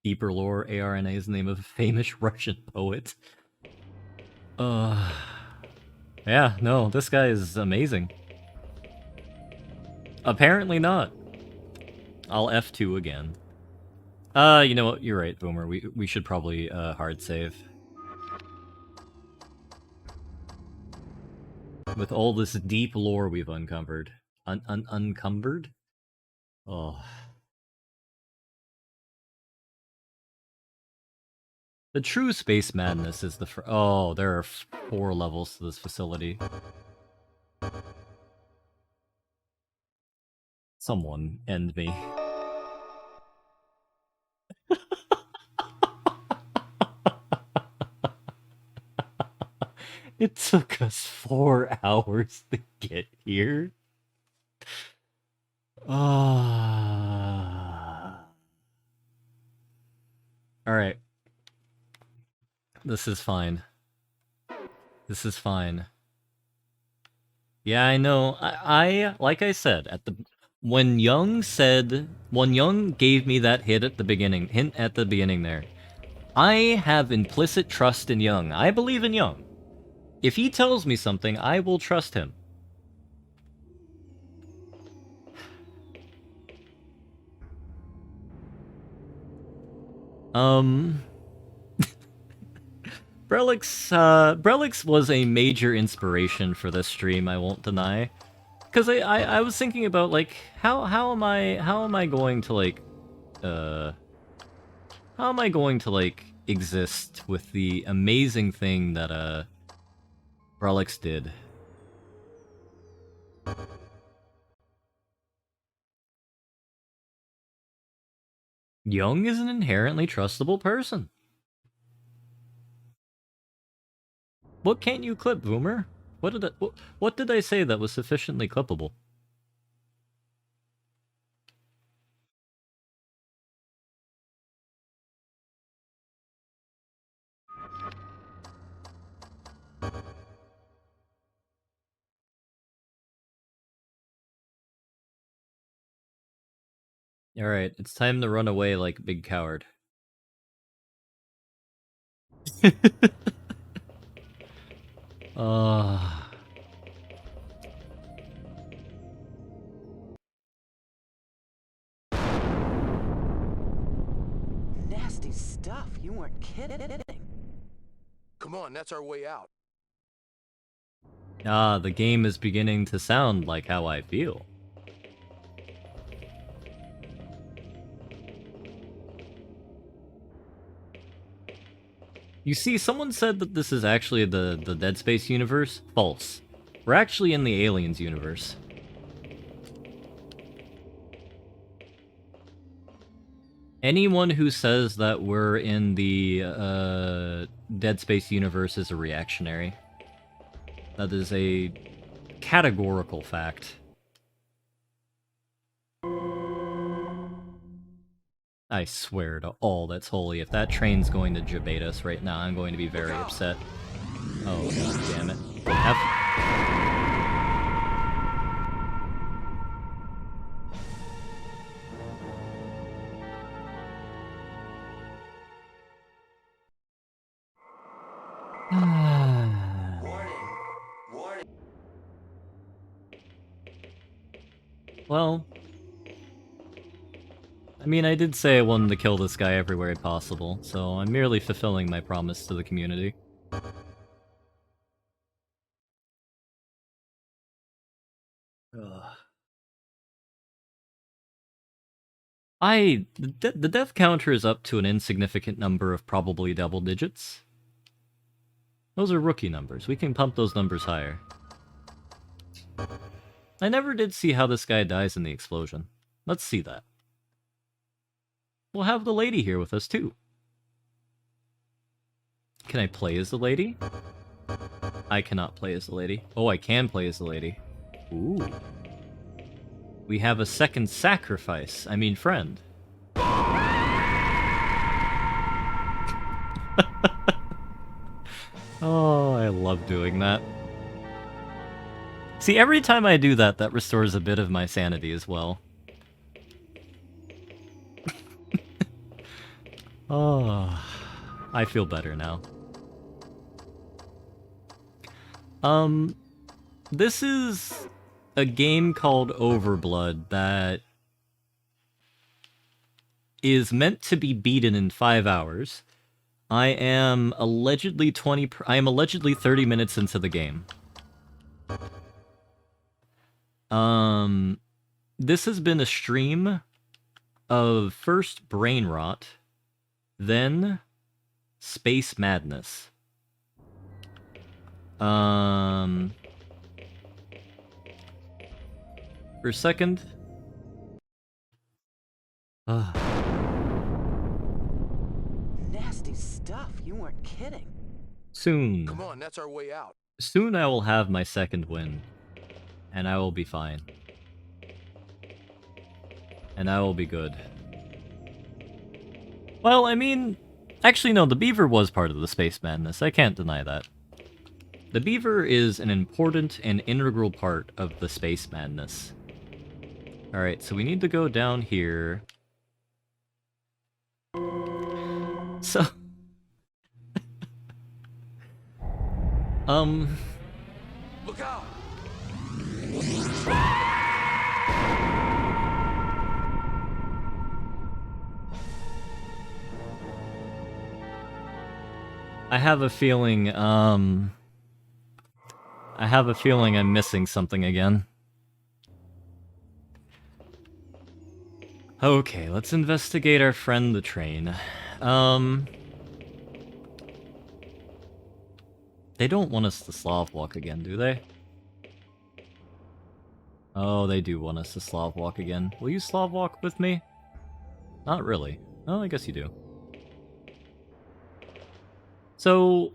Deeper lore, ARNA is the name of a famous Russian poet. Yeah, no, this guy is amazing. Apparently not. I'll F2 again. You know what? You're right, Boomer. We should probably hard save. With all this deep lore we've uncovered. Uncumbered? Oh. The true space madness is the oh, there are 4 levels to this facility. Someone end me. It took us 4 hours to get here. Alright. This is fine. This is fine. Yeah, I know. I like I said, when Young gave me that hint at the beginning there, I have implicit trust in Young. I believe in Young. If he tells me something, I will trust him. Brelix was a major inspiration for this stream, I won't deny. Because I was thinking about, like, how am I going to, like, how am I going to, like, exist with the amazing thing that, Brelix did? Young is an inherently trustable person. What can't you clip, Boomer? What did I say that was sufficiently clippable? Alright, it's time to run away like a big coward. Nasty stuff. You weren't kidding. Come on, that's our way out. The game is beginning to sound like how I feel. You see, someone said that this is actually the Dead Space universe. False. We're actually in the Aliens universe. Anyone who says that we're in the Dead Space universe is a reactionary. That is a categorical fact. I swear to all that's holy, if that train's going to jabate us right now, I'm going to be very upset. Oh, god damn it. Warning. Well, I mean, I did say I wanted to kill this guy everywhere possible, so I'm merely fulfilling my promise to the community. The death counter is up to an insignificant number of probably double digits. Those are rookie numbers. We can pump those numbers higher. I never did see how this guy dies in the explosion. Let's see that. We'll have the lady here with us, too. Can I play as the lady? I cannot play as the lady. Oh, I can play as the lady. Ooh. We have a second sacrifice. I mean, friend. Oh, I love doing that. See, every time I do that, that restores a bit of my sanity as well. Oh, I feel better now. This is a game called Overblood that is meant to be beaten in 5 hours. I am allegedly 30 minutes into the game. This has been a stream of first Brain Rot, then Space Madness. For a second. Nasty stuff. You weren't kidding. Soon. Come on, that's our way out. Soon I will have my second win. And I will be fine. And I will be good. Well, I mean... Actually, no, the beaver was part of the Space Madness. I can't deny that. The beaver is an important and integral part of the Space Madness. Alright, so we need to go down here. So... Look out! I have a feeling, I'm missing something again. Okay, let's investigate our friend the train. They don't want us to Slav walk again, do they? Oh, they do want us to Slav walk again. Will you Slav walk with me? Not really. Oh, I guess you do. So,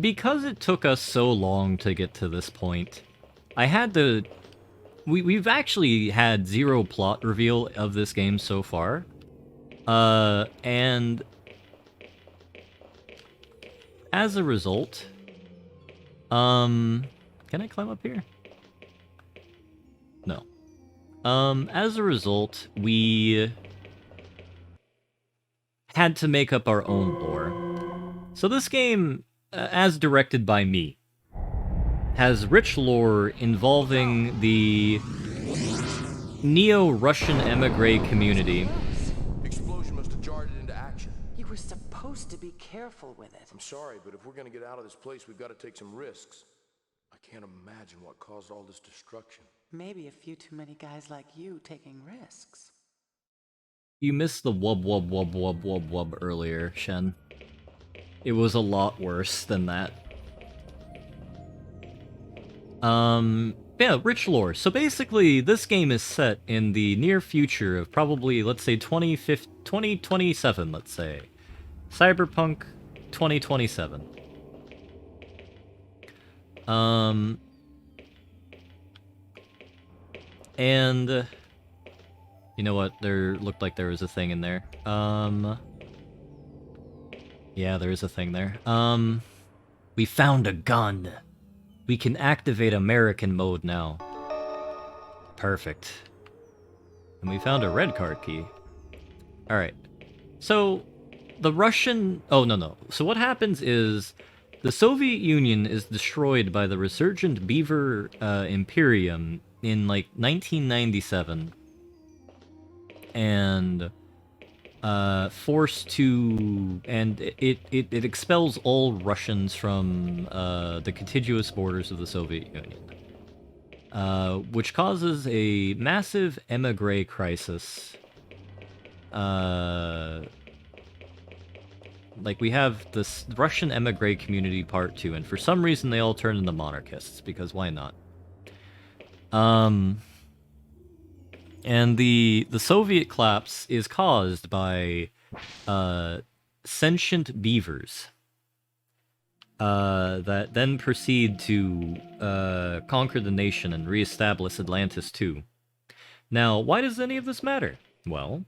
because it took us so long to get to this point, I had to... We've actually had 0 plot reveal of this game so far. And... as a result... Can I climb up here? No. As a result, we... had to make up our own lore. So this game, as directed by me, has rich lore involving the neo-Russian emigre community. Explosion must have jarred it into action. You were supposed to be careful with it. I'm sorry, but if we're gonna get out of this place, we've got to take some risks. I can't imagine what caused all this destruction. Maybe a few too many guys like you taking risks. You missed the wub wub wub wub wub wub earlier, Shen. It was a lot worse than that. Yeah, rich lore. So basically, this game is set in the near future of probably, let's say, 2027, let's say. Cyberpunk 2027. And... you know what? There looked like there was a thing in there. Yeah, there is a thing there. We found a gun. We can activate American mode now. Perfect. And we found a red card key. Alright. So, the Russian... oh, no. So what happens is, the Soviet Union is destroyed by the resurgent Beaver Imperium in, like, 1997. And... forced to... and it expels all Russians from the contiguous borders of the Soviet Union. Which causes a massive emigre crisis. Like, we have this Russian emigre community part 2, and for some reason they all turn into monarchists, because why not? And the Soviet collapse is caused by sentient beavers that then proceed to conquer the nation and reestablish Atlantis too. Now, why does any of this matter? Well,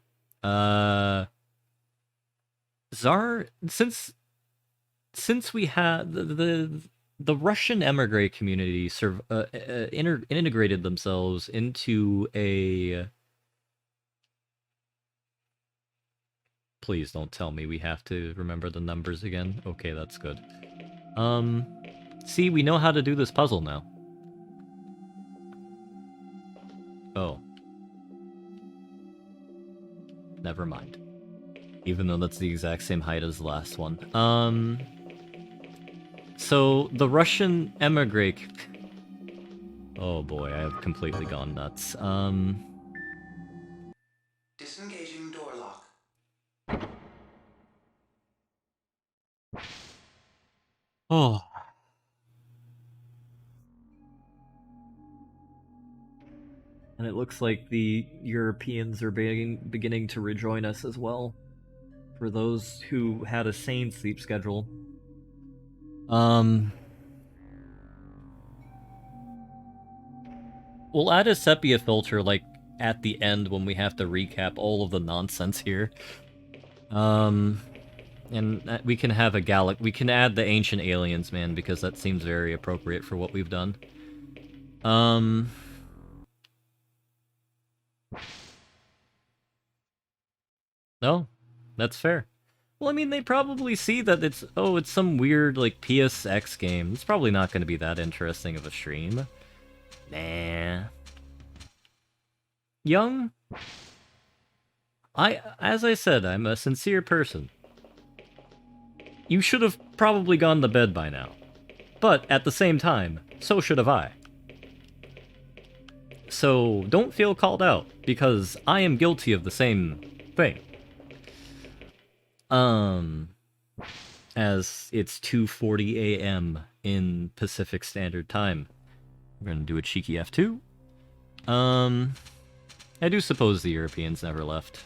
Tsar, since we had the Russian emigre community integrated themselves into a. Please don't tell me we have to remember the numbers again. Okay, that's good. See, we know how to do this puzzle now. Oh. Never mind. Even though that's the exact same height as the last one. So, the Russian emigre... Oh boy, I have completely gone nuts. Disengaging door lock. Oh. And it looks like the Europeans are beginning to rejoin us as well. For those who had a sane sleep schedule. We'll add a sepia filter, like, at the end when we have to recap all of the nonsense here. And we can have a we can add the ancient aliens, man, because that seems very appropriate for what we've done. No, that's fair. Well, I mean, they probably see that it's some weird, like, PSX game. It's probably not going to be that interesting of a stream. Nah. Young? As I said, I'm a sincere person. You should have probably gone to bed by now. But, at the same time, so should have I. So, don't feel called out, because I am guilty of the same thing. As it's 2:40 a.m. in Pacific Standard Time. We're gonna do a cheeky F2. I do suppose the Europeans never left.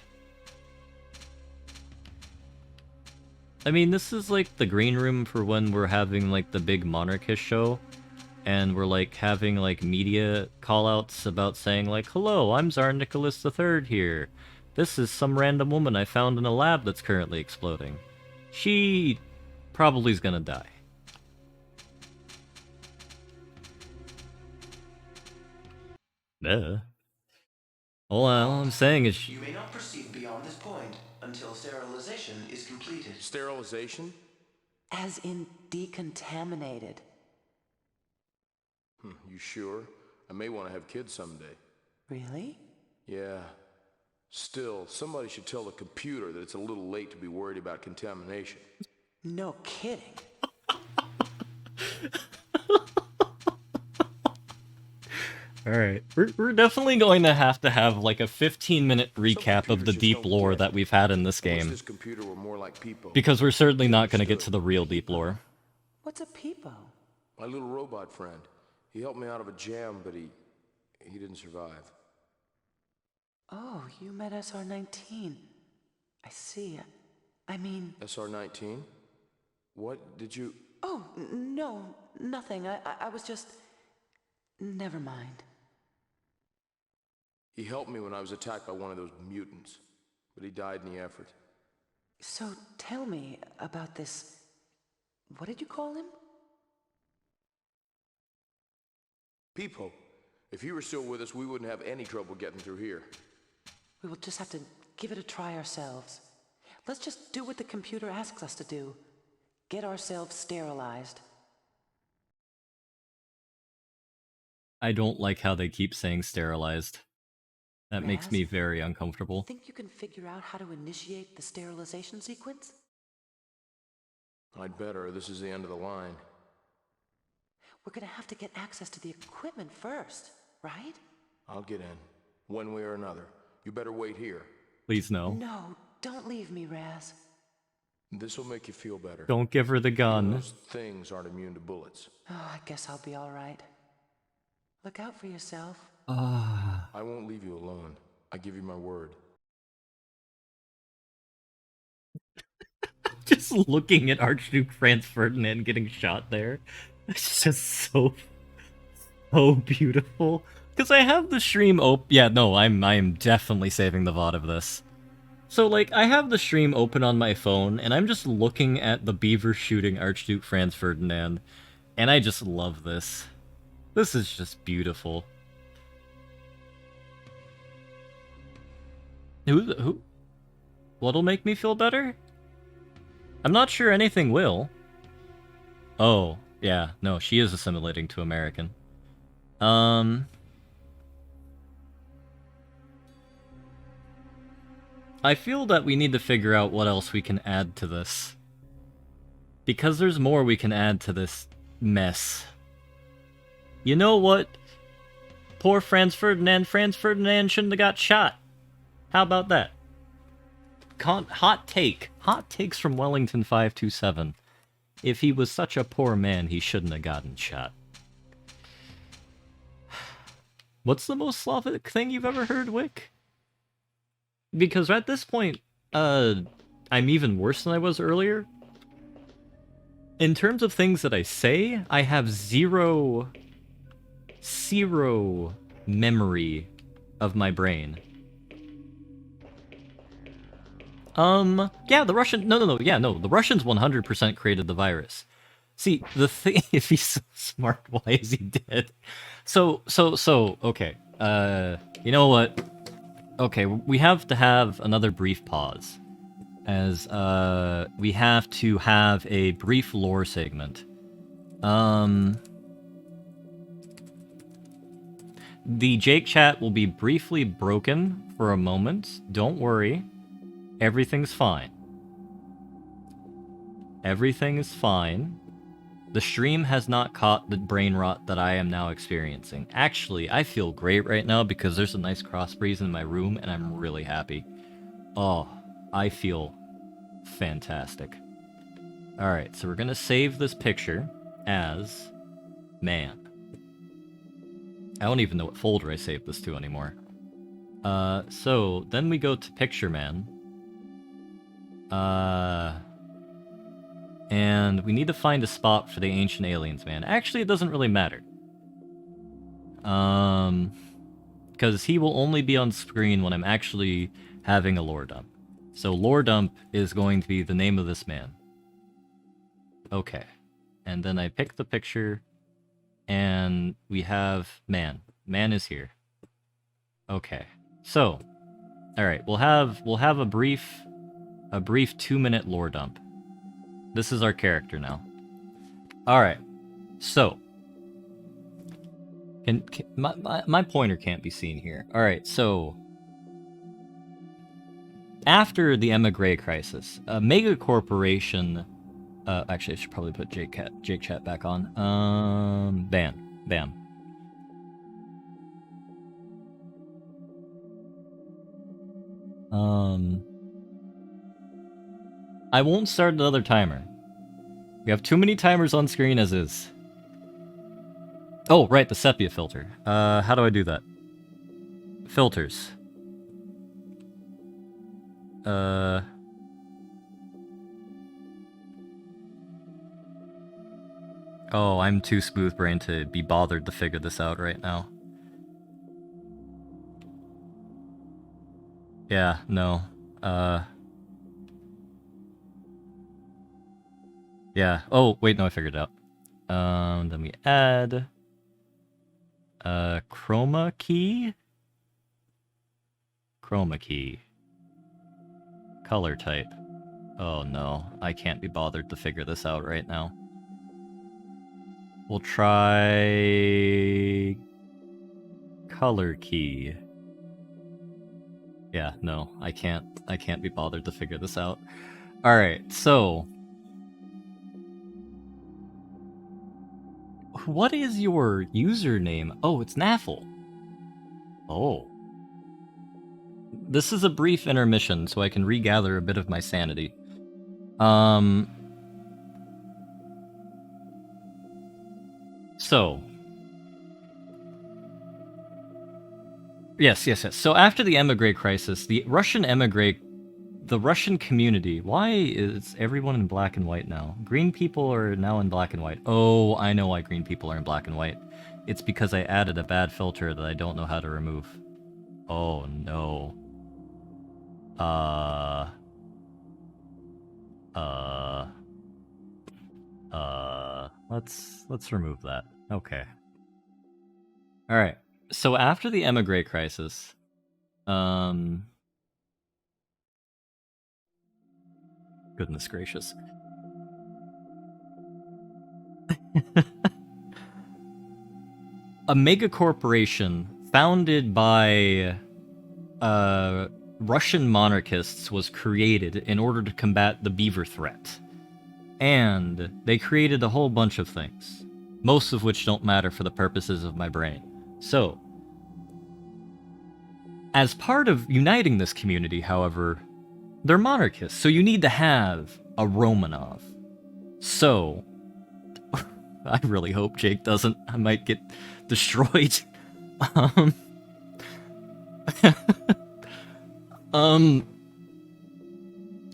I mean, this is like the green room for when we're having like the big monarchist show. And we're like having like media callouts about saying like, hello, I'm Tsar Nicholas III here. This is some random woman I found in a lab that's currently exploding. She probably is gonna die. All I'm saying is... You may not proceed beyond this point until sterilization is completed. Sterilization? As in decontaminated. You sure? I may want to have kids someday. Really? Yeah. Still, somebody should tell the computer that it's a little late to be worried about contamination. No kidding. Alright, we're definitely going to have like a 15-minute recap of the deep lore that we've had in this game. This computer were more like people. Because we're certainly not going to get to the real deep lore. What's a peepo? My little robot friend. He helped me out of a jam, but he didn't survive. Oh, you met SR-19. I see. I mean... SR-19? What did you... Oh, no, nothing. I was just... Never mind. He helped me when I was attacked by one of those mutants, but he died in the effort. So tell me about this... What did you call him? Peepo. If you were still with us, we wouldn't have any trouble getting through here. We will just have to give it a try ourselves. Let's just do what the computer asks us to do. Get ourselves sterilized. I don't like how they keep saying sterilized. That makes me very uncomfortable. Think you can figure out how to initiate the sterilization sequence? I'd better. This is the end of the line. We're gonna have to get access to the equipment first, right? I'll get in. One way or another. You better wait here. Please no. No, don't leave me, Raz. This'll make you feel better. Don't give her the gun. Those things aren't immune to bullets. Oh, I guess I'll be all right. Look out for yourself. I won't leave you alone. I give you my word. Just looking at Archduke Franz Ferdinand getting shot there. It's just so beautiful. Because I have the stream open. Yeah, no, I'm definitely saving the VOD of this. So, like, I have the stream open on my phone, and I'm just looking at the beaver shooting Archduke Franz Ferdinand, and I just love this. This is just beautiful. Who? What'll make me feel better? I'm not sure anything will. Oh, yeah, no, she is assimilating to American. I feel that we need to figure out what else we can add to this. Because there's more we can add to this mess. You know what? Poor Franz Ferdinand shouldn't have got shot. How about that? Hot takes from Wellington 527. If he was such a poor man, he shouldn't have gotten shot. What's the most Slavic thing you've ever heard, Wick? Because at this point, I'm even worse than I was earlier. In terms of things that I say, I have zero memory of my brain. Yeah, the Russian... No, the Russians 100% created the virus. See, the thing... If he's so smart, why is he dead? So, okay. You know what? Okay, we have to have another brief pause. As, we have to have a brief lore segment. The Jake chat will be briefly broken for a moment. Don't worry. Everything's fine. Everything is fine. The stream has not caught the brain rot that I am now experiencing. Actually, I feel great right now because there's a nice cross breeze in my room and I'm really happy. Oh, I feel fantastic. Alright, so we're gonna save this picture as man. I don't even know what folder I saved this to anymore. So then we go to picture man. And we need to find a spot for the ancient aliens, man. Actually, it doesn't really matter. Because he will only be on screen when I'm actually having a lore dump. So lore dump is going to be the name of this man. Okay. And then I pick the picture, and we have man. Man is here. Okay. So, all right, we'll have a brief 2-minute lore dump. This is our character now. All right. So, my pointer can't be seen here. All right. So, after the Emigre crisis, a mega corporation. Actually, I should probably put Jake chat back on. Bam. I won't start another timer. We have too many timers on screen as is. Oh, right, the sepia filter. How do I do that? Filters. Oh, I'm too smooth-brained to be bothered to figure this out right now. Yeah, no. Yeah. Oh, wait, no, I figured it out. Then we add... chroma key? Chroma key. Color type. Oh no, I can't be bothered to figure this out right now. We'll try... color key. Yeah, no, I can't be bothered to figure this out. Alright, so... what is your username? Oh, it's Naffle. Oh. This is a brief intermission, so I can regather a bit of my sanity. So. Yes. So after the emigre crisis, the Russian community... why is everyone in black and white now? Green people are now in black and white. Oh, I know why green people are in black and white. It's because I added a bad filter that I don't know how to remove. Oh, no. Uh... Let's remove that. Okay. Alright. So after the emigre crisis, goodness gracious. A mega corporation founded by Russian monarchists was created in order to combat the beaver threat. And they created a whole bunch of things, most of which don't matter for the purposes of my brain. So, as part of uniting this community, however, they're monarchists, so you need to have a Romanov. So, I really hope Jake doesn't. I might get destroyed.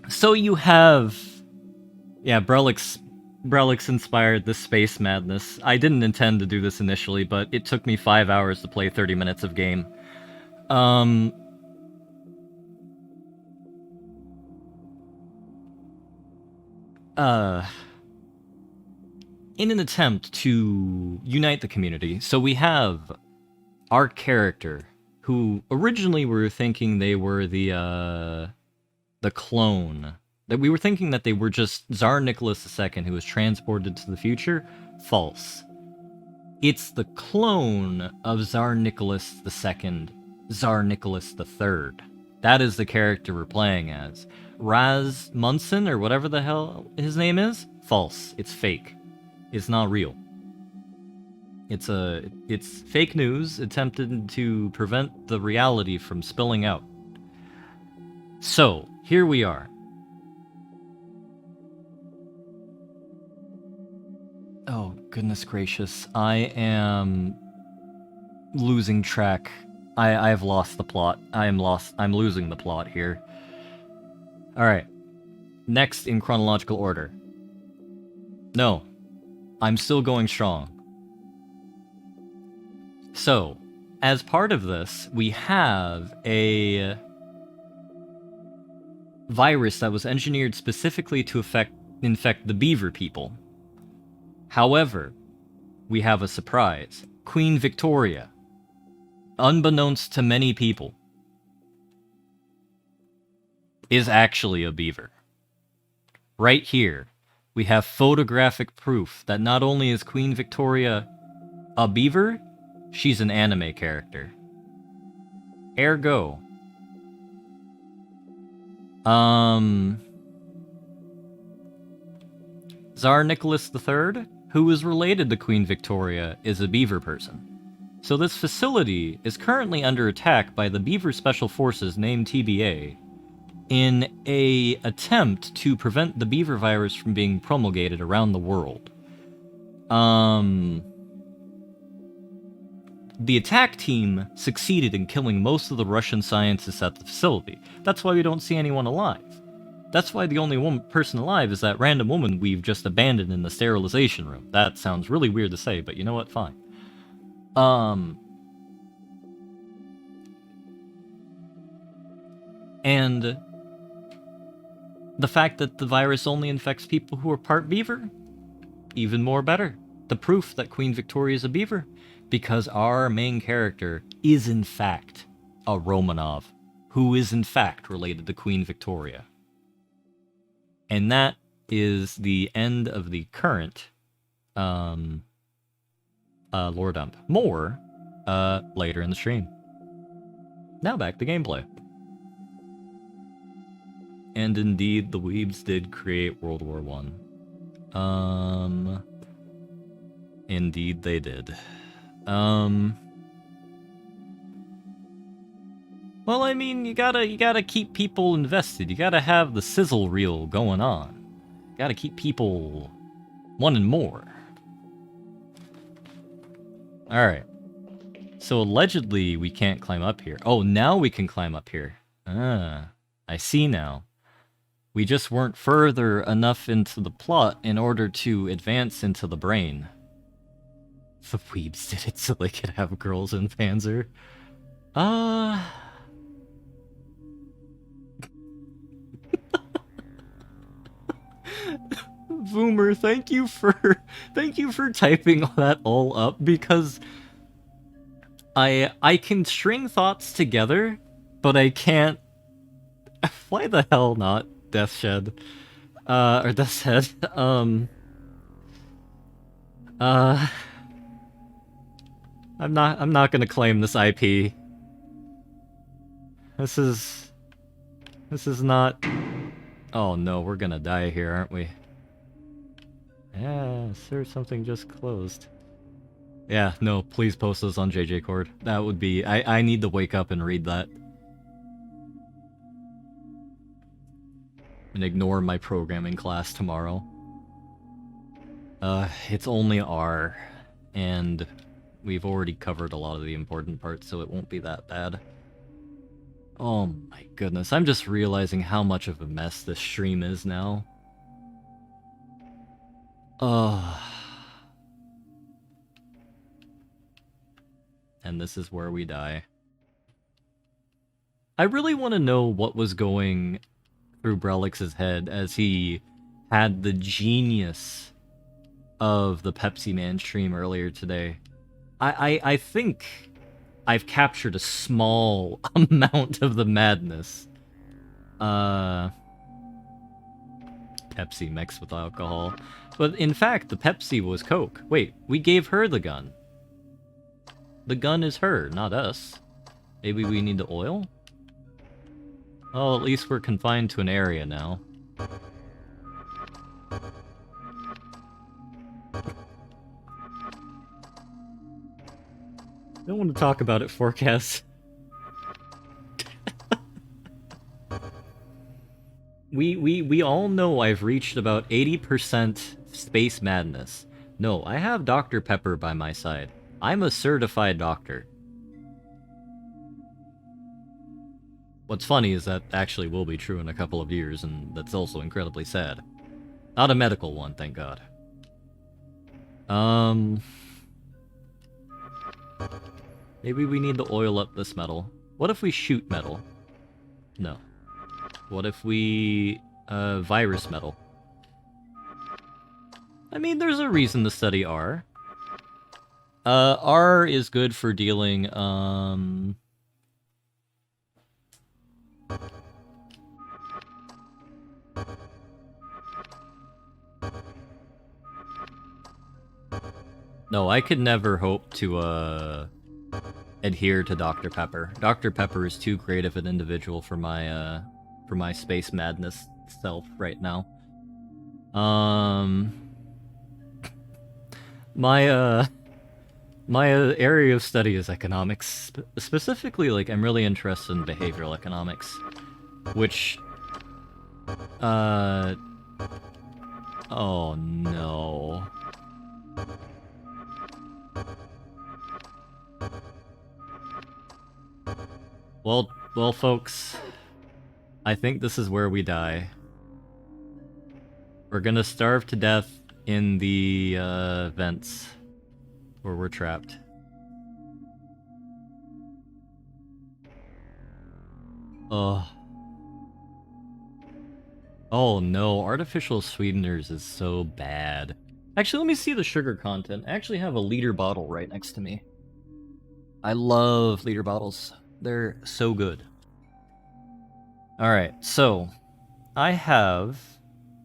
So you have... Yeah, Brelix inspired this space madness. I didn't intend to do this initially, but it took me 5 hours to play 30 minutes of game. In an attempt to unite the community, so we have our character, who originally we were thinking they were the clone. That we were thinking that they were just Tsar Nicholas II who was transported to the future. False. It's the clone of Tsar Nicholas II, Tsar Nicholas III. That is the character we're playing as. Raz Munson, or whatever the hell his name is? False. It's fake. It's not real. It's fake news attempted to prevent the reality from spilling out. So, here we are. Oh, goodness gracious. I am losing track. I have lost the plot. I'm losing the plot here. Alright. Next in chronological order. No. I'm still going strong. So, as part of this, we have a virus that was engineered specifically to infect the beaver people. However, we have a surprise. Queen Victoria, unbeknownst to many people, is actually a beaver. Right here, we have photographic proof that not only is Queen Victoria a beaver, she's an anime character. Ergo, Tsar Nicholas III, who is related to Queen Victoria, is a beaver person. So this facility is currently under attack by the Beaver Special Forces named TBA in an attempt to prevent the beaver virus from being promulgated around the world. The attack team succeeded in killing most of the Russian scientists at the facility. That's why we don't see anyone alive. That's why the only person alive is that random woman we've just abandoned in the sterilization room. That sounds really weird to say, but you know what? Fine. And the fact that the virus only infects people who are part beaver? Even more better. The proof that Queen Victoria is a beaver. Because our main character is in fact a Romanov, who is in fact related to Queen Victoria. And that is the end of the current lore dump. More later in the stream. Now back to gameplay. And indeed, the Weebs did create World War I. Indeed they did. Well, I mean, you gotta keep people invested. You gotta have the sizzle reel going on. You gotta keep people wanting more. Alright. So allegedly, we can't climb up here. Oh, now we can climb up here. Ah, I see now. We just weren't further enough into the plot in order to advance into the brain. The Weebs did it so they could have girls in Panzer. Boomer, thank you for typing that all up, because I can string thoughts together, but I can't. Why the hell not Deathshed? Or Death's Head. I'm not gonna claim this IP. This is not. Oh no, we're gonna die here, aren't we? Yeah, sir, something just closed. Yeah, no, please post those on JJ Cord. That would be. I need to wake up and read that. And ignore my programming class tomorrow. It's only R, and we've already covered a lot of the important parts, so it won't be that bad. Oh my goodness, I'm just realizing how much of a mess this stream is now. And this is where we die. I really want to know what was going through Brelix's head as he had the genius of the Pepsi Man stream earlier today. I think I've captured a small amount of the madness. Pepsi mixed with alcohol. But in fact, the Pepsi was Coke. Wait, we gave her the gun. The gun is her, not us. Maybe we need the oil? Oh, at least we're confined to an area now. I don't want to talk about it, Forecast. We all know I've reached about 80% space madness. No, I have Dr. Pepper by my side. I'm a certified doctor. What's funny is that actually will be true in a couple of years, and that's also incredibly sad. Not a medical one, thank God. Maybe we need to oil up this metal. What if we shoot metal? No. What if we, virus metal? I mean, there's a reason to study R. R is good for dealing, No, I could never hope to, adhere to Dr. Pepper. Dr. Pepper is too great of an individual for my space madness self right now. My area of study is economics. Specifically, like, I'm really interested in behavioral economics. Which... Oh no... Well, folks, I think this is where we die. We're gonna starve to death in the, vents, where we're trapped. Ugh. Oh no, artificial sweeteners is so bad. Actually, let me see the sugar content. I actually have a liter bottle right next to me. I love liter bottles. They're so good. Alright, so I have...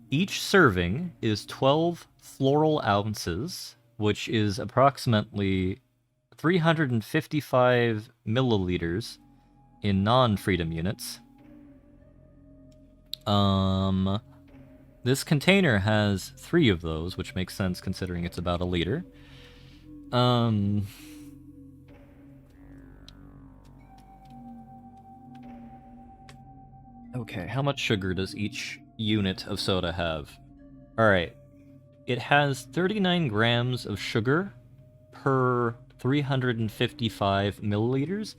Each serving is 12 floral ounces, which is approximately 355 milliliters in non-freedom units. This container has 3 of those, which makes sense considering it's about a liter. Okay, how much sugar does each unit of soda have? Alright. It has 39 grams of sugar per 355 milliliters.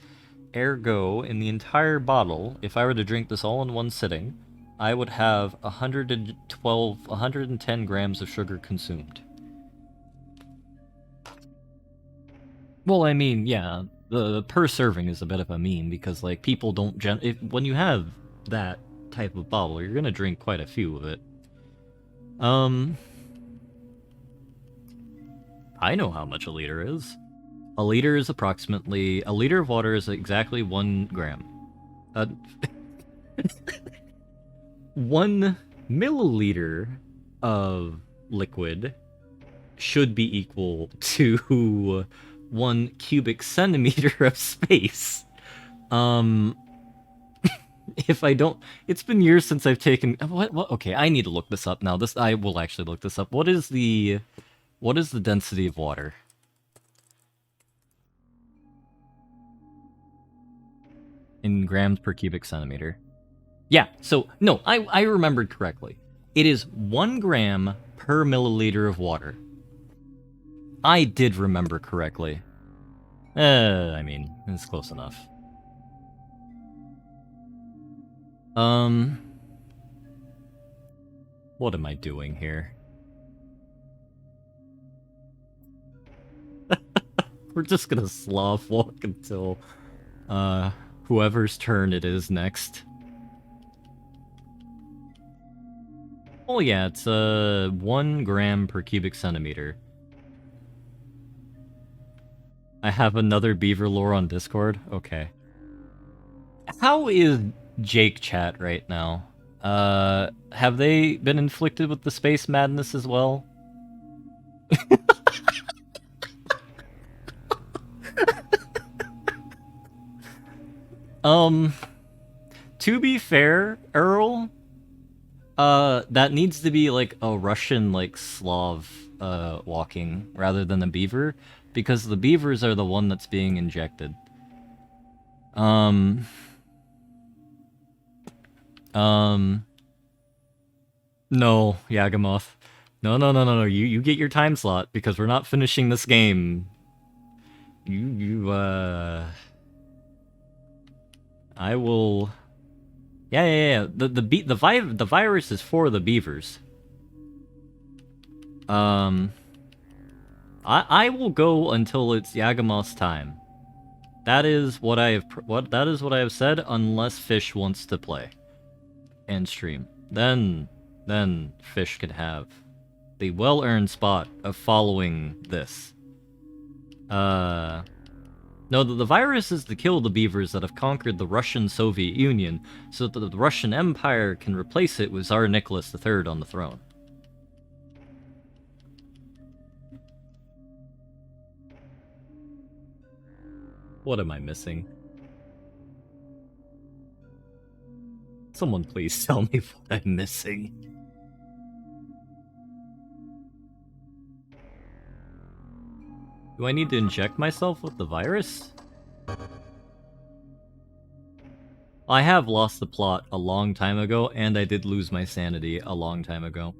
Ergo, in the entire bottle, if I were to drink this all in one sitting, I would have 110 grams of sugar consumed. Well, I mean, yeah, the per serving is a bit of a meme, because, like, people don't when you have that type of bottle, you're gonna drink quite a few of it. I know how much a liter is. A liter is approximately... A liter of water is exactly 1 gram. 1 milliliter of liquid should be equal to 1 cubic centimeter of space. If I don't... It's been years since I've taken... What? Okay, I need to look this up now. I will actually look this up. What is the density of water? In grams per cubic centimeter. Yeah, so, no, I remembered correctly. It is 1 gram per milliliter of water. I did remember correctly. I mean, it's close enough. What am I doing here? We're just gonna sloth walk until, whoever's turn it is next. Oh yeah, it's 1 gram per cubic centimeter. I have another beaver lore on Discord? Okay. How is Jake chat right now? Have they been inflicted with the space madness as well? To be fair, Earl, that needs to be like a Russian, like, Slav, walking, rather than a beaver, because the beavers are the one that's being injected. No, Yagamoth. No, you get your time slot, because we're not finishing this game. I will... Yeah. The virus is for the beavers. I will go until it's Yagamoth's time. That is what I have said, unless Fish wants to play and stream. Then Fish could have the well-earned spot of following this. No, the virus is to kill the beavers that have conquered the Russian-Soviet Union, so that the Russian Empire can replace it with Tsar Nicholas III on the throne. What am I missing? Someone please tell me what I'm missing. Do I need to inject myself with the virus? I have lost the plot a long time ago, and I did lose my sanity a long time ago.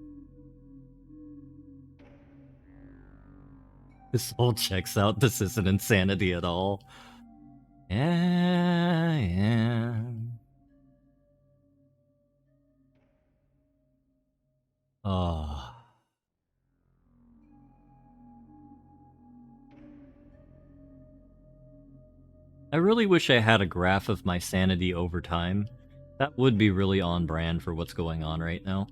This all checks out. This isn't insanity at all. Yeah. Oh. I really wish I had a graph of my sanity over time. That would be really on brand for what's going on right now.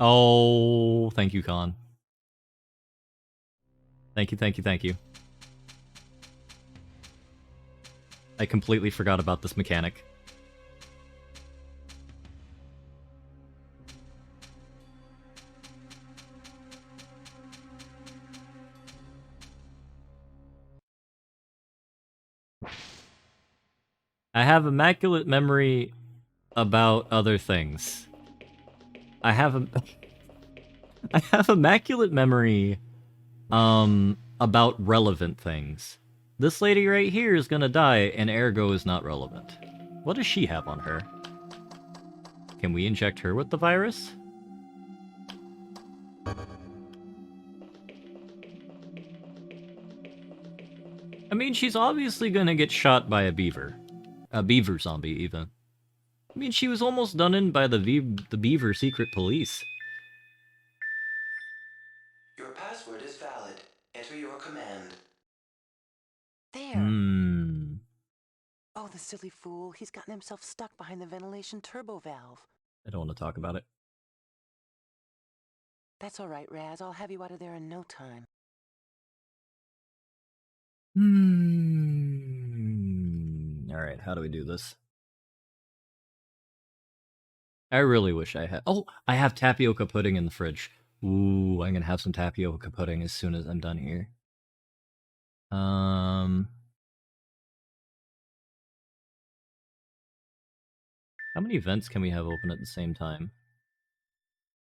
Oh, thank you, Khan. Thank you. I completely forgot about this mechanic. I have immaculate memory about other things. I have immaculate memory about relevant things. This lady right here is gonna die, and ergo is not relevant. What does she have on her? Can we inject her with the virus? I mean, she's obviously gonna get shot by a beaver. A beaver zombie, even. I mean, she was almost done in by the beaver secret police. Your password is valid. Enter your command. There. Hmm. Oh, the silly fool. He's gotten himself stuck behind the ventilation turbo valve. I don't want to talk about it. That's all right, Raz. I'll have you out of there in no time. Alright, how do we do this? I really wish I had... Oh, I have tapioca pudding in the fridge. Ooh, I'm gonna have some tapioca pudding as soon as I'm done here. How many vents can we have open at the same time?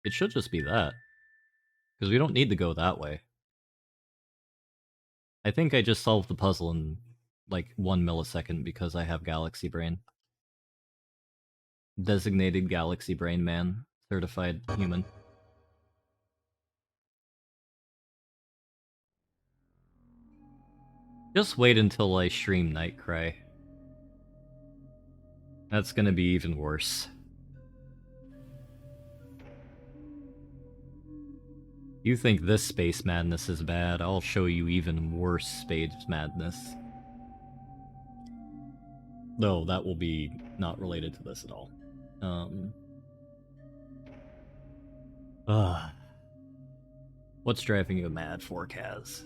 It should just be that. Because we don't need to go that way. I think I just solved the puzzle in, like, 1 millisecond because I have Galaxy Brain. Designated Galaxy Brain Man. Certified human. Just wait until I stream Nightcry. That's gonna be even worse. You think this space madness is bad, I'll show you even worse space madness. Though, that will be not related to this at all. What's driving you mad, Forecast?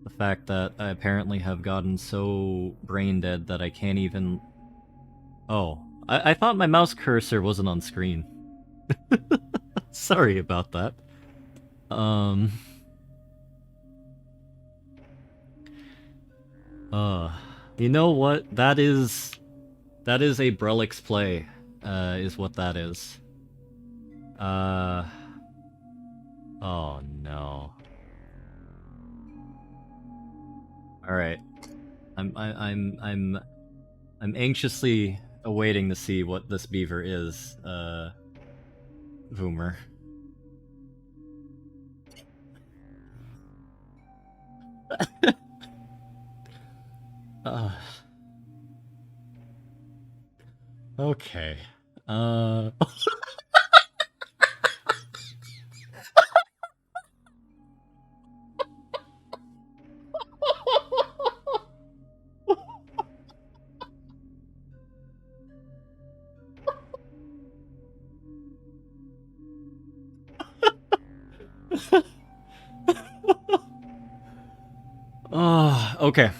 The fact that I apparently have gotten so brain dead that I can't even... Oh, I thought my mouse cursor wasn't on screen. Sorry about that. You know what? That is a Brelix play, is what that is. Oh no. Alright. I'm anxiously awaiting to see what this beaver is, Voomer. Okay. Okay.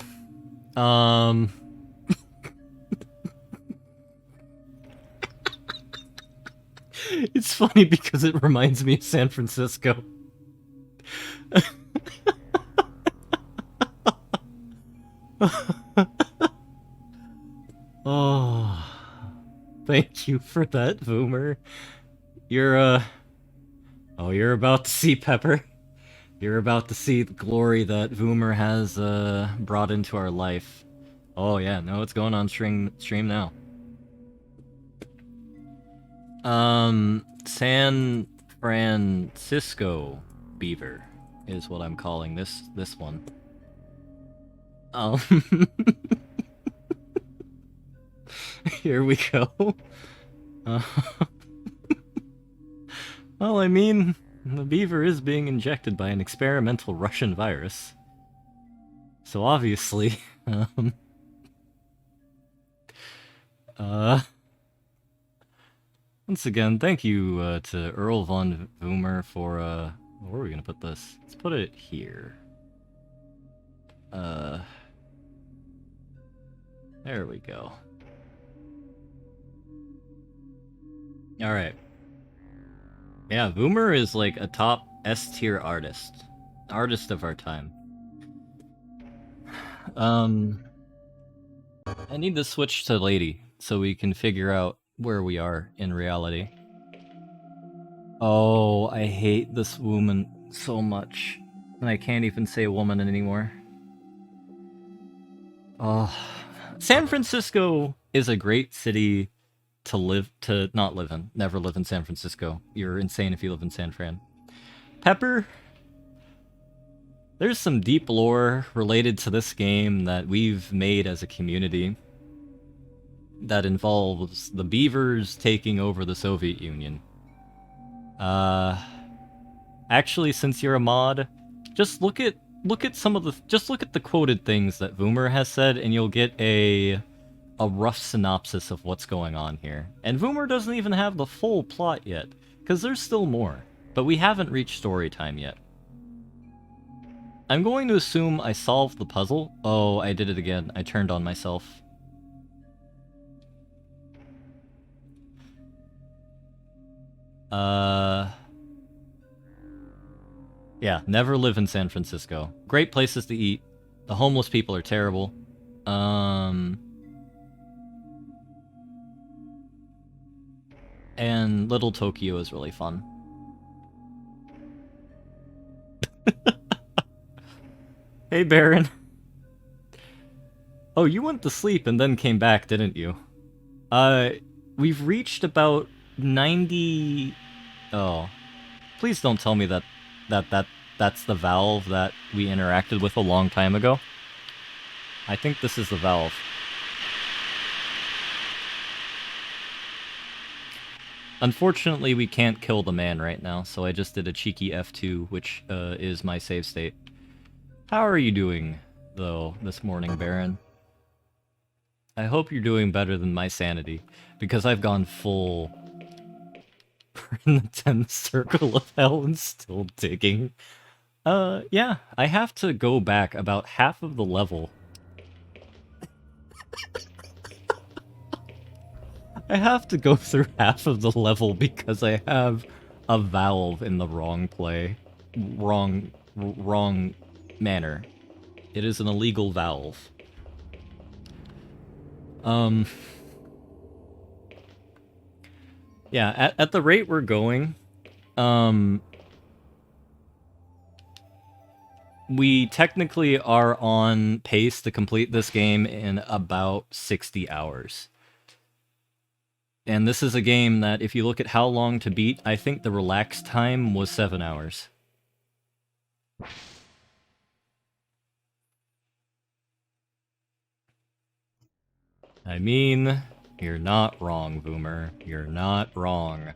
It's funny because it reminds me of San Francisco. Oh, thank you for that, Voomer. You're about to see Pepper. You're about to see the glory that Voomer has brought into our life. Oh yeah, no, it's going on stream now. San Francisco Beaver is what I'm calling this one. Here we go. Well, I mean, the beaver is being injected by an experimental Russian virus. So obviously, once again, thank you to Earl von Voomer for, where are we gonna put this? Let's put it here. There we go. Alright. Yeah, Voomer is like a top S-tier artist. Artist of our time. I need to switch to Lady so we can figure out where we are in reality. Oh, I hate this woman so much. And I can't even say woman anymore. Oh. San Francisco is a great city to not live in. Never live in San Francisco. You're insane if you live in San Fran. Pepper, there's some deep lore related to this game that we've made as a community that involves the beavers taking over the Soviet Union. Actually, since you're a mod, just look at some of the look at the quoted things that Voomer has said, and you'll get a a rough synopsis of what's going on here. And Voomer doesn't even have the full plot yet, because there's still more. But we haven't reached story time yet. I'm going to assume I solved the puzzle. Oh, I did it again. I turned on myself. Yeah, never live in San Francisco. Great places to eat. The homeless people are terrible. And Little Tokyo is really fun. Hey, Baron. Oh, you went to sleep and then came back, didn't you? We've reached about 90... Oh. Please don't tell me that's the valve that we interacted with a long time ago. I think this is the valve. Unfortunately, we can't kill the man right now, so I just did a cheeky F2, which is my save state. How are you doing, though, this morning, Baron? I hope you're doing better than my sanity, because I've gone full in the 10th circle of hell and still digging. Yeah, I have to go back about half of the level. I have to go through half of the level because I have a valve in the wrong play. Wrong manner. It is an illegal valve. Yeah, at the rate we're going, we technically are on pace to complete this game in about 60 hours. And this is a game that, if you look at how long to beat, I think the relaxed time was 7 hours. I mean, you're not wrong, Boomer. You're not wrong.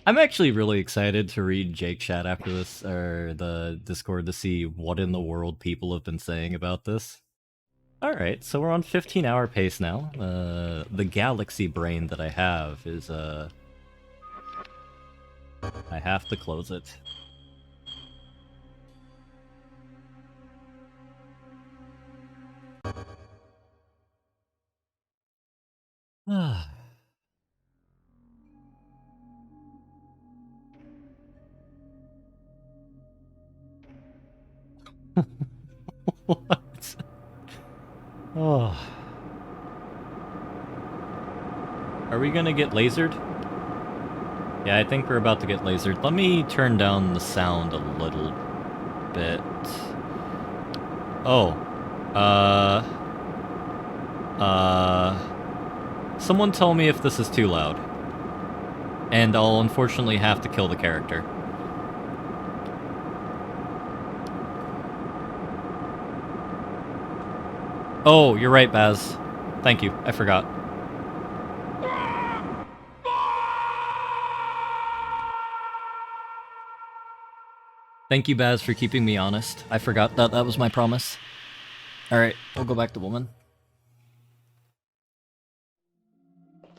I'm actually really excited to read Jake chat after this, or the Discord, to see what in the world people have been saying about this. Alright, so we're on 15-hour pace now. The galaxy brain that I have is, I have to close it. What? Oh. Are we gonna get lasered? Yeah, I think we're about to get lasered. Let me turn down the sound a little bit. Oh. Someone tell me if this is too loud. And I'll unfortunately have to kill the character. Oh, you're right, Baz. Thank you, I forgot. Thank you, Baz, for keeping me honest. I forgot that was my promise. Alright, we'll go back to woman.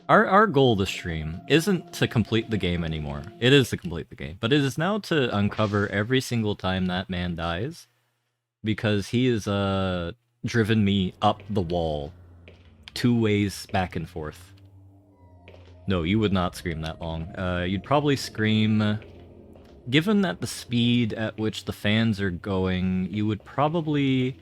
Our goal this stream isn't to complete the game anymore. It is to complete the game, but it is now to uncover every single time that man dies, because he has driven me up the wall 2 ways back and forth. No, you would not scream that long. You'd probably scream... Given that the speed at which the fans are going, you would probably...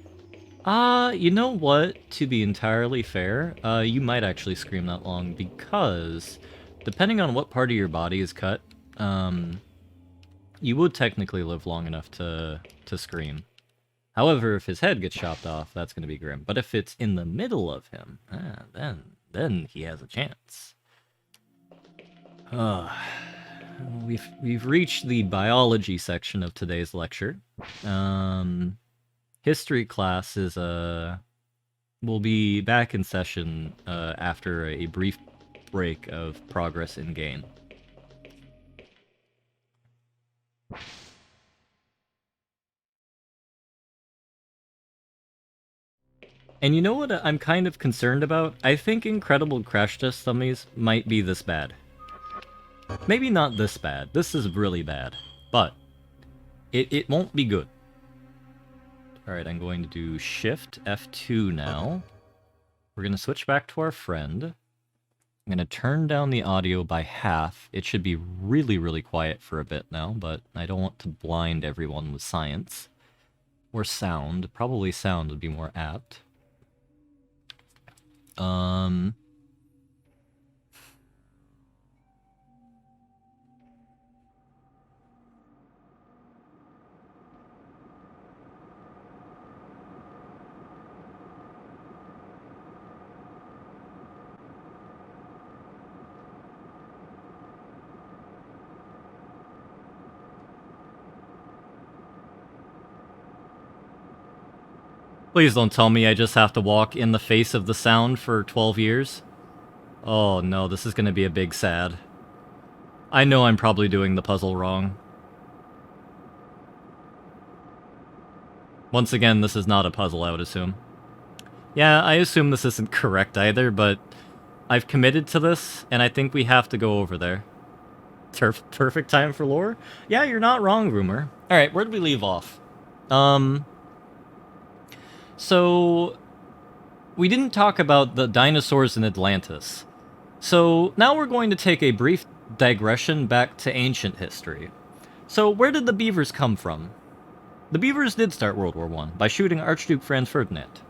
you know what? To be entirely fair, you might actually scream that long, because depending on what part of your body is cut, you would technically live long enough to scream. However, if his head gets chopped off, that's going to be grim. But if it's in the middle of him, then he has a chance. We've reached the biology section of today's lecture. History class is will be back in session after a brief break of progress in game. And you know what I'm kind of concerned about? I think Incredible Crash Test Dummies might be this bad. Maybe not this bad. This is really bad. But it won't be good. Alright, I'm going to do Shift F2 now. We're going to switch back to our friend. I'm going to turn down the audio by half. It should be really, really quiet for a bit now, but I don't want to blind everyone with science. Or sound. Probably sound would be more apt. Please don't tell me I just have to walk in the face of the sound for 12 years. Oh no, this is gonna be a big sad. I know I'm probably doing the puzzle wrong. Once again, this is not a puzzle, I would assume. Yeah, I assume this isn't correct either, but I've committed to this, and I think we have to go over there. Perfect time for lore? Yeah, you're not wrong, Rumor. Alright, where did we leave off? So, we didn't talk about the dinosaurs in Atlantis. So, now we're going to take a brief digression back to ancient history. So, where did the beavers come from? The beavers did start World War I by shooting Archduke Franz Ferdinand.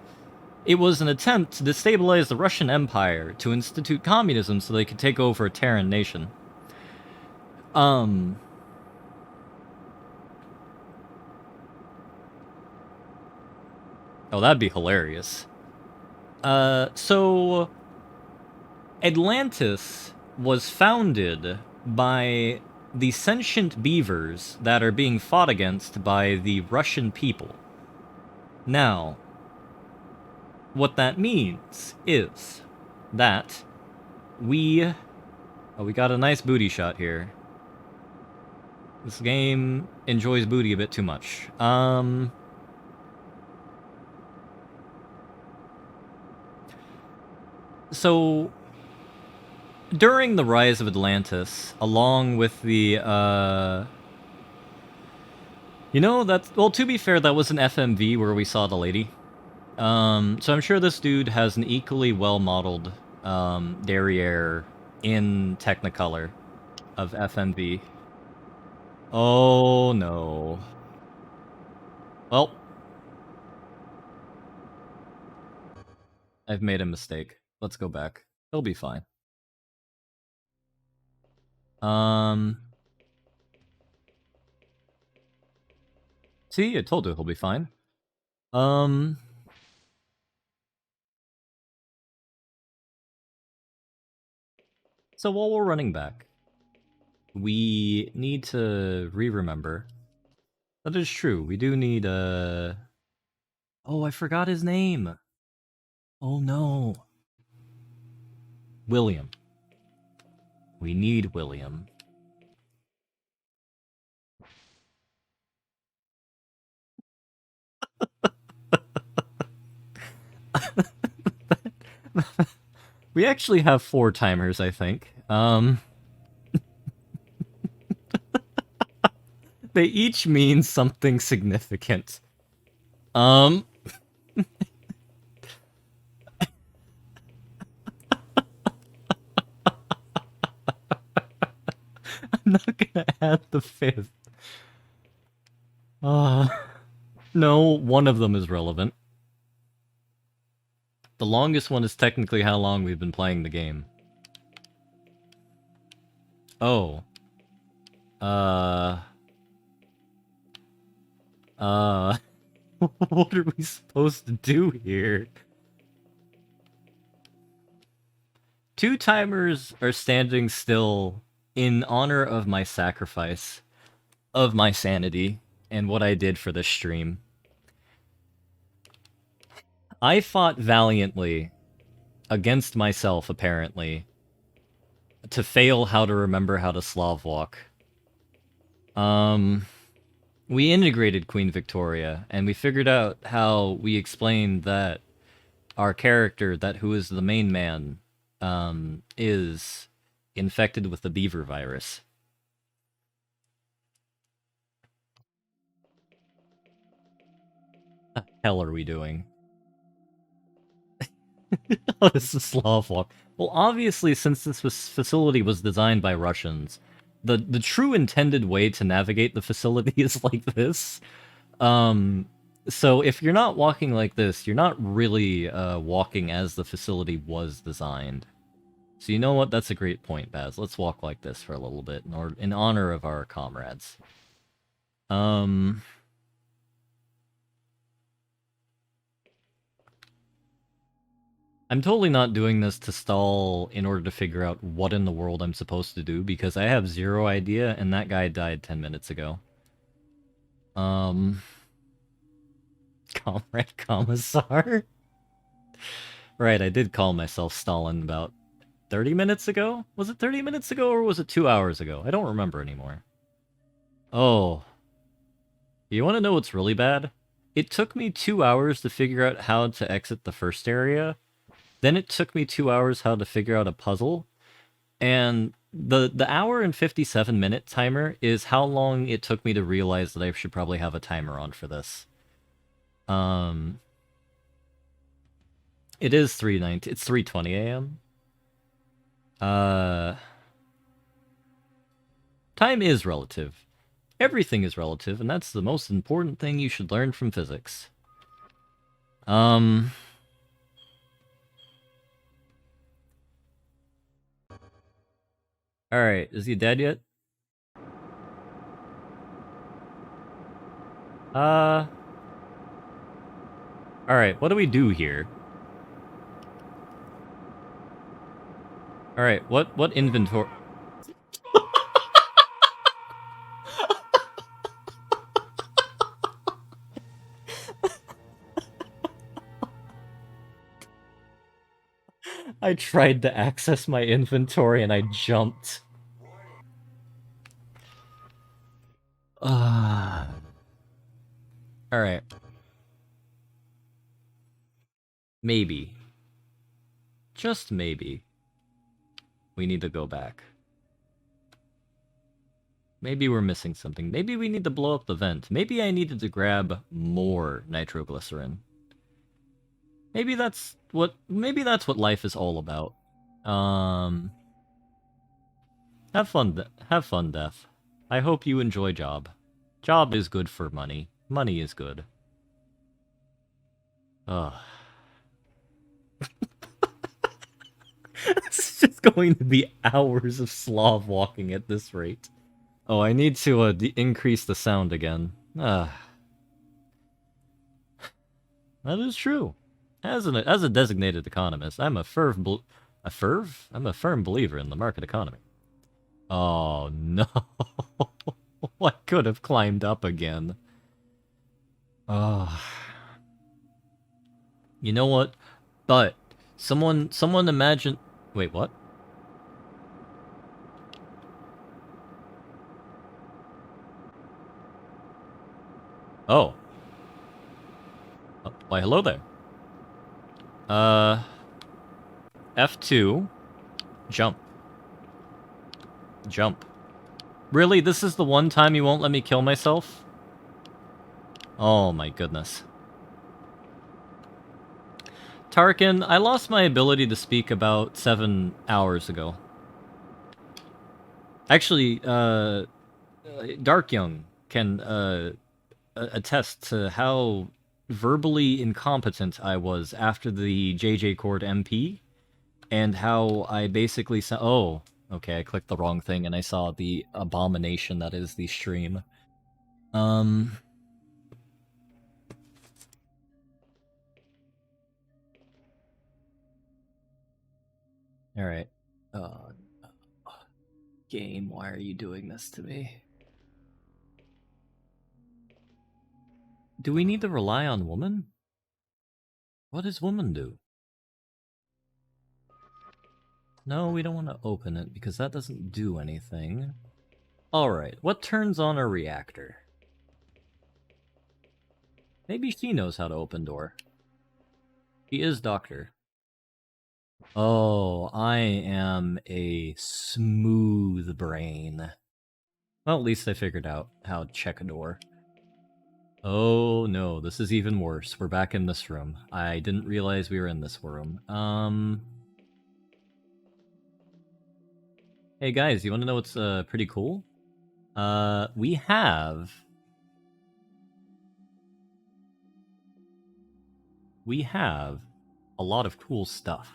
It was an attempt to destabilize the Russian Empire to institute communism so they could take over a Terran nation. Oh, that'd be hilarious. So Atlantis was founded by the sentient beavers that are being fought against by the Russian people. Now, what that means is that we got a nice booty shot here. This game enjoys booty a bit too much. So, during the rise of Atlantis, along with the, you know, that's, well, to be fair, that was an FMV where we saw the lady. So I'm sure this dude has an equally well-modeled, derriere in Technicolor of FMV. Oh, no. Well, I've made a mistake. Let's go back. He'll be fine. See, I told you he'll be fine. So while we're running back, we need to remember. That is true. We do need Oh, I forgot his name. Oh no. William. We need William. We actually have 4 timers, I think. They each mean something significant. I'm not gonna add the 5th. No, one of them is relevant. The longest one is technically how long we've been playing the game. Oh. What are we supposed to do here? 2 timers are standing still in honor of my sacrifice, of my sanity, and what I did for this stream. I fought valiantly against myself, apparently, to fail how to remember how to Slav walk. We integrated Queen Victoria, and we figured out how we explained that our character, who is the main man, is infected with the beaver virus. What the hell are we doing? Oh, this is Slav walk. Well, obviously, since this facility was designed by Russians, the true intended way to navigate the facility is like this. So if you're not walking like this, you're not really walking as the facility was designed. So you know what? That's a great point, Baz. Let's walk like this for a little bit in honor of our comrades. I'm totally not doing this to stall in order to figure out what in the world I'm supposed to do, because I have zero idea, and that guy died 10 minutes ago. Comrade Commissar? Right, I did call myself Stalin about 30 minutes ago? Was it 30 minutes ago, or was it 2 hours ago? I don't remember anymore. Oh. You want to know what's really bad? It took me 2 hours to figure out how to exit the first area. Then it took me 2 hours how to figure out a puzzle. And the hour and 57-minute timer is how long it took me to realize that I should probably have a timer on for this. It is 3:19. It's 3:20 a.m. Time is relative. Everything is relative, and that's the most important thing you should learn from physics. Alright, is he dead yet? Alright, what do we do here? Alright, what inventory... I tried to access my inventory and I jumped. Alright. Maybe. Just maybe. We need to go back. Maybe we're missing something. Maybe we need to blow up the vent. Maybe I needed to grab more nitroglycerin. Maybe that's what life is all about. Have fun, Death. I hope you enjoy job. Job is good for money. Money is good. Ugh. It's just going to be hours of Slav walking at this rate. Oh, I need to increase the sound again. That is true. As a designated economist, I'm a firm believer in the market economy. Oh no! I could have climbed up again. Oh. You know what? But someone imagine. Wait, what? Oh. Why, hello there. F2. Jump. Jump. Really? This is the one time you won't let me kill myself? Oh my goodness. Tarkin, I lost my ability to speak about 7 hours ago. Actually, Dark Young can attest to how verbally incompetent I was after the JJ Cord MP, and how I basically said, oh, okay, I clicked the wrong thing and I saw the abomination that is the stream. Alright. Game, why are you doing this to me? Do we need to rely on woman? What does woman do? No, we don't want to open it because that doesn't do anything. Alright, what turns on a reactor? Maybe she knows how to open door. He is Doctor. Oh, I am a smooth brain. Well, at least I figured out how to check a door. Oh no, this is even worse. We're back in this room. I didn't realize we were in this room. Hey guys, you want to know what's pretty cool? We have a lot of cool stuff.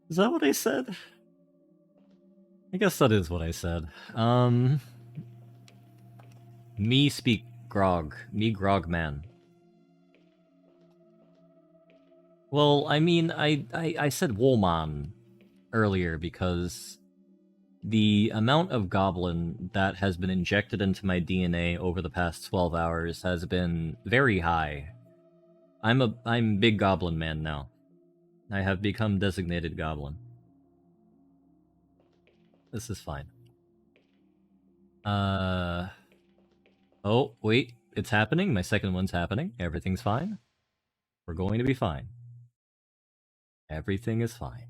Is that what I said? I guess that is what I said. Me speak grog. Me grog man. Well, I mean, I said Woolman earlier because the amount of goblin that has been injected into my DNA over the past 12 hours has been very high. I'm big goblin man now. I have become designated goblin. This is fine. Oh, wait. It's happening. My second one's happening. Everything's fine. We're going to be fine. Everything is fine.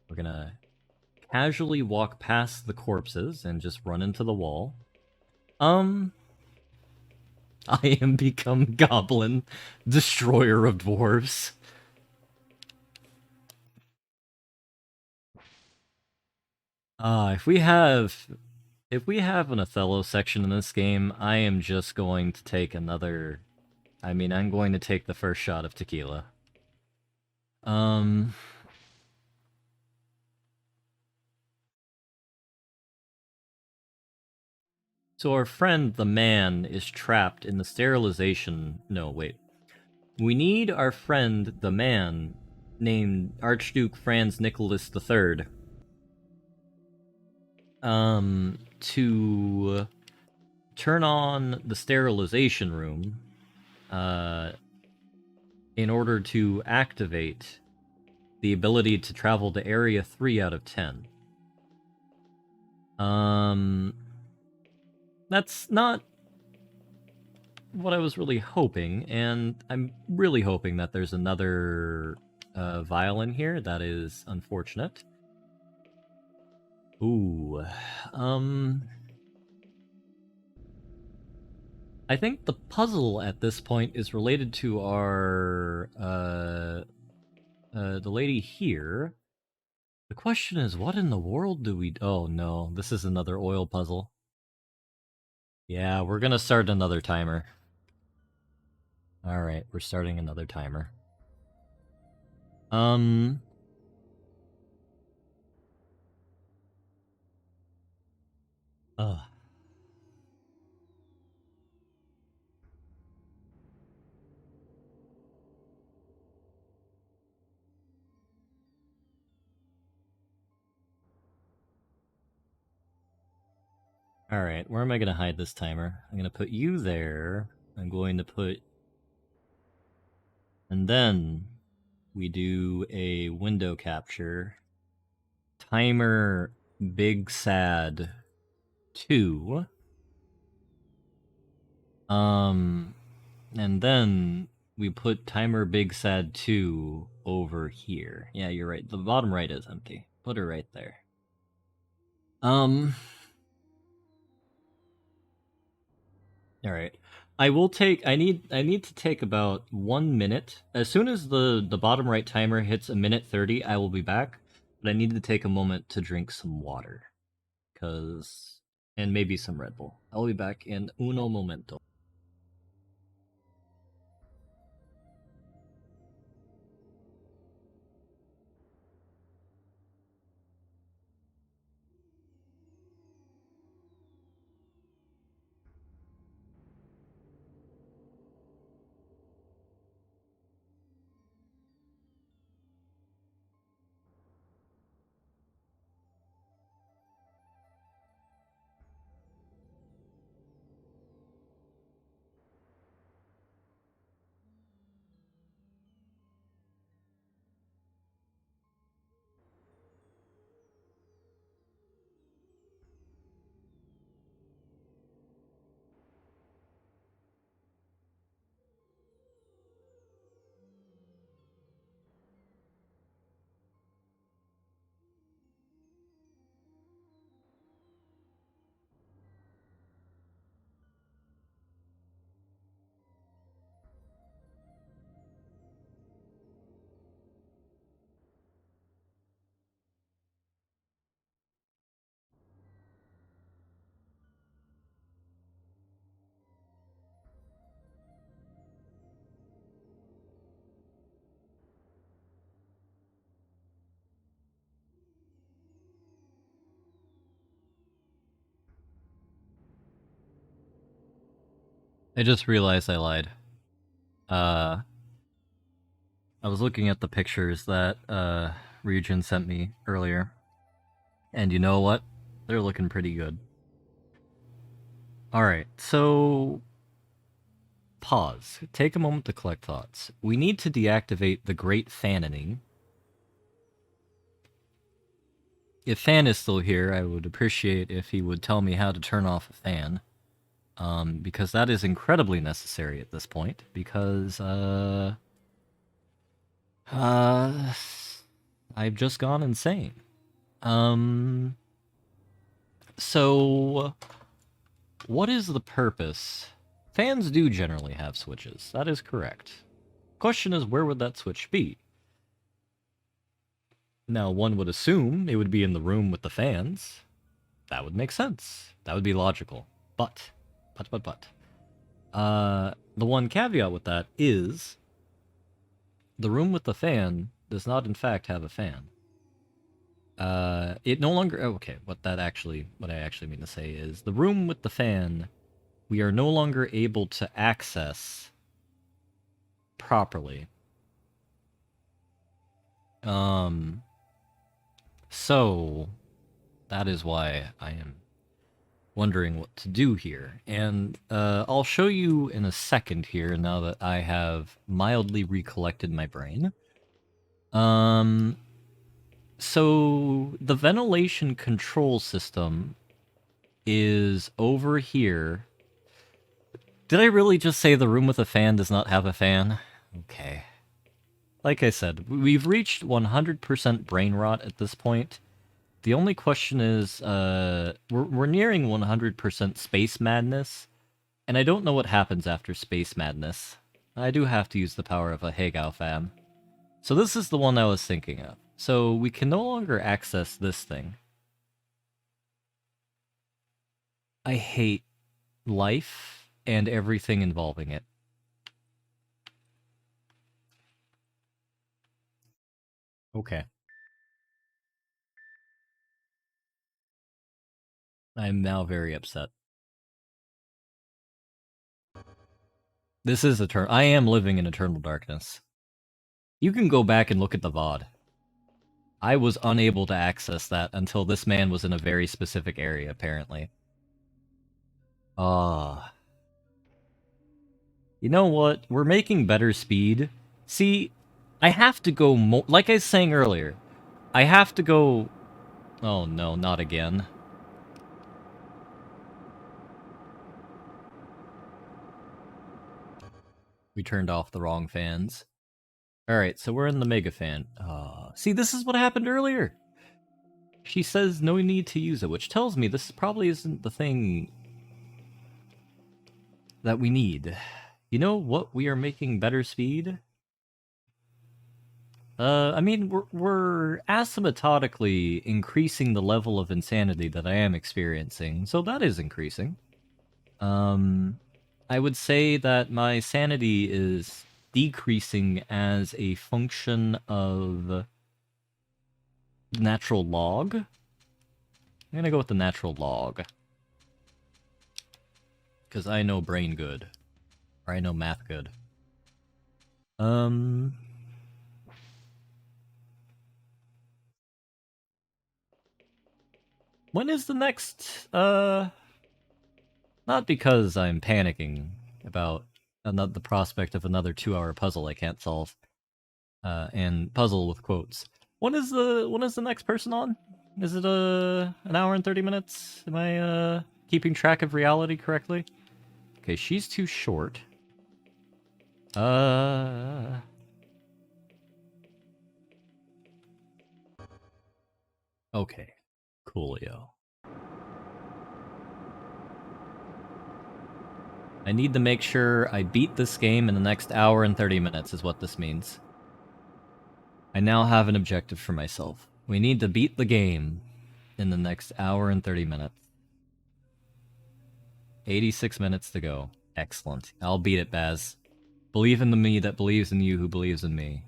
We're gonna casually walk past the corpses and just run into the wall. I am become Goblin, Destroyer of Dwarves. If we have an Othello section in this game, I am just going to take another... I mean, I'm going to take the first shot of tequila. So our friend, the man, is trapped in the sterilization... No, wait. We need our friend, the man, named Archduke Franz Nicholas III, to turn on the sterilization room, in order to activate the ability to travel to Area 3 out of 10. That's not what I was really hoping, and I'm really hoping that there's another vial in here. That is unfortunate. Ooh, I think the puzzle at this point is related to our, the lady here. The question is, what in the world do we... Oh no, this is another oil puzzle. Yeah, we're gonna start another timer. Alright, we're starting another timer. Ugh. Alright, where am I gonna hide this timer? I'm gonna put you there. I'm going to put... And then we do a window capture. Timer Big Sad 2. And then we put Timer Big Sad 2 over here. Yeah, you're right. The bottom right is empty. Put her right there. Alright. I need to take about 1 minute. As soon as the bottom right timer hits a minute 30, I will be back. But I need to take a moment to drink some water. And maybe some Red Bull. I'll be back in uno momento. I just realized I lied. I was looking at the pictures that Ryujin sent me earlier, and you know what? They're looking pretty good. Alright, so... Pause. Take a moment to collect thoughts. We need to deactivate the Great Fananing. If Fan is still here, I would appreciate if he would tell me how to turn off a fan. Because that is incredibly necessary at this point, because, I've just gone insane. So... What is the purpose? Fans do generally have switches, that is correct. Question is, where would that switch be? Now, one would assume it would be in the room with the fans. That would make sense. That would be logical. But. The one caveat with that is the room with the fan does not in fact have a fan. It no longer... okay, what I actually mean to say is the room with the fan we are no longer able to access properly. So that is why I am wondering what to do here. And I'll show you in a second here, now that I have mildly recollected my brain. So the ventilation control system is over here. Did I really just say the room with a fan does not have a fan? Okay. Like I said, we've reached 100% brain rot at this point. The only question is, we're nearing 100% space madness, and I don't know what happens after space madness. I do have to use the power of a Hegao fam. So this is the one I was thinking of. So we can no longer access this thing. I hate life and everything involving it. Okay. I'm now very upset. This is eternal. I am living in eternal darkness. You can go back and look at the VOD. I was unable to access that until this man was in a very specific area, apparently. You know what? We're making better speed. See, I have to go more... like I was saying earlier, I have to go... oh no, not again. We turned off the wrong fans. Alright, so we're in the Mega Fan. See, this is what happened earlier! She says no need to use it, which tells me this probably isn't the thing that we need. You know what? We are making better speed? I mean, we're asymptotically increasing the level of insanity that I am experiencing, so that is increasing. I would say that my sanity is decreasing as a function of natural log. I'm gonna go with the natural log. Because I know brain good. Or I know math good. When is the next, not because I'm panicking about the prospect of another 2-hour puzzle I can't solve. And puzzle with quotes. When is the next person on? Is it an hour and 30 minutes? Am I keeping track of reality correctly? Okay, she's too short. Okay. Coolio. I need to make sure I beat this game in the next hour and 30 minutes is what this means. I now have an objective for myself. We need to beat the game in the next hour and 30 minutes. 86 minutes to go. Excellent. I'll beat it, Baz. Believe in the me that believes in you who believes in me.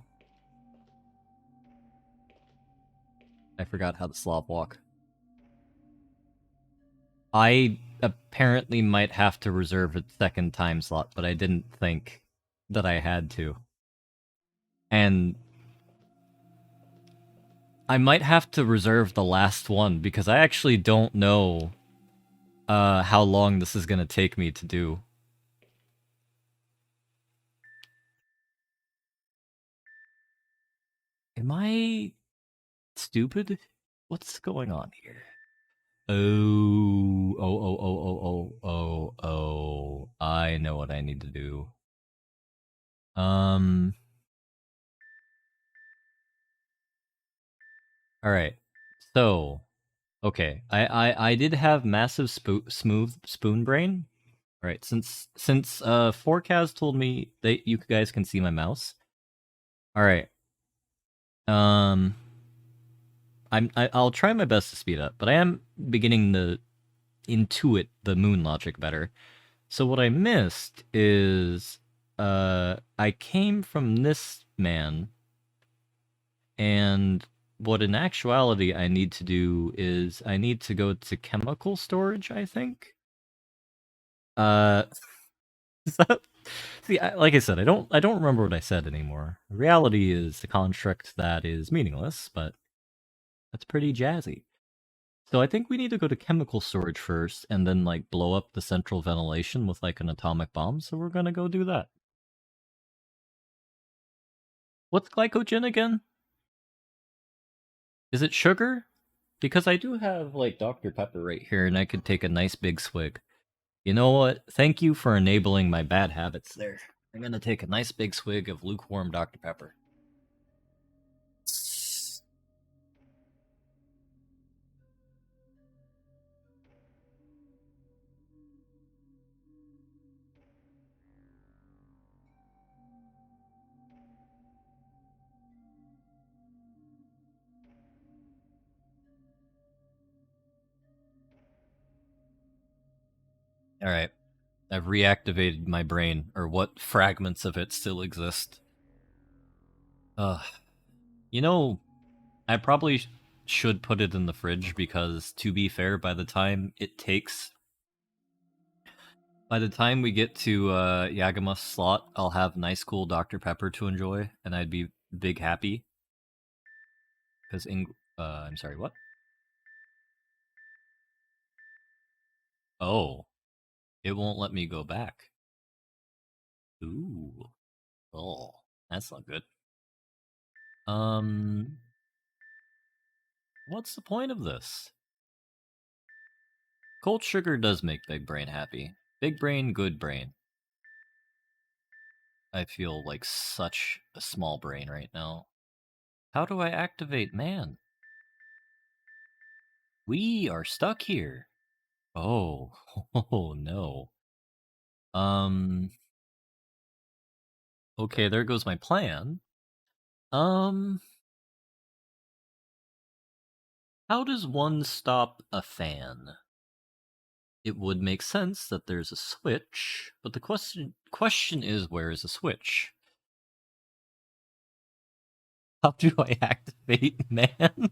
I forgot how to slop walk. I apparently might have to reserve a second time slot, but I didn't think that I had to. And I might have to reserve the last one because I actually don't know how long this is gonna take me to do. Am I stupid? What's going on here? Oh, I know what I need to do. Alright. So, okay. I did have massive smooth spoon brain. Alright, since Forecast told me that you guys can see my mouse. Alright. I'll try my best to speed up, but I am beginning to intuit the moon logic better. So what I missed is I came from this man, and what in actuality I need to do is I need to go to chemical storage, I think. Is that... See, like I said, I don't remember what I said anymore. Reality is a construct that is meaningless, but that's pretty jazzy. So I think we need to go to chemical storage first, and then like blow up the central ventilation with like an atomic bomb. So we're gonna go do that. What's glycogen again? Is it sugar? Because I do have like Dr. Pepper right here, and I could take a nice big swig. You know what? Thank you for enabling my bad habits there. I'm gonna take a nice big swig of lukewarm Dr. Pepper. Alright. I've reactivated my brain, or what fragments of it still exist. You know, I probably should put it in the fridge because, to be fair, by the time we get to Yagama's slot, I'll have nice cool Dr. Pepper to enjoy, and I'd be big happy. Because I'm sorry, what? Oh. It won't let me go back. Ooh. Oh. That's not good. What's the point of this? Cold sugar does make Big Brain happy. Big Brain, good brain. I feel like such a small brain right now. How do I activate man? We are stuck here. Oh. Oh no. Okay, there goes my plan. How does one stop a fan? It would make sense that there's a switch, but the question is, where is the switch? How do I activate man?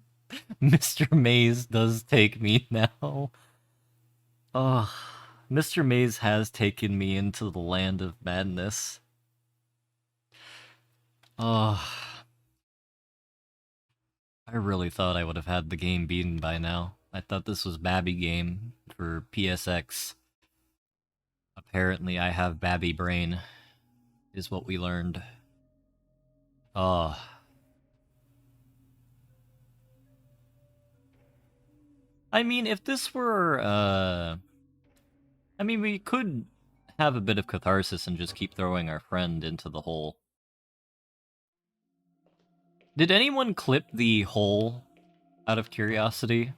Mr. Maze does take me now. Ugh. Mr. Maze has taken me into the land of madness. Ugh. I really thought I would have had the game beaten by now. I thought this was Babby game for PSX. Apparently I have Babby brain, is what we learned. Ugh. I mean, if this were, I mean, we could have a bit of catharsis and just keep throwing our friend into the hole. Did anyone clip the hole out of curiosity?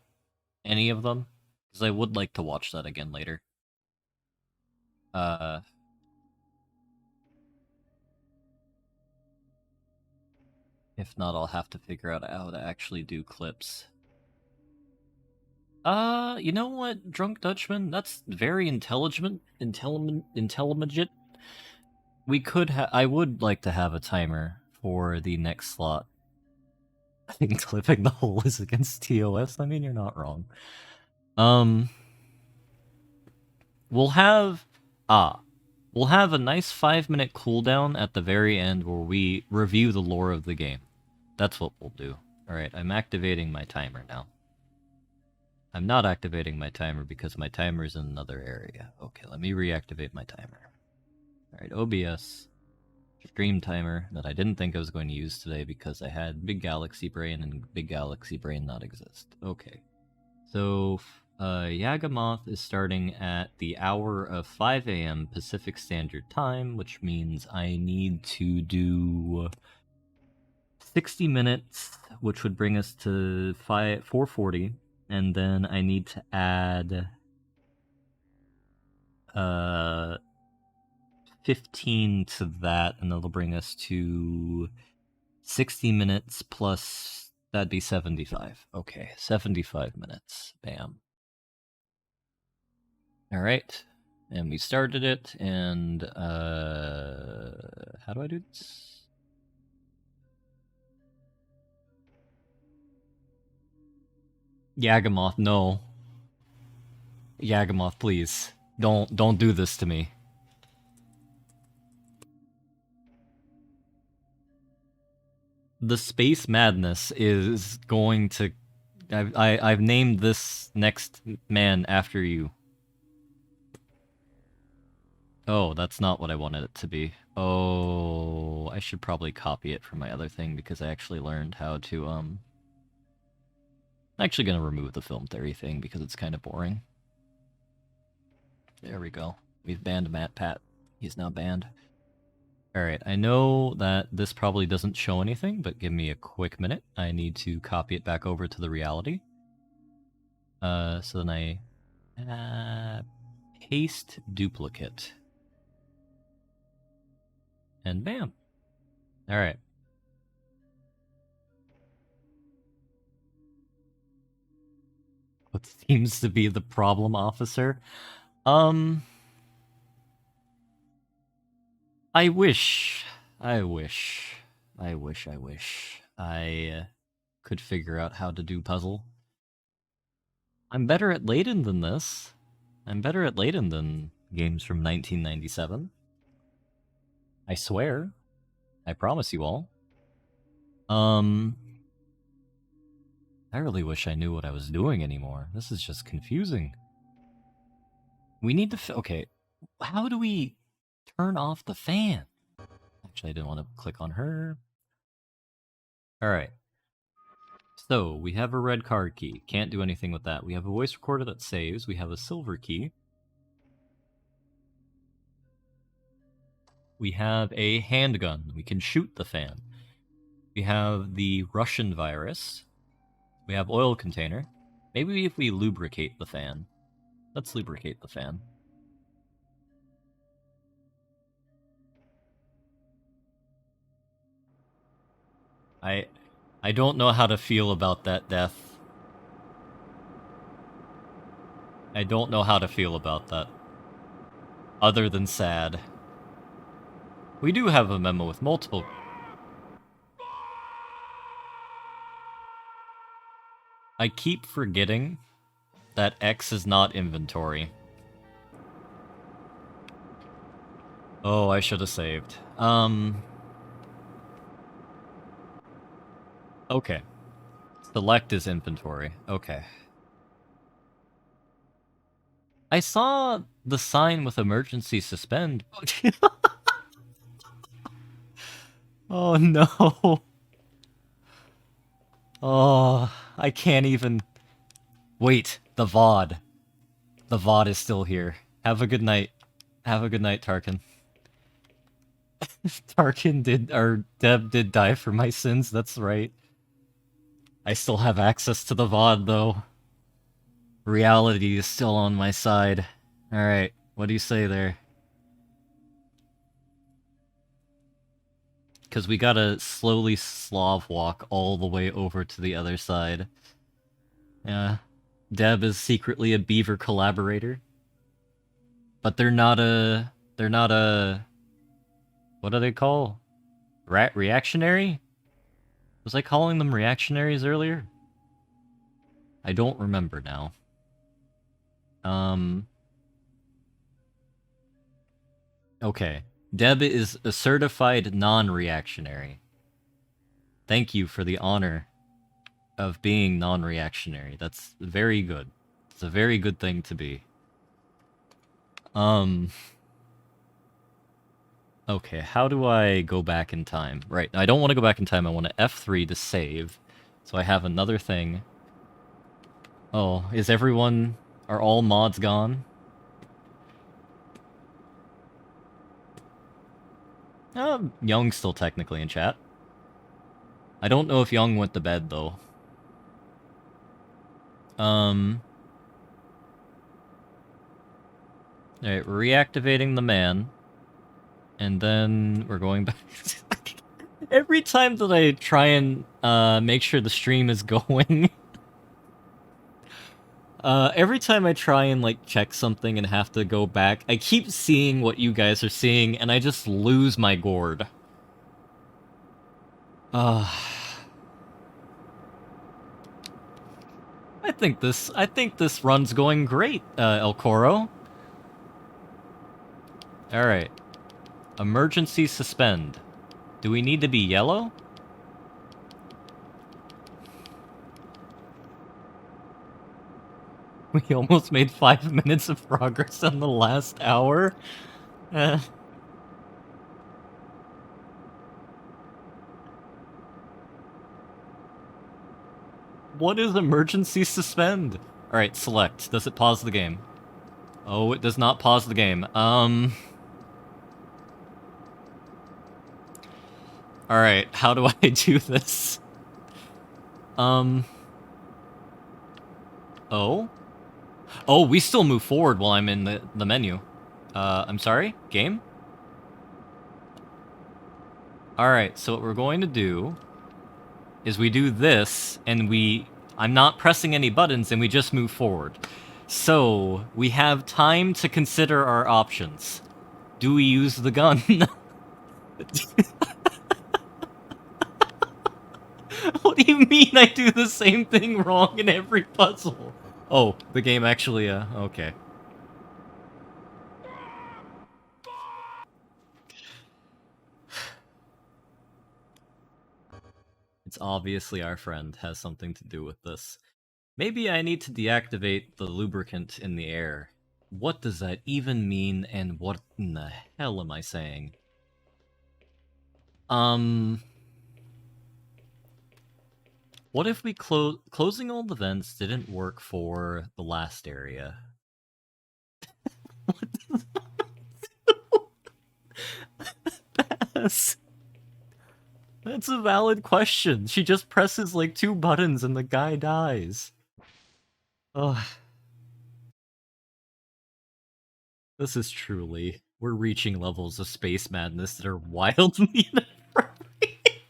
Any of them? Because I would like to watch that again later. If not, I'll have to figure out how to actually do clips. You know what, Drunk Dutchman? That's very intelligent. We could I would like to have a timer for the next slot. I think clipping the hole is against TOS. I mean, you're not wrong. We'll have we'll have a nice 5-minute cooldown at the very end where we review the lore of the game. That's what we'll do. Alright, I'm activating my timer now. I'm not activating my timer because my timer's in another area. Okay, let me reactivate my timer. Alright, OBS. Stream timer that I didn't think I was going to use today because I had Big Galaxy Brain and Big Galaxy Brain not exist. Okay. So, Yagamoth is starting at the hour of 5 a.m. Pacific Standard Time, which means I need to do 60 minutes, which would bring us to 4:40, and then I need to add 15 to that, and that'll bring us to 60 minutes plus, that'd be 75. Okay, 75 minutes. Bam. Alright, and we started it, and, how do I do this? Yagamoth, no. Yagamoth, please. Don't do this to me. The Space Madness is going to... I've named this next man after you. Oh, that's not what I wanted it to be. Oh, I should probably copy it from my other thing because I actually learned how to, I'm actually gonna remove the film theory thing because it's kind of boring. There we go. We've banned Matt Pat. He's now banned. Alright, I know that this probably doesn't show anything, but give me a quick minute. I need to copy it back over to the reality. So then I paste duplicate. And bam. Alright. What seems to be the problem, officer? I wish I could figure out how to do puzzle. I'm better at Layton than this. I'm better at Layton than games from 1997. I swear. I promise you all. I really wish I knew what I was doing anymore. This is just confusing. We need to... okay, how do we turn off the fan? Actually, I didn't want to click on her. Alright. So, we have a red card key. Can't do anything with that. We have a voice recorder that saves. We have a silver key. We have a handgun. We can shoot the fan. We have the Russian virus. We have oil container. Maybe if we lubricate the fan. Let's lubricate the fan. I don't know how to feel about that death. I don't know how to feel about that. Other than sad. We do have a memo with multiple... I keep forgetting that X is not inventory. Oh, I should have saved. Okay. Select is inventory. Okay. I saw the sign with emergency suspend. Oh no. Oh, I can't even... Wait, the VOD. The VOD is still here. Have a good night. Have a good night, Tarkin. Tarkin did, or Deb did die for my sins, that's right. I still have access to the VOD, though. Reality is still on my side. Alright, what do you say there? Because we gotta slowly Slav walk all the way over to the other side. Yeah. Deb is secretly a Beaver collaborator. But they're not a... What do they call? Reactionary? Was I calling them reactionaries earlier? I don't remember now. Okay. Deb is a certified non-reactionary. Thank you for the honor of being non-reactionary. That's very good. It's a very good thing to be. Okay, how do I go back in time? Right, I don't want to go back in time. I want to F3 to save. So I have another thing. Oh, is everyone... Are all mods gone? Young's still technically in chat. I don't know if Young went to bed, though. Alright, we're reactivating the man. And then we're going back... Every time that I try and make sure the stream is going... every time I try and, like, check something and have to go back, I keep seeing what you guys are seeing, and I just lose my gourd. I think this run's going great, El Coro. Alright. Emergency suspend. Do we need to be yellow? We almost made 5 minutes of progress in the last hour. What is emergency suspend? Alright, select. Does it pause the game? Oh, it does not pause the game. Alright, how do I do this? Oh? Oh, we still move forward while I'm in the menu. I'm sorry? Game? Alright, so what we're going to do is we do this, and I'm not pressing any buttons, and we just move forward. So, we have time to consider our options. Do we use the gun? What do you mean I do the same thing wrong in every puzzle? Oh, the game actually, okay. It's obviously our friend has something to do with this. Maybe I need to deactivate the lubricant in the air. What does that even mean, and what in the hell am I saying? What if we closing all the vents didn't work for the last area? What does that? That's a valid question. She just presses like 2 buttons and the guy dies. Ugh. This is truly... We're reaching levels of space madness that are wildly inappropriate.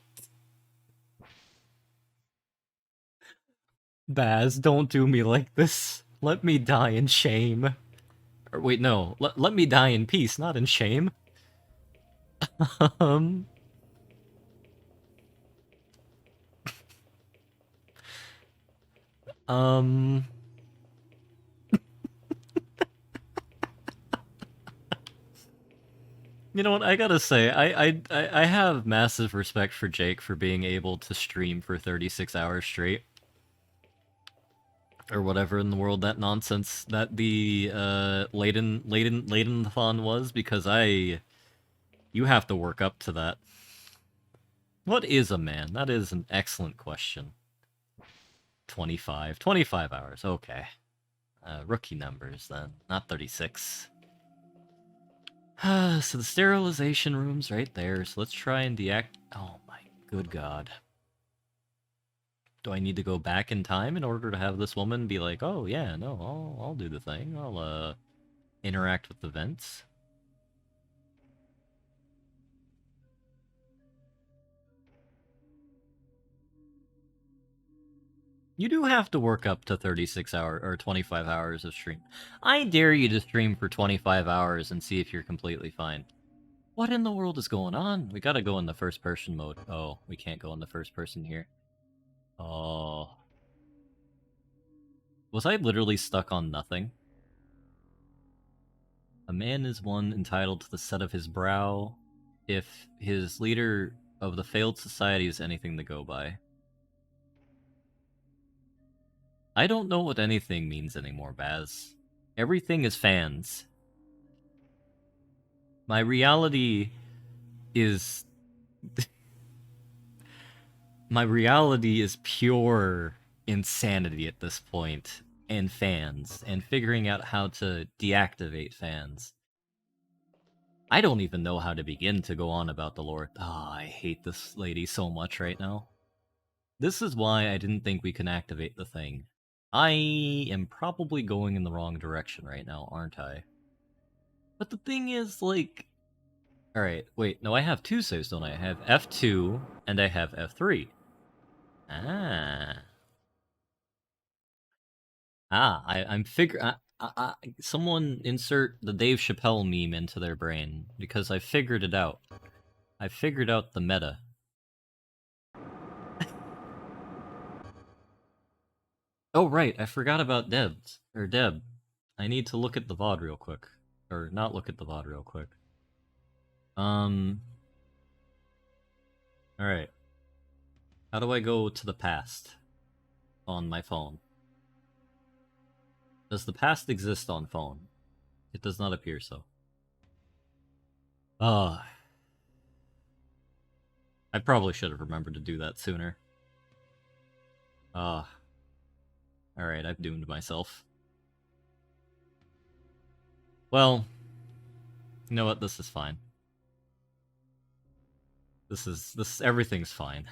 Baz, don't do me like this. Let me die in shame. Or wait, no. Let me die in peace, not in shame. You know what, I gotta say, I have massive respect for Jake for being able to stream for 36 hours straight. Or whatever in the world that nonsense that the, Layton-thon was, because you have to work up to that. What is a man? That is an excellent question. 25 hours, okay. Rookie numbers, then. Not 36. So the sterilization room's right there, so let's try and oh my good god. Do I need to go back in time in order to have this woman be like, oh yeah, no, I'll do the thing. I'll, interact with the vents? You do have to work up to 36 hours, or 25 hours of stream. I dare you to stream for 25 hours and see if you're completely fine. What in the world is going on? We gotta go in the first person mode. Oh, we can't go in the first person here. Oh. Was I literally stuck on nothing? A man is one entitled to the set of his brow, if his leader of the failed society is anything to go by. I don't know what anything means anymore, Baz. Everything is fans. My reality is... My reality is pure insanity at this point, and fans, and figuring out how to deactivate fans. I don't even know how to begin to go on about the lore. Ah, I hate this lady so much right now. This is why I didn't think we can activate the thing. I am probably going in the wrong direction right now, aren't I? But the thing is, like... Alright, wait, no, I have two saves, don't I? I have F2, and I have F3. I'm someone insert the Dave Chappelle meme into their brain, because I figured it out. I figured out the meta. Oh, right, I forgot about Deb. I need to look at the VOD real quick. Or, not look at the VOD real quick. Alright. How do I go to the past on my phone? Does the past exist on phone? It does not appear so. I probably should have remembered to do that sooner. Alright, I've doomed myself. Well, you know what, this is fine. Everything's fine.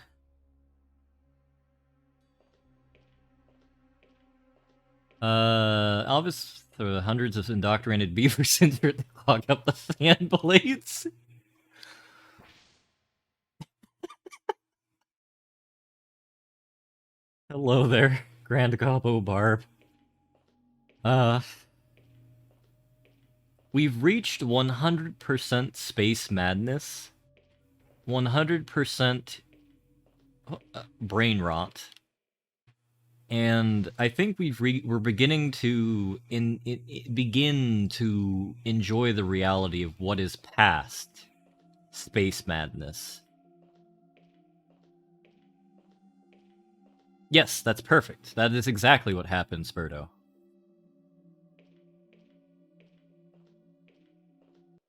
Albus, the hundreds of indoctrinated beavers enter to clog up the fan blades. Hello there, Grand Gobbo Barb. We've reached 100% space madness. 100% brain rot. And I think we're beginning to begin to enjoy the reality of what is past space madness. Yes, that's perfect. That is exactly what happened, Spurdo.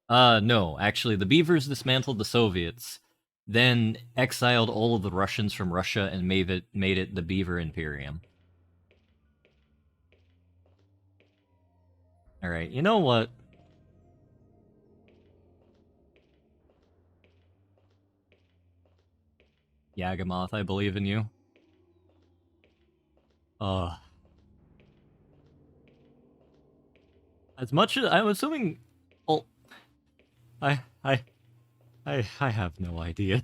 No, actually, the Beavers dismantled the Soviets, then exiled all of the Russians from Russia and made it the Beaver Imperium. Alright, you know what? Yagamoth, I believe in you. As much as I'm assuming... Well, I have no idea.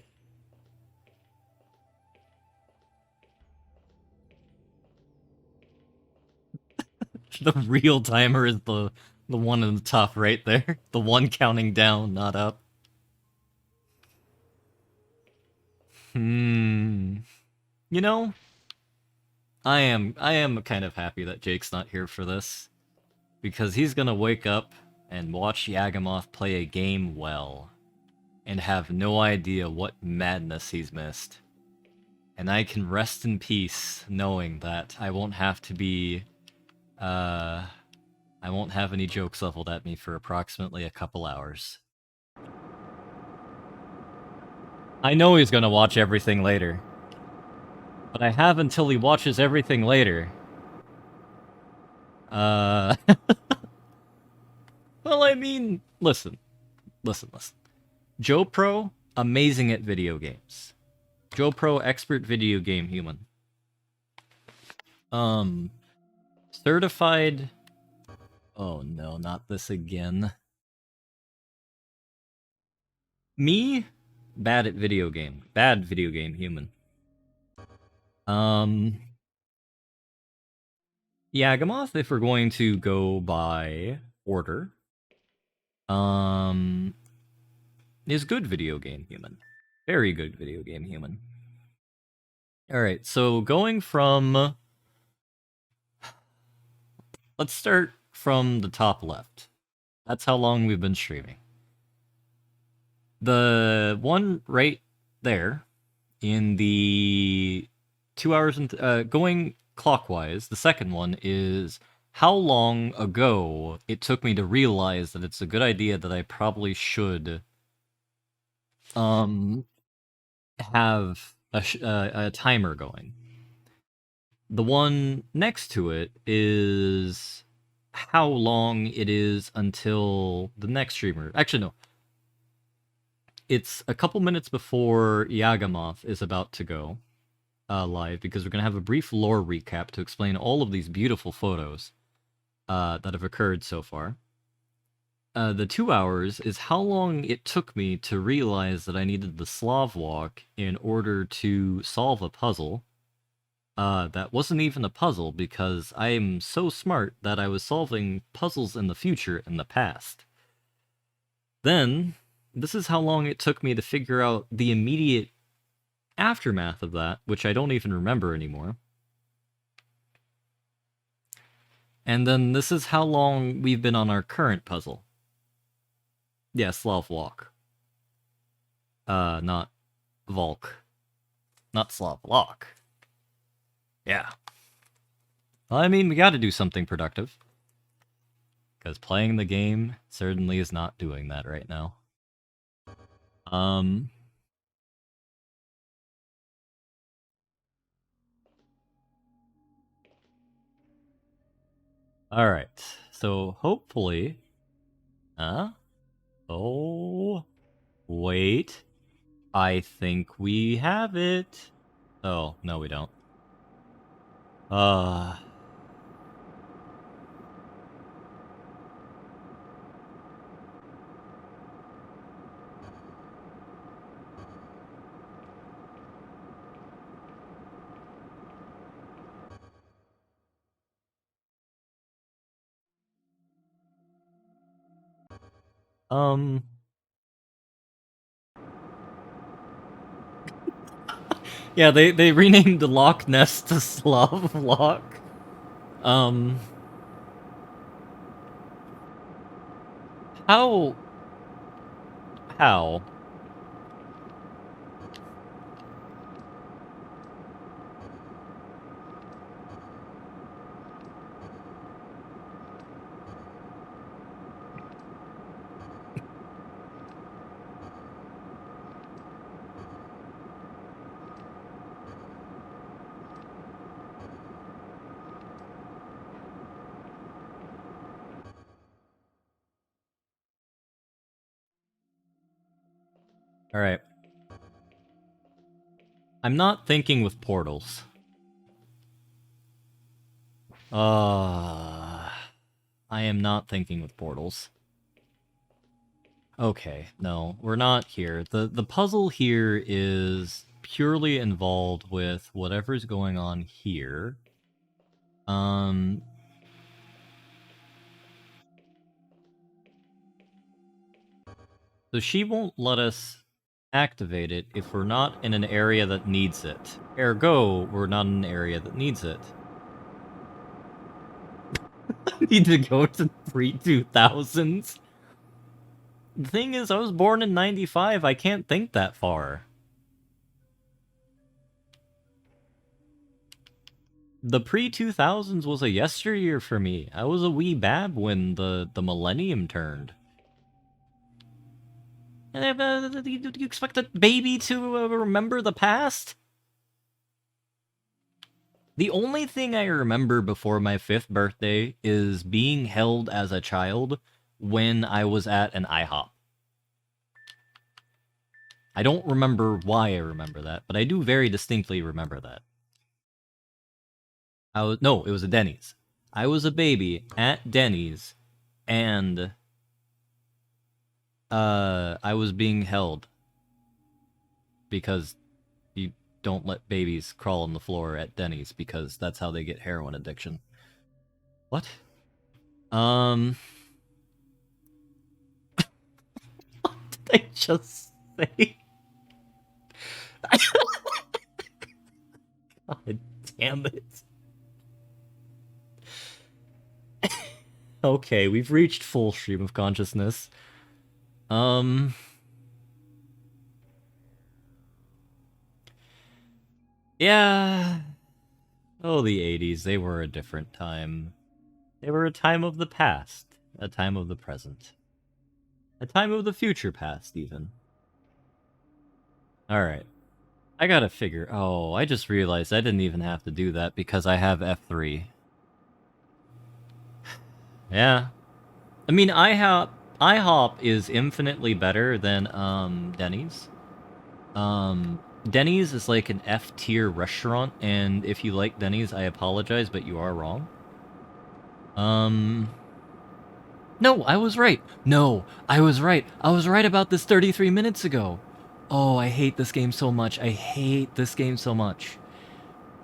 The real timer is the one in the top right there. The one counting down, not up. You know, I am kind of happy that Jake's not here for this, because he's gonna wake up and watch Yagamoth play a game well, and have no idea what madness he's missed. And I can rest in peace knowing that I won't have to be, I won't have any jokes leveled at me for approximately a couple hours. I know he's gonna watch everything later. But I have until he watches everything later. Well, I mean, listen. Joe Pro, amazing at video games. Joe Pro, expert video game human. Certified... Oh no, not this again. Me? Bad at video game. Bad video game human. Yagamoth, if we're going to go by order, is good video game human. Very good video game human. Alright, so going from... Let's start from the top left. That's how long we've been streaming. The one right there in the 2 hours and going clockwise, the second one is how long ago it took me to realize that it's a good idea that I probably should um have a timer going. The one next to it is how long it is until the next streamer. Actually, no. It's a couple minutes before Yagamoth is about to go live, because we're going to have a brief lore recap to explain all of these beautiful photos that have occurred so far. The 2 hours is how long it took me to realize that I needed the Slav walk in order to solve a puzzle. That wasn't even a puzzle, because I am so smart that I was solving puzzles in the future in the past. Then, this is how long it took me to figure out the immediate aftermath of that, which I don't even remember anymore. And then this is how long we've been on our current puzzle. Yeah, Slav walk. Not Volk. Not Slav walk. Yeah. Well, I mean, we gotta do something productive. Because playing the game certainly is not doing that right now. Alright. So, hopefully... Oh... Wait. I think we have it. Oh, no we don't. Yeah, they renamed the Loch Ness to Slav Loch. How? How? Alright. I'm not thinking with portals. I am not thinking with portals. Okay, no, we're not here. The puzzle here is purely involved with whatever's going on here. So she won't let us activate it if we're not in an area that needs it. Ergo, we're not in an area that needs it. Need to go to pre-2000s? The thing is, I was born in 95, I can't think that far. The pre-2000s was a yesteryear for me. I was a wee bab when the millennium turned. Do you expect a baby to remember the past? The only thing I remember before my 5th birthday is being held as a child when I was at an IHOP. I don't remember why I remember that, but I do very distinctly remember that. No, it was a Denny's. I was a baby at Denny's, and I was being held because you don't let babies crawl on the floor at Denny's because that's how they get heroin addiction. What? What did I just say? God damn it. Okay, we've reached full stream of consciousness. Yeah. Oh, the 80s, they were a different time. They were a time of the past, a time of the present, a time of the future past, even. Alright. I gotta figure... Oh, I just realized I didn't even have to do that because I have F3. Yeah. I mean, IHOP is infinitely better than, Denny's. Denny's is like an F-tier restaurant, and if you like Denny's, I apologize, but you are wrong. No, I was right. No, I was right. I was right about this 33 minutes ago. Oh, I hate this game so much. I hate this game so much.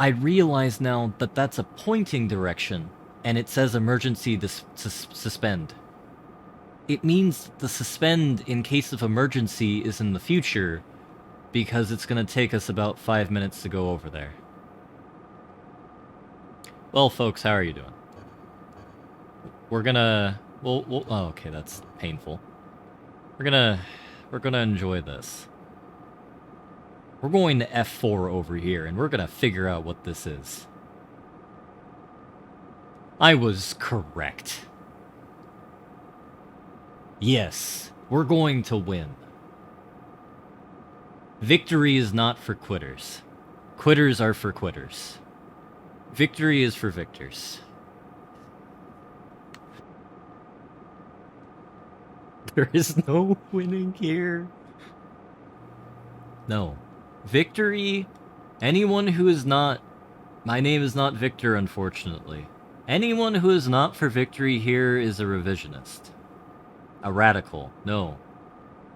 I realize now that that's a pointing direction, and it says emergency suspend. It means the suspend in case of emergency is in the future, because it's gonna take us about 5 minutes to go over there. Well, folks, how are you doing? We're gonna... We'll oh, okay, that's painful. We're gonna enjoy this. We're going to F4 over here, and we're gonna figure out what this is. I was correct. Yes, we're going to win. Victory is not for quitters. Quitters are for quitters. Victory is for victors. There is no winning here. No. Victory... Anyone who is not... My name is not Victor, unfortunately. Anyone who is not for victory here is a revisionist. A radical. No.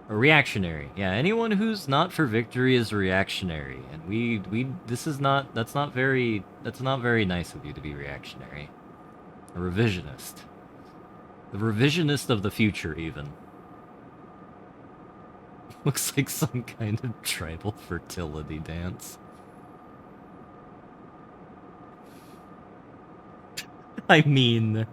A reactionary. Yeah, anyone who's not for victory is a reactionary. And this is not... That's not very nice of you to be reactionary. A revisionist. The revisionist of the future, even. Looks like some kind of tribal fertility dance. I mean...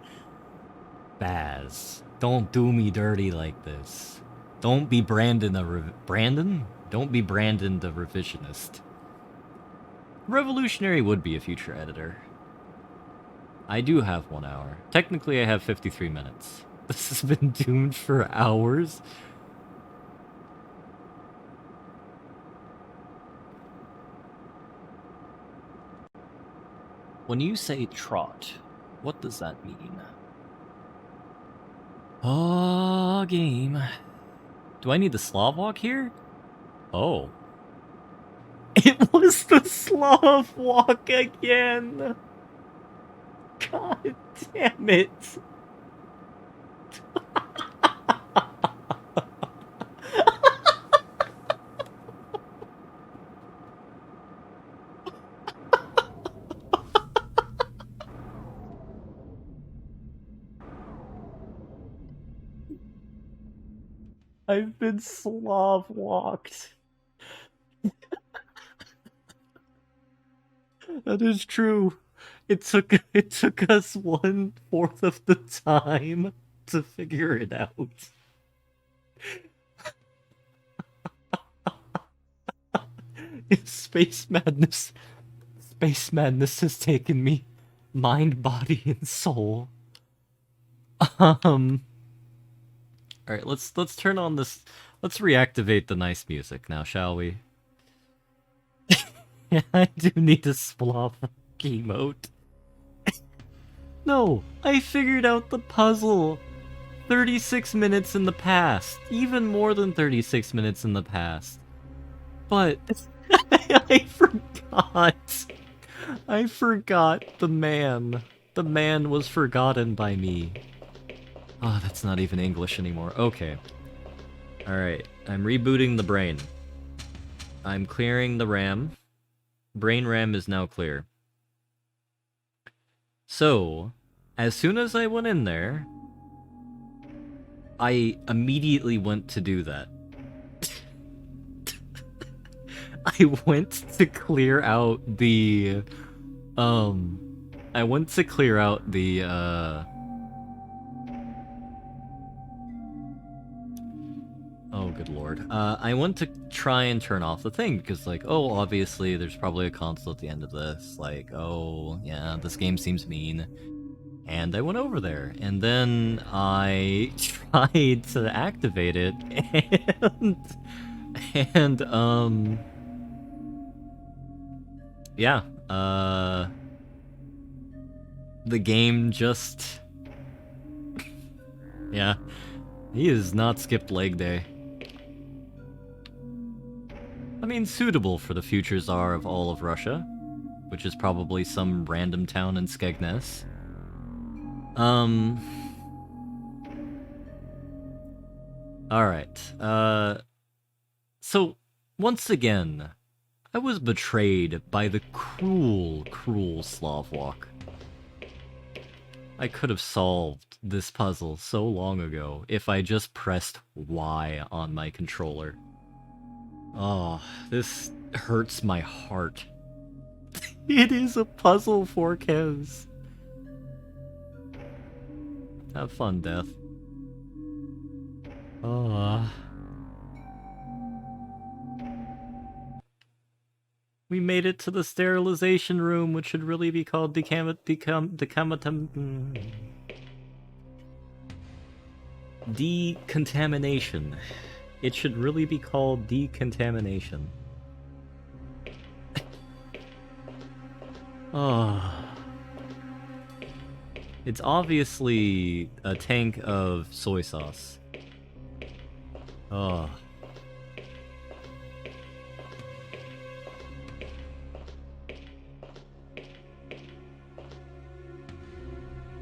Baz, don't do me dirty like this. Don't be Brandon Brandon? Don't be Brandon the revisionist. Revolutionary would be a future editor. I do have 1 hour. Technically, I have 53 minutes. This has been doomed for hours. When you say trot, what does that mean? Oh, game. Do I need the Slav walk here? Oh. It was the Slav walk again! God damn it! I've been Slav walked. That is true. It took us 1/4 of the time to figure it out. Space madness has taken me, mind, body, and soul. Alright, let's turn on this. Let's reactivate the nice music now, shall we? Yeah, I do need a Splop emote. No, I figured out the puzzle. 36 minutes in the past. Even more than 36 minutes in the past. But I forgot. I forgot the man. The man was forgotten by me. Oh, that's not even English anymore. Okay. Alright, I'm rebooting the brain. I'm clearing the RAM. Brain RAM is now clear. So, as soon as I went in there, I immediately went to do that. I went to clear out the... I went to clear out the, good lord. I went to try and turn off the thing, because, like, oh, obviously, there's probably a console at the end of this. Like, oh, yeah, this game seems mean. And I went over there, and then I tried to activate it, and yeah, the game just... yeah, he has not skipped leg day. I mean, suitable for the future Tsar of all of Russia, which is probably some random town in Skegness. Alright, so, once again, I was betrayed by the cruel, cruel Slavwalk. I could have solved this puzzle so long ago if I just pressed Y on my controller. Oh, this hurts my heart. It is a puzzle for Kez. Have fun, Death. We made it to the sterilization room, which should really be called decontamination. It should really be called decontamination. Oh. It's obviously a tank of soy sauce. Oh.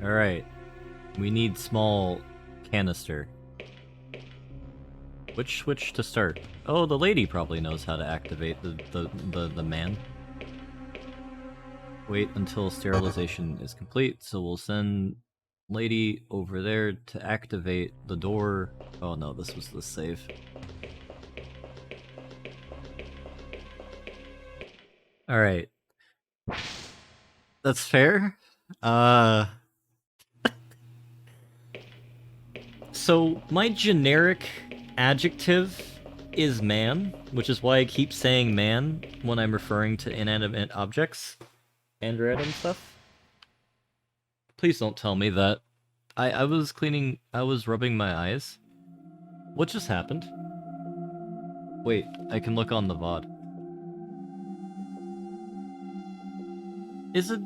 Alright. We need small canister. Which switch to start? Oh, the lady probably knows how to activate the man. Wait until sterilization is complete, so we'll send lady over there to activate the door. Oh no, this was the save. Alright. That's fair. So, my generic adjective is man, which is why I keep saying man when I'm referring to inanimate objects and random stuff. Please don't tell me that. I was rubbing my eyes. What just happened? Wait, I can look on the VOD.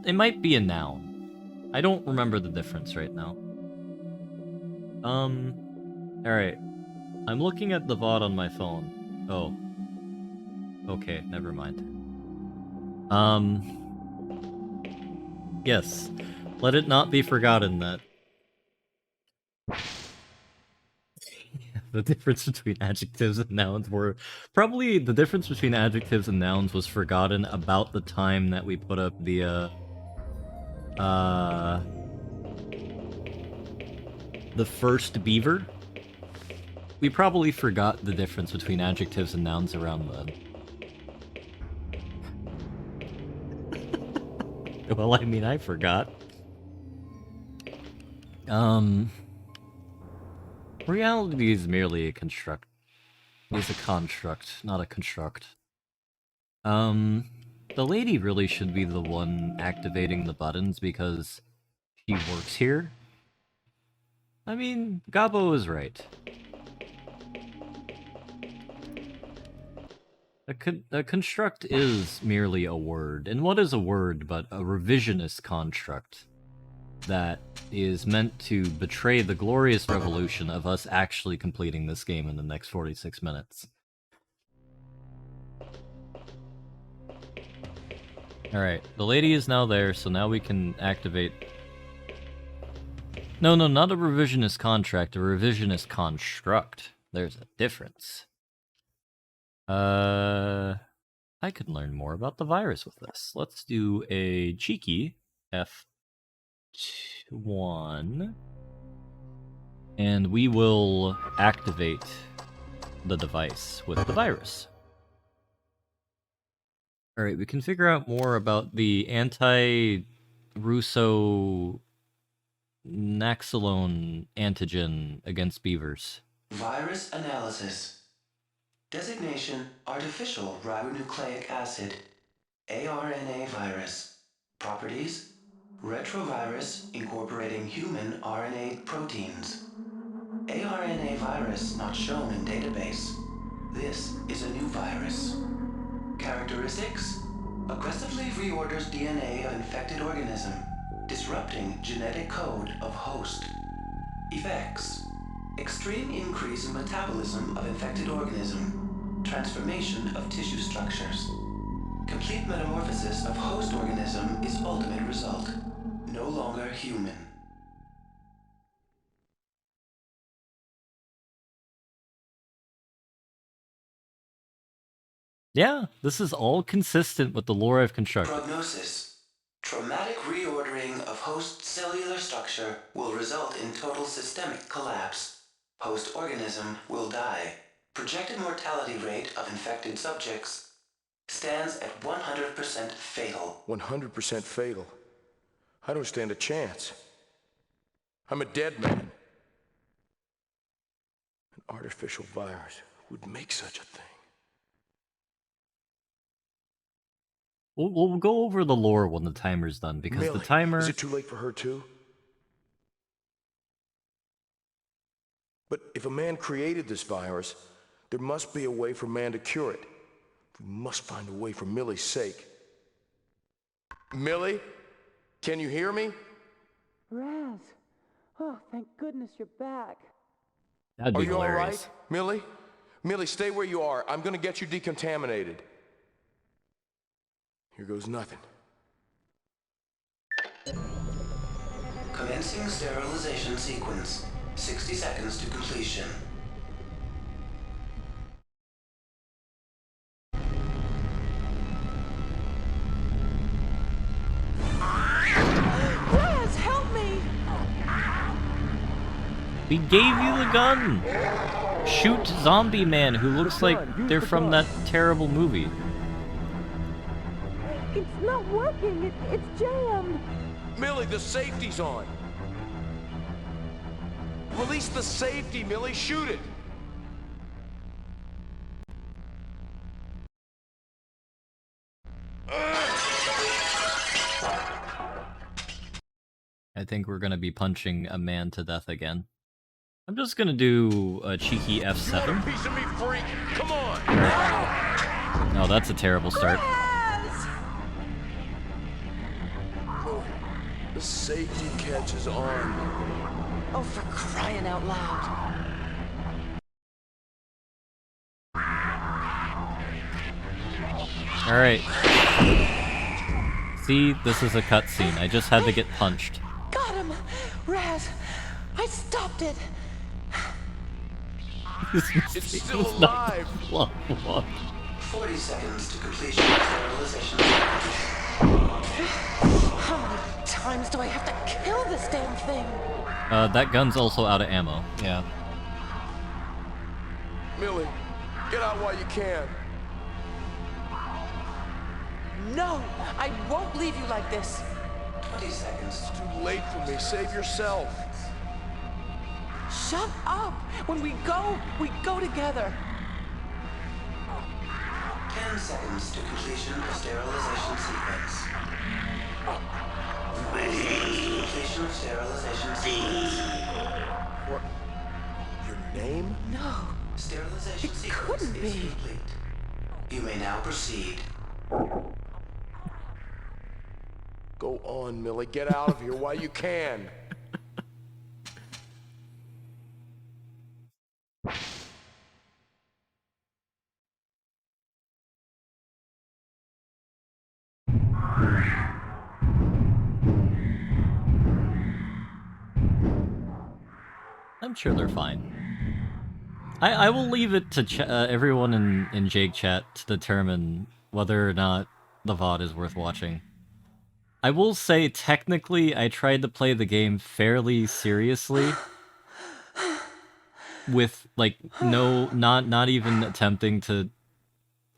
It might be a noun. I don't remember the difference right now. Alright. I'm looking at the VOD on my phone. Oh. Okay, never mind. Yes. Let it not be forgotten that the difference between adjectives and nouns were... Probably the difference between adjectives and nouns was forgotten about the time that we put up the first beaver. We probably forgot the difference between adjectives and nouns around then. Well, I mean, I forgot. Reality is merely a construct. Is a construct, not a construct. The lady really should be the one activating the buttons because she works here. I mean, Gabo is right. A construct is merely a word, and what is a word but a revisionist construct that is meant to betray the glorious revolution of us actually completing this game in the next 46 minutes. Alright, the lady is now there, so now we can activate... No, not a revisionist contract, a revisionist construct. There's a difference. I could learn more about the virus with this. Let's do a cheeky F1, and we will activate the device with the virus. Alright, we can figure out more about the anti-Russo Naxalone antigen against beavers. Virus analysis. Designation Artificial Ribonucleic Acid. ARNA virus. Properties: retrovirus incorporating human RNA proteins. ARNA virus not shown in database. This is a new virus. Characteristics: aggressively reorders DNA of infected organism, disrupting genetic code of host. Effects: extreme increase in metabolism of infected organism, transformation of tissue structures. Complete metamorphosis of host organism is ultimate result. No longer human. Yeah, this is all consistent with the lore I've constructed. Prognosis: traumatic reordering of host cellular structure will result in total systemic collapse. Host organism will die. Projected mortality rate of infected subjects stands at 100% fatal. 100% fatal. I don't stand a chance. I'm a dead man. An artificial virus would make such a thing. We'll go over the lore when the timer's done, because Millie, the timer... is it too late for her too? But if a man created this virus, there must be a way for man to cure it. We must find a way for Millie's sake. Millie? Can you hear me? Raz. Oh, thank goodness you're back. That'd Are be you all right, hilarious. Millie? Millie, stay where you are. I'm gonna get you decontaminated. Here goes nothing. Commencing sterilization sequence. 60 seconds to completion. Raz, help me! We gave you the gun! Shoot Zombie Man, who looks like they're from that terrible movie. It's not working. It's jammed. Millie, the safety's on. Release the safety, Millie. Shoot it. I think we're gonna be punching a man to death again. I'm just gonna do a cheeky You want F7. a piece of me, freak? Come on. No, that's a terrible start. Raz! The safety catch is on. Oh, for crying out loud. Alright. See, this is a cutscene. I just had to get punched. Got him! Raz, I stopped it. It's still alive. 40 seconds to completion of sterilization. How many times do I have to kill this damn thing? That gun's also out of ammo. Yeah. Millie, get out while you can. No, I won't leave you like this. 20 seconds. It's too late for me. Save yourself. Shut up! When we go together. 10 seconds to completion of sterilization sequence. 5 seconds to completion of sterilization sequence. What? Your name? No, Sterilization It sequence couldn't is be. complete. You may now proceed. Go on, Millie. Get out of here while you can. I'm sure they're fine. I will leave it to everyone in Jake Chat to determine whether or not the VOD is worth watching. I will say, technically, I tried to play the game fairly seriously. With, like, not even attempting to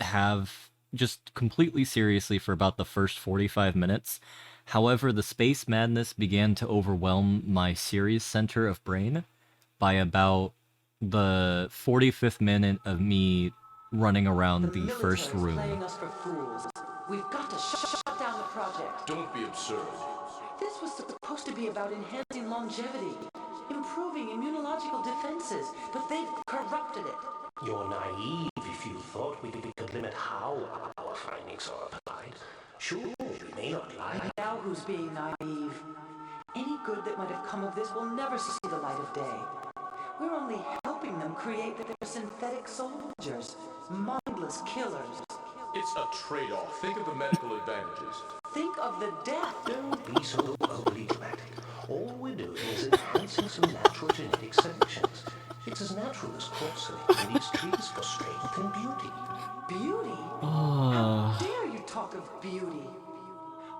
have just completely seriously for about the first 45 minutes. However, the space madness began to overwhelm my series center of brain by about the 45th minute of me running around the military's first room. playing us for fools. We've got to shut down the project. Don't be absurd. This was supposed to be about enhancing longevity, improving immunological defenses, but they've corrupted it. You're naive if you thought we could limit how our findings are applied. Sure, we may not like. Now who's being naive? Any good that might have come of this will never see the light of day. We're only helping them create their synthetic soldiers, mindless killers. It's a trade-off. Think of the medical advantages. Think of the death. Don't be so overly dramatic. All we're doing is enhancing some natural genetic selections. It's as natural as cross-selecting these trees for strength and beauty. Beauty? Oh. How dare you talk of beauty?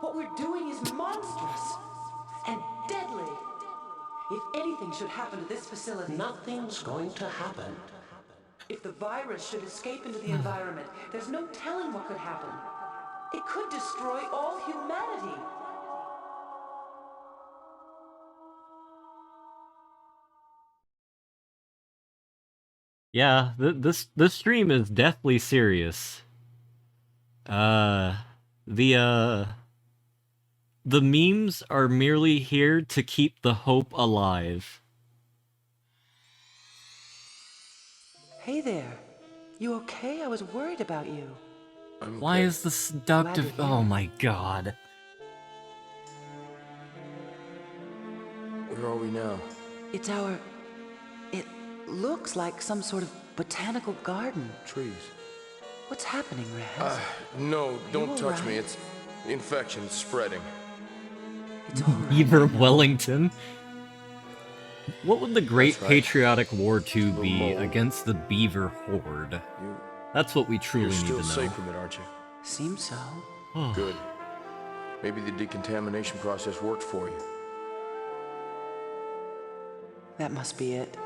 What we're doing is monstrous and deadly. If anything should happen to this facility... Nothing's going to happen. If the virus should escape into the environment, there's no telling what could happen. It could destroy all humanity. Yeah, this stream is deathly serious. The memes are merely here to keep the hope alive. Hey there. You okay? I was worried about you. I'm Why okay. is the seductive... Glad you're Oh here. my god. Where are we now? It's our... It looks like some sort of botanical garden. Trees. What's happening, Rez? No, don't all touch right? me. It's... The infection's spreading. It's all right. IrreverentWellington. What would the Great That's right. Patriotic War II The be mold. against the beaver horde? You... That's what we truly You're need still to know. safe from it, aren't you? Seems so. Good. Maybe the decontamination process worked for you. That must be it.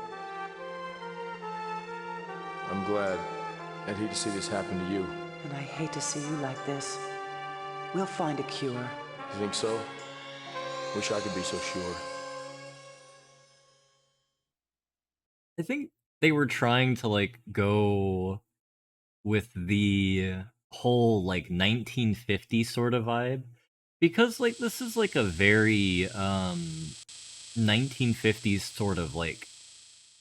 I'm glad. I'd hate to see this happen to you. And I hate to see you like this. We'll find a cure. You think so? Wish I could be so sure. I think they were trying to, like, go with the whole, like, 1950s sort of vibe. Because, like, this is, like, a very, 1950s sort of, like,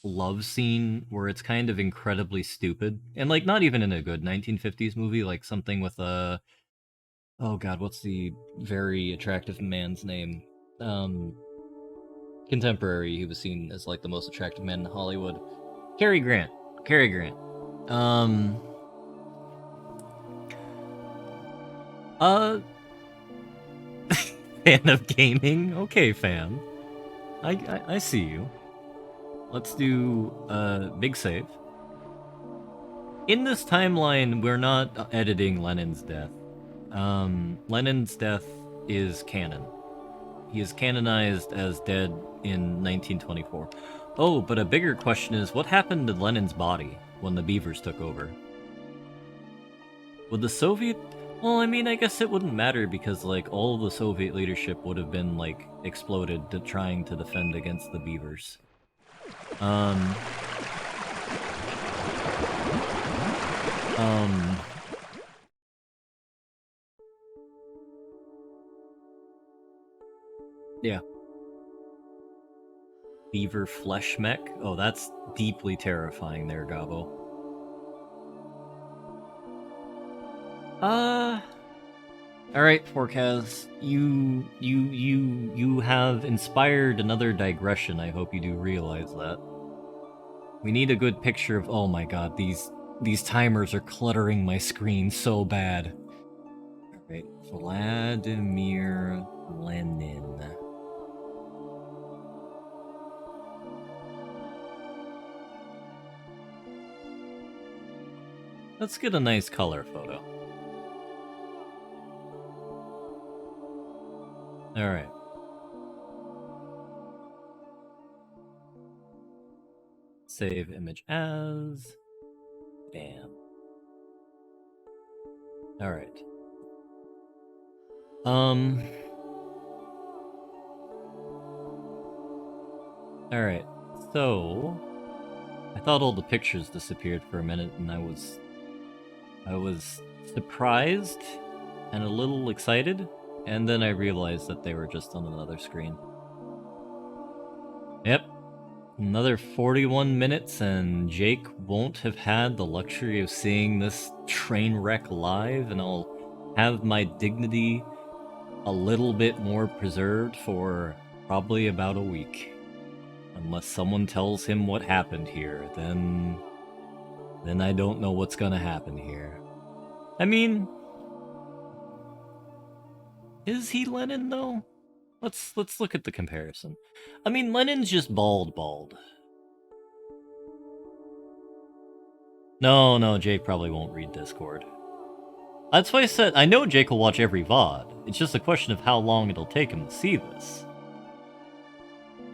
love scene where it's kind of incredibly stupid. And, like, not even in a good 1950s movie, like something with a... Oh god, what's the very attractive man's name? Contemporary, he was seen as, like, the most attractive man in Hollywood. Cary Grant. Cary Grant. Fan of gaming? Okay, fan. I see you. Let's do, big save. In this timeline, we're not editing Lenin's death. Lenin's death is canon. He is canonized as dead in 1924. Oh, but a bigger question is, what happened to Lenin's body when the beavers took over? Would the Soviet... Well, I mean, I guess it wouldn't matter because, like, all of the Soviet leadership would have been, like, exploded to trying to defend against the beavers. Yeah. Beaver flesh mech? Oh, that's deeply terrifying there, Gabo. Alright, Forecast. You have inspired another digression. I hope you do realize that. We need a good picture of... Oh my god, these timers are cluttering my screen so bad. Alright, Vladimir Lenin. Let's get a nice color photo. Alright. Save image as... Bam. Alright. Alright, so... I thought all the pictures disappeared for a minute and I was I was surprised and a little excited, and then I realized that they were just on another screen. Yep. Another 41 minutes, and Jake won't have had the luxury of seeing this train wreck live, and I'll have my dignity a little bit more preserved for probably about a week. Unless someone tells him what happened here, then I don't know what's gonna happen here. I mean, is he Lennon though? Let's look at the comparison. I mean, Lennon's just bald. No, Jake probably won't read Discord. That's why I said, I know Jake will watch every VOD. It's just a question of how long it'll take him to see this.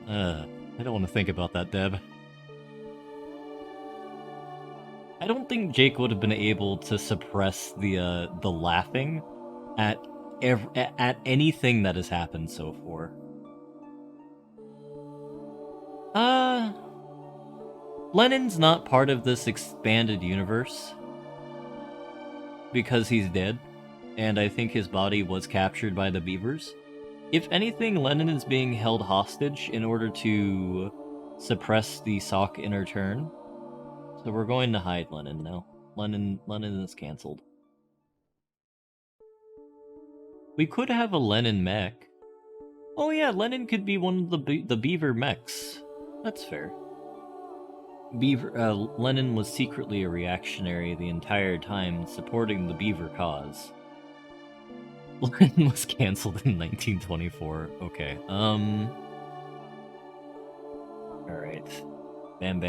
I don't want to think about that, Deb. I don't think Jake would have been able to suppress the laughing at anything that has happened so far. Lennon's not part of this expanded universe because he's dead, and I think his body was captured by the beavers. If anything, Lennon is being held hostage in order to suppress the sock inner turn. So we're going to hide Lennon now. Lennon is cancelled. We could have a Lennon mech. Oh yeah, Lennon could be one of the beaver mechs. That's fair. Lennon was secretly a reactionary the entire time, supporting the beaver cause. Lennon was cancelled in 1924. Okay, alright. Bam.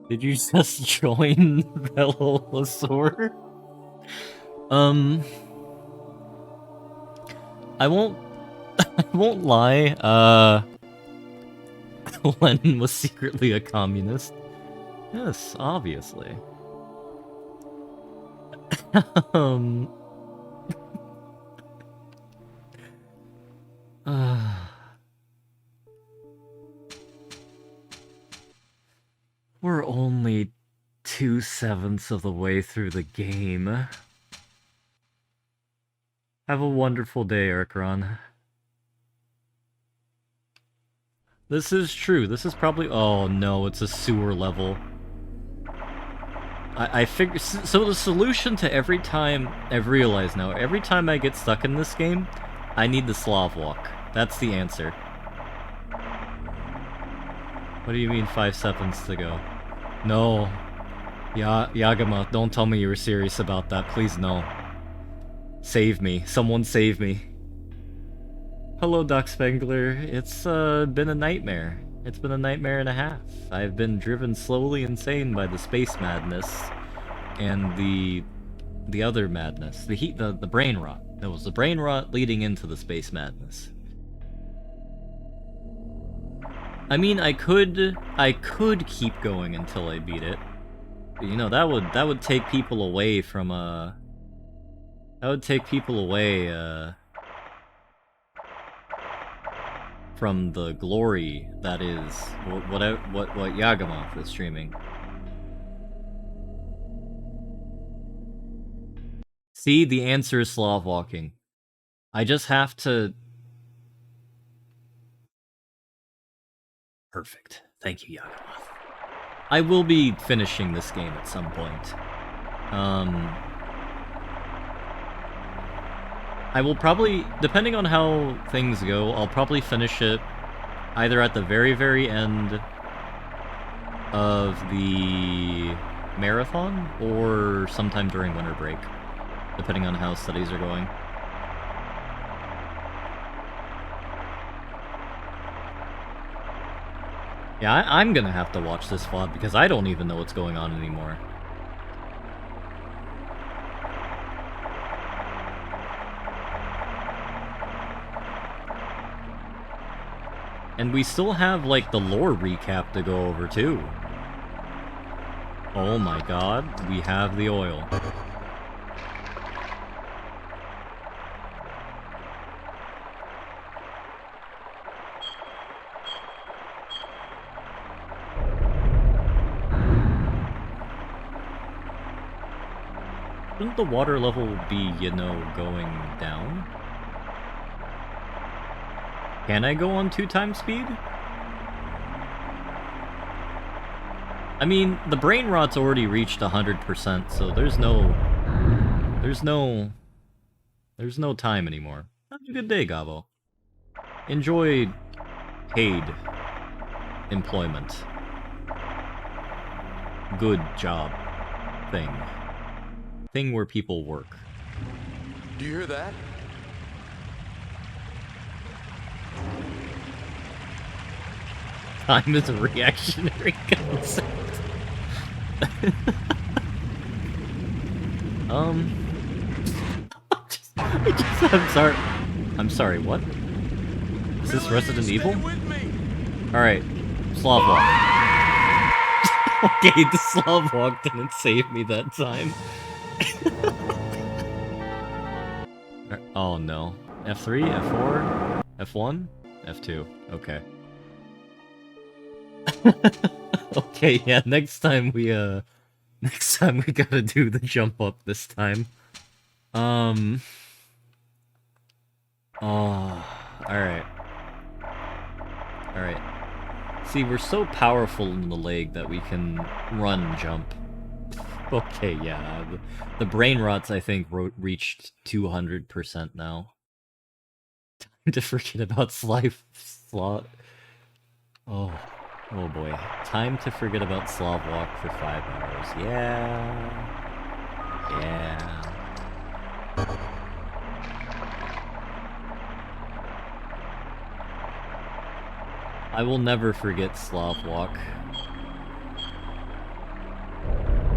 Did you just join Velosaur? I won't lie, Lenin was secretly a communist. Yes, obviously. We're only 2/7 of the way through the game. Have a wonderful day, Erkron. This is true. This is probably... Oh no, it's a sewer level. I figure... So the solution to every time... I've realized now, every time I get stuck in this game, I need the Slav walk. That's the answer. What do you mean 5 seconds to go? No. Yagama, don't tell me you were serious about that. Please, no. Save me. Someone save me. Hello, Doc Spengler. It's been a nightmare. It's been a nightmare and a half. I've been driven slowly insane by the space madness and the other madness. The brain rot. It was the brain rot leading into the space madness. I mean, I could keep going until I beat it. But, you know, that would take people away from from the glory that is what Yagamoth is streaming. See, the answer is Slav walking. I just have to... Perfect. Thank you, Yagamoth. I will be finishing this game at some point. I will probably, depending on how things go, I'll probably finish it either at the very, very end of the marathon or sometime during winter break, depending on how studies are going. Yeah, I'm gonna have to watch this VOD because I don't even know what's going on anymore. And we still have, like, the lore recap to go over, too. Oh my god, we have the oil. Shouldn't the water level be, you know, going down? Can I go on 2x speed? I mean, the brain rot's already reached 100%, so there's no time anymore. Have a good day, Gabo. Enjoy paid employment. Good job thing. Thing where people work. Do you hear that? Time is a reactionary concept. I'm sorry, what? Is this Resident Evil? Alright, Slav Walk. Okay, the Slav Walk didn't save me that time. Oh no. F3, F4, F1, F2. Okay. Okay, yeah, next time we gotta do the jump up this time. Oh, alright. Alright. See, we're so powerful in the leg that we can run and jump. Okay, yeah. The brain rots, I think, reached 200% now. Time to forget about slot. Oh boy. Time to forget about Slav Walk for 5 hours. Yeah. I will never forget Slav Walk.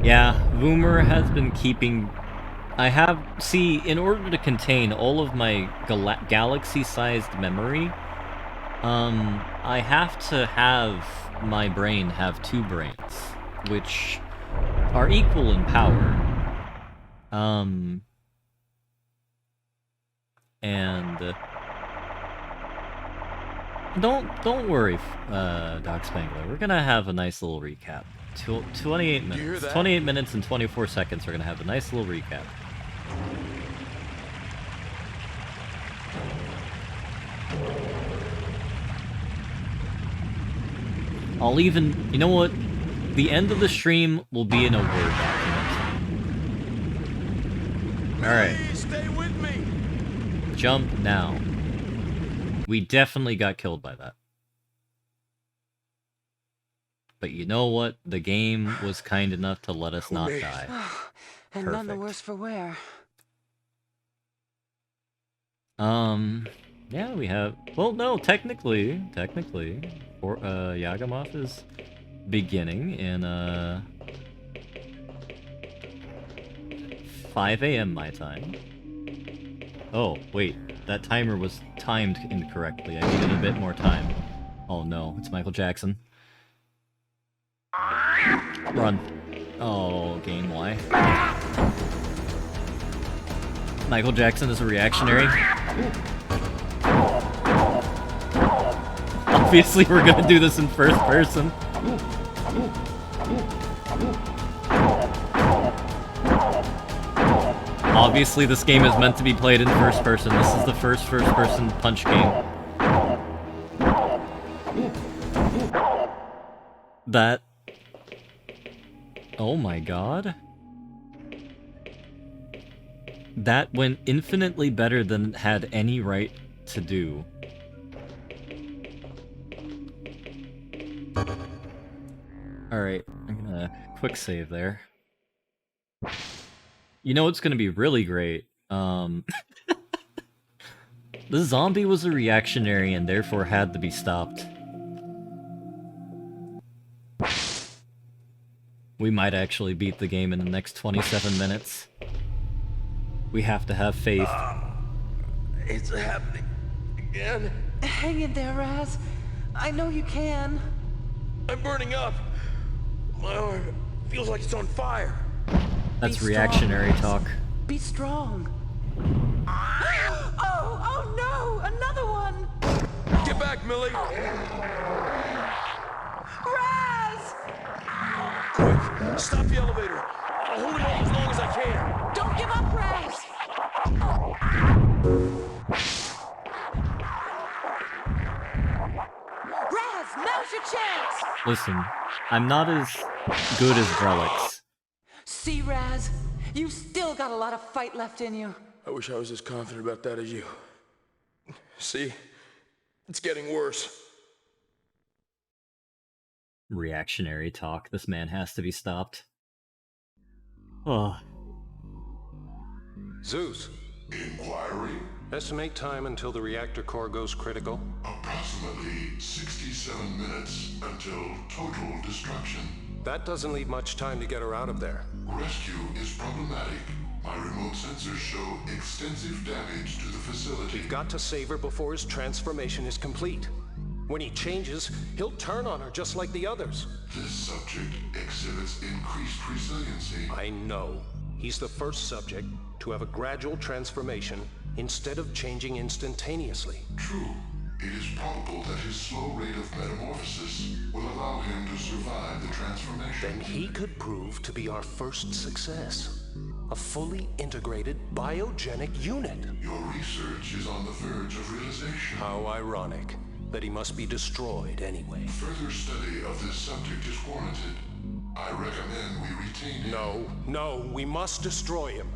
Yeah, Voomer has been keeping... See, in order to contain all of my galaxy-sized memory, I have to have my brain have 2 brains, which are equal in power. And don't worry, Doc Spangler. We're gonna have a nice little recap. 28 minutes. 28 minutes and 24 seconds. We're gonna have a nice little recap. I'll even... You know what? The end of the stream will be in a Word document. Alright. Stay with me. Jump now. We definitely got killed by that. But you know what? The game was kind enough to let us not die. And none the worse for wear. Yeah, we have... Well, no, technically, Yagamoth is beginning in, 5 a.m. my time. Oh, wait, that timer was timed incorrectly. I needed a bit more time. Oh no, it's Michael Jackson. Run. Oh, game, why? Michael Jackson is a reactionary. Obviously, we're gonna do this in first person. Obviously, this game is meant to be played in first person. This is the first person punch game. That... Oh my god. That went infinitely better than it had any right to do. Alright, I'm gonna quick save there. You know what's gonna be really great? The zombie was a reactionary and therefore had to be stopped. We might actually beat the game in the next 27 minutes. We have to have faith. It's happening again. Hang in there, Raz. I know you can. I'm burning up. My arm feels like it's on fire. That's Be reactionary strong, talk. Be strong. Oh no! Another one! Get back, Millie. Raz! Quick, stop the elevator. I'll hold it off as long as I can. Don't Listen, I'm not as good as Relics. See, Raz? You've still got a lot of fight left in you. I wish I was as confident about that as you. See? It's getting worse. Reactionary talk. This man has to be stopped. Oh. Zeus, Inquiry? estimate time until the reactor core goes critical. Approximately 67 minutes until total destruction. That doesn't leave much time to get her out of there. Rescue is problematic. My remote sensors show extensive damage to the facility. We've got to save her before his transformation is complete. When he changes, he'll turn on her just like the others. This subject exhibits increased resiliency. I know. He's the first subject to have a gradual transformation instead of changing instantaneously. True. It is probable that his slow rate of metamorphosis will allow him to survive the transformation. Then he could prove to be our first success. A fully integrated biogenic unit. Your research is on the verge of realization. How ironic that he must be destroyed anyway. Further study of this subject is warranted. I recommend we retain him. No, we must destroy him.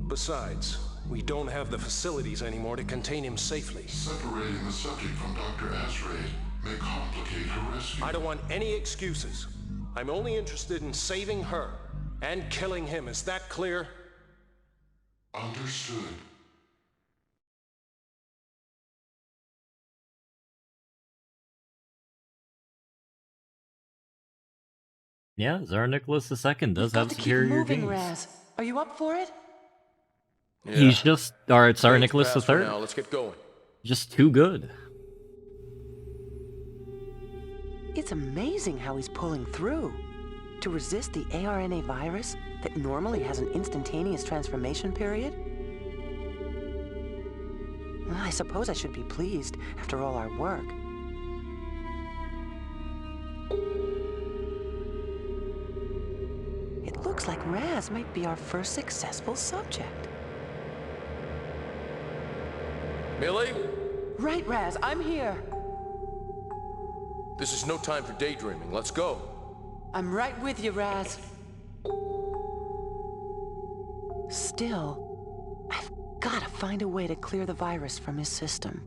Besides, we don't have the facilities anymore to contain him safely. Separating the subject from Dr. Azraid may complicate her rescue. I don't want any excuses. I'm only interested in saving her and killing him. Is that clear? Understood. Yeah, Tsar Nicholas II does have Got to keep superior moving, genes. Raz. Are you up for it? He's just, or Tsar Thanks, Nicholas fast for III. now. Let's get going. Just too good. It's amazing how he's pulling through. To resist the ARNA virus that normally has an instantaneous transformation period? Well, I suppose I should be pleased after all our work. It looks like Raz might be our first successful subject. Millie? Right, Raz, I'm here. This is no time for daydreaming. Let's go. I'm right with you, Raz. Still, I've gotta find a way to clear the virus from his system.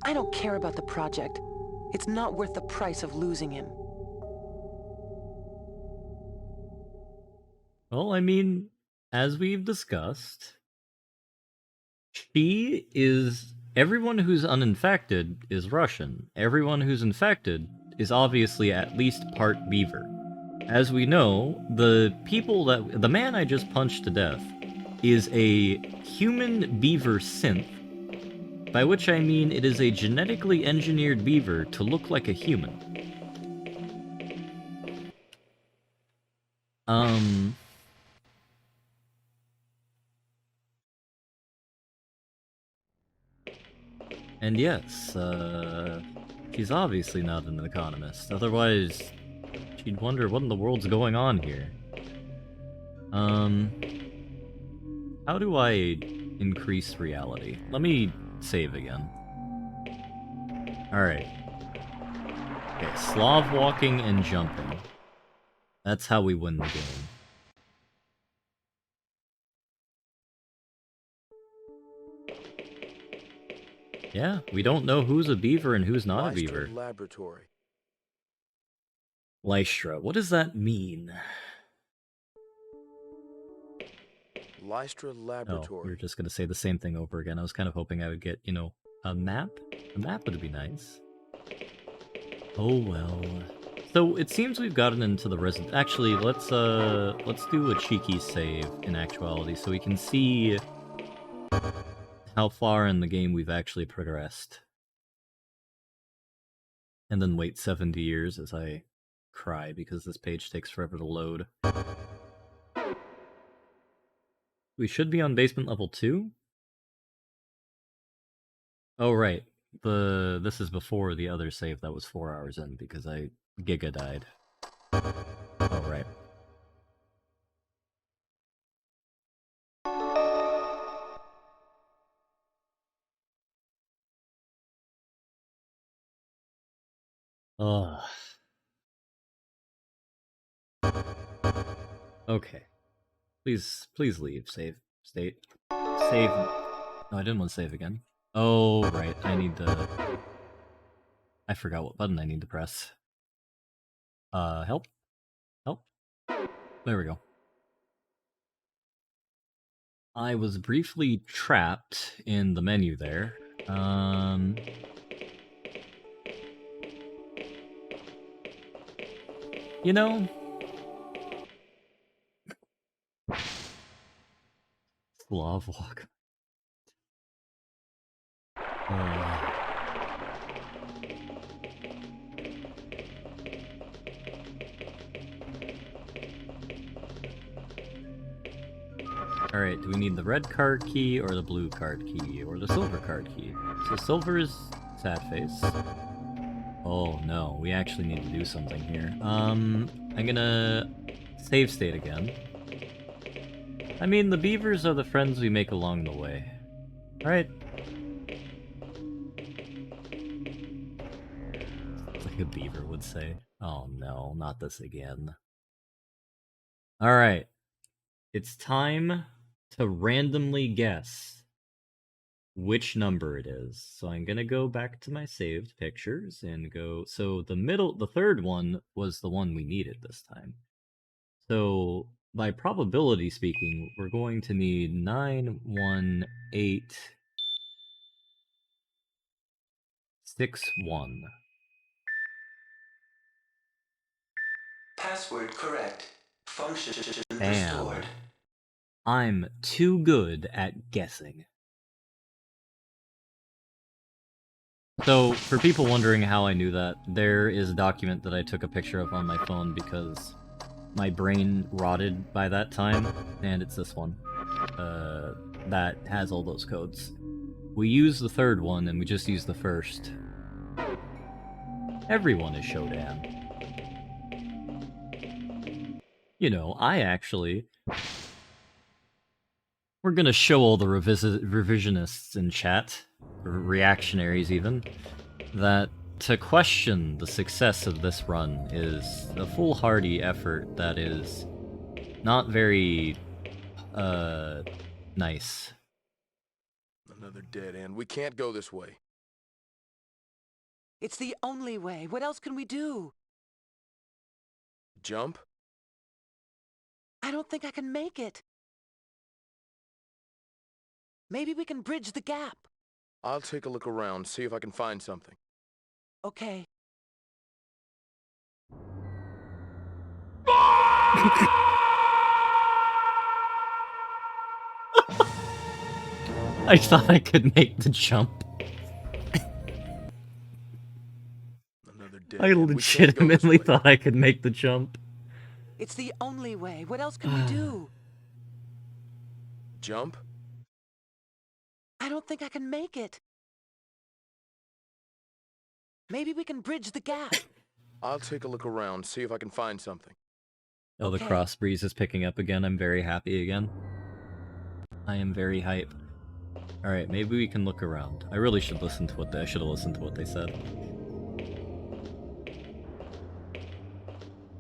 I don't care about the project. It's not worth the price of losing him. Well, I mean, as we've discussed, she is... Everyone who's uninfected is Russian. Everyone who's infected is obviously at least part beaver. As we know, the man I just punched to death is a human beaver synth, by which I mean it is a genetically engineered beaver to look like a human. And yes, she's obviously not an economist, otherwise she'd wonder what in the world's going on here. How do I increase reality? Let me save again. Alright. Okay, Slav walking and jumping. That's how we win the game. Yeah, we don't know who's a beaver and who's not a beaver. Laboratory. Lystra, what does that mean? Lystra Oh, Laboratory. we were just gonna say the same thing over again. I was kind of hoping I would get, you know, a map? A map would be nice. Oh well. So, it seems we've gotten into the resident... Actually, let's do a cheeky save, in actuality, so we can see how far in the game we've actually progressed. And then wait 70 years as I cry because this page takes forever to load. We should be on basement level 2? Oh right, this is before the other save that was 4 hours in because Giga died. Oh right. Ugh. Okay. Please leave. Save. State. Save. Oh, I didn't want to save again. Oh, right. I need to... I forgot what button I need to press. Help? Help? There we go. I was briefly trapped in the menu there. You know... Slav walk. Alright, do we need the red card key, or the blue card key, or the silver card key? So silver is sad face. Oh no, we actually need to do something here. I'm gonna save state again. I mean, the beavers are the friends we make along the way. Alright. Like a beaver would say. Oh no, not this again. Alright. It's time to randomly guess which number it is. So I'm gonna go back to my saved pictures and go... So the third one was the one we needed this time. So by probability speaking, we're going to need 9, 1, 8, 6, 1. Password correct. Function Damn. restored. I'm too good at guessing. So, for people wondering how I knew that, there is a document that I took a picture of on my phone because my brain rotted by that time, and it's this one. That has all those codes. We use the third one, and we just use the first. Everyone is Shodan. You know, I actually... We're gonna show all the revisionists in chat, or reactionaries even, that to question the success of this run is a foolhardy effort that is not very, nice. Another dead end. We can't go this way. It's the only way. What else can we do? Jump? I don't think I can make it. Maybe we can bridge the gap. I'll take a look around, see if I can find something. Okay. I thought I could make the jump. Another dead I end. We can't go legitimately this way. thought I could make the jump. It's the only way. What else can we do? Jump? I don't think I can make it. Maybe we can bridge the gap. I'll take a look around, see if I can find something. Oh, the Okay. cross breeze is picking up again. I'm very happy again. I am very hype. Alright, maybe we can look around. I really should listen to what I should have listened to what they said.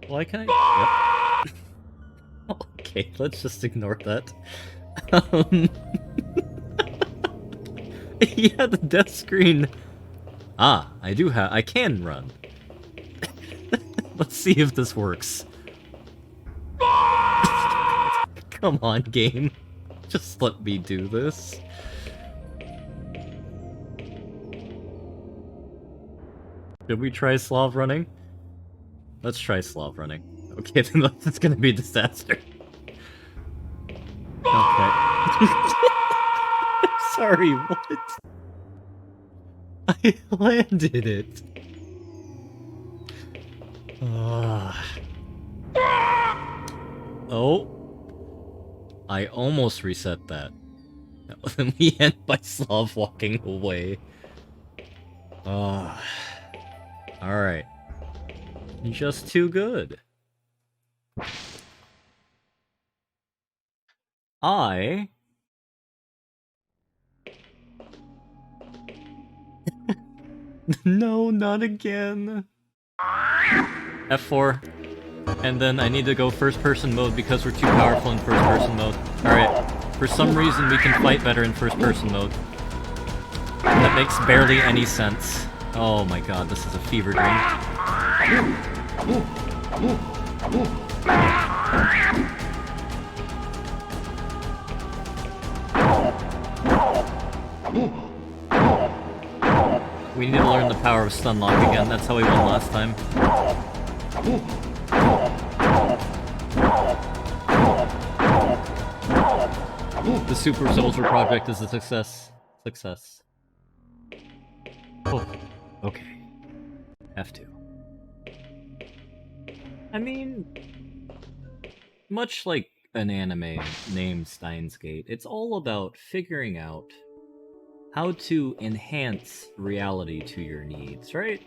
Why can I... Yep. Okay, let's just ignore that. Yeah, the death screen. Ah, I can run. Let's see if this works. Come on, game. Just let me do this. Should we try Slav running? Let's try Slav running. Okay, then it's gonna be a disaster. Okay. Sorry, what? I landed it. Oh. I almost reset that. Then we end by Slav walking away. Alright. Just too good. No, not again. F4. And then I need to go first-person mode because we're too powerful in first-person mode. Alright. For some reason, we can fight better in first-person mode. That makes barely any sense. Oh my god, this is a fever dream. We need to learn the power of stun lock again, that's how we won last time. The Super Soldier Project is a success. Success. Oh, okay. Have to. I mean, much like an anime named Steins Gate, it's all about figuring out how to enhance reality to your needs, right?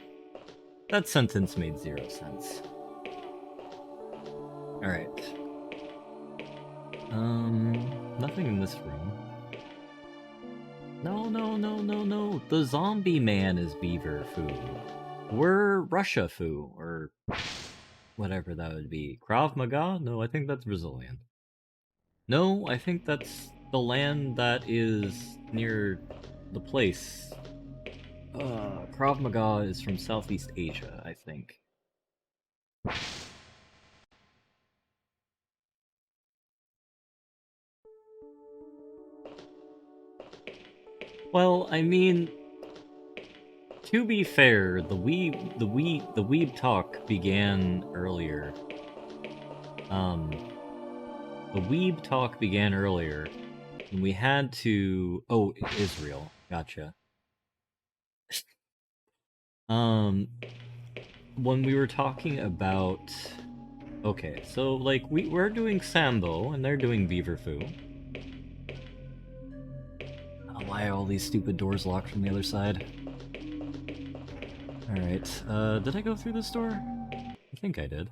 That sentence made zero sense. Alright. Nothing in this room. No. The zombie man is Beaver Foo. We're Russia Foo, or whatever that would be. Krav Maga? No, I think that's Brazilian. No, I think that's the land that is near the place. Krav Maga is from Southeast Asia, I think. Well, I mean, to be fair, the weeb talk began earlier. The weeb talk began earlier, and we had to... Oh, Israel. Gotcha. When we were talking about... Okay, so, like, we're doing Sambo, and they're doing Beaver Foo. Why are all these stupid doors locked from the other side? Alright, did I go through this door? I think I did.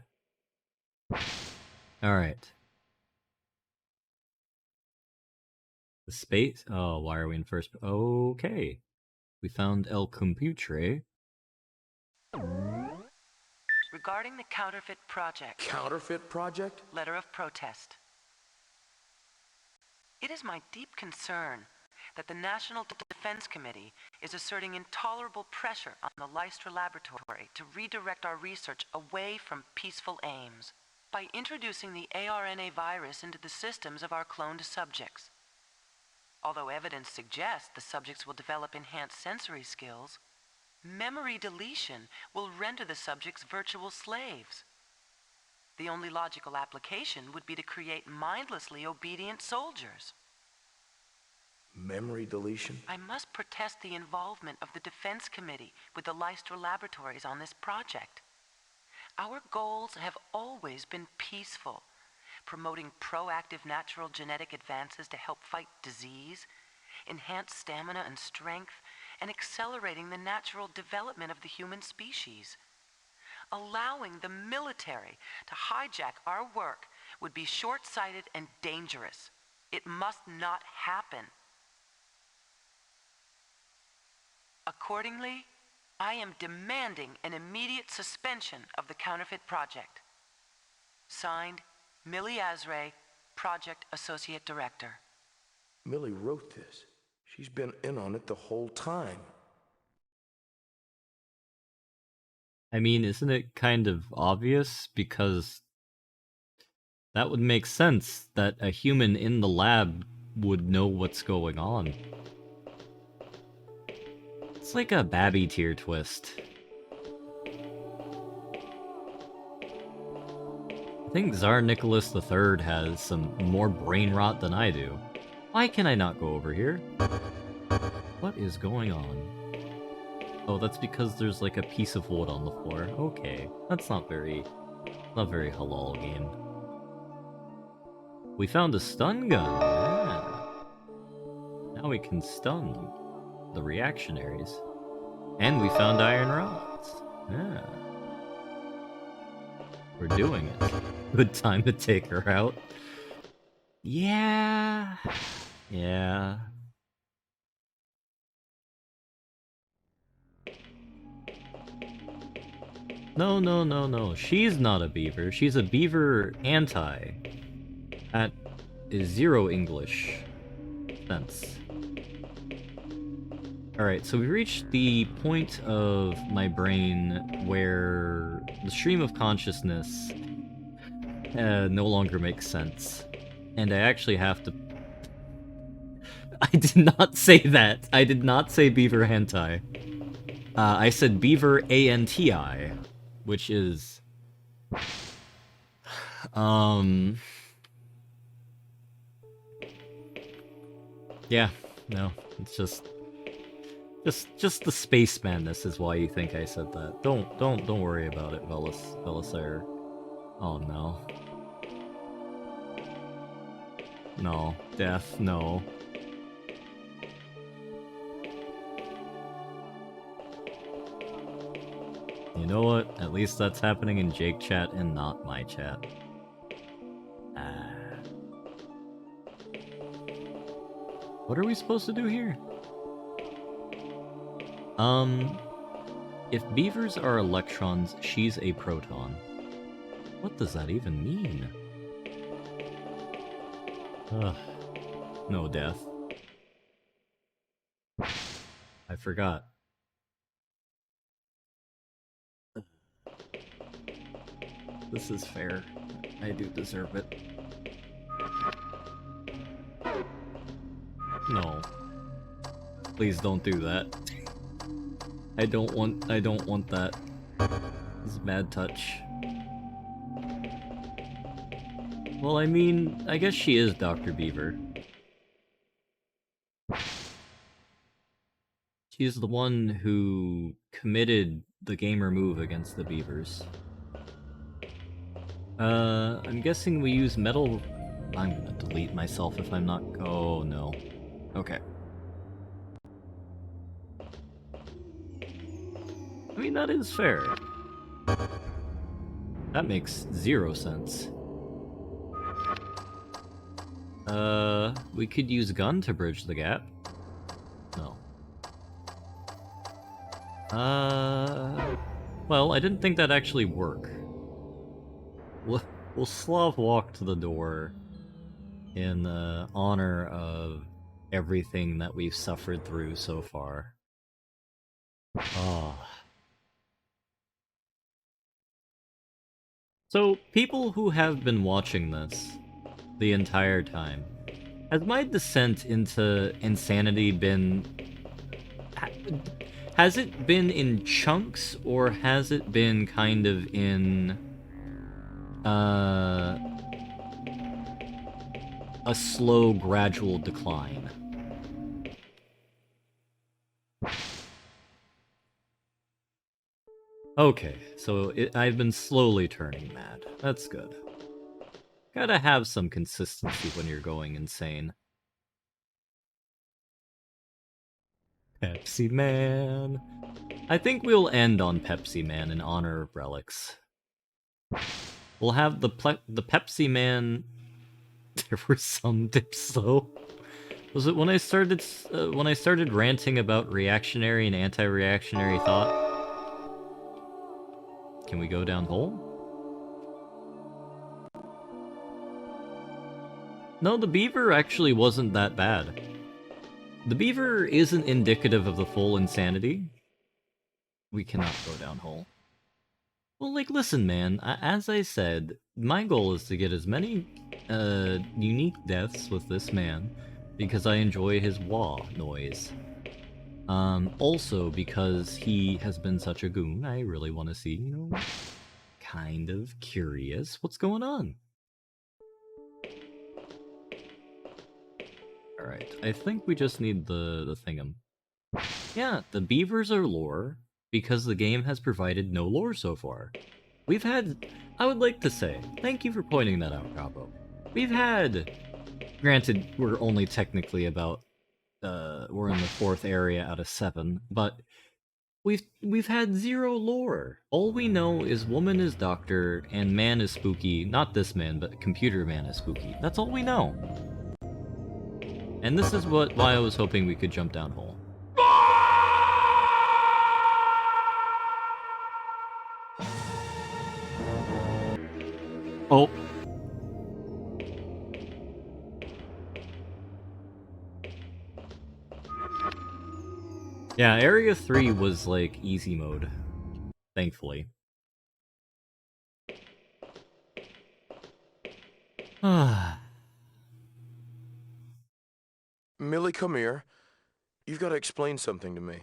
Alright. The space? Oh, why are we in first? Okay. We found El Computre. Regarding the counterfeit project. Counterfeit project? Letter of protest. It is my deep concern that the National Defense Committee is asserting intolerable pressure on the Lystra Laboratory to redirect our research away from peaceful aims by introducing the ARNA virus into the systems of our cloned subjects. Although evidence suggests the subjects will develop enhanced sensory skills, memory deletion will render the subjects virtual slaves. The only logical application would be to create mindlessly obedient soldiers. Memory deletion? I must protest the involvement of the Defense Committee with the Lystra Laboratories on this project. Our goals have always been peaceful, promoting proactive natural genetic advances to help fight disease, enhance stamina and strength, and accelerating the natural development of the human species. Allowing the military to hijack our work would be short-sighted and dangerous. It must not happen. Accordingly, I am demanding an immediate suspension of the counterfeit project. Signed, Millie Azray, Project Associate Director. Millie wrote this. She's been in on it the whole time. I mean, isn't it kind of obvious? Because that would make sense that a human in the lab would know what's going on. It's like a Babby tier twist. I think Tsar Nicholas III has some more brain rot than I do. Why can I not go over here? What is going on? Oh, that's because there's like a piece of wood on the floor. Okay, that's not very halal game. We found a stun gun. Yeah. Now we can stun the reactionaries. And we found iron rods. Yeah. We're doing it. Good time to take her out. Yeah. Yeah. No. She's not a beaver. She's a beaver anti. That is zero English sense. Alright, so we reached the point of my brain where the stream of consciousness no longer makes sense. And I actually have to... I did not say that. I did not say beaver hentai. I said beaver ANTI, which is... Yeah, no, it's just the space madness is why you think I said that. Don't worry about it, Velisire. Oh no. No, death, no. You know what? At least that's happening in Jake chat and not my chat. What are we supposed to do here? If beavers are electrons, she's a proton. What does that even mean? Ugh. No death. I forgot. This is fair. I do deserve it. No. Please don't do that. I don't want that. This is bad touch. Well, I mean, I guess she is Dr. Beaver. She's the one who committed the gamer move against the beavers. I'm guessing we use metal... I'm gonna delete myself if I'm not... Oh, no. Okay. I mean, that is fair. That makes zero sense. We could use gun to bridge the gap. No. Well, I didn't think that'd actually work. We'll Slav walk to the door in honor of everything that we've suffered through so far. Oh. So, people who have been watching this the entire time, has my descent into insanity been... Has it been in chunks, or has it been kind of in... a slow, gradual decline? Okay, so I've been slowly turning mad. That's good. Gotta have some consistency when you're going insane. Pepsi Man. I think we'll end on Pepsi Man in honor of relics. We'll have the Pepsi Man... There were some dips though. Was it when I started ranting about reactionary and anti-reactionary thought? Can we go down hole? No, the beaver actually wasn't that bad. The beaver isn't indicative of the full insanity. We cannot go down hole. Well, like, listen, man. As I said, my goal is to get as many unique deaths with this man because I enjoy his wah noise. Also, because he has been such a goon, I really want to see, you know, kind of curious what's going on. Alright, I think we just need the thingam. Yeah, the beavers are lore, because the game has provided no lore so far. We've had... I would like to say, thank you for pointing that out, Capo. We've had... Granted, we're only technically about... we're in the 4th area out of 7, but... We've had zero lore. All we know is woman is doctor, and man is spooky. Not this man, but computer man is spooky. That's all we know. And this is why I was hoping we could jump down hole. Oh. Yeah, Area 3 was like easy mode, thankfully. Millie, come here. You've got to explain something to me.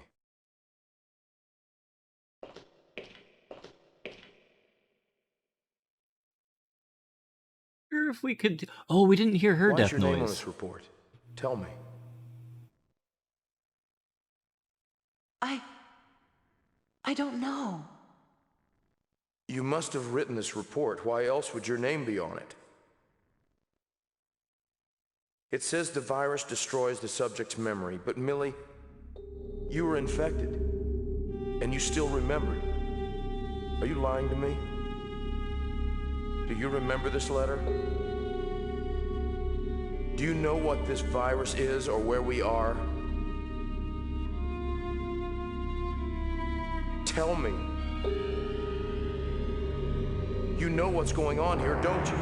If we could... Oh, we didn't hear her Why is death your name on noise. this report? Tell me. I don't know. You must have written this report. Why else would your name be on it? It says the virus destroys the subject's memory, but Millie, you were infected, and you still remembered. Are you lying to me? Do you remember this letter? Do you know what this virus is or where we are? Tell me. You know what's going on here, don't you?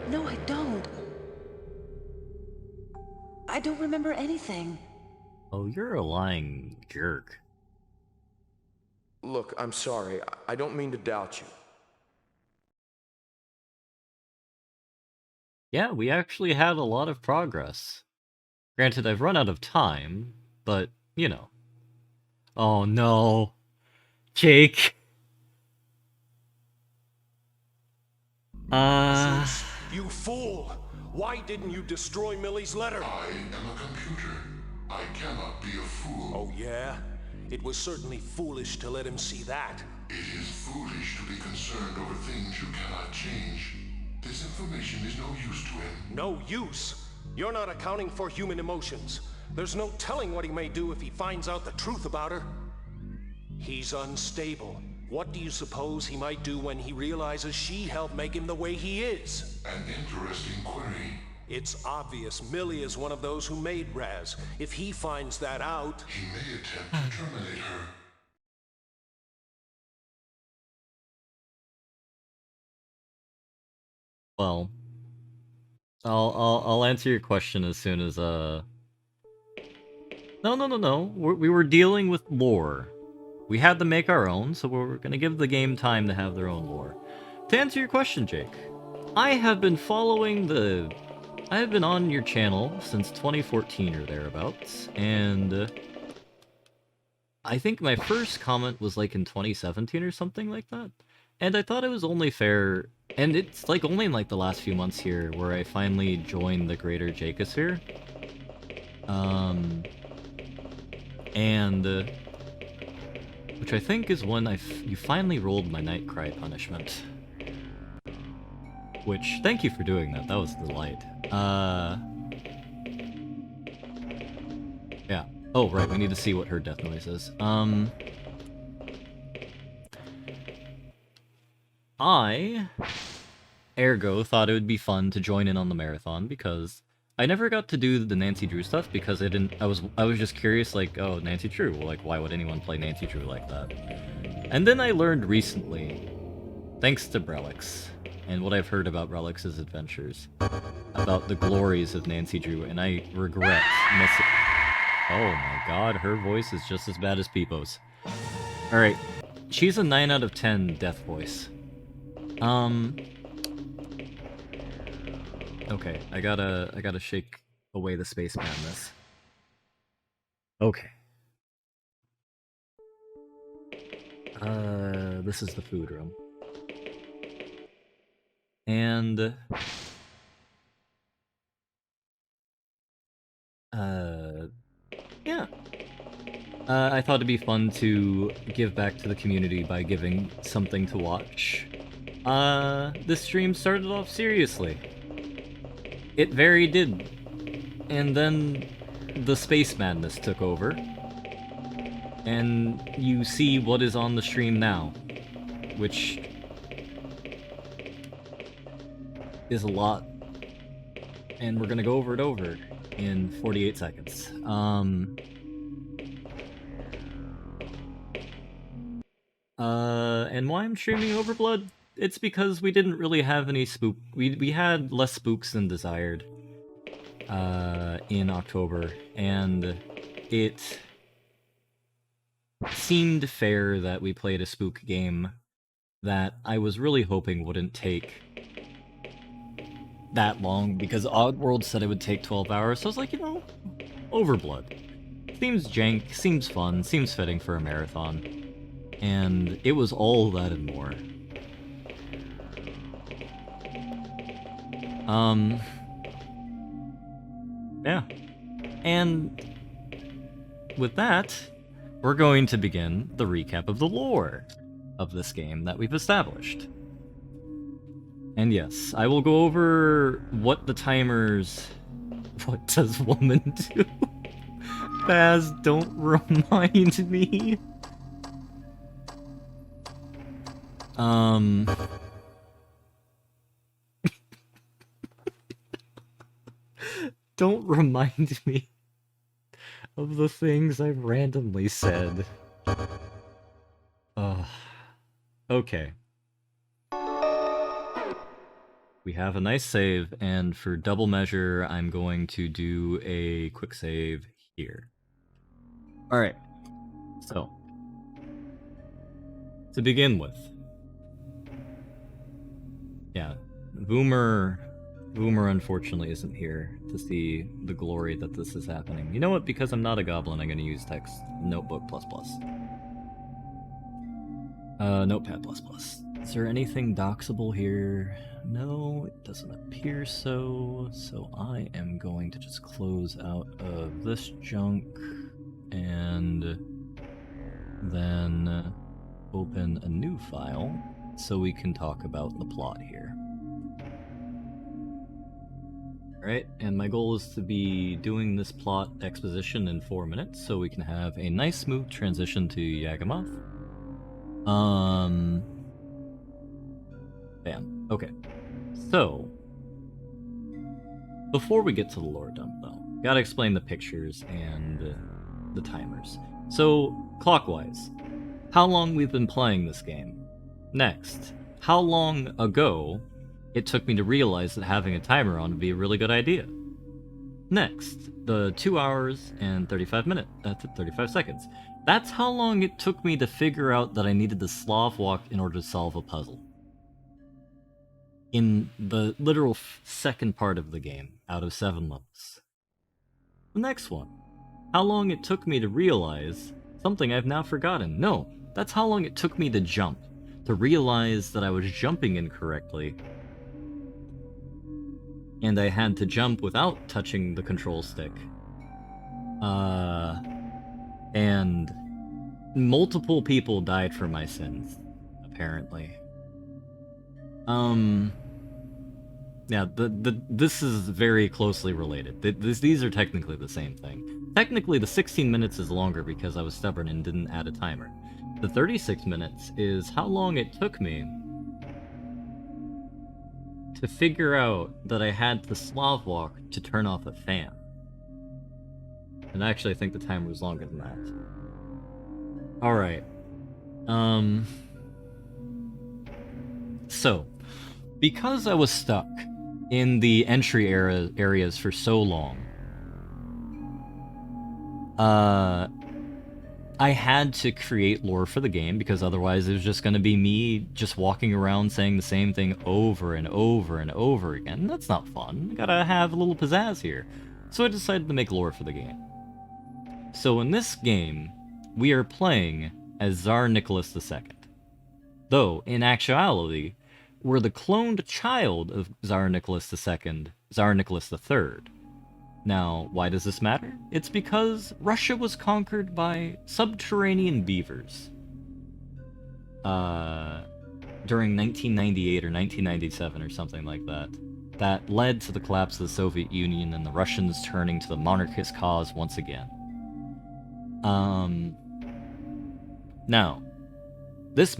No, I don't. I don't remember anything. Oh, you're a lying jerk. Look, I'm sorry. I don't mean to doubt you. Yeah, we actually had a lot of progress. Granted, I've run out of time, but, you know. Oh no. Jake. You fool! Why didn't you destroy Millie's letter? I am a computer. I cannot be a fool. Oh, yeah? It was certainly foolish to let him see that. It is foolish to be concerned over things you cannot change. This information is no use to him. No use? You're not accounting for human emotions. There's no telling what he may do if he finds out the truth about her. He's unstable. What do you suppose he might do when he realizes she helped make him the way he is? An interesting query. It's obvious Millie is one of those who made Raz. If he finds that out... He may attempt to terminate her. Well, I'll answer your question as soon as No. We were dealing with lore. We had to make our own, so we're gonna give the game time to have their own lore. To answer your question, Jake, I have been on your channel since 2014 or thereabouts, and I think my first comment was like in 2017 or something like that. And I thought it was only fair, and it's like only in like the last few months here where I finally joined the greater Jacosphere. Which I think is when you finally rolled my Nightcry punishment. Which, thank you for doing that, that was a delight. Yeah. Oh, right, we need to see what her death noise is. I, ergo, thought it would be fun to join in on the marathon because I never got to do the Nancy Drew stuff because I was just curious, like, oh, Nancy Drew, like, why would anyone play Nancy Drew like that? And then I learned recently, thanks to Brelix, and what I've heard about Brelix's adventures, about the glories of Nancy Drew, and I regret missing... Oh my god, her voice is just as bad as Peepo's. Alright, she's a 9 out of 10 death voice. Okay, I gotta shake away the space madness. Okay. This is the food room. And... yeah. I thought it'd be fun to give back to the community by giving something to watch. This stream started off seriously. It very did. And then the space madness took over. And you see what is on the stream now. Which is a lot. And we're gonna go over it in 48 seconds. And why I'm streaming Overblood? It's because we didn't really have any spook. We had less spooks than desired in October, and it seemed fair that we played a spook game that I was really hoping wouldn't take that long, because Oddworld said it would take 12 hours, so I was like, you know, Overblood. Seems jank, seems fun, seems fitting for a marathon. And it was all that and more. Yeah. And with that, we're going to begin the recap of the lore of this game that we've established. And yes, I will go over what the timers... What does woman do? Baz, don't remind me. Don't remind me of the things I've randomly said. Okay. We have a nice save, and for double measure, I'm going to do a quick save here. Alright, so, to begin with, yeah, Boomer unfortunately isn't here to see the glory that this is happening. You know what, because I'm not a goblin, I'm going to use text notebook++. Notepad++. Is there anything doxable here? No, it doesn't appear so. So I am going to just close out of this junk and then open a new file so we can talk about the plot here. Alright, and my goal is to be doing this plot exposition in 4 minutes so we can have a nice smooth transition to Yagamoth. Bam. Okay. So, before we get to the lore dump, though, gotta explain the pictures and the timers. So, clockwise, how long we've been playing this game. Next, how long ago it took me to realize that having a timer on would be a really good idea. Next, the 2 hours and 35 seconds. That's how long it took me to figure out that I needed the Slav walk in order to solve a puzzle. In the literal second part of the game, out of 7 levels. The next one. How long it took me to realize something I've now forgotten. No, that's how long it took me to jump. To realize that I was jumping incorrectly. And I had to jump without touching the control stick. And multiple people died for my sins, apparently. Yeah, this is very closely related. These are technically the same thing. Technically, the 16 minutes is longer because I was stubborn and didn't add a timer. The 36 minutes is how long it took me to figure out that I had the Slav walk to turn off a fan. And actually, I think the timer was longer than that. Alright. So, because I was stuck in the entry areas for so long, I had to create lore for the game, because otherwise it was just going to be me just walking around saying the same thing over and over and over again. That's not fun. I gotta have a little pizzazz here. So I decided to make lore for the game. So in this game, we are playing as Tsar Nicholas II. Though, in actuality, we're the cloned child of Tsar Nicholas II, Tsar Nicholas III. Now, why does this matter? It's because Russia was conquered by subterranean beavers. During 1998 or 1997 or something like that. That led to the collapse of the Soviet Union and the Russians turning to the monarchist cause once again. Now, this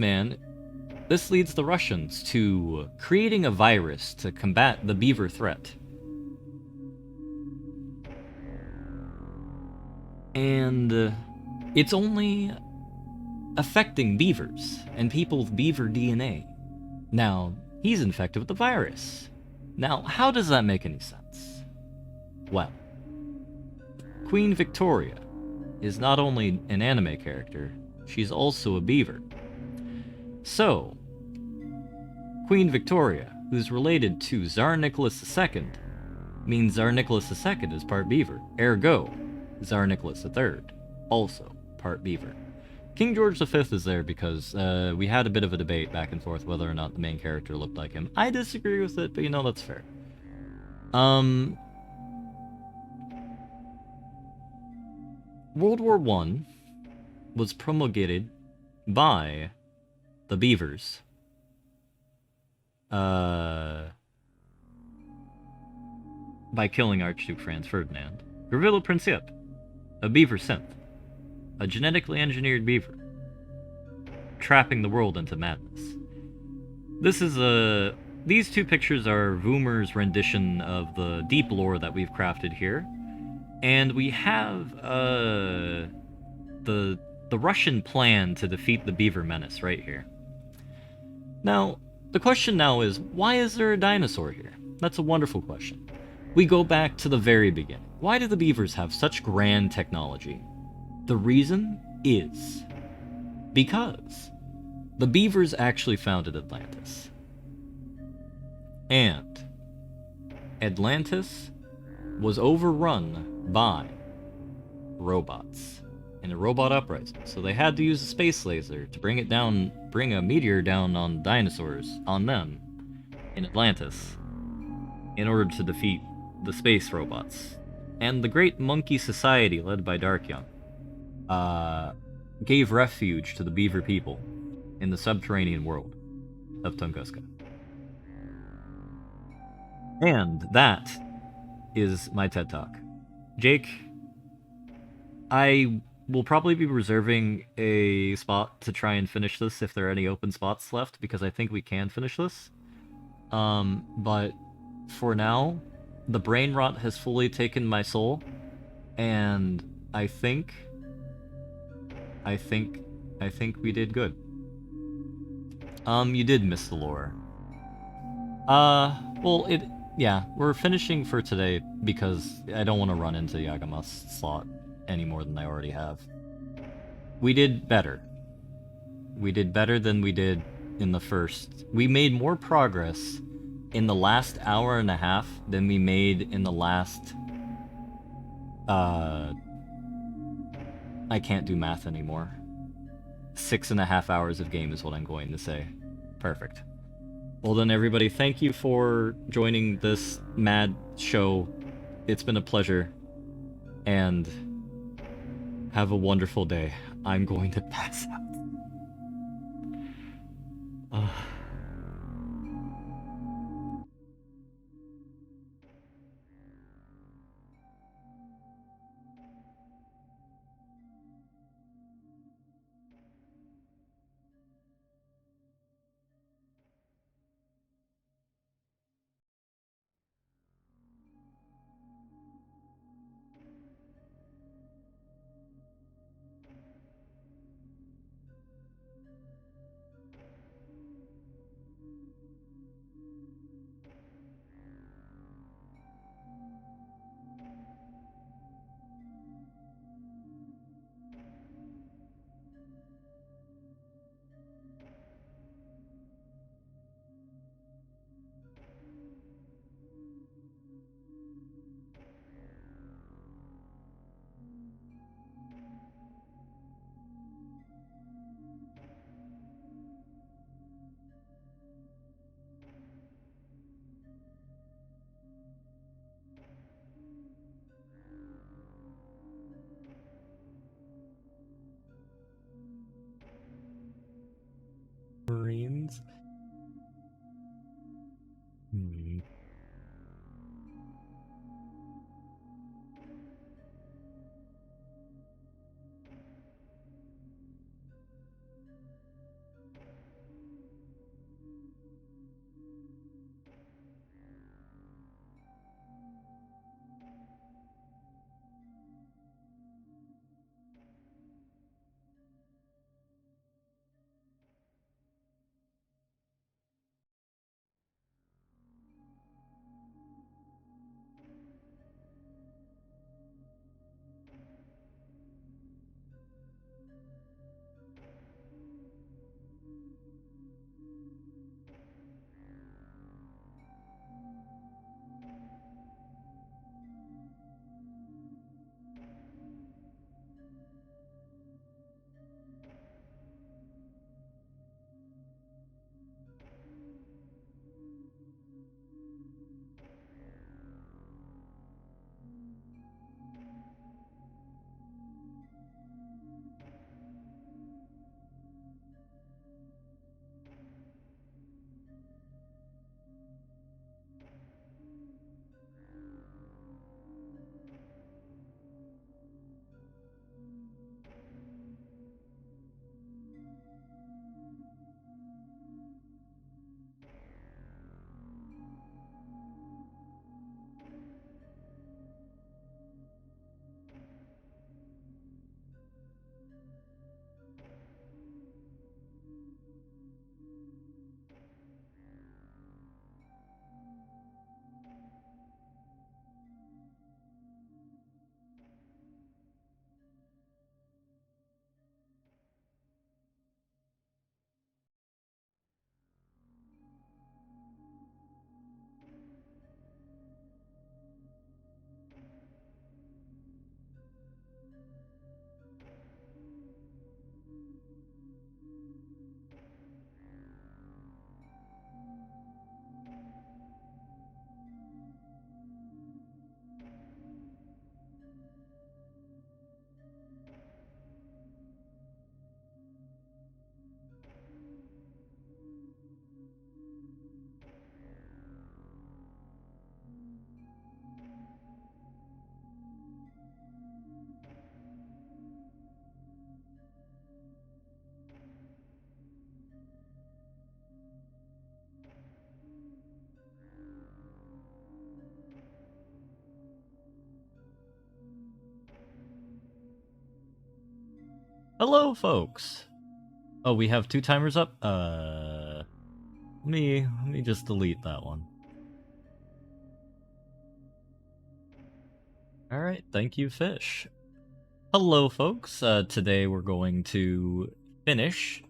leads the Russians to creating a virus to combat the beaver threat. And it's only affecting beavers and people's beaver DNA. Now, he's infected with the virus. Now, how does that make any sense? Well, Queen Victoria is not only an anime character, she's also a beaver. So, Queen Victoria, who's related to Tsar Nicholas II, means Tsar Nicholas II is part beaver. Ergo, Tsar Nicholas III, also part beaver. King George V is there because we had a bit of a debate back and forth whether or not the main character looked like him. I disagree with it, but you know, that's fair. World War I was promulgated by the beavers. By killing Archduke Franz Ferdinand. Gavrilo Princip, a beaver synth. A genetically engineered beaver. Trapping the world into madness. This is these two pictures are Voomer's rendition of the deep lore that we've crafted here. And we have the Russian plan to defeat the beaver menace right here. Now, the question now is, why is there a dinosaur here? That's a wonderful question. We go back to the very beginning. Why do the beavers have such grand technology? The reason is because the beavers actually founded Atlantis. And Atlantis was overrun by robots in a robot uprising. So they had to use a space laser to bring a meteor down on dinosaurs, on them, in Atlantis, in order to defeat the space robots. And the Great Monkey Society, led by Darkyoung, gave refuge to the beaver people in the subterranean world of Tunguska. And that is my TED Talk. Jake, I will probably be reserving a spot to try and finish this if there are any open spots left, because I think we can finish this. But for now, the brain rot has fully taken my soul, and I think we did good. You did miss the lore. Yeah, we're finishing for today because I don't want to run into Yagama's slot any more than I already have. We did better. We did better than we did in the first. We made more progress in the last hour and a half than we made in the last... I can't do math anymore. 6.5 hours of game is what I'm going to say. Perfect. Well then, everybody, thank you for joining this mad show. It's been a pleasure. And have a wonderful day. I'm going to pass out. Hello, folks. Oh, we have 2 timers up? Let me just delete that one. Alright, thank you, Fish. Hello, folks. Today we're going to finish,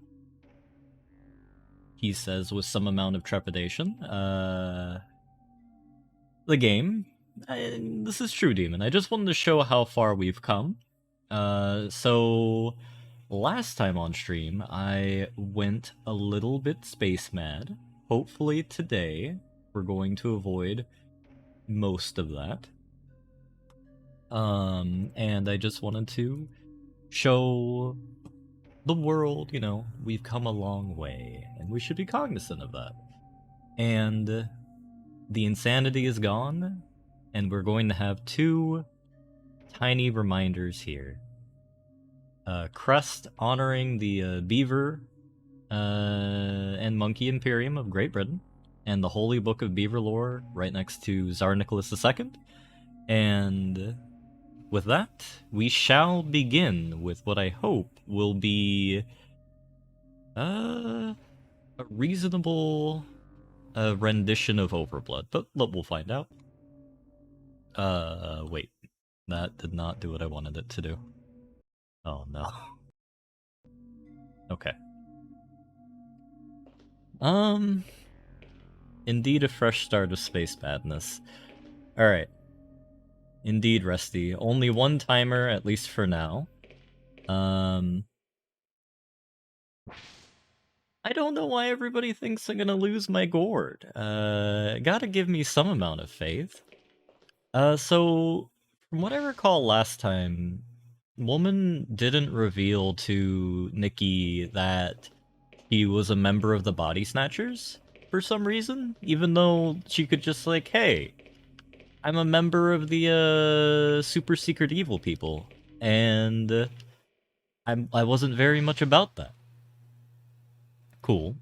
he says with some amount of trepidation, the game. This is true, Demon. I just wanted to show how far we've come. So last time on stream, I went a little bit space mad. Hopefully today, we're going to avoid most of that. And I just wanted to show the world, you know, we've come a long way, and we should be cognizant of that. And the insanity is gone, and we're going to have 2 tiny reminders here. Crest honoring the Beaver and Monkey Imperium of Great Britain, and the Holy Book of Beaver Lore right next to Tsar Nicholas II. And with that, we shall begin with what I hope will be a reasonable rendition of Overblood, but we'll find out. Wait. That did not do what I wanted it to do. Oh no. Okay. Indeed a fresh start of space madness. Alright. Indeed, Rusty. Only 1 timer, at least for now. I don't know why everybody thinks I'm gonna lose my gourd. Gotta give me some amount of faith. So, from what I recall last time, Woman didn't reveal to Nikki that he was a member of the Body Snatchers for some reason, even though she could just like, hey, I'm a member of the super secret evil people, and I wasn't very much about that. Cool.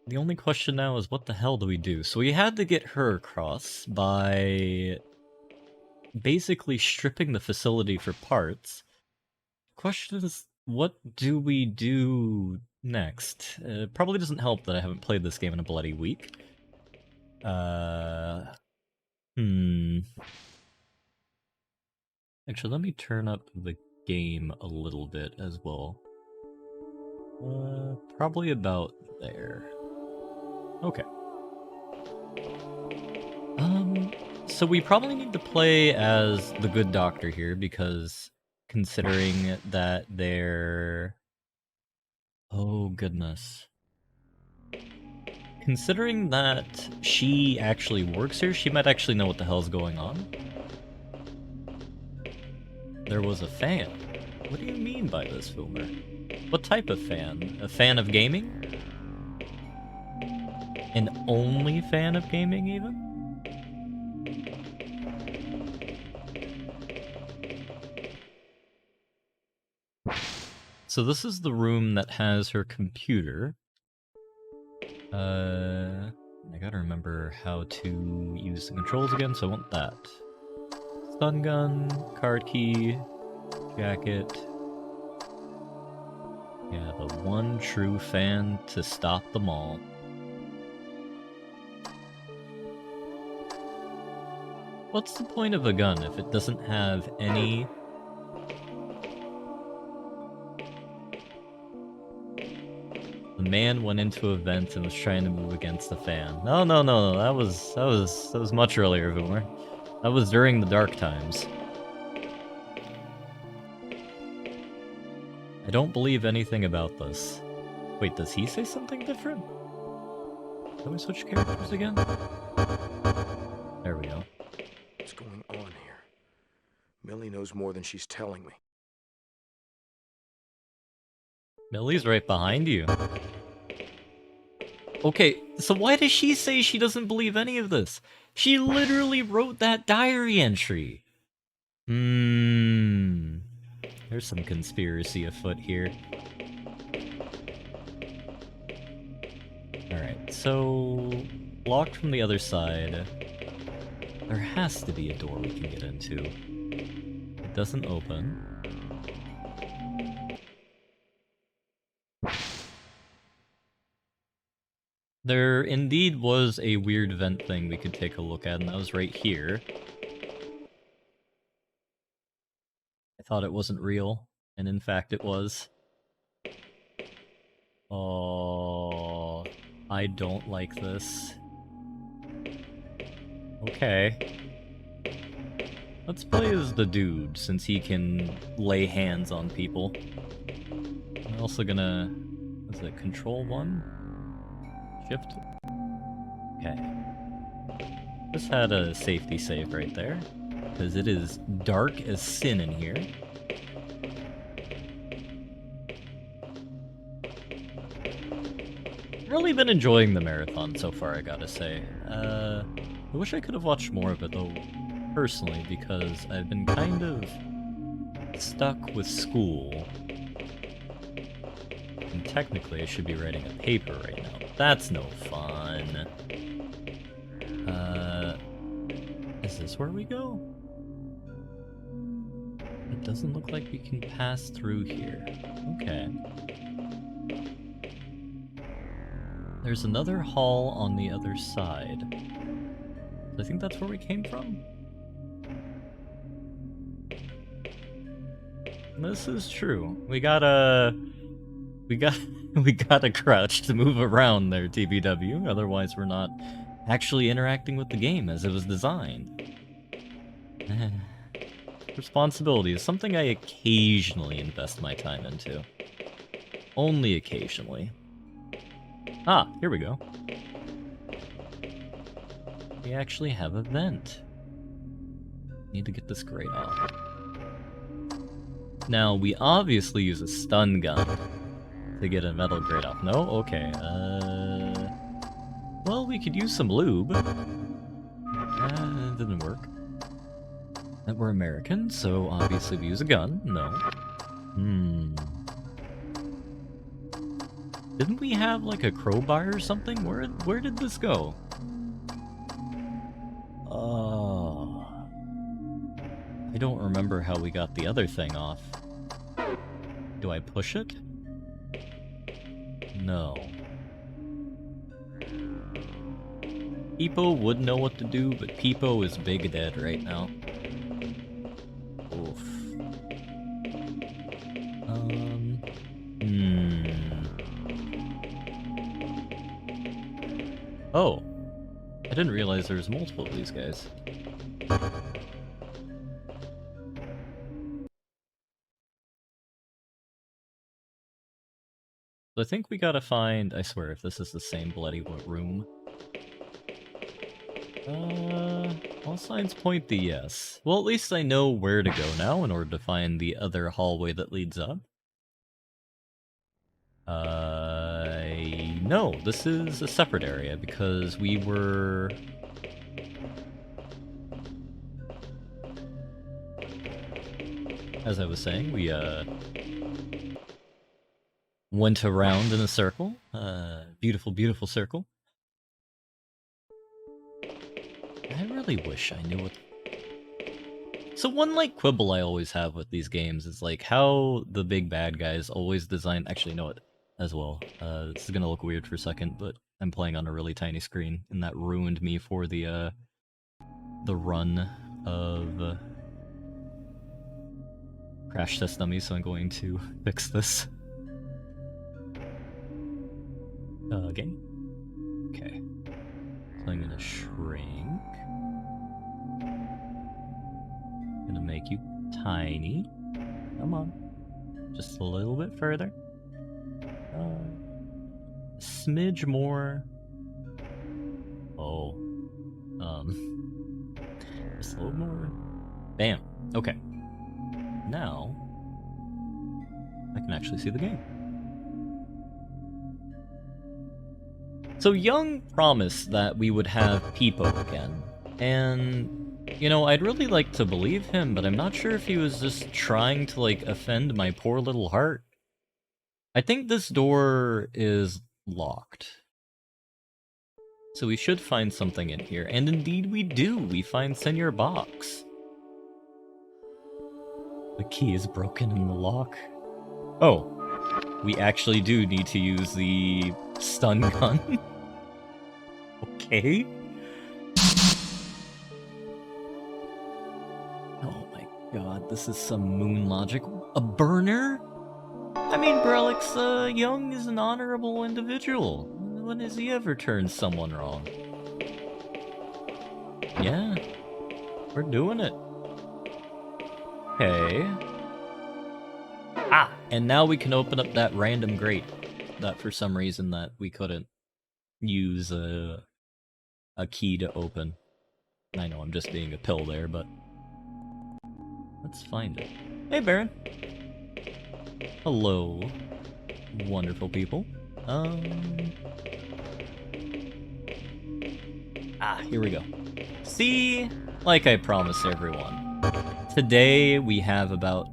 The only question now is what the hell do we do? So we had to get her across by basically stripping the facility for parts. Question is, what do we do next? Probably doesn't help that I haven't played this game in a bloody week. Actually, let me turn up the game a little bit as well. Probably about there. Okay. So we probably need to play as the good doctor here, because considering that they're... Oh, goodness. Considering that she actually works here, she might actually know what the hell's going on. There was a fan. What do you mean by this, Filmer? What type of fan? A fan of gaming? An only fan of gaming, even? So this is the room that has her computer. I gotta remember how to use the controls again, so I want that. Stun gun, card key, jacket. Yeah, the one true fan to stop them all. What's the point of a gun if it doesn't have any... The man went into a vent and was trying to move against the fan. No, that was much earlier, Boomer. That was during the dark times. I don't believe anything about this. Wait, does he say something different? Can we switch characters again? There we go. What's going on here? Millie knows more than she's telling me. Millie's right behind you. Okay, so why does she say she doesn't believe any of this? She literally wrote that diary entry. There's some conspiracy afoot here. Alright, so... Locked from the other side. There has to be a door we can get into. It doesn't open. There indeed was a weird vent thing we could take a look at, and that was right here. I thought it wasn't real, and in fact it was. Oh, I don't like this. Okay. Let's play as the dude, since he can lay hands on people. I'm also gonna... Is it Control 1? Shift? Okay. Just had a safety save right there, because it is dark as sin in here. Really been enjoying the marathon so far, I gotta say. I wish I could have watched more of it though, personally, because I've been kind of stuck with school. And technically I should be writing a paper right now, but that's no fun. Is this where we go? It doesn't look like we can pass through here. Okay. There's another hall on the other side. I think that's where we came from. This is true. We gotta crouch to move around there, TBW. Otherwise, we're not actually interacting with the game as it was designed. Responsibility is something I occasionally invest my time into. Only occasionally. Ah, here we go. We actually have a vent. Need to get this grate off. Now, we obviously use a stun gun to get a metal grate off. No? Okay, well, we could use some lube. It didn't work. That we're American, so obviously we use a gun. No. Didn't we have, like, a crowbar or something? Where did this go? Oh. I don't remember how we got the other thing off. Do I push it? No. Peepo would know what to do, but Peepo is big dead right now. Oof. Oh. I didn't realize there was multiple of these guys. I think we gotta find... I swear, if this is the same bloody room. All signs point to yes. Well, at least I know where to go now in order to find the other hallway that leads up. No, this is a separate area because we were... As I was saying, we, went around in a circle. Beautiful, beautiful circle. I really wish I knew what... So one, like, quibble I always have with these games is, like, how the big bad guys always design... Actually, you know what? As well. This is gonna look weird for a second, but I'm playing on a really tiny screen, and that ruined me for the run of... Crash Test Dummies, so I'm going to fix this. Game? Okay. So I'm gonna shrink. Gonna make you tiny. Come on. Just a little bit further. A smidge more. Oh. Just a little more. Bam. Okay. Now, I can actually see the game. So Young promised that we would have Peepo again, and, you know, I'd really like to believe him, but I'm not sure if he was just trying to, like, offend my poor little heart. I think this door is locked. So we should find something in here, and indeed we do! We find Senior Box. The key is broken in the lock. Oh, we actually do need to use the stun gun. Okay. Oh my god, this is some moon logic. A burner? I mean, Brelix Young is an honorable individual. When has he ever turned someone wrong? Yeah, we're doing it. Okay. Ah, and now we can open up that random grate that for some reason that we couldn't use a key to open. I know I'm just being a pill there, but let's find it. Hey, Baron. Hello, wonderful people. Here we go. See, like I promised everyone, today we have about...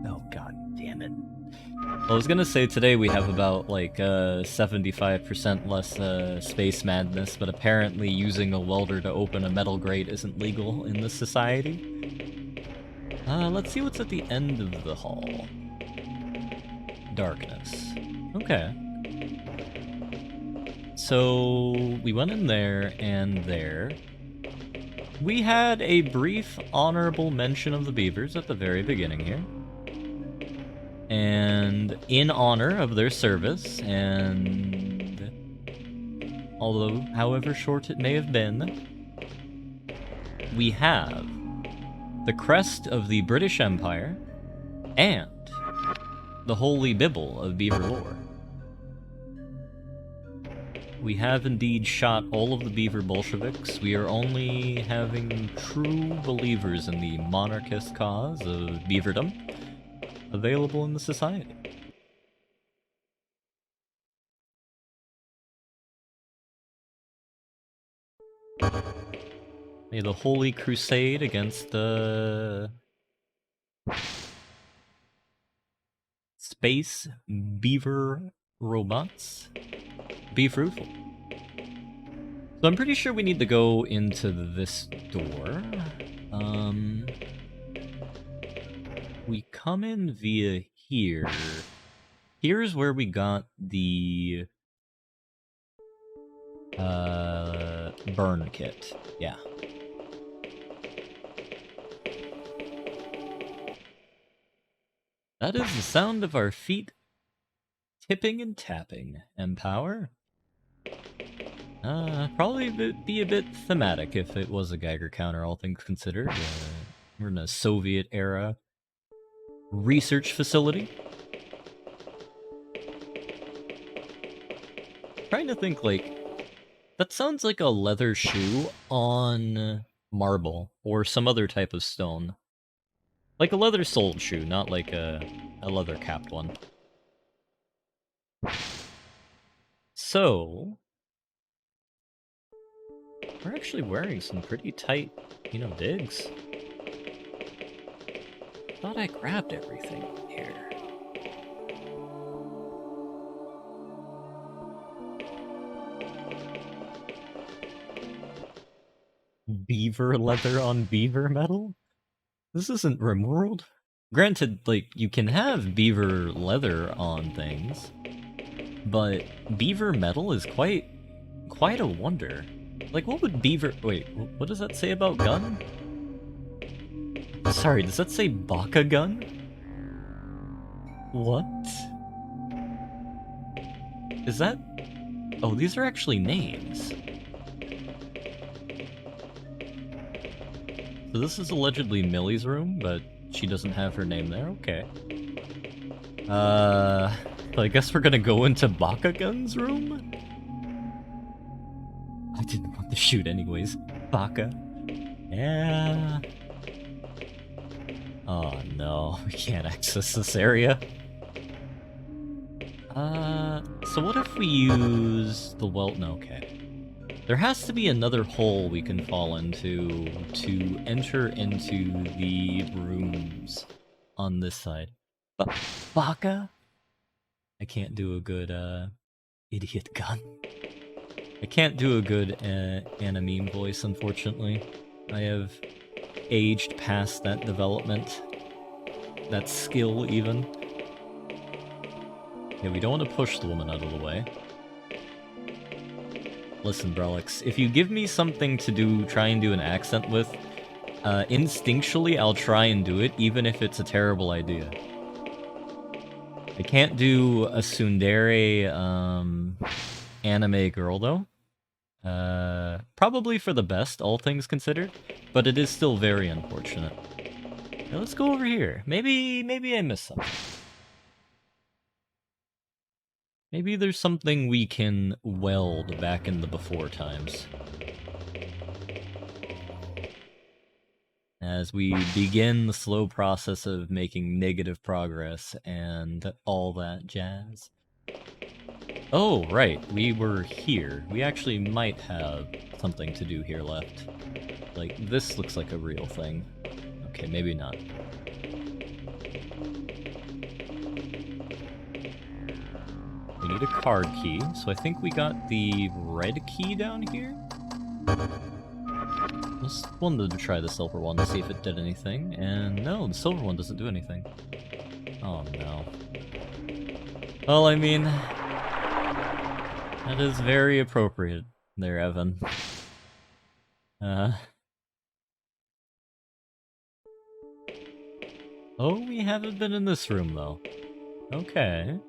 Oh god damn it. I was gonna say today we have about like 75% less space madness, but apparently using a welder to open a metal grate isn't legal in this society. Let's see what's at the end of the hall. Darkness. Okay. So we went in there and there. We had a brief honorable mention of the beavers at the very beginning here. And in honor of their service, and although however short it may have been, we have the crest of the British Empire and the holy Bible of beaver lore. We have indeed shot all of the beaver Bolsheviks. We are only having true believers in the monarchist cause of beaverdom available in the society. May the holy crusade against the space beaver robots be fruitful. So I'm pretty sure we need to go into this door. We come in via here. Here's where we got the burn kit. Yeah. That is the sound of our feet tipping and tapping. Empower? Probably be a bit thematic if it was a Geiger counter, all things considered. We're in a Soviet-era research facility. Trying to think, like, that sounds like a leather shoe on marble, or some other type of stone. Like a leather-soled shoe, not like a leather-capped one. So... we're actually wearing some pretty tight, digs. Thought I grabbed everything here. Beaver leather on beaver metal? This isn't RimWorld. Granted, like, you can have beaver leather on things, but beaver metal is quite a wonder. Like, what would beaver... Wait, what does that say about gun? Sorry, does that say Baka gun? What? Is that... Oh, these are actually names. So this is allegedly Millie's room, but she doesn't have her name there? Okay. I guess we're gonna go into Baka gun's room? I didn't want to shoot anyways. Baka. Yeah. Oh no, we can't access this area. So what if we use the no, okay. There has to be another hole we can fall into to enter into the rooms on this side. But Baka? I can't do a good, idiot gun. I can't do a good anime voice, unfortunately. I have aged past that development. that skill, even. Okay, we don't want to push the woman out of the way. Listen, Brelix, if you give me something to do, try and do an accent with, instinctually I'll try and do it, even if it's a terrible idea. I can't do a tsundere, anime girl, though. Probably for the best, all things considered, but it is still very unfortunate. Now let's go over here. Maybe I missed something. Maybe there's something we can weld back in the before times. As we begin the slow process of making negative progress and all that jazz. Oh, right, we were here. We actually might have something to do here left. Like, this looks like a real thing. Okay, maybe not. We need a card key, so I think we got the red key down here? Just wanted to try the silver one to see if it did anything, and no, the silver one doesn't do anything. Oh no. Well, I mean, that is very appropriate there, Evan. Oh, we haven't been in this room, though. Okay.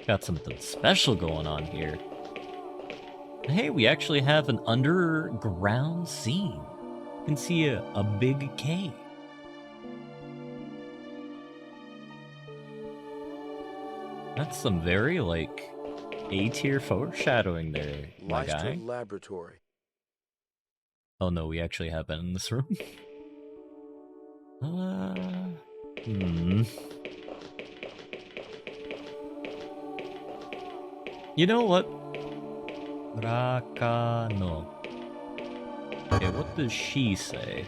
Got something special going on here. Hey, we actually have an underground scene. You can see a big cave. That's some very, like, A-tier foreshadowing there, my guy. Laboratory. Oh no, we actually have been in this room. You know what? Rakano. Okay, what does she say?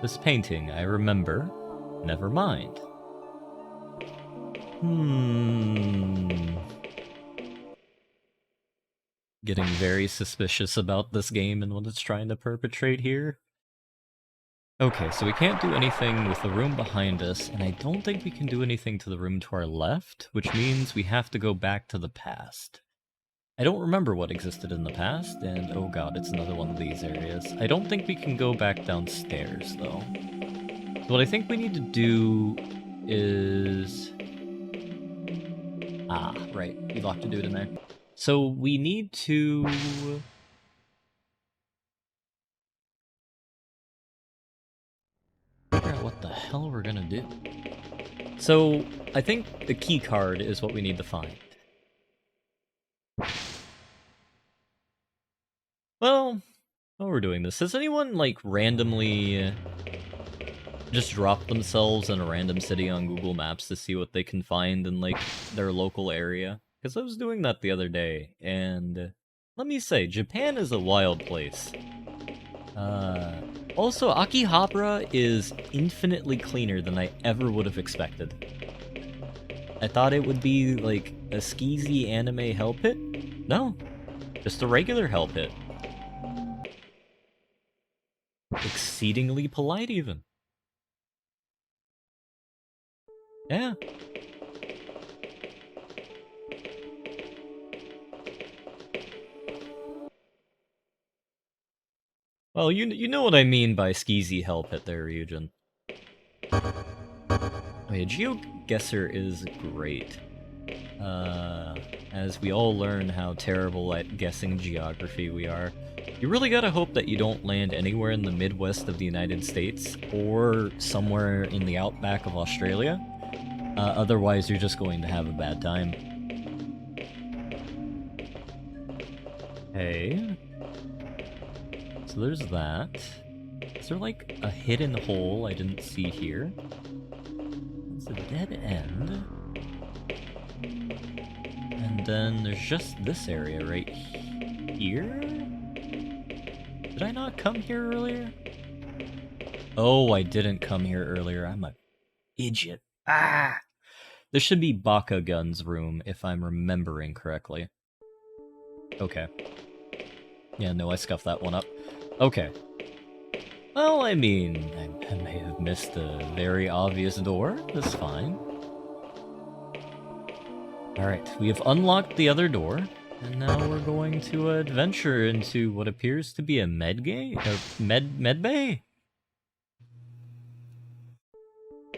This painting, I remember. Never mind. Getting very suspicious about this game and what it's trying to perpetrate here. Okay, so we can't do anything with the room behind us, and I don't think we can do anything to the room to our left, which means we have to go back to the past. I don't remember what existed in the past, and oh god, it's another one of these areas. I don't think we can go back downstairs, though. So what I think we need to do is... Ah, right, we locked a dude in there. So we need to... figure out what the hell we're gonna do. So, I think the key card is what we need to find. Well, while we're doing this, has anyone, like, randomly just dropped themselves in a random city on Google Maps to see what they can find in, like, their local area? Because I was doing that the other day, and let me say, Japan is a wild place. Also, Akihabara is infinitely cleaner than I ever would have expected. I thought it would be, like, a skeezy anime hell pit? No, just a regular hell pit. Exceedingly polite, even. Yeah. Well, you know what I mean by skeezy hell pit there, Ryujin. Okay, GeoGuessr is great. As we all learn how terrible at guessing geography we are. You really gotta hope that you don't land anywhere in the Midwest of the United States, or somewhere in the outback of Australia. Otherwise, you're just going to have a bad time. Hey. So there's that. Is there like a hidden hole I didn't see here? It's a dead end. And then there's just this area right here? Did I not come here earlier? Oh, I didn't come here earlier. I'm an idiot. Ah! There should be Bakugan's room, if I'm remembering correctly. Okay. Yeah, no, I scuffed that one up. Okay. Well, I mean, I may have missed a very obvious door. That's fine. Alright, we have unlocked the other door, and now we're going to adventure into what appears to be a med bay?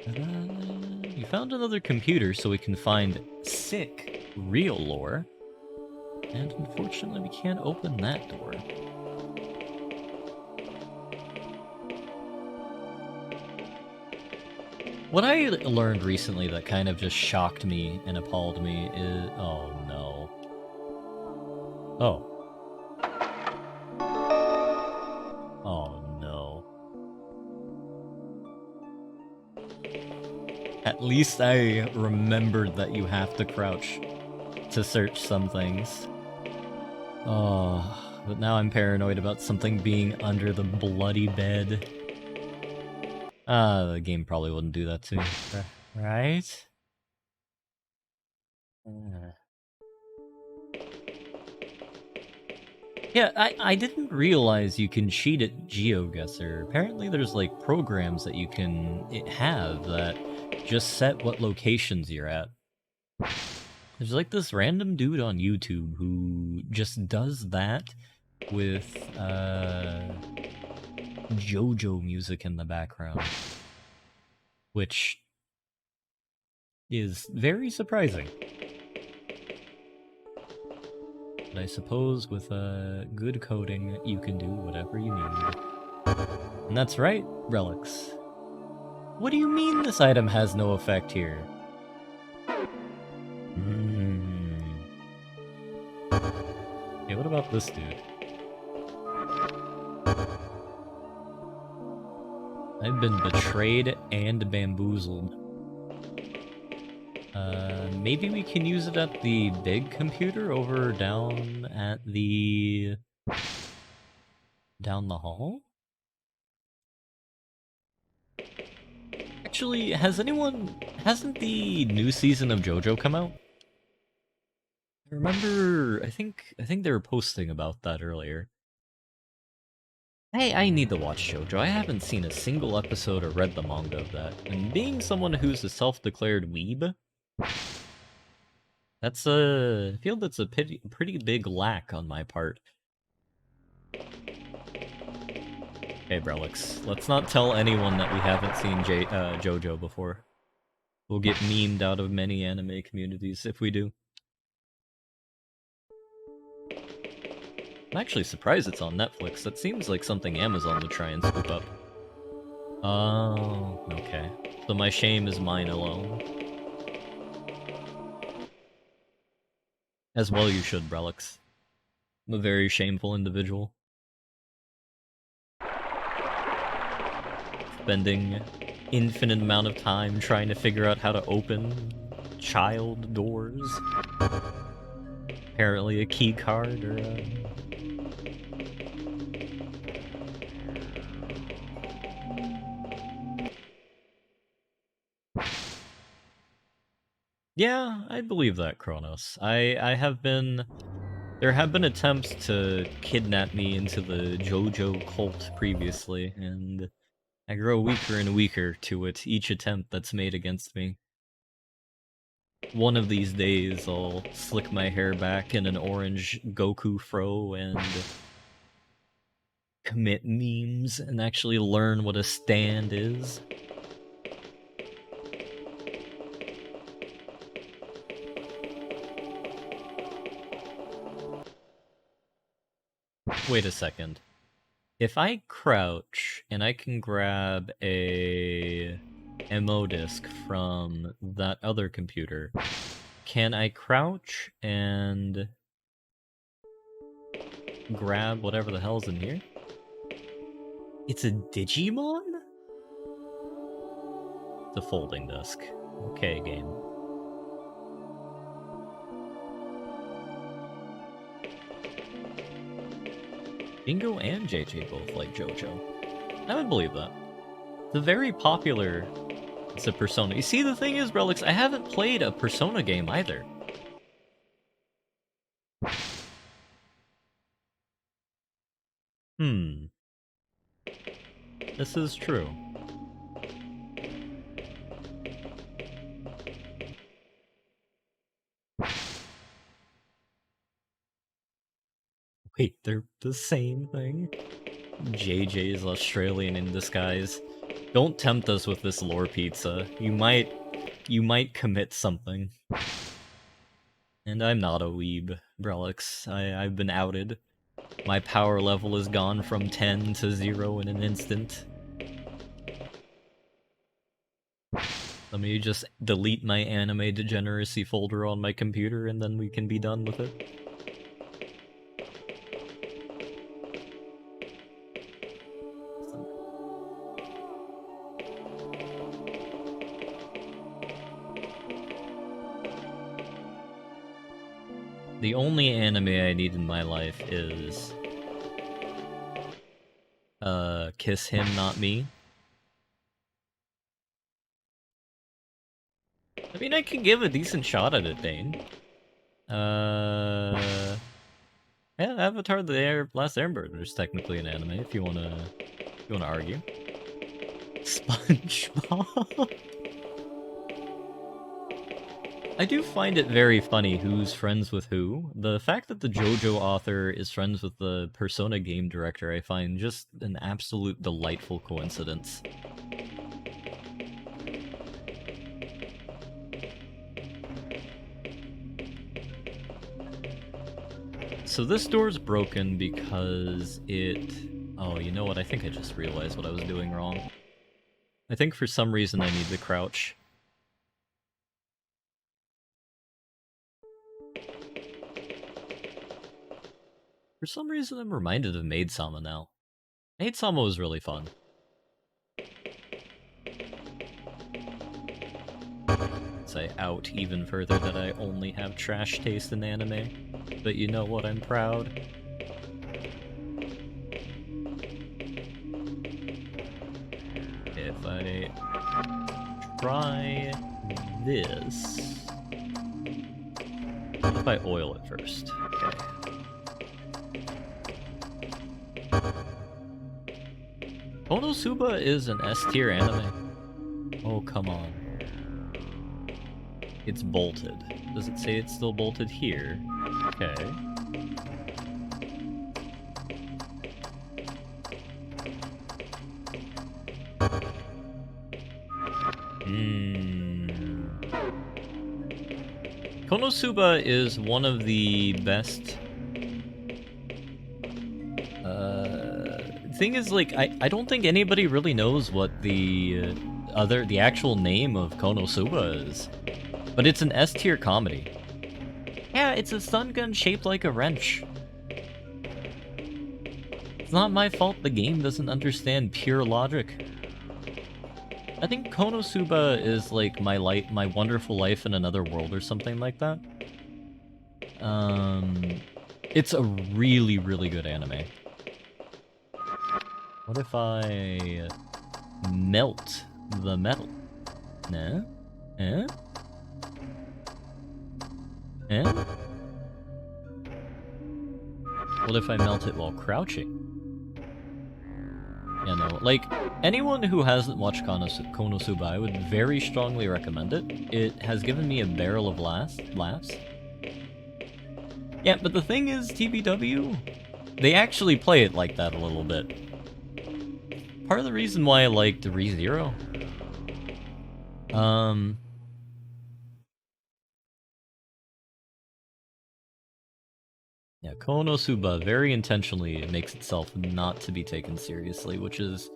We found another computer so we can find sick, real lore. And unfortunately, we can't open that door. What I learned recently that kind of just shocked me and appalled me is... Oh, no. Oh. Oh, no. At least I remembered that you have to crouch to search some things. Oh, but now I'm paranoid about something being under the bloody bed. The game probably wouldn't do that to me, right? Yeah, I didn't realize you can cheat at GeoGuessr. Apparently there's like programs that you can have that just set what locations you're at. There's like this random dude on YouTube who just does that with JoJo music in the background, which is very surprising. But I suppose with good coding, you can do whatever you need. And that's right, relics. What do you mean this item has no effect here? Okay, what about this dude? I've been betrayed and bamboozled. Maybe we can use it at the big computer over down at the... down the hall? Actually, hasn't the new season of JoJo come out? I remember, I think they were posting about that earlier. Hey, I need to watch JoJo. I haven't seen a single episode or read the manga of that. And being someone who's a self-declared weeb, I feel that's a pretty big lack on my part. Hey, Brelix, let's not tell anyone that we haven't seen JoJo before. We'll get memed out of many anime communities if we do. I'm actually surprised it's on Netflix. That seems like something Amazon would try and scoop up. Oh, okay. So my shame is mine alone. As well you should, Brelix. I'm a very shameful individual. Spending infinite amount of time trying to figure out how to open child doors. Apparently a key card or a... Yeah, I believe that, Kronos. There have been attempts to kidnap me into the JoJo cult previously, and I grow weaker and weaker to it, each attempt that's made against me. One of these days, I'll slick my hair back in an orange Goku fro and commit memes and actually learn what a stand is. Wait a second. If I crouch and I can grab a MO disk from that other computer, can I crouch and grab whatever the hell's in here? It's a Digimon? It's a folding disk. Okay, game. Bingo and JJ both like JoJo. I would believe that. It's a very popular... It's a Persona. You see, the thing is, Relics, I haven't played a Persona game either. This is true. Wait, they're the same thing? JJ is Australian in disguise. Don't tempt us with this lore pizza. You might commit something. And I'm not a weeb, Brelix. I've been outed. My power level has gone from 10 to 0 in an instant. Let me just delete my anime degeneracy folder on my computer and then we can be done with it. The only anime I need in my life is Kiss Him Not Me. I mean, I can give a decent shot at it, Dane. Yeah, Avatar: The Last Airbender is technically an anime if you wanna argue. SpongeBob. I do find it very funny who's friends with who. The fact that the JoJo author is friends with the Persona game director, I find just an absolute delightful coincidence. So this door's broken because it... Oh, you know what? I think I just realized what I was doing wrong. I think for some reason I need to crouch. For some reason I'm reminded of Maid-sama now. Maid-sama was really fun. Say out even further that I only have trash taste in anime. But you know what, I'm proud. If I try this... What if I oil it first? Okay. Konosuba is an S-tier anime. Oh, come on. It's bolted. Does it say it's still bolted here? Okay. Konosuba is one of the best... thing is, like, I don't think anybody really knows what the actual name of Konosuba is. But it's an S-tier comedy. Yeah, it's a stun gun shaped like a wrench. It's not my fault the game doesn't understand pure logic. I think Konosuba is like my wonderful life in another world or something like that. It's a really, really good anime. What if I melt the metal? No? Eh? Eh? What if I melt it while crouching? You know, like, anyone who hasn't watched Konosuba, I would very strongly recommend it. It has given me a barrel of laughs. Yeah, but the thing is, TBW, they actually play it like that a little bit. Part of the reason why I liked ReZero. Yeah, Konosuba very intentionally makes itself not to be taken seriously, which is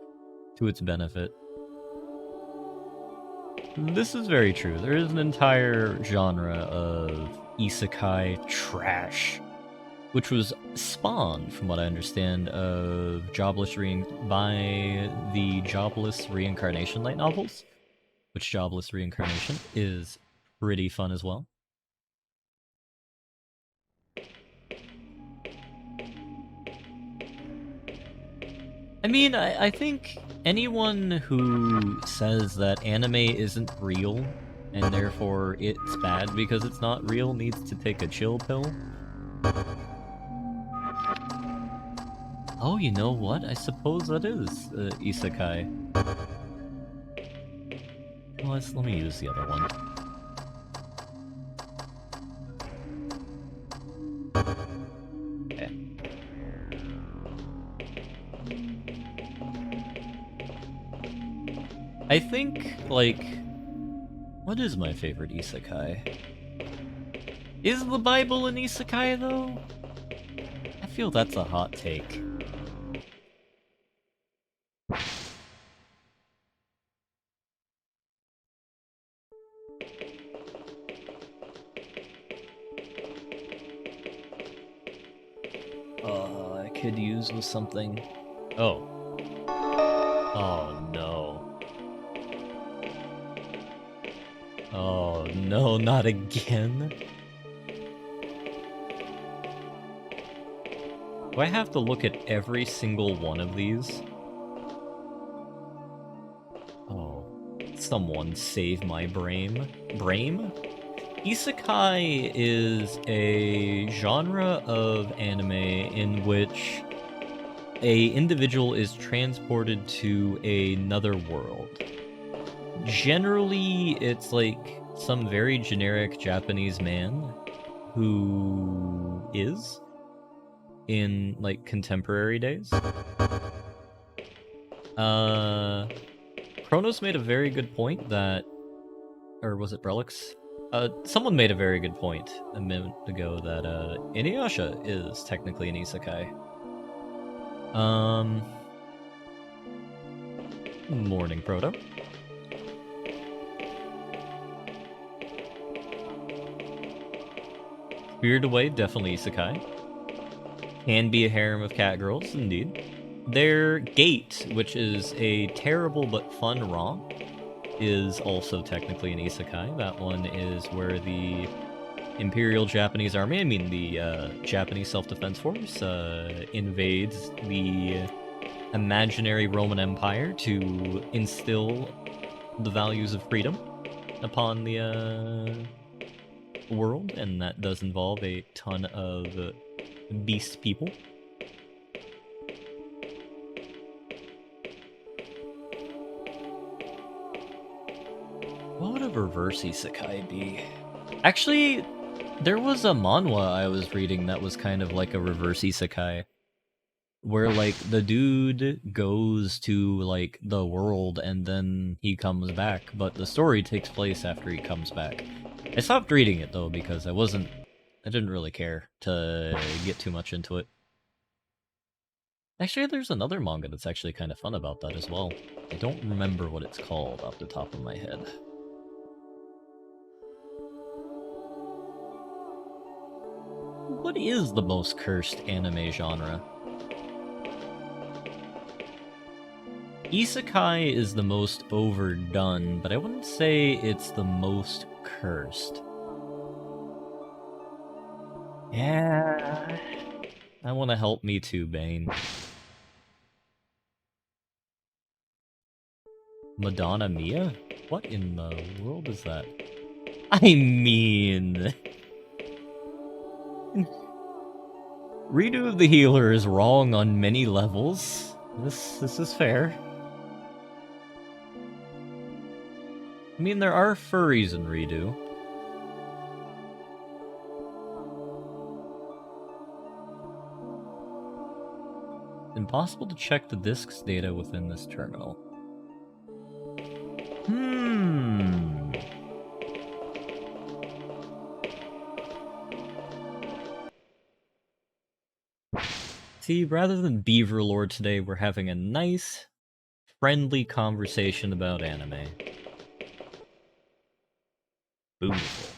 to its benefit. This is very true. There is an entire genre of isekai trash, which was spawned, from what I understand, of by the Jobless Reincarnation light novels, which Jobless Reincarnation is pretty fun as well. I mean, I think anyone who says that anime isn't real, and therefore it's bad because it's not real, needs to take a chill pill. Oh, you know what? I suppose that is isekai. Well, let me use the other one. Okay. I think, like, what is my favorite isekai? Is the Bible an isekai, though? I feel that's a hot take. I could use with something. Oh. Oh no. Oh no, not again. Do I have to look at every single one of these? Oh. Someone save my brain. Brain? Isekai is a genre of anime in which a individual is transported to another world. Generally, it's like some very generic Japanese man who is in like contemporary days. Chronos made a very good point that, or was it Brelix? Someone made a very good point a minute ago that Inuyasha is technically an isekai. Morning, Proto. Spirited Away, definitely isekai. Can be a harem of cat girls, indeed. Their Gate, which is a terrible but fun romp, is also technically an isekai. That one is where the Imperial Japanese Army, I mean the Japanese Self-Defense Force, invades the imaginary Roman Empire to instill the values of freedom upon the world, and that does involve a ton of beast people. What would a reverse isekai be? Actually, there was a manhwa I was reading that was kind of like a reverse isekai, where like the dude goes to like the world and then he comes back, but the story takes place after he comes back. I stopped reading it though because I didn't really care to get too much into it. Actually, there's another manga that's actually kind of fun about that as well. I don't remember what it's called off the top of my head. What is the most cursed anime genre? Isekai is the most overdone, but I wouldn't say it's the most cursed. Yeah. I want to help me too, Bane. Madonna Mia? What in the world is that? I mean... Redo of the Healer is wrong on many levels. This is fair. I mean, there are furries in Redo. Impossible to check the disk's data within this terminal. See, rather than Beaver Lord today, we're having a nice, friendly conversation about anime. Beautiful.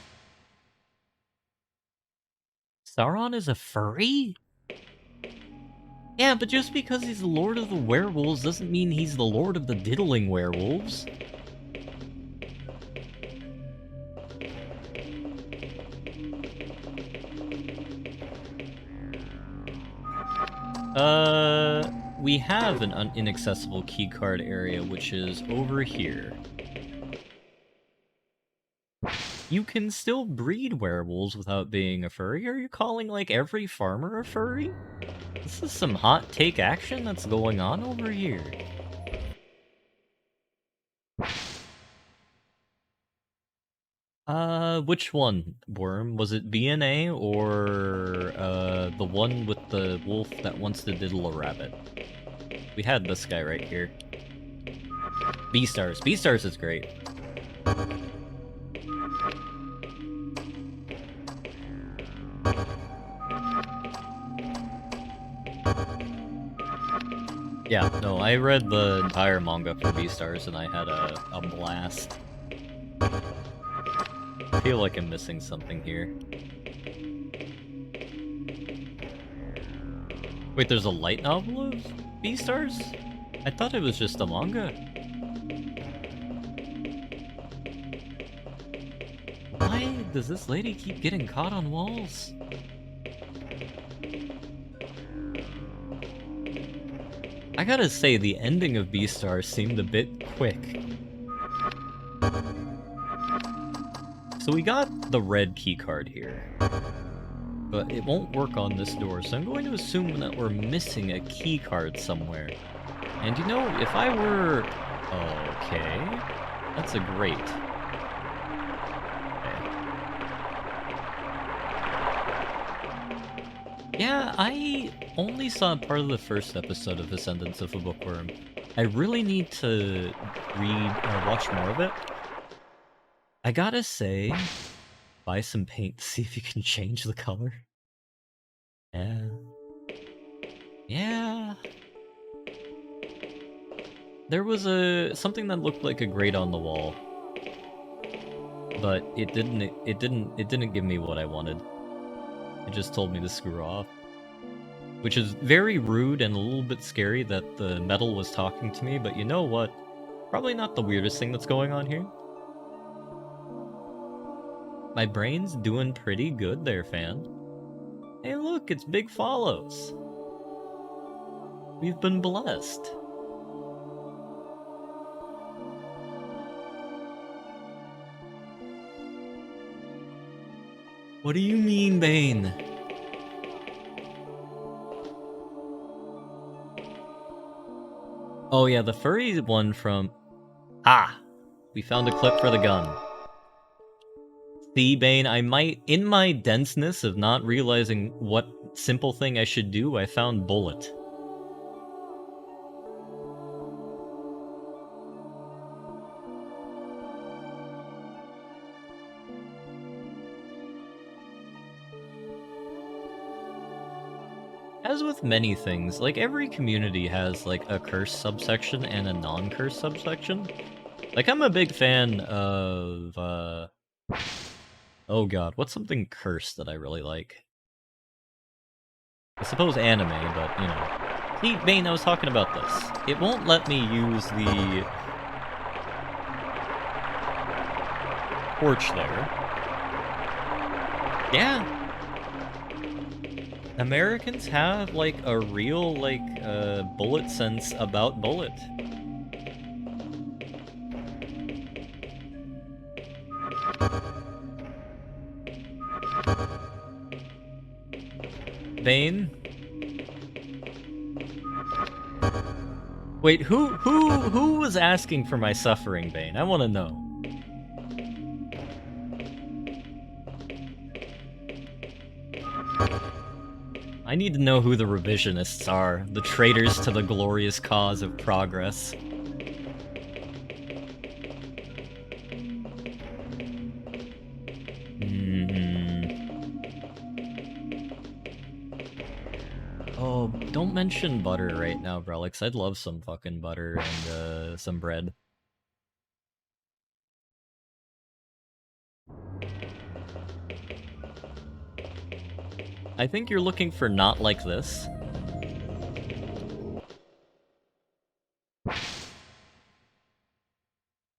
Sauron is a furry? Yeah, but just because he's the Lord of the Werewolves doesn't mean he's the Lord of the Diddling Werewolves. We have an inaccessible keycard area, which is over here. You can still breed werewolves without being a furry. Are you calling, like, every farmer a furry? This is some hot take action that's going on over here. Which one, Worm? Was it BNA or, the one with the wolf that wants to diddle a rabbit? We had this guy right here. B-Stars. B-Stars is great. Yeah, no, I read the entire manga for B-Stars and I had a blast. I feel like I'm missing something here. Wait, there's a light novel of B-Stars? I thought it was just a manga. Why does this lady keep getting caught on walls? I gotta say, the ending of B-Stars seemed a bit quick. So we got the red keycard here. But it won't work on this door, so I'm going to assume that we're missing a keycard somewhere. And you know, if I were... Okay... That's a grate. Yeah, I only saw part of the first episode of Descendants of a Bookworm. I really need to watch more of it. I gotta say, buy some paint to see if you can change the color. Yeah. Yeah. There was something that looked like a grate on the wall. But it didn't give me what I wanted. It just told me to screw off. Which is very rude and a little bit scary that the metal was talking to me, but you know what? Probably not the weirdest thing that's going on here. My brain's doing pretty good there, fan. Hey look, it's Big Follows. We've been blessed. What do you mean, Bane? Oh yeah, the furry one from... Ah! We found a clip for the gun. See, Bane, I might... In my denseness of not realizing what simple thing I should do, I found bullet. As with many things, like every community has like a curse subsection and a non-curse subsection. Like I'm a big fan of oh god, what's something cursed that I really like? I suppose anime, but you know. See, Bane, I was talking about this. It won't let me use the torch there. Yeah. Americans have, like, a real, like, bullet sense about bullet. Bane? Wait, who was asking for my suffering, Bane? I want to know. I need to know who the revisionists are, the traitors to the glorious cause of progress. Oh, don't mention butter right now, Brelix. I'd love some fucking butter and some bread. I think you're looking for not like this.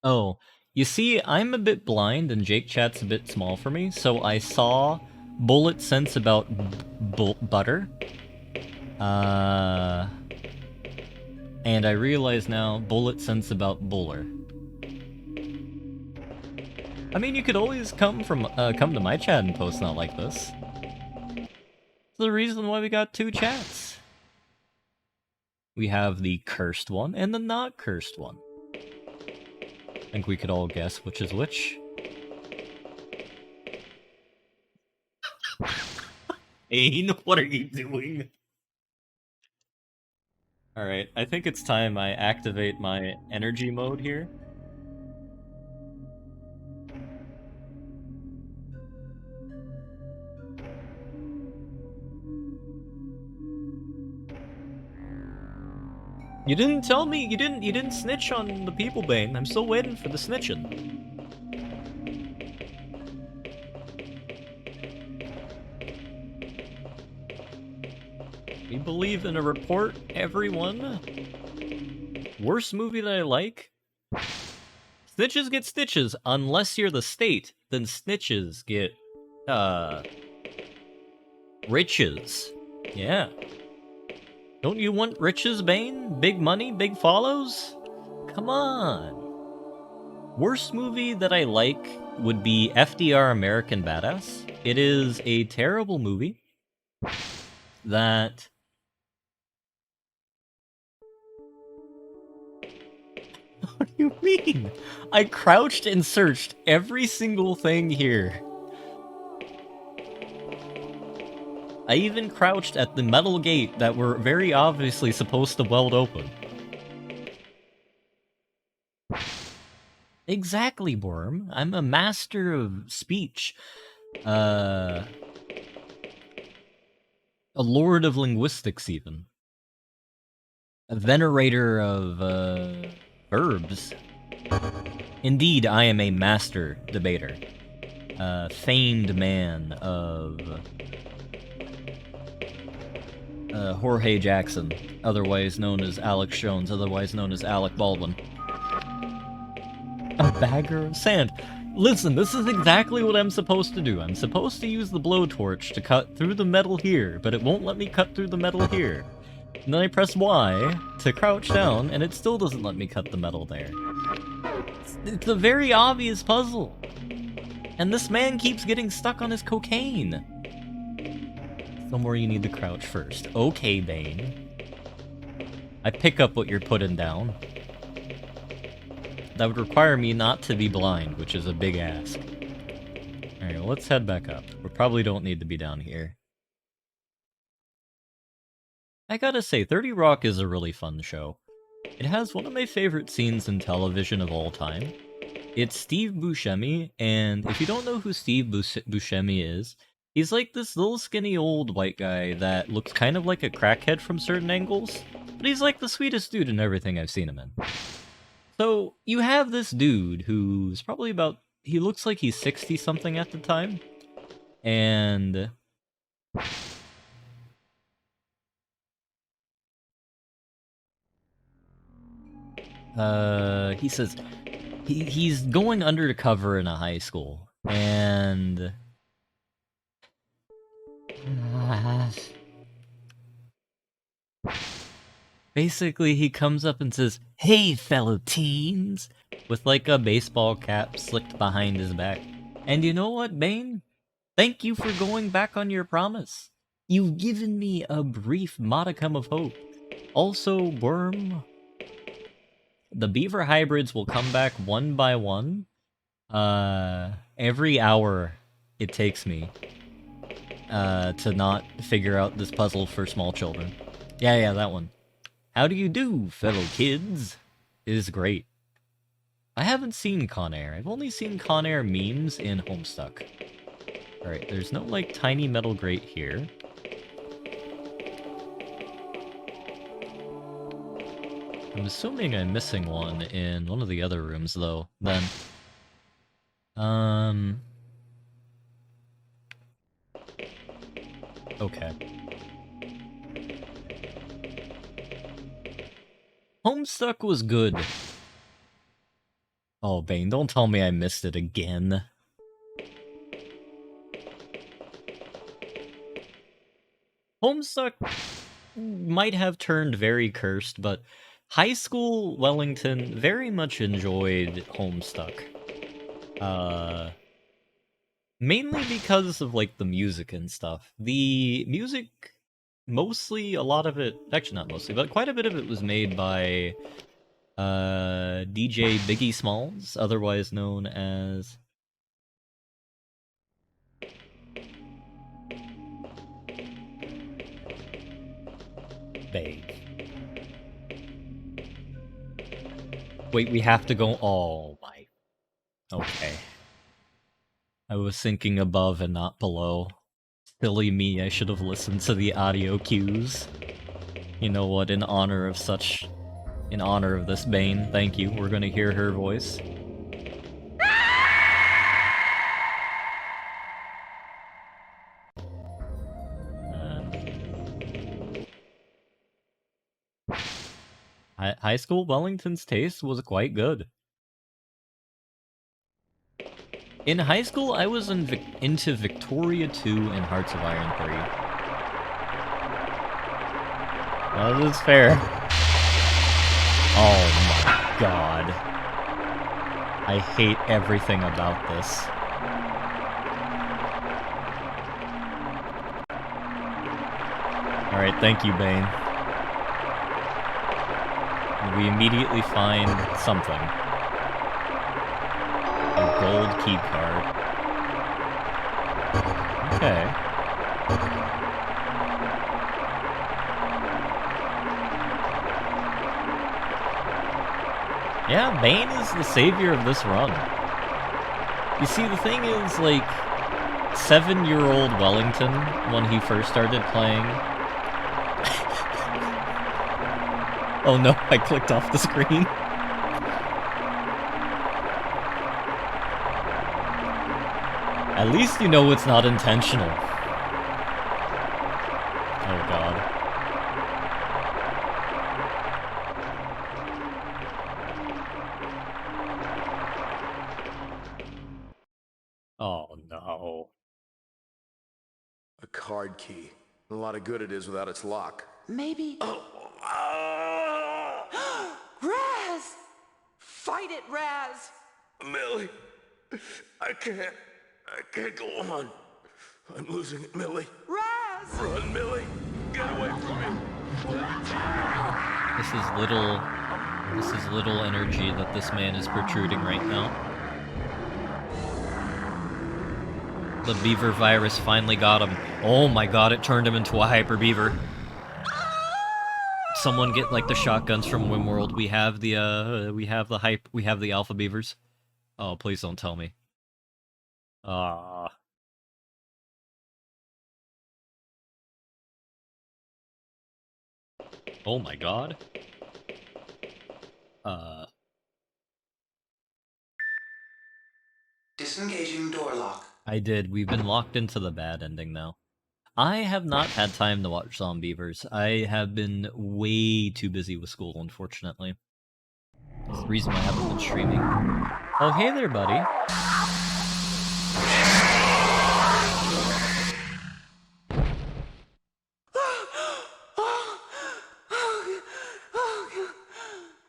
Oh, you see, I'm a bit blind and Jake Chat's a bit small for me, so I saw bullet sense about butter. And I realize now bullet sense about buller. I mean, you could always come to my chat and post not like this. It's the reason why we got 2 chats. We have the cursed one and the not cursed one. I think we could all guess which is which. Ain, what are you doing? Alright, I think it's time I activate my energy mode here. You didn't tell me, you didn't snitch on the people, Bane. I'm still waiting for the snitching. We believe in a report, everyone. Worst movie that I like? Snitches get stitches. Unless you're the state, then snitches get, riches. Yeah. Don't you want riches, Bane? Big money, big follows? Come on. Worst movie that I like would be FDR American Badass. It is a terrible movie that... What do you mean? I crouched and searched every single thing here. I even crouched at the metal gate that we're very obviously supposed to weld open. Exactly, Worm. I'm a master of speech. A lord of linguistics, even. A venerator of, verbs. Indeed, I am a master debater. A famed man of... Jorge Jackson, otherwise known as Alex Jones, otherwise known as Alec Baldwin. A bagger of sand. Listen, this is exactly what I'm supposed to do. I'm supposed to use the blowtorch to cut through the metal here, but it won't let me cut through the metal here. And then I press Y to crouch down, and it still doesn't let me cut the metal there. It's a very obvious puzzle. And this man keeps getting stuck on his cocaine. Somewhere you need to crouch first. Okay, Bane. I pick up what you're putting down. That would require me not to be blind, which is a big ask. Alright, well, let's head back up. We probably don't need to be down here. I gotta say, 30 Rock is a really fun show. It has one of my favorite scenes in television of all time. It's Steve Buscemi, and if you don't know who Steve Buscemi is, he's like this little skinny old white guy that looks kind of like a crackhead from certain angles, but he's like the sweetest dude in everything I've seen him in. So, you have this dude who's probably about... he looks like he's 60-something at the time, and... he says... He's going undercover in a high school, and... basically, he comes up and says, "Hey, fellow teens," with like a baseball cap slicked behind his back. And you know what, Bane? Thank you for going back on your promise. You've given me a brief modicum of hope. Also, Worm, the beaver hybrids will come back one by one. Every hour it takes me to not figure out this puzzle for small children. Yeah, that one. How do you do, fellow kids? It is great. I haven't seen Con Air. I've only seen Con Air memes in Homestuck. Alright, there's no, like, tiny metal grate here. I'm assuming I'm missing one in one of the other rooms, though, then. Okay. Homestuck was good. Oh, Bane, don't tell me I missed it again. Homestuck might have turned very cursed, but high school Wellington very much enjoyed Homestuck. Mainly because of, like, the music and stuff. The music, mostly, a lot of it, actually not mostly, but quite a bit of it was made by, DJ Biggie Smalls, otherwise known as... Babe. Wait, we have to go... Oh, my... Okay. I was thinking above and not below. Silly me, I should have listened to the audio cues. You know what, in honor of such... In honor of this Bane, thank you. We're gonna hear her voice. High school Wellington's taste was quite good. In high school, I was into Victoria 2 and Hearts of Iron 3. Well, that is fair. Oh my god. I hate everything about this. Alright, thank you, Bane. We immediately find something. A gold key card. Okay. Yeah, Bane is the savior of this run. You see, the thing is, like, 7-year-old Wellington, when he first started playing... Oh no, I clicked off the screen. At least you know it's not intentional. Oh god. Oh no. A card key. A lot of good it is without its lock. Maybe... Oh, Raz! Fight it, Raz! Millie, I can't go on. I'm losing it, Millie. Raz! Run, Millie. Get away from me. This is little energy that this man is protruding right now. The beaver virus finally got him. Oh my god, it turned him into a hyper beaver. Someone get, like, the shotguns from Wimworld. We have the alpha beavers. Oh, please don't tell me. Ah. Oh my god. Disengaging door lock. I did. We've been locked into the bad ending now. I have not had time to watch Zombievers. I have been way too busy with school, unfortunately. That's the reason why I haven't been streaming. Oh, hey there, buddy.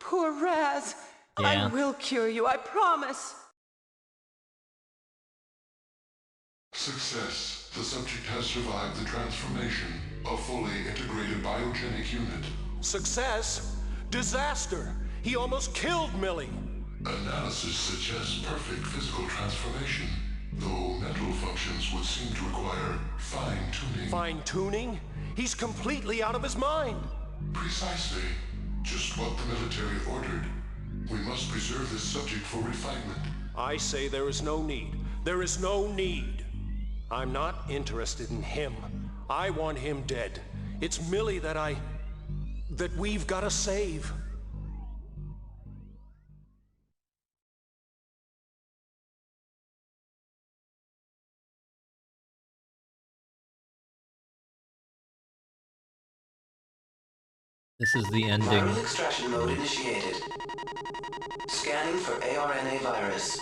Poor Raz. Yeah. I will cure you, I promise. Success. The subject has survived the transformation. A fully integrated biogenic unit. Success? Disaster! He almost killed Millie! Analysis suggests perfect physical transformation, though mental functions would seem to require fine-tuning. Fine-tuning? He's completely out of his mind! Precisely. Just what the military ordered. We must preserve this subject for refinement. I say there is no need. There is no need. I'm not interested in him. I want him dead. It's Millie that we've got to save. This is the ending. Viral extraction mode initiated. Scanning for ARNA virus.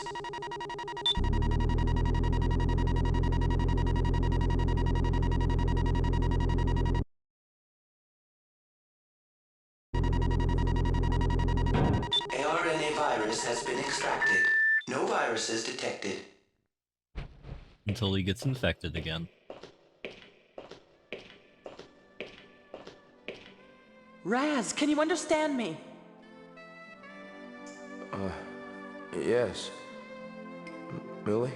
ARNA virus has been extracted. No viruses detected. Until he gets infected again. Raz, can you understand me? Yes. Millie?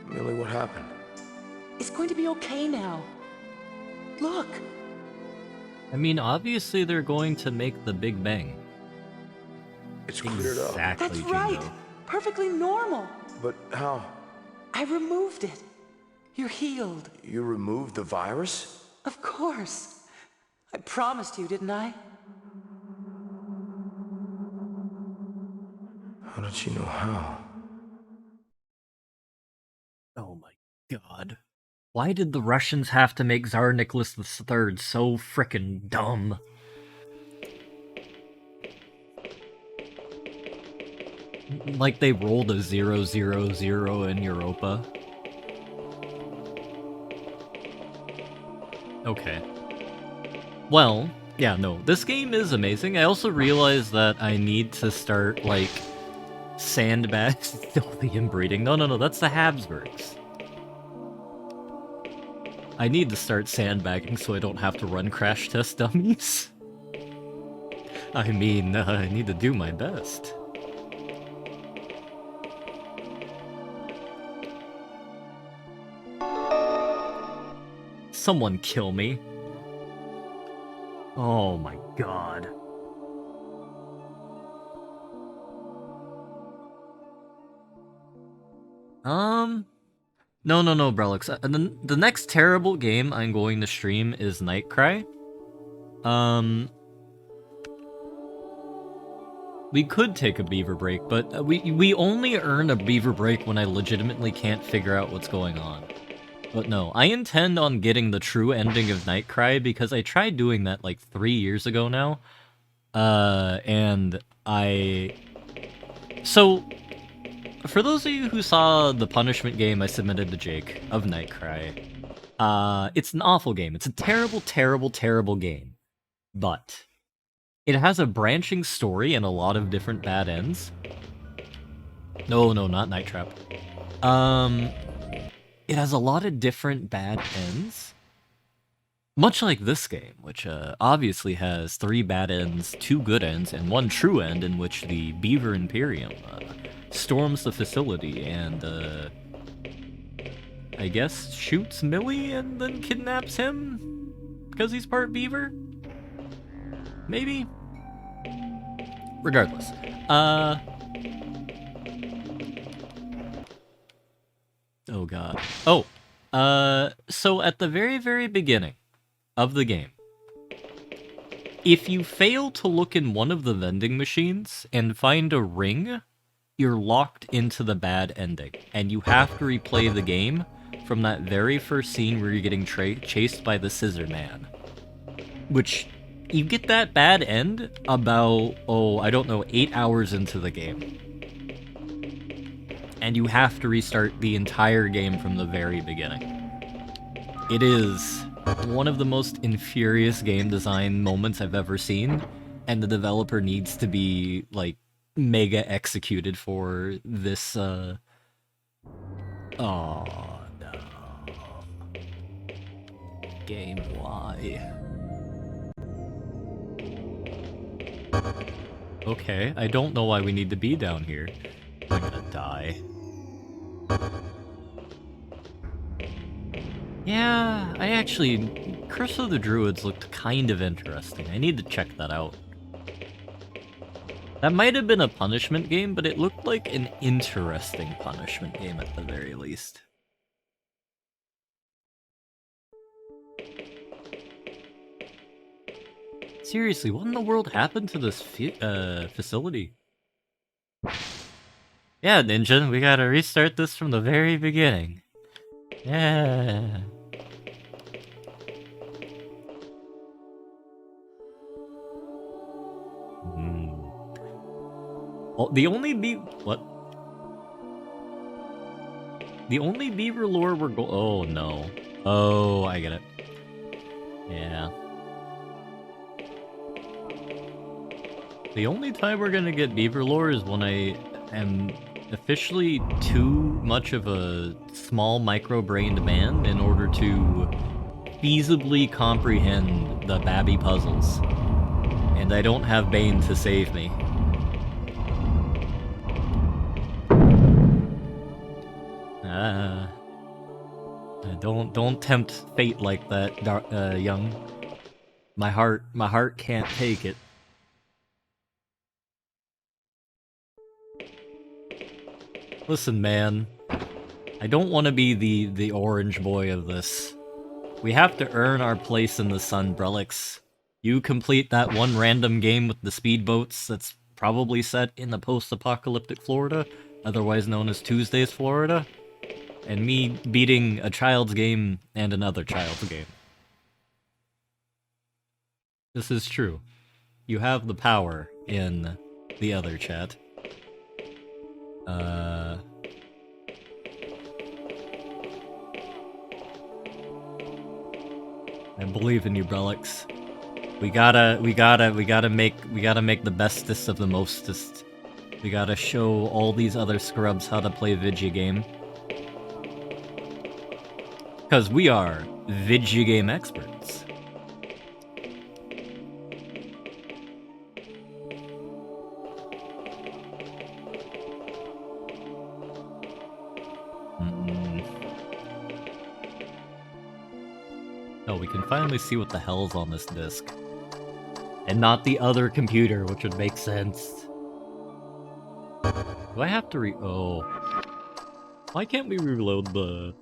Millie, what happened? It's going to be okay now. Look. I mean, obviously they're going to make the Big Bang. It's cleared up. Exactly, That's Jingo. right. Perfectly normal. But how? I removed it. You're healed. You removed the virus? Of course. I promised you, didn't I? How did she know how? Oh my god. Why did the Russians have to make Tsar Nicholas III so frickin' dumb? Like they rolled a 000 in Europa. Okay. Well, yeah, no, this game is amazing. I also realized that I need to start, like, sandbag stealthy inbreeding. No, that's the Habsburgs. I need to start sandbagging so I don't have to run crash test dummies. I mean, I need to do my best. Someone kill me. Oh my god. No, Brelix. The next terrible game I'm going to stream is Nightcry. We could take a beaver break, but we only earn a beaver break when I legitimately can't figure out what's going on. But no, I intend on getting the true ending of Nightcry because I tried doing that like 3 years ago now. So, for those of you who saw the punishment game I submitted to Jake of Nightcry, it's an awful game. It's a terrible, terrible, terrible game. But it has a branching story and a lot of different bad ends. No, not Night Trap. It has a lot of different bad ends. Much like this game, which obviously has 3 bad ends, 2 good ends, and 1 true end in which the Beaver Imperium storms the facility and, I guess, shoots Millie and then kidnaps him? Because he's part Beaver? Maybe? Regardless. Oh god. Oh! So at the very, very beginning of the game, if you fail to look in one of the vending machines and find a ring, you're locked into the bad ending, and you have to replay the game from that very first scene where you're getting chased by the Scissor Man. Which, you get that bad end about, 8 hours into the game. And you have to restart the entire game from the very beginning. It is one of the most infurious game design moments I've ever seen, and the developer needs to be, like, mega executed for this, Oh, no. Game, why? Okay, I don't know why we need to be down here. I'm gonna die. Yeah, Curse of the Druids looked kind of interesting. I need to check that out. That might have been a punishment game, but it looked like an interesting punishment game at the very least. Seriously, what in the world happened to this facility? Yeah, Ninja, we gotta restart this from the very beginning. Yeah. Well, the only beaver lore we're oh no. Oh, I get it. Yeah. The only time we're gonna get beaver lore is when I am officially too much of a small micro-brained man in order to feasibly comprehend the Babby puzzles. And I don't have Bane to save me. Don't tempt fate like that, young. My heart can't take it. Listen, man. I don't want to be the orange boy of this. We have to earn our place in the sun, Brelix. You complete that one random game with the speedboats that's probably set in the post-apocalyptic Florida, otherwise known as Tuesday's Florida, and me beating a child's game and another child's game. This is true. You have the power in the other chat. I believe in you, Brelix. We gotta make the bestest of the mostest. We gotta show all these other scrubs how to play video game. Because we are video game experts. Oh, we can finally see what the hell's on this disc. And not the other computer, which would make sense. Do I have to oh. Why can't we reload the...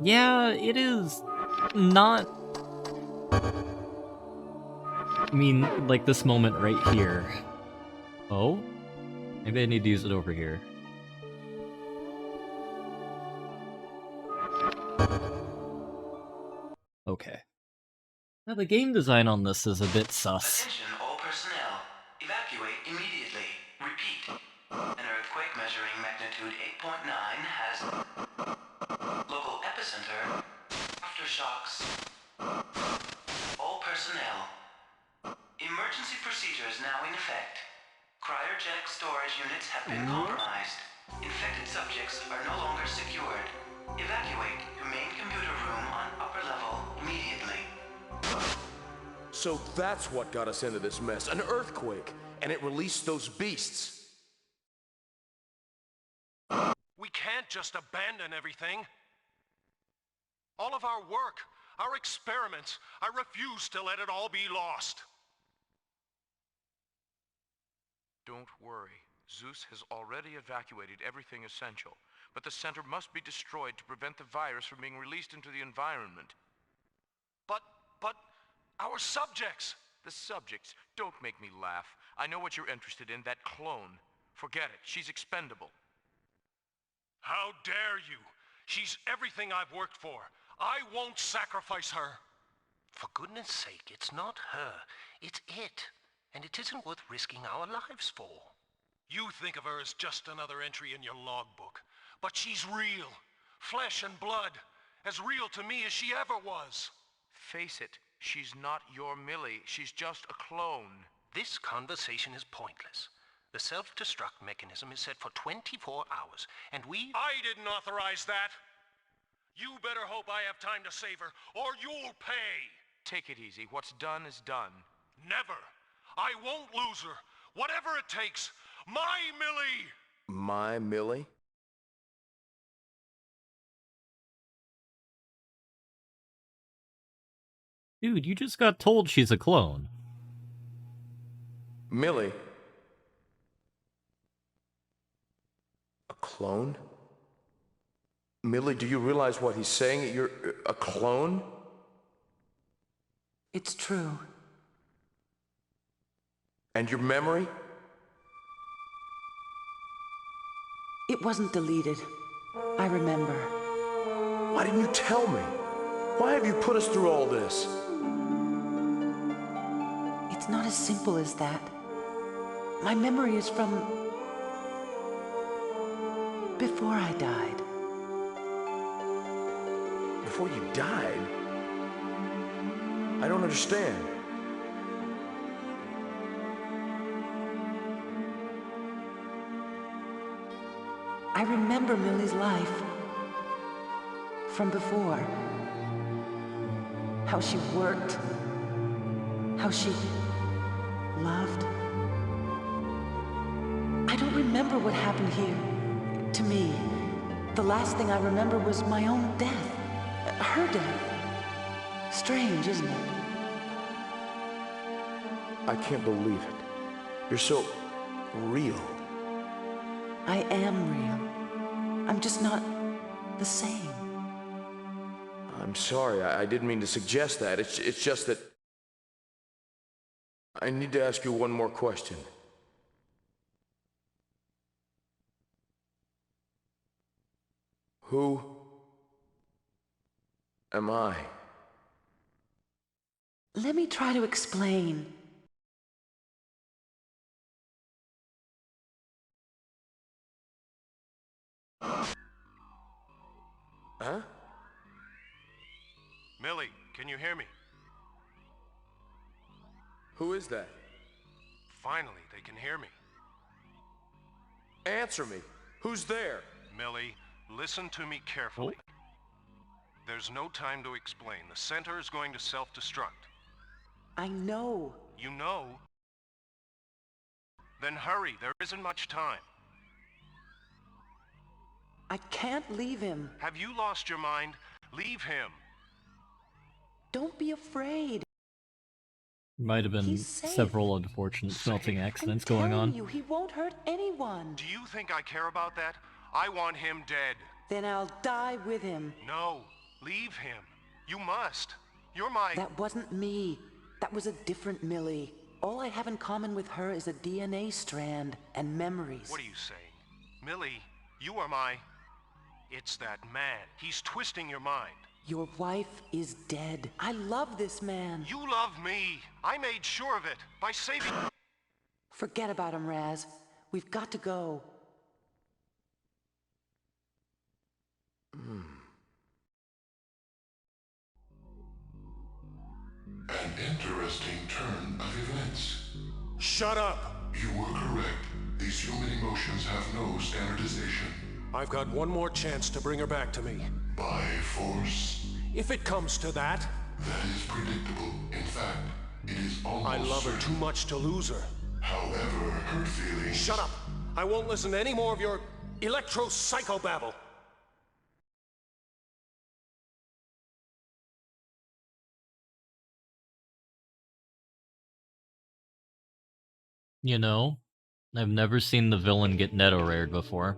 Yeah, it is not... I mean, like this moment right here. Oh? Maybe I need to use it over here. Okay. Now the game design on this is a bit sus. Attention all personnel. Evacuate immediately. Repeat. An earthquake measuring magnitude 8.9 has local epicenter. Aftershocks. All personnel. Emergency procedures now in effect. Cryogenic storage units have been compromised. Infected subjects are no longer secured. Evacuate to main computer room on upper level immediately. So that's what got us into this mess. An earthquake. And it released those beasts. We can't just abandon everything. All of our work, our experiments, I refuse to let it all be lost. Don't worry. Zeus has already evacuated everything essential, but the center must be destroyed to prevent the virus from being released into the environment. But our subjects! The subjects, don't make me laugh. I know what you're interested in, that clone. Forget it, she's expendable. How dare you? She's everything I've worked for. I won't sacrifice her. For goodness sake, it's not her. It's it. And it isn't worth risking our lives for. You think of her as just another entry in your logbook. But she's real. Flesh and blood. As real to me as she ever was. Face it, she's not your Millie. She's just a clone. This conversation is pointless. The self-destruct mechanism is set for 24 hours, and I didn't authorize that. You better hope I have time to save her, or you'll pay. Take it easy. What's done is done. Never. I won't lose her. Whatever it takes. My Millie! My Millie? Dude, you just got told she's a clone. Millie? A clone? Millie, do you realize what he's saying? You're a clone? It's true. And your memory? It wasn't deleted. I remember. Why didn't you tell me? Why have you put us through all this? It's not as simple as that. My memory is from before I died. Before you died? I don't understand. I remember Millie's life from before. How she worked, how she loved. I don't remember what happened here to me. The last thing I remember was my own death, her death. Strange, isn't it? I can't believe it. You're so real. I am real. I'm just not the same. I'm sorry, I didn't mean to suggest that. It's just that... I need to ask you one more question. Who am I? Let me try to explain. Huh? Millie, can you hear me? Who is that? Finally, they can hear me. Answer me. Who's there? Millie, listen to me carefully. There's no time to explain. The center is going to self-destruct. I know. You know? Then hurry, there isn't much time. I can't leave him. Have you lost your mind? Leave him. Don't be afraid. Might have been He's safe. several unfortunate smelting accidents I'm going telling on. you, he won't hurt anyone. Do you think I care about that? I want him dead. Then I'll die with him. No, leave him. You must. You're my... That wasn't me. That was a different Millie. All I have in common with her is a DNA strand and memories. What are you saying? Millie, you are my... It's that man. He's twisting your mind. Your wife is dead. I love this man. You love me. I made sure of it by saving... Forget about him, Raz. We've got to go. An interesting turn of events. Shut up! You were correct. These human emotions have no standardization. I've got one more chance to bring her back to me. By force, If it comes to that, that is predictable. In fact, it is almost I love her certain. too much to lose her. However, hurt feelings... Shut up! I won't listen to any more of your electro-psychobabble. You know, I've never seen the villain get netto rared before.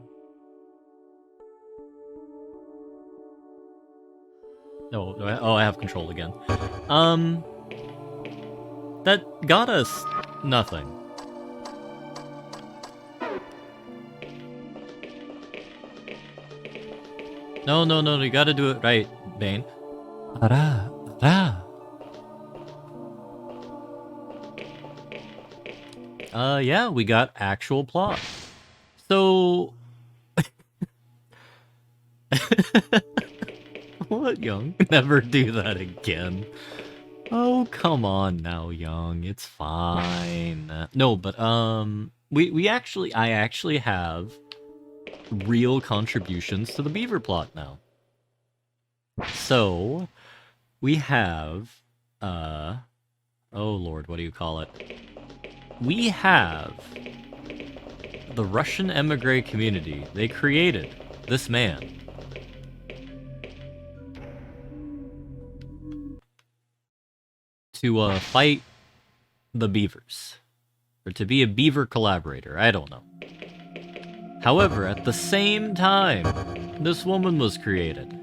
Oh, I have control again. That got us nothing. No, you gotta do it right, Bane. Yeah, we got actual plot. So... What, Young? Never do that again. Oh, come on now, Young. It's fine. No, but, I actually have real contributions to the Beaver plot now. So, we have, oh lord, what do you call it? We have the Russian emigre community. They created this man. To fight the beavers. Or to be a beaver collaborator, I don't know. However, at the same time, this woman was created.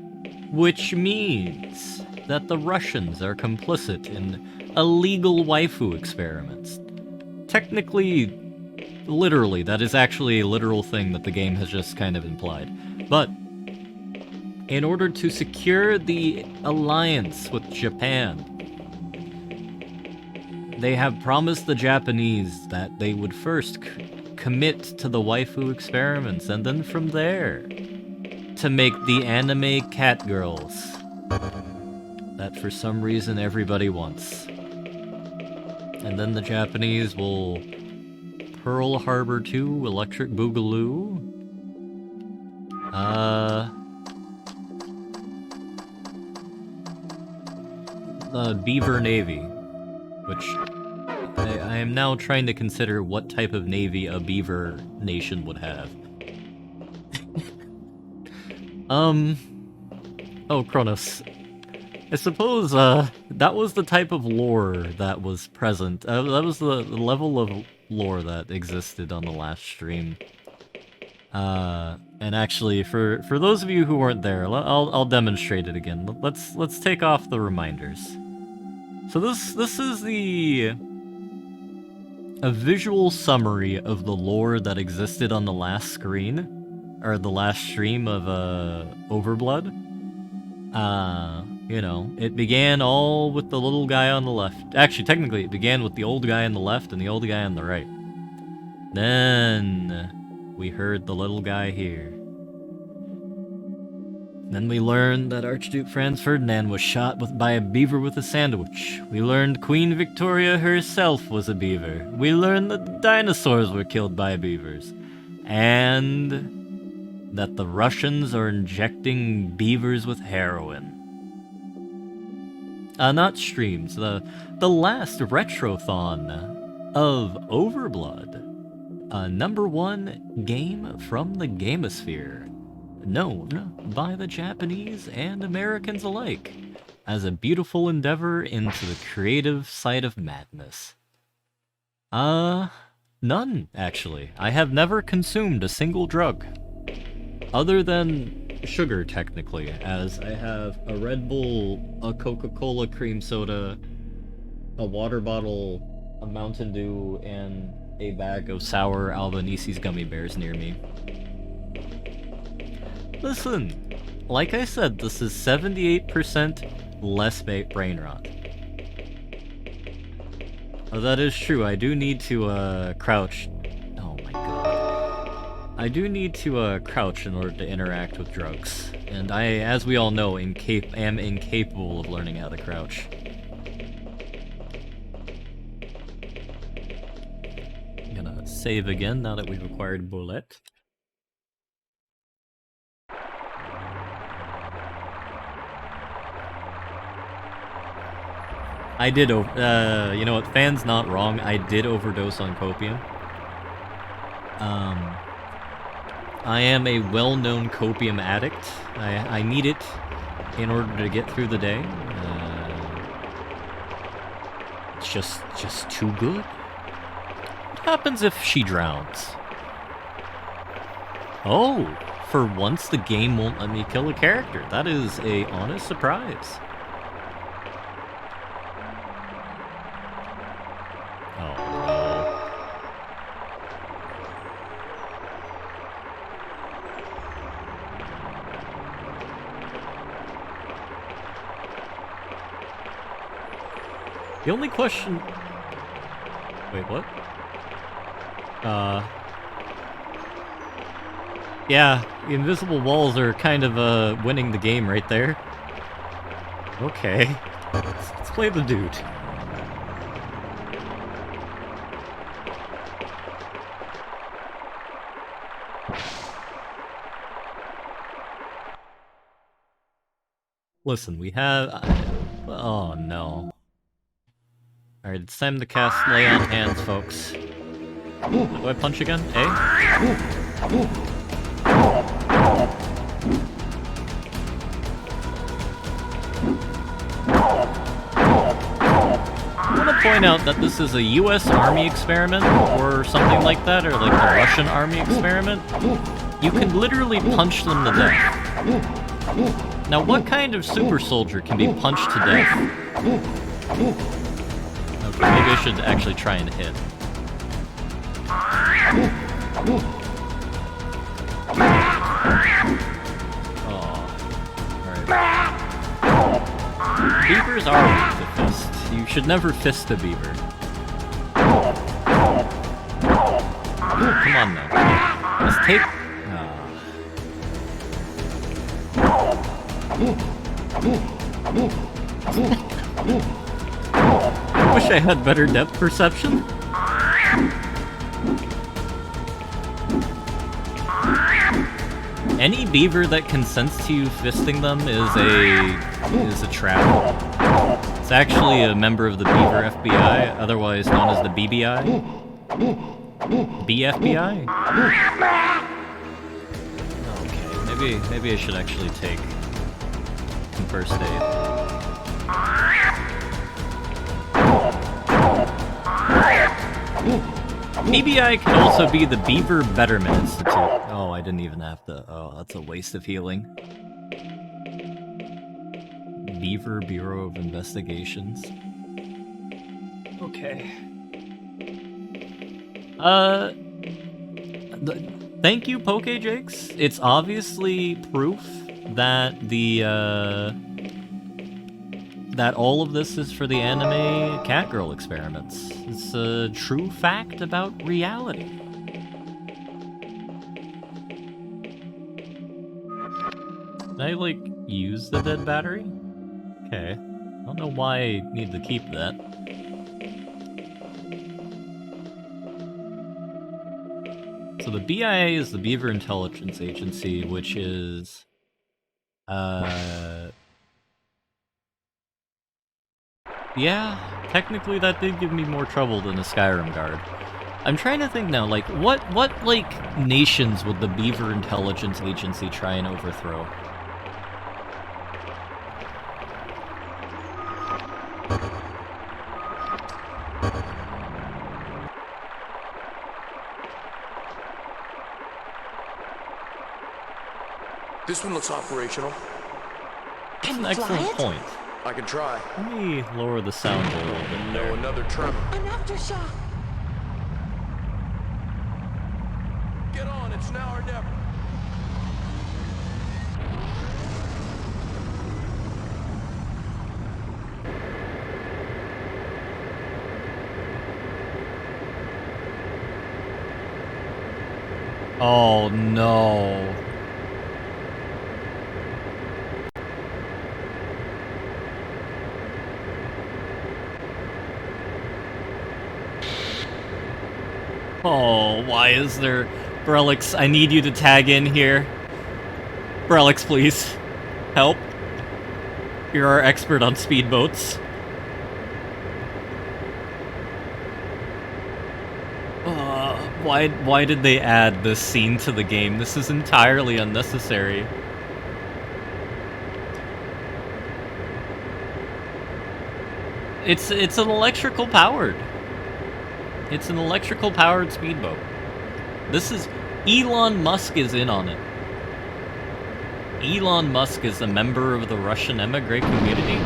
Which means that the Russians are complicit in illegal waifu experiments. Technically, literally, that is actually a literal thing that the game has just kind of implied. But, in order to secure the alliance with Japan, they have promised the Japanese that they would first commit to the waifu experiments, and then from there, to make the anime cat girls. that for some reason everybody wants. And then the Japanese will Pearl Harbor 2, Electric Boogaloo. Beaver Navy, which I am now trying to consider what type of navy a beaver nation would have. Oh, Kronos. I suppose, that was the type of lore that was present. That was the level of lore that existed on the last stream. And actually, for those of you who weren't there, I'll demonstrate it again. Let's take off the reminders. So this is a visual summary of the lore that existed on the last screen, or the last stream of Overblood. You know, it began all with the little guy on the left. Actually, technically, it began with the old guy on the left and the old guy on the right. Then we heard the little guy here. Then we learned that Archduke Franz Ferdinand was shot by a beaver with a sandwich. We learned Queen Victoria herself was a beaver. We learned that dinosaurs were killed by beavers. And that the Russians are injecting beavers with heroin. Not streams. The last Retrothon of Overblood. #1 game from the Gamosphere. Known by the Japanese and Americans alike as a beautiful endeavor into the creative side of madness. None, actually. I have never consumed a single drug. Other than sugar, technically, as I have a Red Bull, a Coca-Cola cream soda, a water bottle, a Mountain Dew, and a bag of sour Albanesi's gummy bears near me. Listen, like I said, this is 78% less brain rot. Oh, that is true. I do need to, crouch. Oh my god. I do need to, crouch in order to interact with drugs. And I, as we all know, am incapable of learning how to crouch. I'm gonna save again now that we've acquired Bullet. I did, you know what, Fan's not wrong, I did overdose on copium. I am a well-known copium addict. I need it in order to get through the day. It's just too good. What happens if she drowns? Oh, for once the game won't let me kill a character. That is a honest surprise. The only question... Wait, what? Yeah, the invisible walls are kind of, winning the game right there. Okay. Let's play the dude. Listen, we have... oh, no. Alright, it's time to cast Lay on Hands, folks. Do I punch again? A? I want to point out that this is a US Army experiment, or something like that, or like a Russian Army experiment. You can literally punch them to death. Now, what kind of super soldier can be punched to death? Okay, maybe I should actually try and hit. Oh. Alright. Beavers are weak to fist. You should never fist a beaver. Come on now. Let's take... I wish I had better depth perception. Any beaver that consents to you fisting them is a trap. It's actually a member of the Beaver FBI, otherwise known as the BBI. BFBI? Okay, maybe I should actually take some first aid. BBI can also be the Beaver Betterment Institute. Oh, I didn't even have to. Oh, that's a waste of healing. Beaver Bureau of Investigations. Okay. Thank you, PokeJakes. It's obviously proof that that all of this is for the anime Catgirl experiments. It's a true fact about reality. Can I, like, use the dead battery? Okay. I don't know why I need to keep that. So the BIA is the Beaver Intelligence Agency, which is... Yeah, technically that did give me more trouble than a Skyrim guard. I'm trying to think now, like, what like, nations would the Beaver Intelligence Agency try and overthrow? This one looks operational. That's an excellent point. I can try. Let me lower the sound a little bit No, there. another tremor. An aftershock. Get on, it's now or never. Oh no. Oh, why is there... Brelix, I need you to tag in here. Brelix, please. Help. You're our expert on speedboats. Why did they add this scene to the game? This is entirely unnecessary. It's an electrical powered. It's an electrical powered speedboat. This is... Elon Musk is in on it. Elon Musk is a member of the Russian emigre community,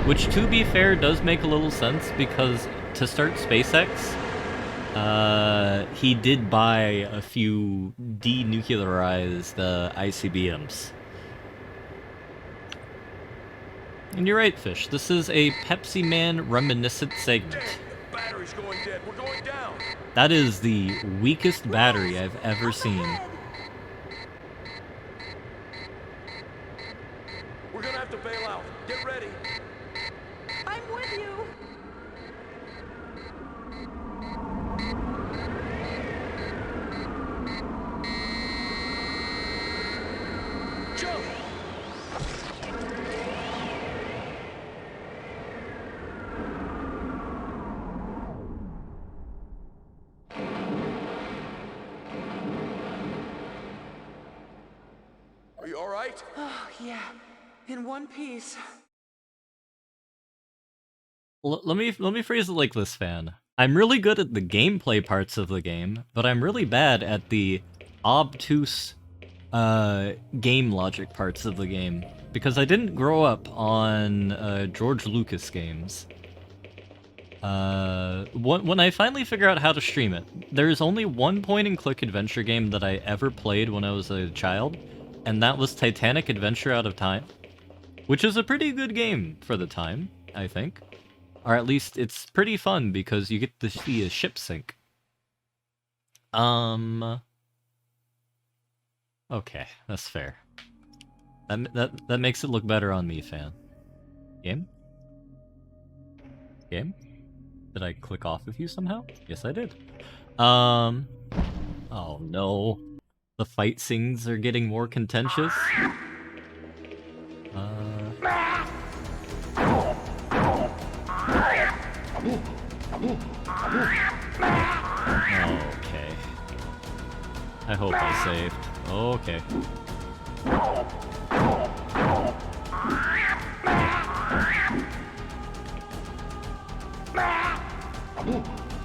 which, to be fair, does make a little sense because to start SpaceX, he did buy a few denuclearized ICBMs. And you're right, Fish. This is a Pepsi Man reminiscent segment. Battery's going dead. We're going down. That is the weakest battery I've ever seen. We're gonna have to bail out. Get ready. I'm with you. Jump! Are you all right? Oh, yeah. In one piece. Let me phrase it like this, fan. I'm really good at the gameplay parts of the game, but I'm really bad at the obtuse game logic parts of the game. Because I didn't grow up on George Lucas games. When I finally figure out how to stream it, there's only one point-and-click adventure game that I ever played when I was a child, and that was Titanic Adventure Out of Time. Which is a pretty good game for the time, I think. Or at least it's pretty fun because you get to see a ship sink. Okay, that's fair. That makes it look better on me, fan. Game? Game? Did I click off of you somehow? Yes, I did. Oh no. The fight scenes are getting more contentious. Okay. I hope I saved. Okay.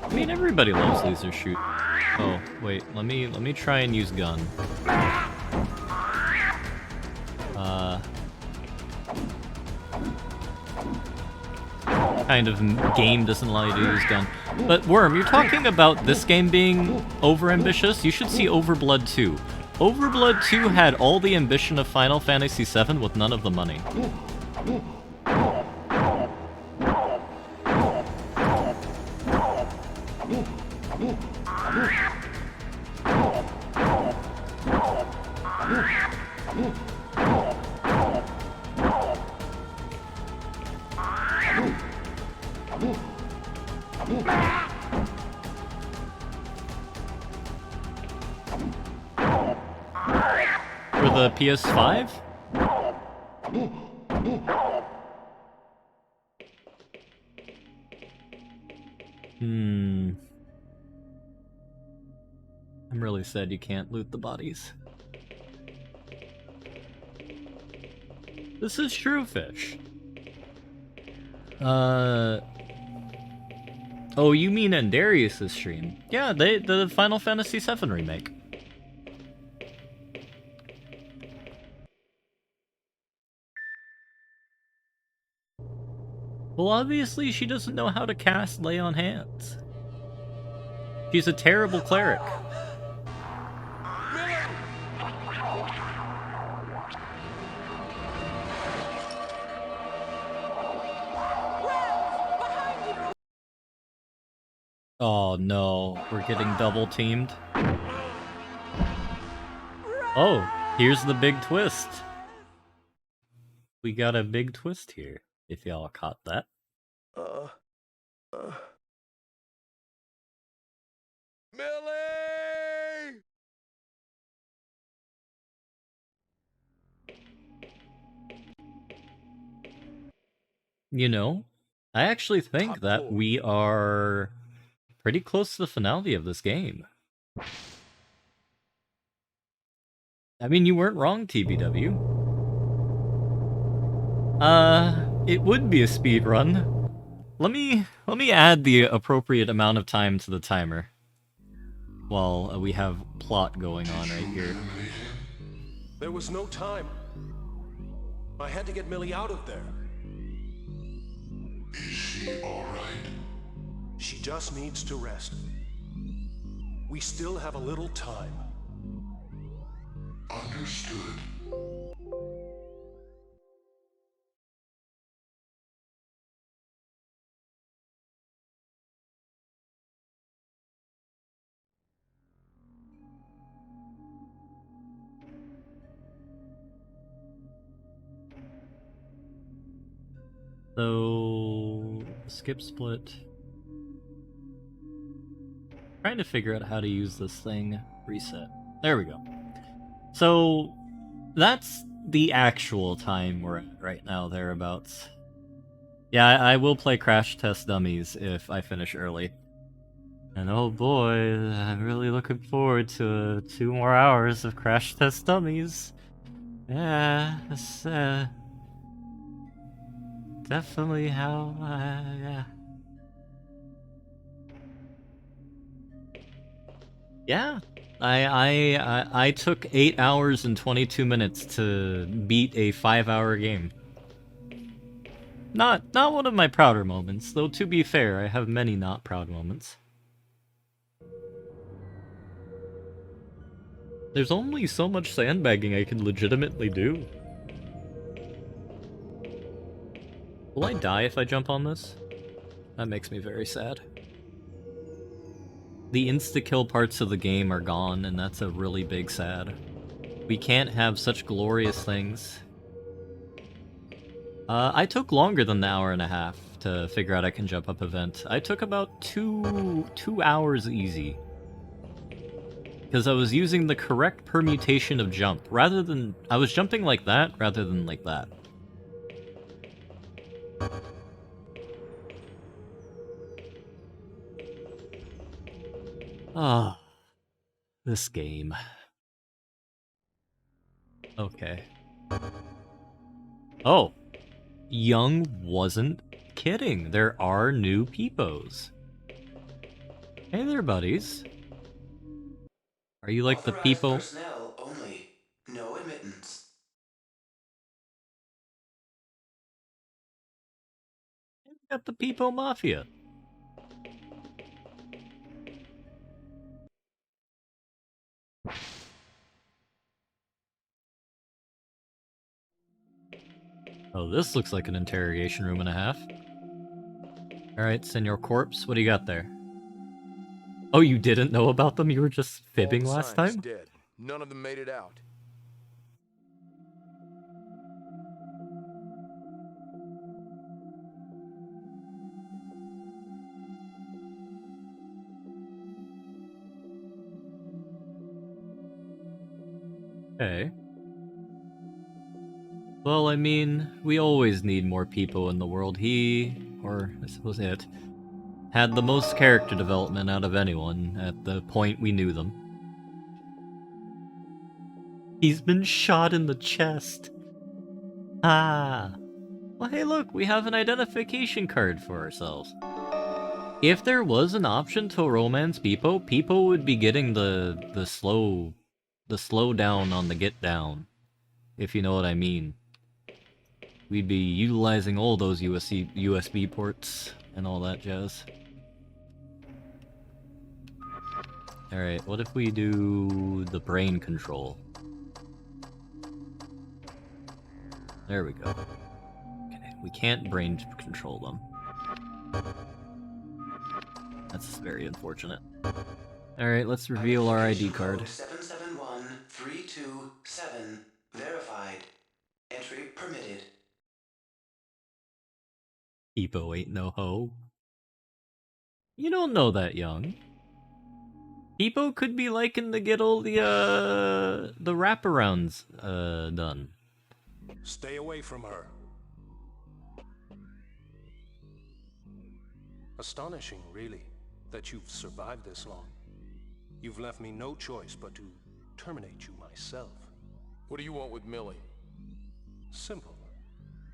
I mean, everybody loves laser shoot. Oh, wait, let me try and use gun. Kind of game doesn't allow you to use gun. But Worm, you're talking about this game being over-ambitious? You should see Overblood 2. Overblood 2 had all the ambition of Final Fantasy VII with none of the money. For the PS5? I'm really sad you can't loot the bodies. This is true, Fish. Oh, you mean Andarius' stream? Yeah, the Final Fantasy VII remake. Well, obviously she doesn't know how to cast Lay on Hands. She's a terrible cleric. Oh no, we're getting double teamed. Oh, here's the big twist. We got a big twist here, if y'all caught that. Millie! You know, I actually think that we are pretty close to the finale of this game. I mean, you weren't wrong, TBW. It would be a speed run. Let me add the appropriate amount of time to the timer while we have plot going on right here. There was no time. I had to get Millie out of there. Is she alright? She just needs to rest. We still have a little time. Understood. So, skip split. Trying to figure out how to use this thing. Reset. There we go. So, that's the actual time we're at right now, thereabouts. Yeah, I will play Crash Test Dummies if I finish early. And oh boy, I'm really looking forward to 2 more hours of Crash Test Dummies. Yeah, it's definitely how, yeah. Yeah, I took 8 hours and 22 minutes to beat a 5-hour game. Not one of my prouder moments, though to be fair, I have many not proud moments. There's only so much sandbagging I can legitimately do. Will I die if I jump on this? That makes me very sad. The insta-kill parts of the game are gone, and that's a really big sad. We can't have such glorious things. I took longer than the hour and a half to figure out I can jump up a vent. I took about two hours easy. Because I was using the correct permutation of jump, rather than... I was jumping like that, rather than like that. Ah, this game. Okay. Oh, Young wasn't kidding. There are new peepos. Hey there, buddies. Are you like the Authorized peepo? personnel only. No admittance. Got the peepo mafia. Oh, this looks like an interrogation room and a half. Alright, Senor Corpse, what do you got there? Oh, you didn't know about them? You were just fibbing All the last signs time? dead. None of them made it out. Okay. Well, I mean, we always need more people in the world. He, or I suppose it, had the most character development out of anyone at the point we knew them. He's been shot in the chest. Ah. Well, hey look, we have an identification card for ourselves. If there was an option to romance Peepo, Peepo would be getting the slow down on the get down, if you know what I mean. We'd be utilizing all those USB ports and all that jazz. Alright, what if we do the brain control? There we go. Okay, we can't brain control them. That's very unfortunate. Alright, let's reveal our ID card. 771327. Verified. Entry permitted. Peepo ain't no hoe. You don't know that, Young. Peepo could be liking to get all the wraparounds, done. Stay away from her. Astonishing, really, that you've survived this long. You've left me no choice but to terminate you myself. What do you want with Millie? Simple.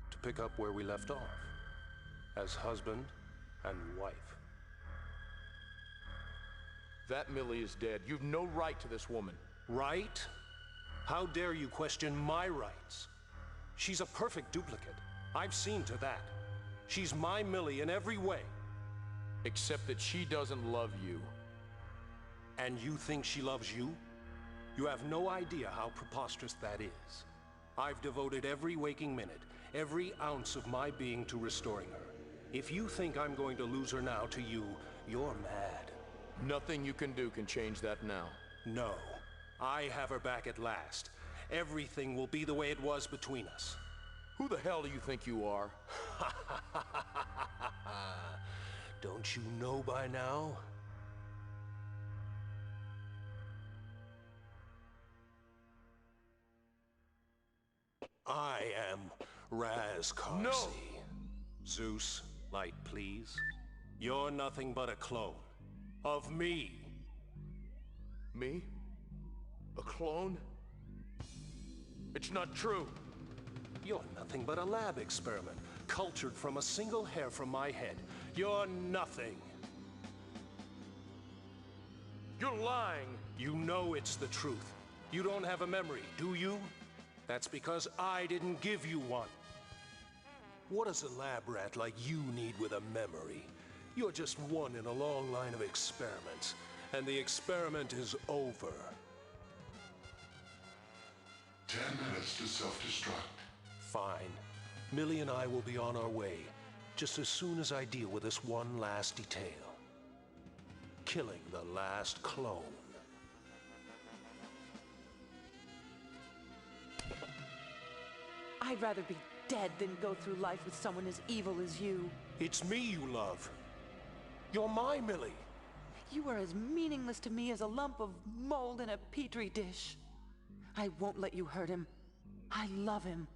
To pick up where we left off. As husband and wife. That Millie is dead. You've no right to this woman. Right? How dare you question my rights? She's a perfect duplicate. I've seen to that. She's my Millie in every way. Except that she doesn't love you. And you think she loves you? You have no idea how preposterous that is. I've devoted every waking minute, every ounce of my being to restoring her. If you think I'm going to lose her now to you, you're mad. Nothing you can do can change that now. No. I have her back at last. Everything will be the way it was between us. Who the hell do you think you are? Don't you know by now? I am Raz Karsi. No! Zeus, light please. You're nothing but a clone. Of me. Me? A clone? It's not true. You're nothing but a lab experiment, cultured from a single hair from my head. You're nothing. You're lying. You know it's the truth. You don't have a memory, do you? That's because I didn't give you one. What does a lab rat like you need with a memory? You're just one in a long line of experiments, and the experiment is over. 10 minutes to self-destruct. Fine. Millie and I will be on our way, just as soon as I deal with this one last detail. Killing the last clone. I'd rather be dead than go through life with someone as evil as you. It's me you love. You're my Millie. You are as meaningless to me as a lump of mold in a petri dish. I won't let you hurt him. I love him.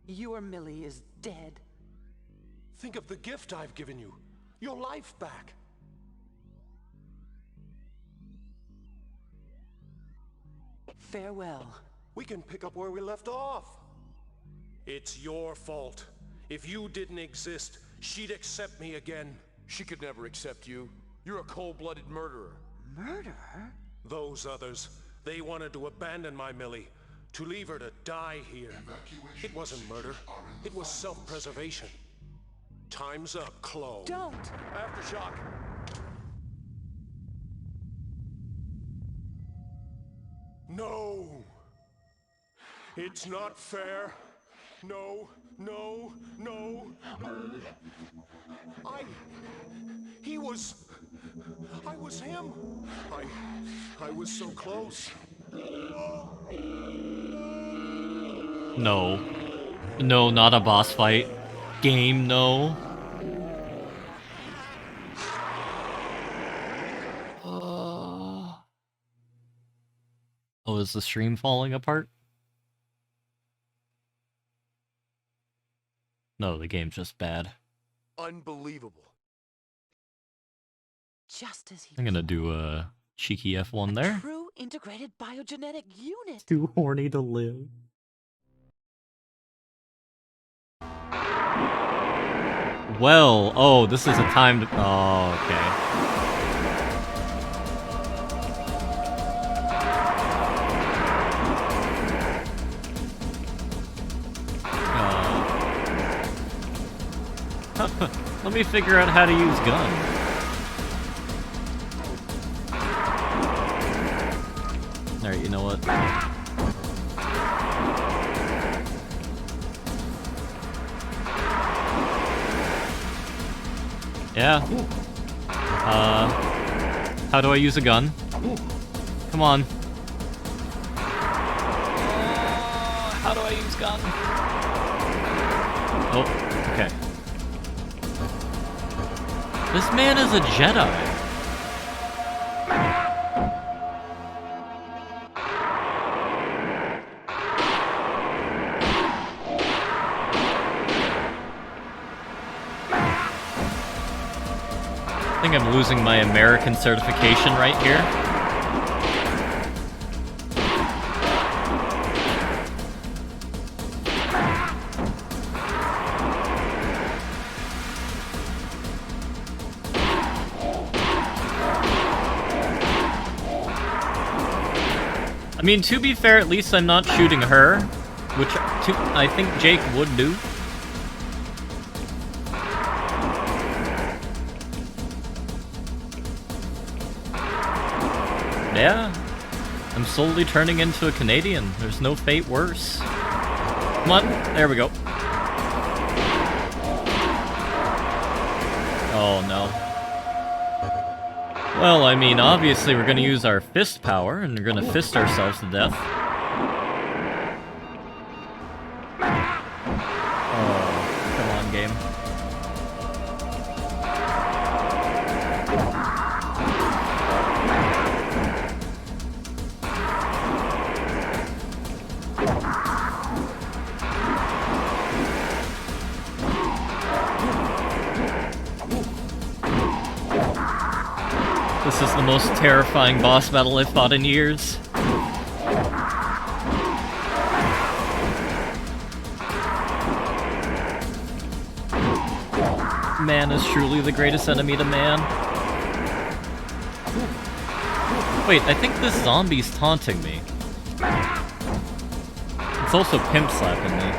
Your Millie is dead. Think of the gift I've given you. Your life back. Farewell. We can pick up where we left off. It's your fault. If you didn't exist, she'd accept me again. She could never accept you. You're a cold-blooded murderer. Murderer? Those others, they wanted to abandon my Millie, to leave her to die here. It wasn't murder. It was self-preservation. Time's up, Chloe. Don't! Aftershock. No! It's not fair. No, no, no. I was him. I was so close. No. No, not a boss fight. Game, no. Oh, is the stream falling apart? No, the game's just bad. Unbelievable. Just as he I'm gonna do a cheeky F1 there. True integrated biogenetic unit. Too horny to live. Well, oh, this is a time to... Oh, okay. Let me figure out how to use gun. Alright, you know what? Yeah. How do I use a gun? Come on. How do I use gun? Oh, okay. This man is a Jedi. I think I'm losing my American certification right here. I mean, to be fair, at least I'm not shooting her, which I think Jake would do. Yeah, I'm slowly turning into a Canadian. There's no fate worse. Come on, there we go. Oh no. Well, I mean, obviously we're gonna use our fist power, and we're gonna fist ourselves to death. Oh, come on, game. This is the most terrifying boss battle I've fought in years. Man is truly the greatest enemy to man. Wait, I think this zombie's taunting me. It's also pimp slapping me.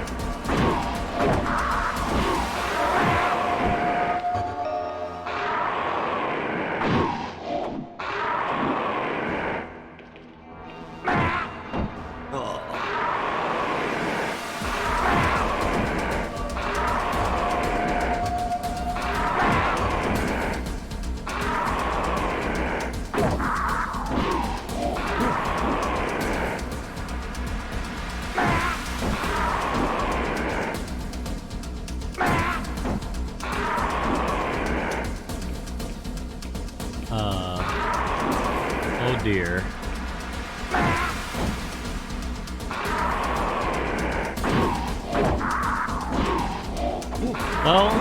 Well,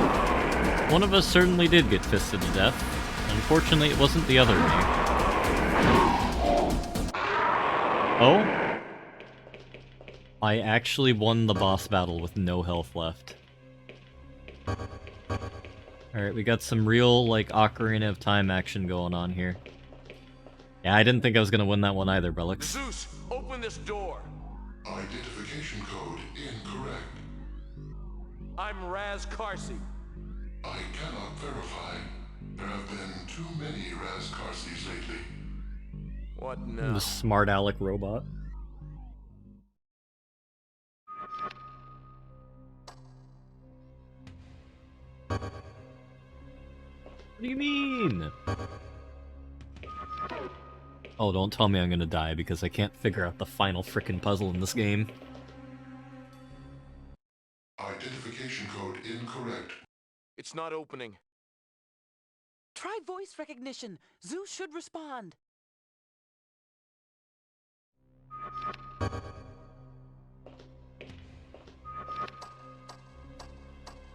one of us certainly did get fisted to death. Unfortunately, it wasn't the other me. Oh? I actually won the boss battle with no health left. Alright, we got some real, like, Ocarina of Time action going on here. Yeah, I didn't think I was gonna win that one either, Brelix. Zeus, open this door. Identification code incorrect. I'm Raz Karsi. I cannot verify. There have been too many Raz Karsis lately. What now? The smart aleck robot. What do you mean? Oh, don't tell me I'm gonna die because I can't figure out the final frickin' puzzle in this game. Identification code incorrect. It's not opening. Try voice recognition. Zeus should respond.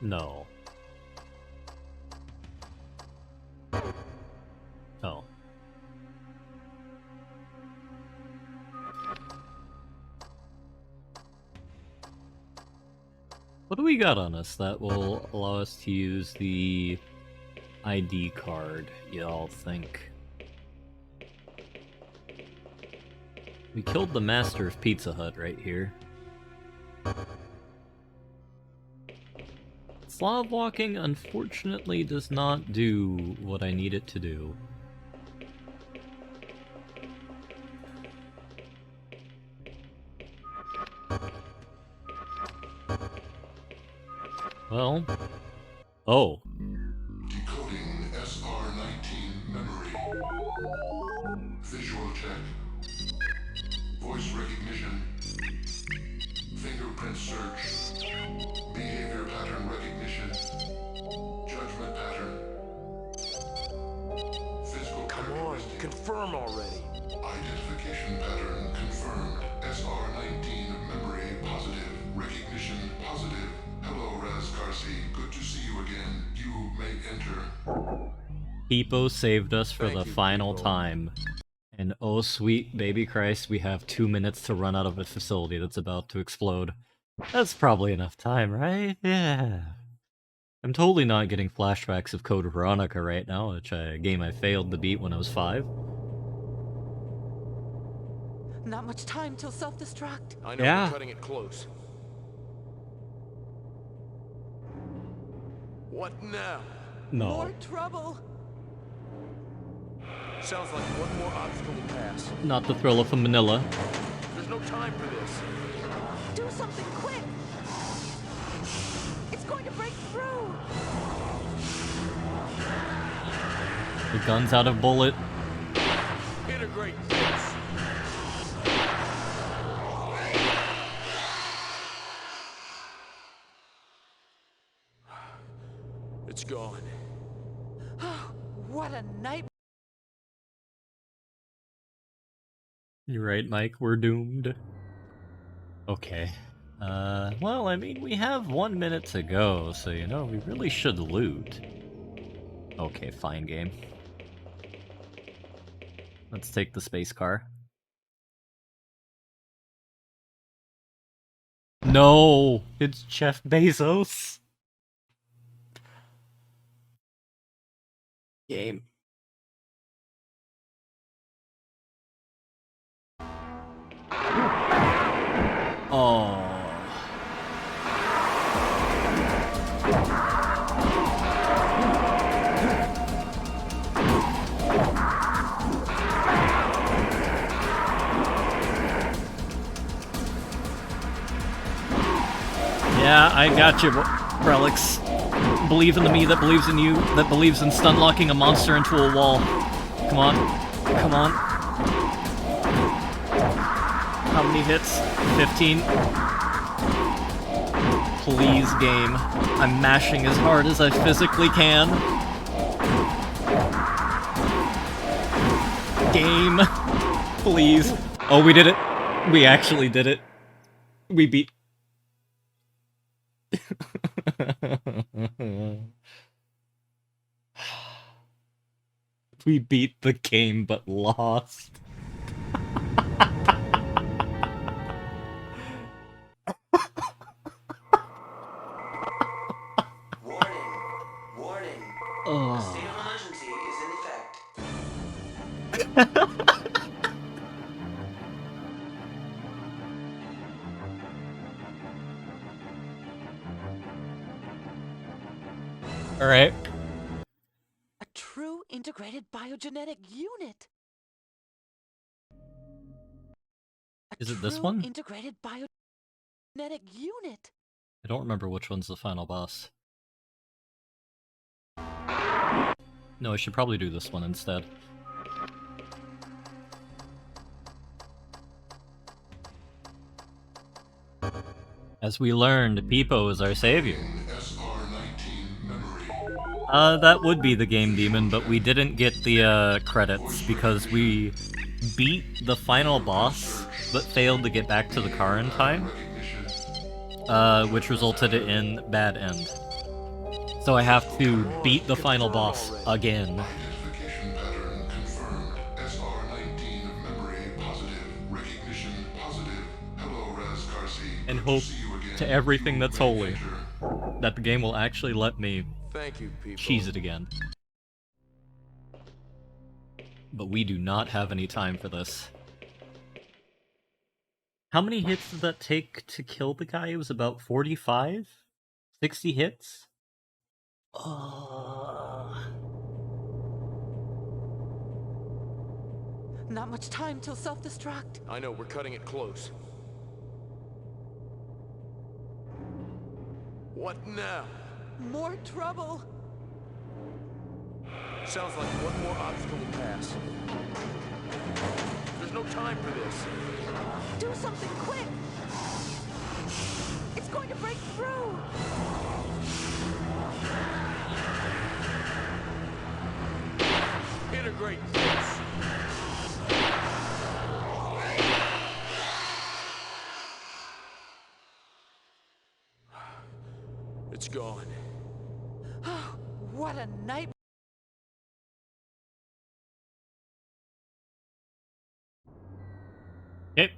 No. Oh. What do we got on us that will allow us to use the ID card, y'all think? We killed the master of Pizza Hut right here. Slav walking, unfortunately, does not do what I need it to do. Well... Oh. Decoding SR19 memory. Visual check. Voice recognition. Fingerprint search. Behavior pattern recognition. Judgment pattern. Physical Come on, characteristic. confirm already. Identification pattern confirmed. SR19 memory positive. Recognition positive. Hello, Raz Karsi. Good to see you again. You may enter. Peepo saved us for Thank the you, final Peepo. time. And oh sweet baby Christ, we have 2 minutes to run out of a facility that's about to explode. That's probably enough time, right? Yeah. I'm totally not getting flashbacks of Code Veronica right now, which a game I failed to beat when I was 5. Not much time till self-destruct. I know Yeah. we're cutting it close. What now? No. More trouble. Sounds like one more obstacle to pass. Not the thriller from Manila. There's no time for this. Do something quick. It's going to break through. The gun's out of bullet. Integrate this. It's gone. What a night. You're right, Mike, we're doomed. Okay. Well, I mean, we have 1 minute to go, so, you know, we really should loot. Okay, fine, game. Let's take the space car. No! It's Jeff Bezos! Game. Oh. Yeah, I got you, Relics. Believe in the me that believes in you, that believes in stun locking a monster into a wall. Come on. Come on. How many hits? 15. Please, game. I'm mashing as hard as I physically can. Game. Please. Oh, we did it. We actually did it. We beat... We beat the game but lost. Warning. Warning. A state of emergency is in effect. All right. A true integrated biogenetic unit. Is it this one? Integrated biogenetic unit. I don't remember which one's the final boss. No, I should probably do this one instead. As we learned, Peepo is our savior. That would be the game demon, but we didn't get the credits because we beat the final boss, but failed to get back to the car in time, which resulted in bad end. So I have to beat the final boss again. And hope to everything that's holy that the game will actually let me cheese it again. But we do not have any time for this. How many hits did that take to kill the guy? It was about 45? 60 hits? Not much time till self-destruct. I know, we're cutting it close. What now? More trouble. Sounds like one more obstacle to pass. There's no time for this. Do something quick. It's going to break through. Integrate this. It's gone. Oh, what a night. Okay.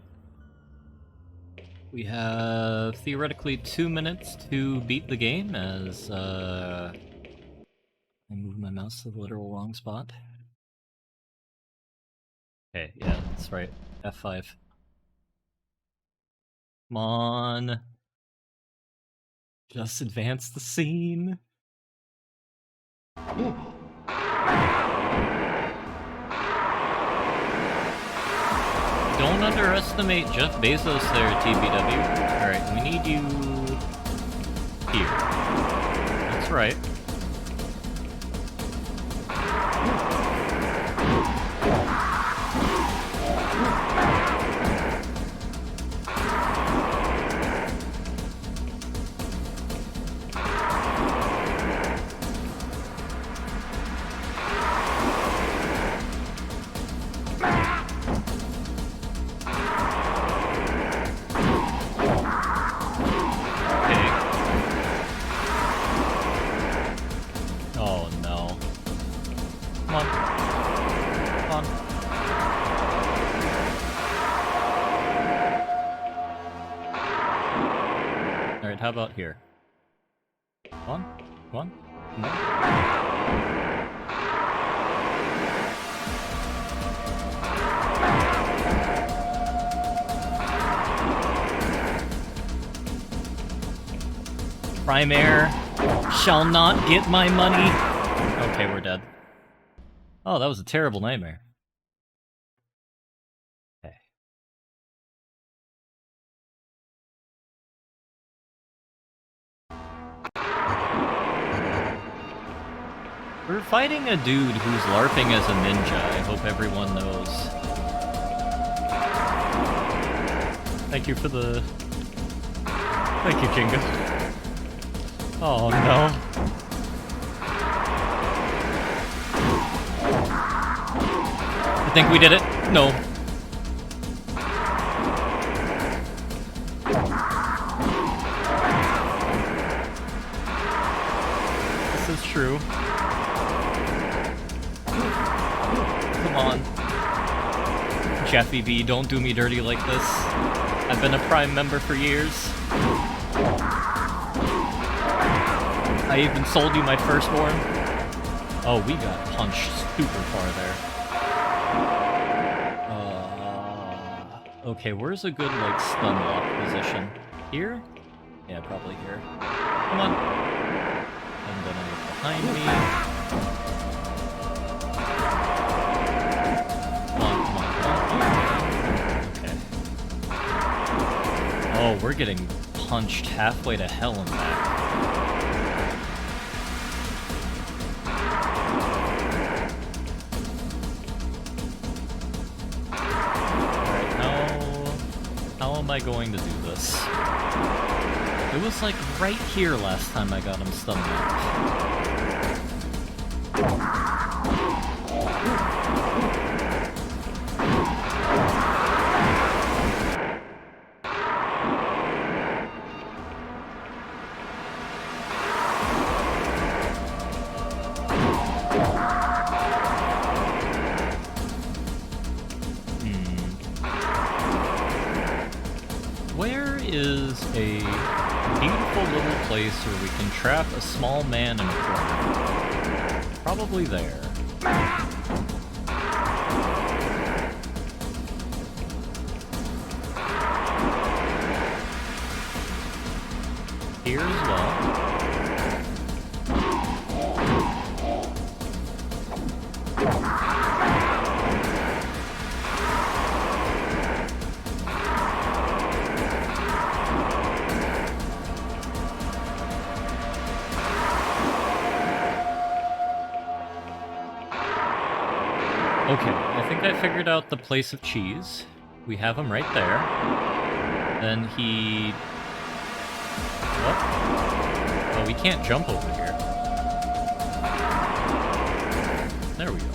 We have theoretically 2 minutes to beat the game as I move my mouse to the literal wrong spot. Okay, yeah, that's right. F5. Come on. Just advance the scene. Don't underestimate Jeff Bezos there, TBW. Alright, we need you here. That's right. How about here? Come on. Primaire shall not get my money. Okay, we're dead. Oh, that was a terrible nightmare. Okay. We're fighting a dude who's LARPing as a ninja, I hope everyone knows. Thank you for the... Thank you, Kinga. Oh no. I think we did it. No. true. Come on. Jeffy B, don't do me dirty like this. I've been a Prime member for years. I even sold you my firstborn. Oh, we got punched super far there. Okay, where's a good, like, stun lock position? Here? Yeah, probably here. Come on. And then I get behind me. Oh, we're getting punched halfway to hell and back. Alright, how am I going to do this? It was like right here last time I got him stun locked. Where is a beautiful little place where we can trap a small man in a corner? Probably there. Here as well. Okay, I think I figured out the place of cheese. We have him right there. Then he... What? Oh, we can't jump over here. There we go.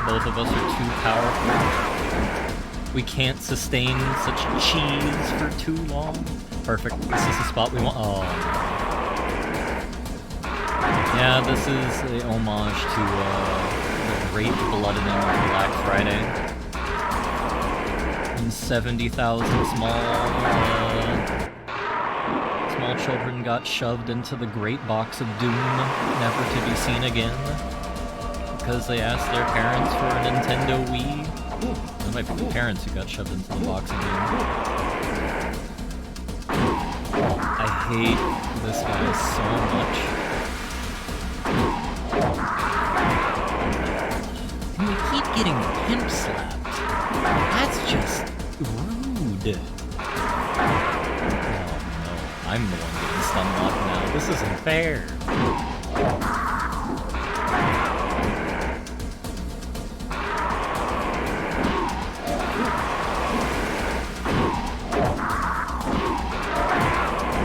Both of us are too powerful. We can't sustain such cheese for too long. Perfect. This is the spot we want. Oh. Yeah, this is a homage to the great bloodening on Black Friday. And 70,000 small children got shoved into the great box of doom, never to be seen again, because they asked their parents for a Nintendo Wii. It might be the parents who got shoved into the box of doom. I hate this guy so much. And we keep getting pimp slapped. That's just rude. Oh no, I'm the one getting stun locked now. This isn't fair.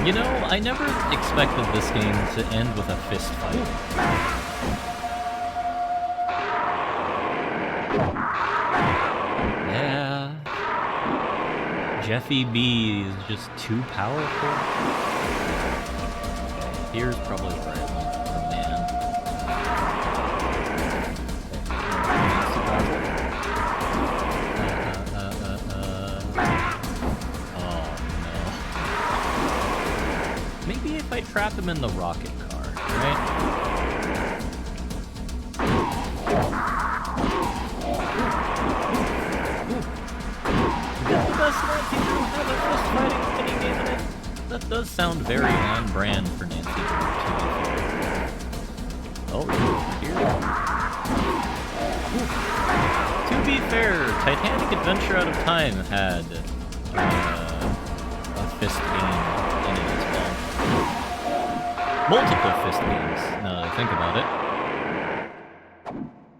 You know, I never expected this game to end with a fist fight. Yeah. Jeffy B is just too powerful. Okay, here's probably where I want the man. Oh no. Maybe if I trap him in the rocket car, right? That does sound very on brand for Nancy Drew, to be fair. Oh, here. To be fair, Titanic Adventure Out of Time had a fist game in it as well. Multiple fist games, now that I think about it.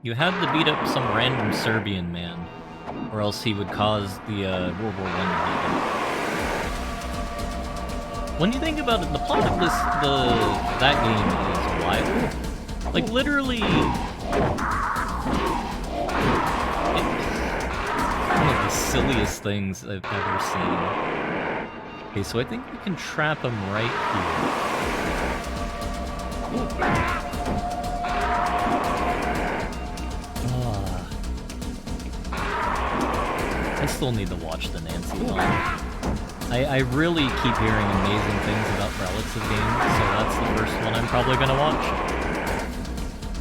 You had to beat up some random Serbian man, or else he would cause the World War I to happen. When you think about it, the plot of that game is wild. Like, literally, it's one of the silliest things I've ever seen. Okay, so I think we can trap him right here. I still need to watch the Nancy Dawn. I really keep hearing amazing things about Relics of Games, so that's the first one I'm probably gonna watch.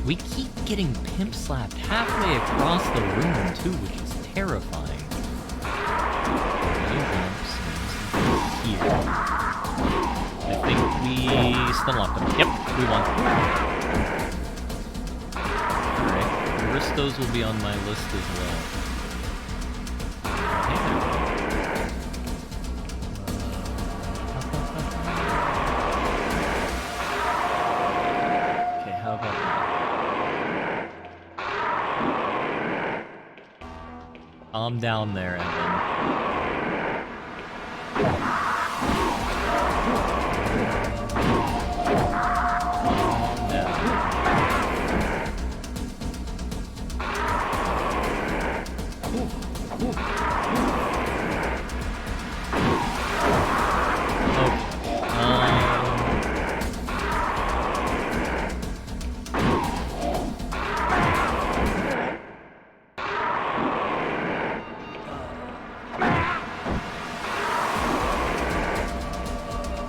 We keep getting pimp slapped halfway across the room too, which is terrifying. Here. I think we stun-locked them. Yep, we won. Alright, Aristos will be on my list as well. Okay, how about that? Calm down there, Evan.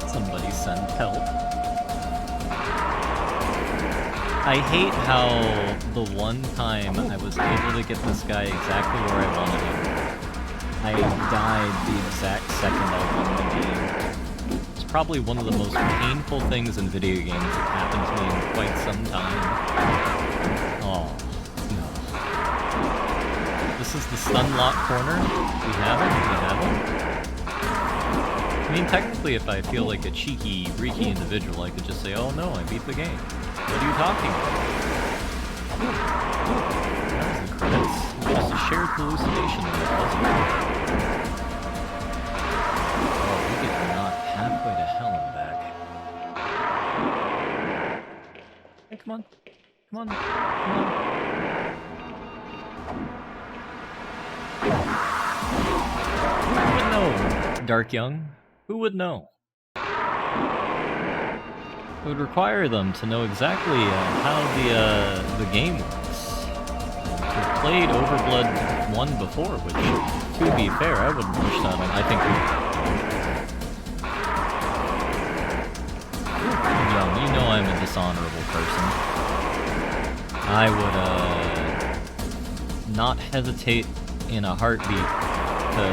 Somebody send help. I hate how the one time I was able to get this guy exactly where I wanted him, I died the exact second I won the game. It's probably one of the most painful things in video games that happened to me in quite some time. Oh, no. This is the stun lock corner. We have it? We have it? I mean, technically, if I feel like a cheeky, freaky individual, I could just say, oh no, I beat the game. What are you talking about? That was the credits. It was just a shared hallucination, though, wasn't it? Oh, we get knocked halfway to hell and back. Hey, come on. Come on. Come on. Who would know, Dark Young? Who would know? It would require them to know exactly how the game works. We've played Overblood 1 before, which, to be fair, I wouldn't push that on. I think Young, you know I'm a dishonorable person. I would not hesitate in a heartbeat to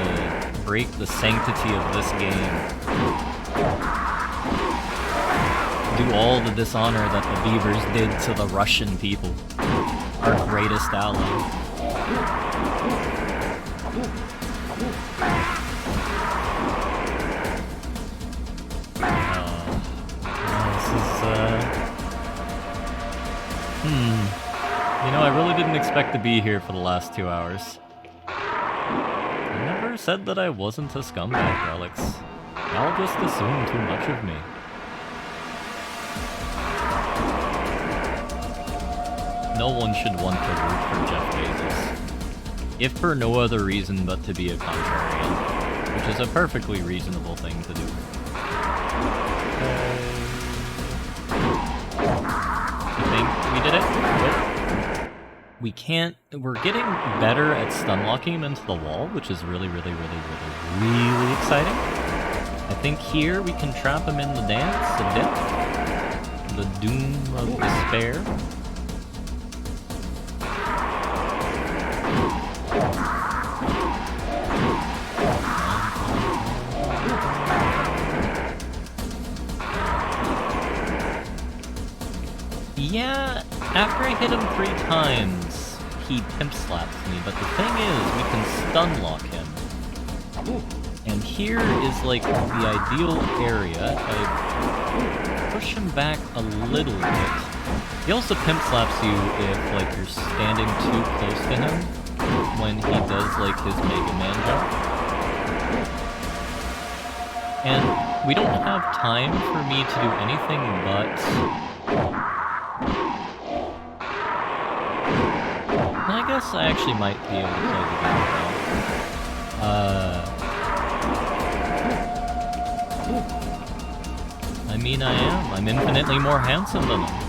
break the sanctity of this game. Do all the dishonor that the Beavers did to the Russian people, our greatest ally. You know, I really didn't expect to be here for the last 2 hours. I never said that I wasn't a scumbag, Relics. Y'all just assume too much of me. No one should want to root for Jeff Bezos. If for no other reason but to be a contrarian, which is a perfectly reasonable thing to do. I think we did it. Good. We can't... We're getting better at stun-locking him into the wall, which is really, really, really, really, really exciting. I think here we can trap him in the dance of death. The doom of despair. Yeah, after I hit him 3 times, he pimp slaps me, but the thing is, we can stun lock him. And here is like the ideal area. I push him back a little bit. He also pimp slaps you if like you're standing too close to him when he does like his Mega Man jump. And we don't have time for me to do anything but... I guess I actually might be able to play the game now. I mean, I am. I'm infinitely more handsome than him.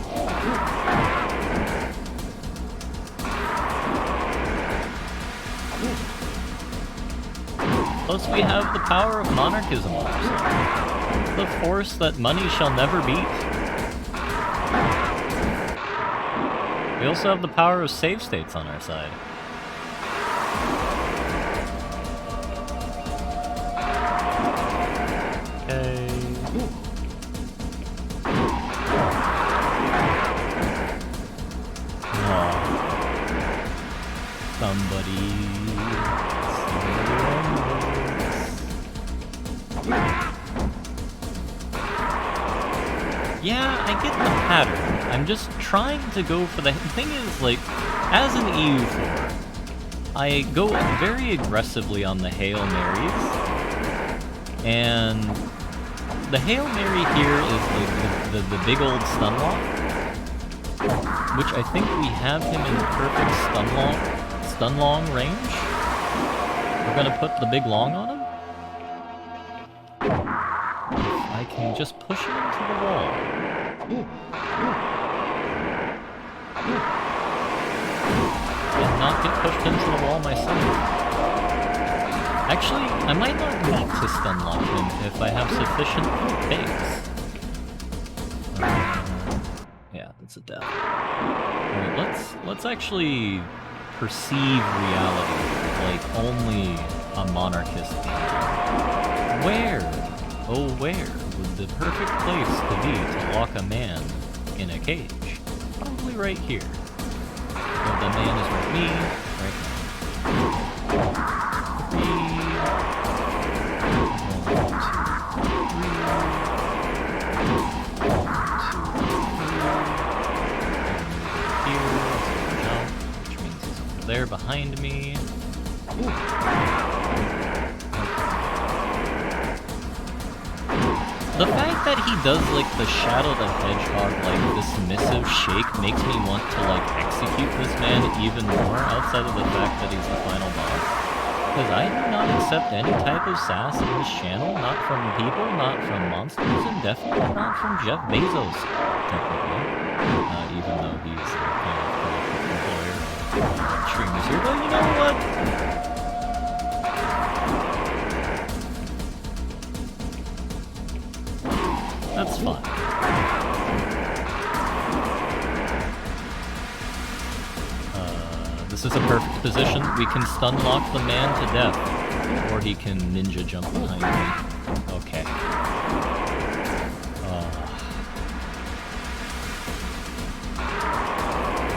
Plus, we have the power of monarchism on our side. The force that money shall never beat. We also have the power of save states on our side. Okay. Somebody. Yeah, I get the pattern. I'm just trying to go for the thing is, like, as an EU4, I go very aggressively on the Hail Marys. And the Hail Mary here is the big old stun lock, which I think we have him in perfect stun long range. We're gonna put the big long on him. If I can just push him into the wall. And not get pushed into the wall myself. Actually, I might not need to stun lock him if I have sufficient base. Yeah, that's a death. Alright, let's actually perceive reality like only a monarchist can. Where, oh where, would the perfect place to be to lock a man in a cage? Probably right here. So the man is right me, right now. 3, 1, 2, 3. Here, jump, which means he's over there behind me. The fact that he does like the Shadow the Hedgehog like dismissive shake makes me want to like execute this man even more outside of the fact that he's the final boss. Because I do not accept any type of sass in this channel, not from people, not from monsters, and definitely not from Jeff Bezos, technically. Even though he's kind of employer streamers here, but you know what? That's fun. This is a perfect position. We can stun lock the man to death. Or he can ninja jump behind me. Okay.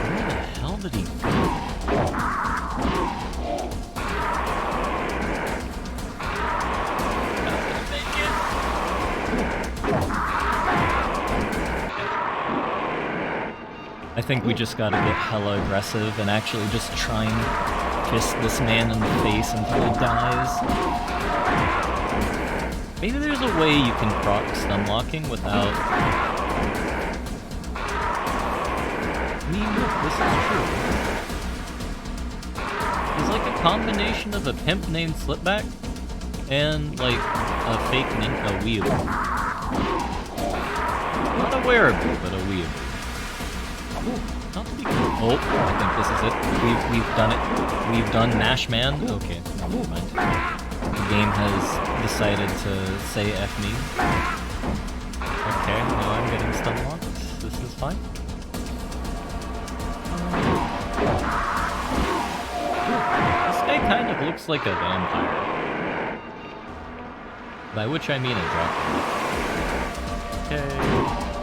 Where the hell did he go? I think we just gotta get hella aggressive and actually just try and fist this man in the face until he dies. Maybe there's a way you can proc stun locking without... I mean, this is true. He's like a combination of a pimp named Slipback and like a fake ninja weeaboo. Not a wearable, but a weeaboo. Oh, I think this is it. We've done it. We've done Nash Man. Okay, no, never mind. The game has decided to say F me. Okay, now I'm getting stun locked. This is fine. This guy kind of looks like a vampire. By which I mean a Dracula. Okay.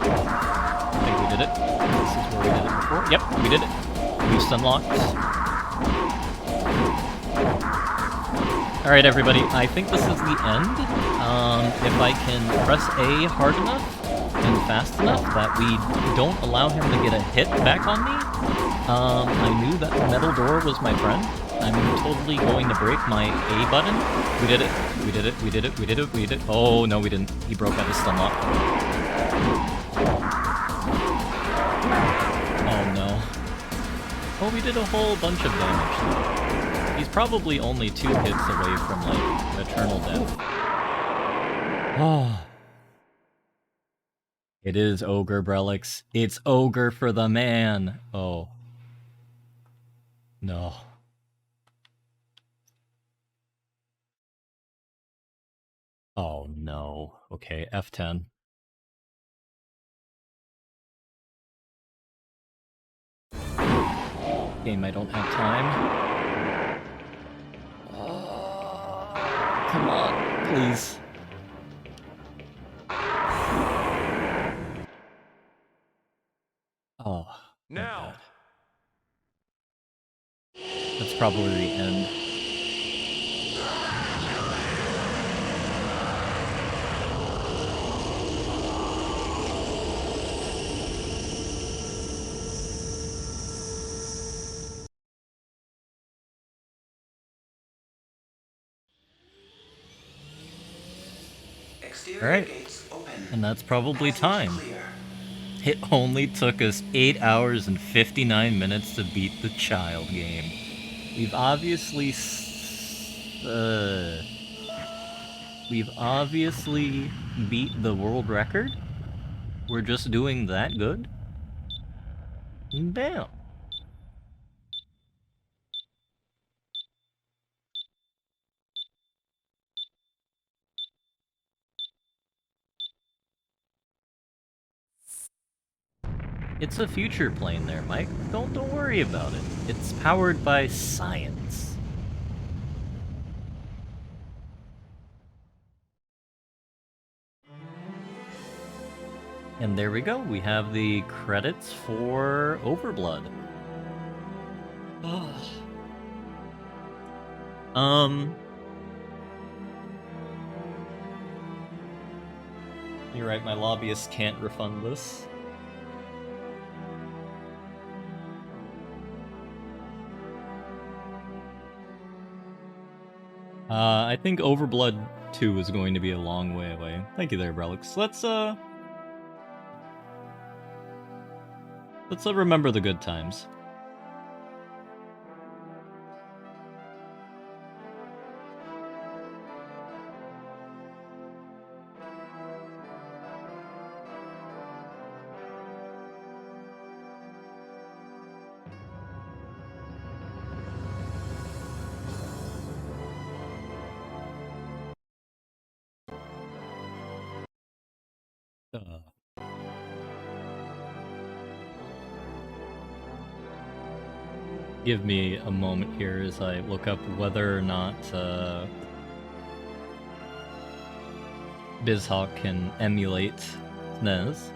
I think we did it. This is where we did it before. Yep, we did it. We've stun-locked. Alright, everybody. I think this is the end. If I can press A hard enough and fast enough that we don't allow him to get a hit back on me, I knew that the metal door was my friend. I'm totally going to break my A button. We did it. We did it. We did it. We did it. We did it. Oh, no, we didn't. He broke out his stun lock. Oh no. Oh, we did a whole bunch of damage though. He's probably only 2 hits away from, like, eternal death. Oh. It is Ogre Brelix. It's Ogre for the man. Oh. No. Oh no. Okay, F10. Game, I don't have time. Come on, please. Oh. Now. That's probably the end. Exterior Alright. gates open. And that's probably Passage time. clear. It only took us 8 hours and 59 minutes to beat the child game. We've obviously beat the world record? We're just doing that good? Damn. It's a future plane there, Mike. Don't worry about it. It's powered by science. And there we go. We have the credits for Overblood. You're right, my lobbyist can't refund this. I think Overblood 2 is going to be a long way away. Thank you there, Brelix. Let's remember the good times. Give me a moment here as I look up whether or not BizHawk can emulate SNES.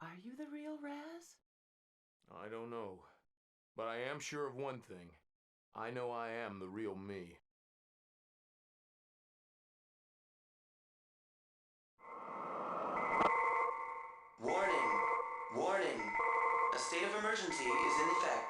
Are you the real Raz? I don't know. But I am sure of one thing. I know I am the real me. Warning! Warning! A state of emergency is in effect.